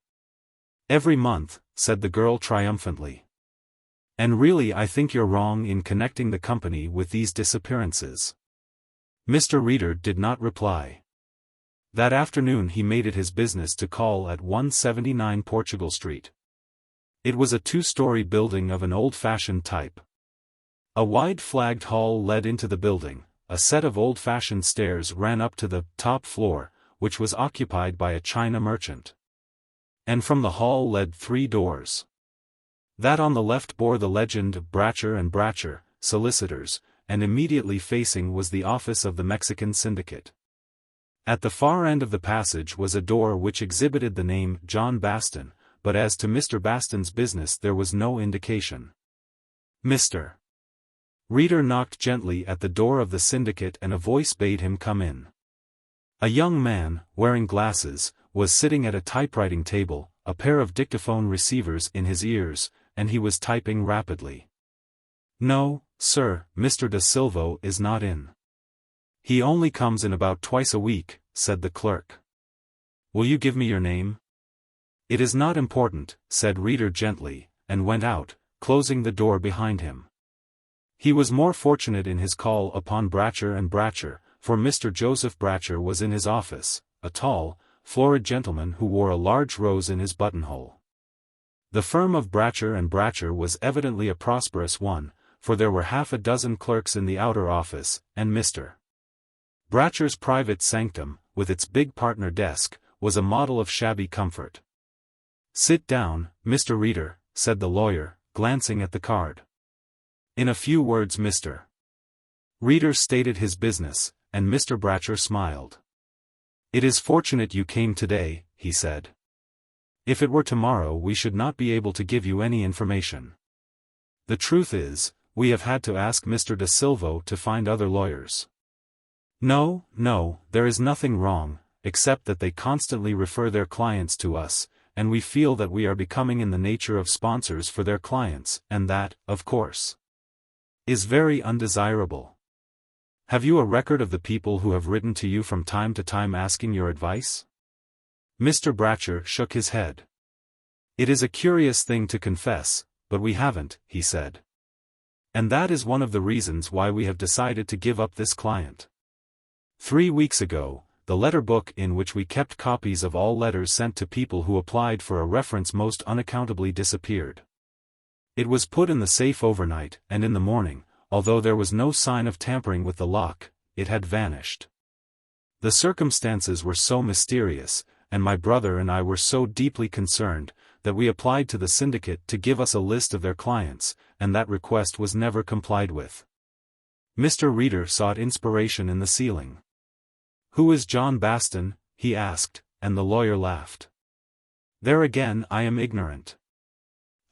"Every month," said the girl triumphantly. "And really I think you're wrong in connecting the company with these disappearances." Mr. Reader did not reply. That afternoon he made it his business to call at 179 Portugal Street. It was a 2-story building of an old-fashioned type. A wide flagged hall led into the building. A set of old-fashioned stairs ran up to the top floor, which was occupied by a China merchant. And from the hall led 3 doors. That on the left bore the legend Bratcher and Bratcher, solicitors, and immediately facing was the office of the Mexican syndicate. At the far end of the passage was a door which exhibited the name John Baston, but as to Mr. Baston's business there was no indication. Mr. Reader knocked gently at the door of the syndicate and a voice bade him come in. A young man, wearing glasses, was sitting at a typewriting table, a pair of dictaphone receivers in his ears, and he was typing rapidly. "No, sir, Mr. De Silvo is not in. He only comes in about twice a week," said the clerk. "Will you give me your name?" "It is not important," said Reader gently, and went out, closing the door behind him. He was more fortunate in his call upon Bratcher and Bratcher, for Mr. Joseph Bratcher was in his office, a tall, florid gentleman who wore a large rose in his buttonhole. The firm of Bratcher and Bratcher was evidently a prosperous one, for there were half a dozen clerks in the outer office, and Mr. Bratcher's private sanctum, with its big partner desk, was a model of shabby comfort. "Sit down, Mr. Reader," said the lawyer, glancing at the card. In a few words Mr. Reader stated his business, and Mr. Bratcher smiled. "It is fortunate you came today," he said. "If it were tomorrow we should not be able to give you any information. The truth is, we have had to ask Mr. De Silvo to find other lawyers. No, there is nothing wrong, except that they constantly refer their clients to us, and we feel that we are becoming in the nature of sponsors for their clients, and that, of course, is very undesirable. Have you a record of the people who have written to you from time to time asking your advice?" Mr. Bratcher shook his head. "It is a curious thing to confess, but we haven't," he said. "And that is one of the reasons why we have decided to give up this client. 3 weeks ago, the letter book in which we kept copies of all letters sent to people who applied for a reference most unaccountably disappeared. It was put in the safe overnight, and in the morning, although there was no sign of tampering with the lock, it had vanished. The circumstances were so mysterious, and my brother and I were so deeply concerned, that we applied to the syndicate to give us a list of their clients, and that request was never complied with." Mr. Reader sought inspiration in the ceiling. "Who is John Baston?" he asked, and the lawyer laughed. "There again I am ignorant.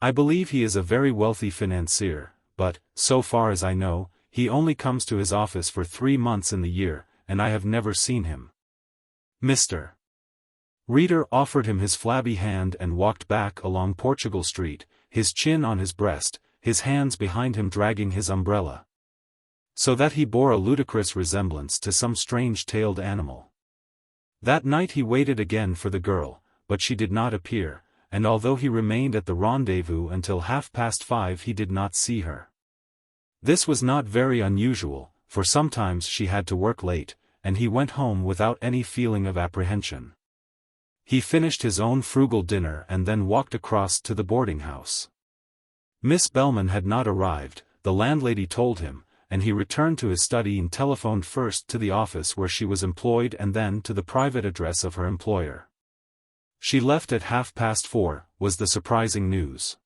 I believe he is a very wealthy financier, but, so far as I know, he only comes to his office for 3 months in the year, and I have never seen him." Mr. Reader offered him his flabby hand and walked back along Portugal Street, his chin on his breast, his hands behind him dragging his umbrella, so that he bore a ludicrous resemblance to some strange-tailed animal. That night he waited again for the girl, but she did not appear, and although he remained at the rendezvous until 5:30 he did not see her. This was not very unusual, for sometimes she had to work late, and he went home without any feeling of apprehension. He finished his own frugal dinner and then walked across to the boarding-house. Miss Bellman had not arrived, the landlady told him, and he returned to his study and telephoned first to the office where she was employed and then to the private address of her employer. "She left at 4:30, was the surprising news.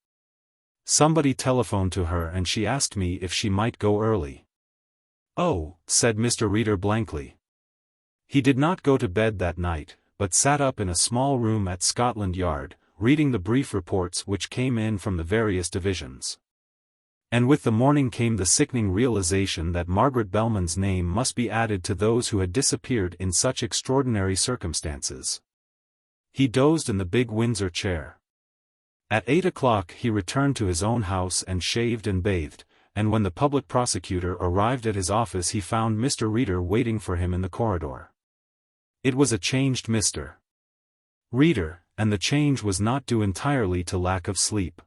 "Somebody telephoned to her and she asked me if she might go early." "Oh," said Mr. Reader blankly. He did not go to bed that night, but sat up in a small room at Scotland Yard, reading the brief reports which came in from the various divisions. And with the morning came the sickening realization that Margaret Bellman's name must be added to those who had disappeared in such extraordinary circumstances. He dozed in the big Windsor chair. At 8 o'clock he returned to his own house and shaved and bathed, and when the public prosecutor arrived at his office he found Mr. Reader waiting for him in the corridor. It was a changed Mr. Reader, and the change was not due entirely to lack of sleep.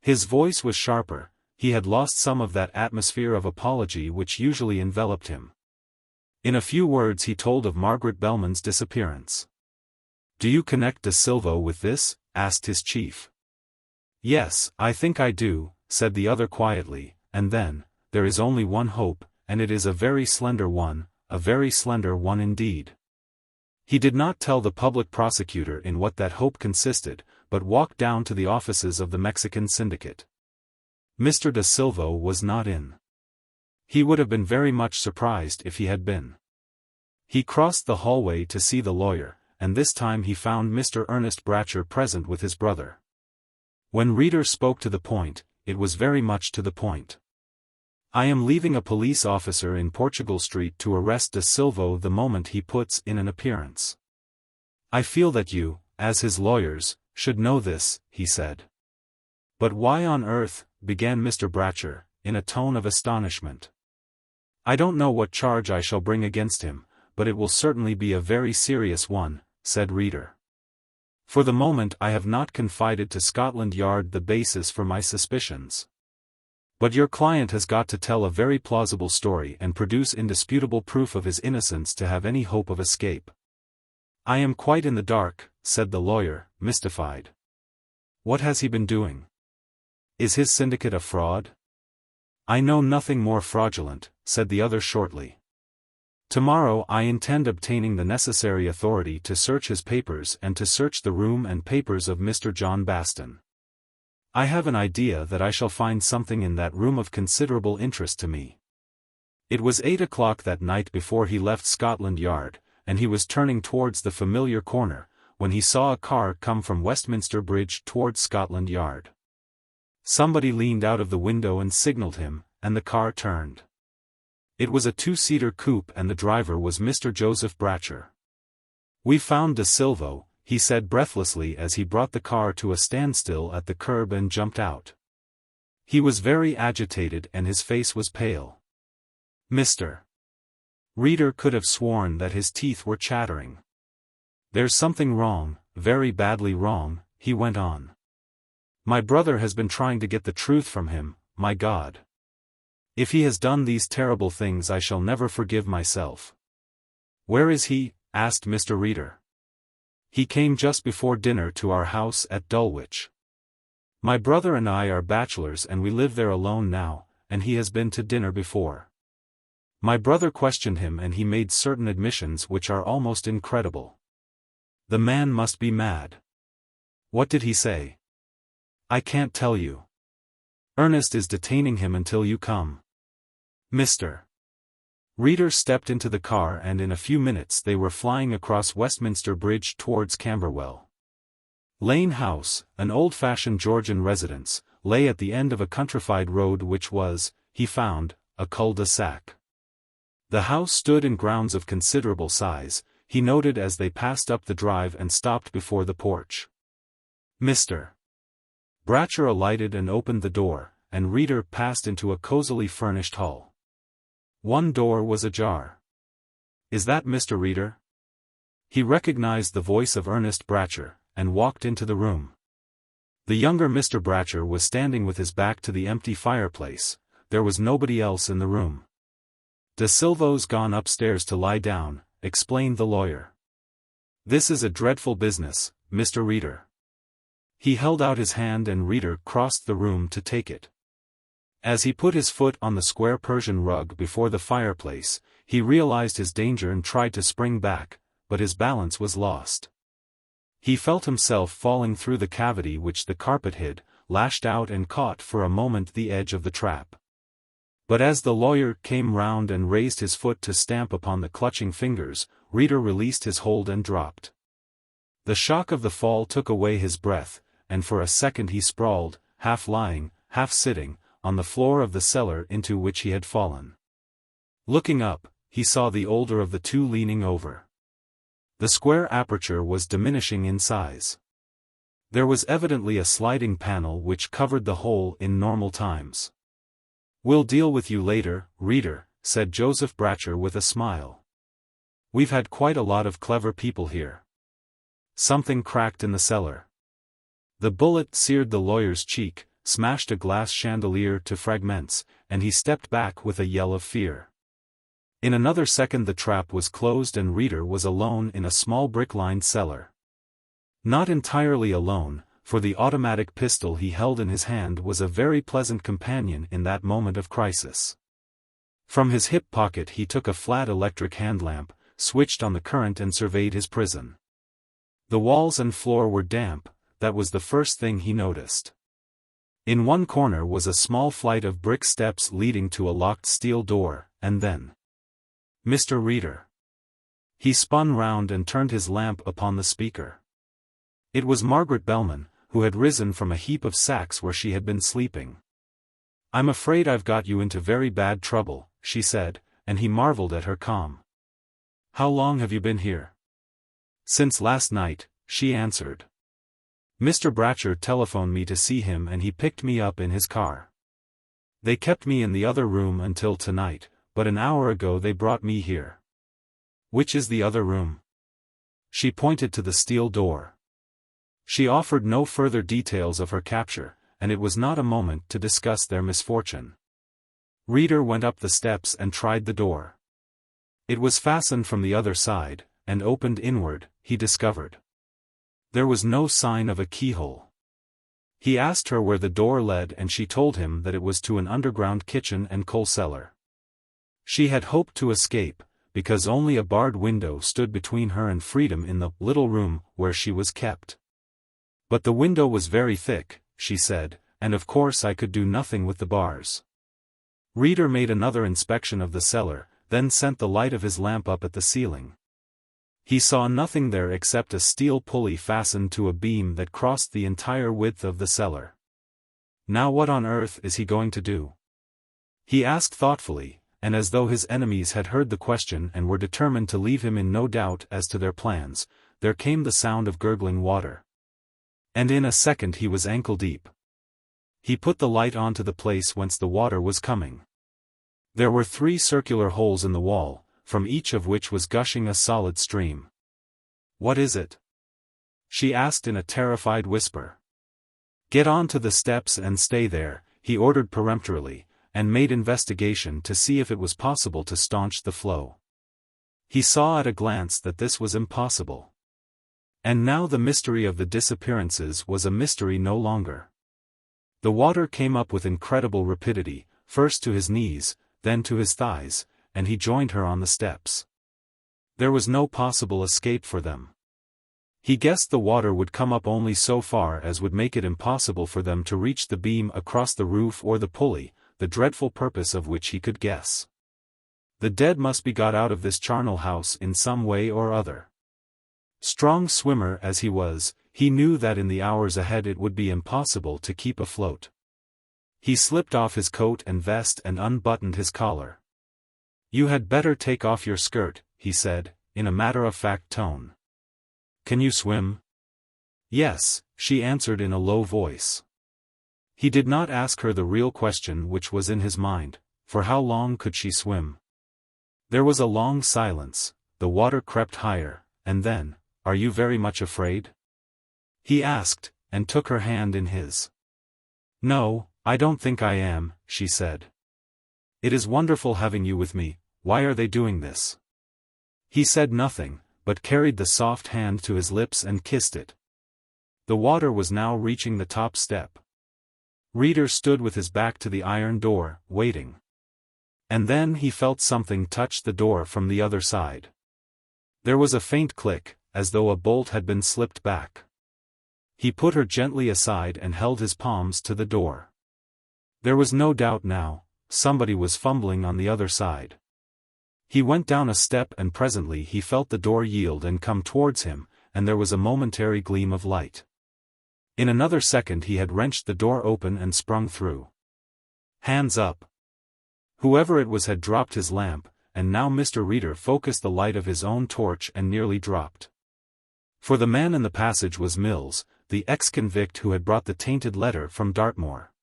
His voice was sharper. He had lost some of that atmosphere of apology which usually enveloped him. In a few words he told of Margaret Bellman's disappearance. "Do you connect De Silvo with this?" asked his chief. "Yes, I think I do," said the other quietly, and then, there is only one hope, and it is a very slender one, a very slender one indeed. He did not tell the public prosecutor in what that hope consisted, but walked down to the offices of the Mexican syndicate. Mr. Da Silva was not in. He would have been very much surprised if he had been. He crossed the hallway to see the lawyer, and this time he found Mr. Ernest Bratcher present with his brother. When Reader spoke to the point, it was very much to the point. I am leaving a police officer in Portugal Street to arrest Da Silva the moment he puts in an appearance. I feel that you, as his lawyers, should know this, he said. But why on earth, began Mr. Bratcher, in a tone of astonishment. I don't know what charge I shall bring against him, but it will certainly be a very serious one, said Reader. For the moment I have not confided to Scotland Yard the basis for my suspicions. But your client has got to tell a very plausible story and produce indisputable proof of his innocence to have any hope of escape. I am quite in the dark, said the lawyer, mystified. What has he been doing? Is his syndicate a fraud? I know nothing more fraudulent, said the other shortly. Tomorrow I intend obtaining the necessary authority to search his papers and to search the room and papers of Mr. John Baston. I have an idea that I shall find something in that room of considerable interest to me. It was 8 o'clock that night before he left Scotland Yard, and he was turning towards the familiar corner, when he saw a car come from Westminster Bridge towards Scotland Yard. Somebody leaned out of the window and signalled him, and the car turned. It was a two-seater coupe and the driver was Mr. Joseph Bratcher. We found Da Silva, he said breathlessly as he brought the car to a standstill at the curb and jumped out. He was very agitated and his face was pale. Mr. Reader could have sworn that his teeth were chattering. There's something wrong, very badly wrong, he went on. My brother has been trying to get the truth from him, my God. If he has done these terrible things I shall never forgive myself. Where is he? Asked Mr. Reader. He came just before dinner to our house at Dulwich. My brother and I are bachelors and we live there alone now, and he has been to dinner before. My brother questioned him and he made certain admissions which are almost incredible. The man must be mad. What did he say? I can't tell you. Ernest is detaining him until you come. Mr. Reader stepped into the car and in a few minutes they were flying across Westminster Bridge towards Camberwell. Lane House, an old-fashioned Georgian residence, lay at the end of a countrified road which was, he found, a cul-de-sac. The house stood in grounds of considerable size, he noted as they passed up the drive and stopped before the porch. Mr. Bratcher alighted and opened the door, and Reader passed into a cosily furnished hall. One door was ajar. Is that Mr. Reader? He recognized the voice of Ernest Bratcher, and walked into the room. The younger Mr. Bratcher was standing with his back to the empty fireplace, there was nobody else in the room. Da Silva's gone upstairs to lie down, explained the lawyer. This is a dreadful business, Mr. Reader. He held out his hand and Reader crossed the room to take it. As he put his foot on the square Persian rug before the fireplace, he realized his danger and tried to spring back, but his balance was lost. He felt himself falling through the cavity which the carpet hid, lashed out and caught for a moment the edge of the trap. But as the lawyer came round and raised his foot to stamp upon the clutching fingers, Reader released his hold and dropped. The shock of the fall took away his breath, and for a second he sprawled, half lying, half sitting, on the floor of the cellar into which he had fallen. Looking up, he saw the older of the two leaning over. The square aperture was diminishing in size. There was evidently a sliding panel which covered the hole in normal times. We'll deal with you later, Reader, said Joseph Bratcher with a smile. We've had quite a lot of clever people here. Something cracked in the cellar. The bullet seared the lawyer's cheek, smashed a glass chandelier to fragments, and he stepped back with a yell of fear. In another second the trap was closed and Reader was alone in a small brick-lined cellar. Not entirely alone, for the automatic pistol he held in his hand was a very pleasant companion in that moment of crisis. From his hip pocket he took a flat electric hand lamp, switched on the current and surveyed his prison. The walls and floor were damp, that was the first thing he noticed. In one corner was a small flight of brick steps leading to a locked steel door, and then, "Mr. Reader." He spun round and turned his lamp upon the speaker. It was Margaret Bellman, who had risen from a heap of sacks where she had been sleeping. "I'm afraid I've got you into very bad trouble," she said, and he marveled at her calm. "How long have you been here?" "Since last night," she answered. "Mr. Bratcher telephoned me to see him and he picked me up in his car. They kept me in the other room until tonight, but an hour ago they brought me here." "Which is the other room?" She pointed to the steel door. She offered no further details of her capture, and it was not a moment to discuss their misfortune. Reader went up the steps and tried the door. It was fastened from the other side, and opened inward, he discovered. There was no sign of a keyhole. He asked her where the door led and she told him that it was to an underground kitchen and coal cellar. She had hoped to escape, because only a barred window stood between her and freedom in the little room where she was kept. "But the window was very thick," she said, "and of course I could do nothing with the bars." Reader made another inspection of the cellar, then sent the light of his lamp up at the ceiling. He saw nothing there except a steel pulley fastened to a beam that crossed the entire width of the cellar. "Now what on earth is he going to do?" he asked thoughtfully, and as though his enemies had heard the question and were determined to leave him in no doubt as to their plans, there came the sound of gurgling water. And in a second he was ankle deep. He put the light onto the place whence the water was coming. There were 3 circular holes in the wall, from each of which was gushing a solid stream. "What is it?" she asked in a terrified whisper. "Get on to the steps and stay there," he ordered peremptorily, and made investigation to see if it was possible to staunch the flow. He saw at a glance that this was impossible. And now the mystery of the disappearances was a mystery no longer. The water came up with incredible rapidity, first to his knees, then to his thighs, and he joined her on the steps. There was no possible escape for them. He guessed the water would come up only so far as would make it impossible for them to reach the beam across the roof or the pulley, the dreadful purpose of which he could guess. The dead must be got out of this charnel house in some way or other. Strong swimmer as he was, he knew that in the hours ahead it would be impossible to keep afloat. He slipped off his coat and vest and unbuttoned his collar. "You had better take off your skirt," he said, in a matter-of-fact tone. "Can you swim?" "Yes," she answered in a low voice. He did not ask her the real question which was in his mind, for how long could she swim? There was a long silence, the water crept higher, and then, "Are you very much afraid?" he asked, and took her hand in his. "No, I don't think I am," she said. "It is wonderful having you with me. Why are they doing this?" He said nothing, but carried the soft hand to his lips and kissed it. The water was now reaching the top step. Reader stood with his back to the iron door, waiting. And then he felt something touch the door from the other side. There was a faint click, as though a bolt had been slipped back. He put her gently aside and held his palms to the door. There was no doubt now, somebody was fumbling on the other side. He went down a step and presently he felt the door yield and come towards him, and there was a momentary gleam of light. In another second he had wrenched the door open and sprung through. Hands up! Whoever it was had dropped his lamp, and now Mr. Reader focused the light of his own torch and nearly dropped. For the man in the passage was Mills, the ex-convict who had brought the tainted letter from Dartmoor.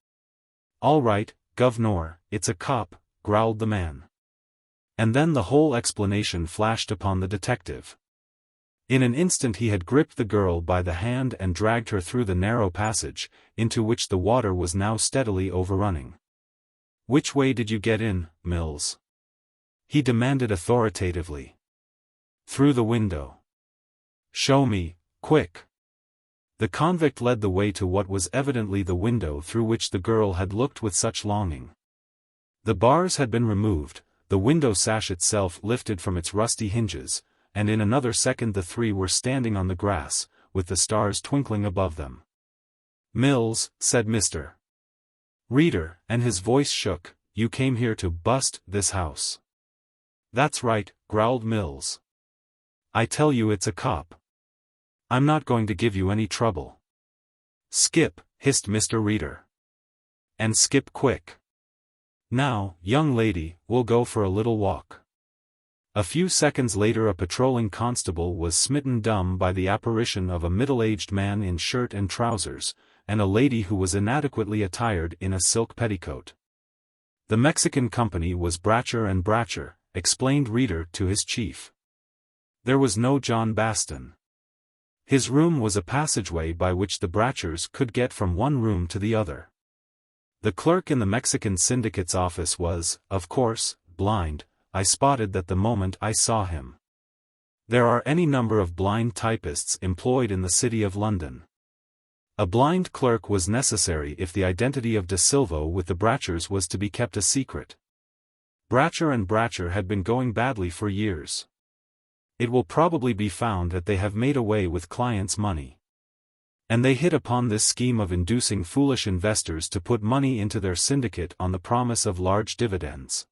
"All right, governor, it's a cop," growled the man. And then the whole explanation flashed upon the detective. In an instant he had gripped the girl by the hand and dragged her through the narrow passage, into which the water was now steadily overrunning. "Which way did you get in, Mills?" he demanded authoritatively. "Through the window." "Show me, quick." The convict led the way to what was evidently the window through which the girl had looked with such longing. The bars had been removed, the window sash itself lifted from its rusty hinges, and in another second the three were standing on the grass, with the stars twinkling above them. "Mills," said Mr. Reader, and his voice shook, "you came here to bust this house." "That's right," growled Mills. "I tell you it's a cop. I'm not going to give you any trouble." "Skip," hissed Mr. Reader. "And skip quick. Now, young lady, we'll go for a little walk." A few seconds later a patrolling constable was smitten dumb by the apparition of a middle-aged man in shirt and trousers, and a lady who was inadequately attired in a silk petticoat. The Mexican company was Bratcher and Bratcher, explained Reader to his chief. There was no John Baston. His room was a passageway by which the Bratchers could get from one room to the other. The clerk in the Mexican syndicate's office was, of course, blind. I spotted that the moment I saw him. There are any number of blind typists employed in the city of London. A blind clerk was necessary if the identity of De Silva with the Bratchers was to be kept a secret. Bratcher and Bratcher had been going badly for years. It will probably be found that they have made away with clients' money. And they hit upon this scheme of inducing foolish investors to put money into their syndicate on the promise of large dividends.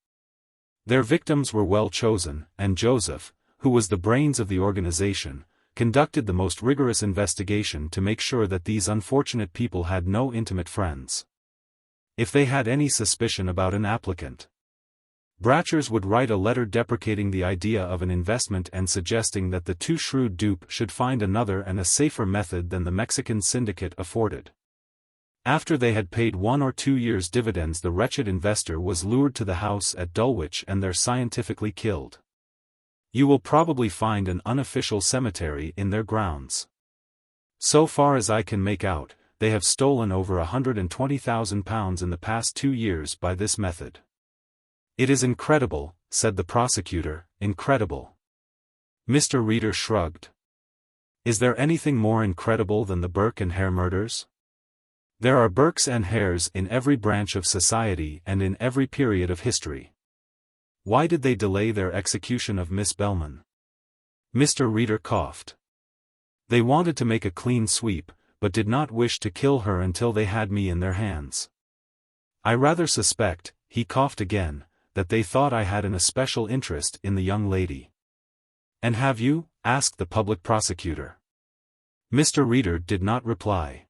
Their victims were well chosen, and Joseph, who was the brains of the organization, conducted the most rigorous investigation to make sure that these unfortunate people had no intimate friends. If they had any suspicion about an applicant, Bratchers would write a letter deprecating the idea of an investment and suggesting that the too shrewd dupe should find another and a safer method than the Mexican syndicate afforded. After they had paid 1 or 2 years' dividends, the wretched investor was lured to the house at Dulwich and there scientifically killed. You will probably find an unofficial cemetery in their grounds. So far as I can make out, they have stolen over £120,000 in the past 2 years by this method. "It is incredible," said the prosecutor, "incredible." Mr. Reader shrugged. "Is there anything more incredible than the Burke and Hare murders? There are Burkes and Hares in every branch of society and in every period of history. Why did they delay their execution of Miss Bellman?" Mr. Reader coughed. "They wanted to make a clean sweep, but did not wish to kill her until they had me in their hands. I rather suspect," he coughed again, "that they thought I had an especial interest in the young lady." "And have you?" asked the public prosecutor. Mr. Reader did not reply.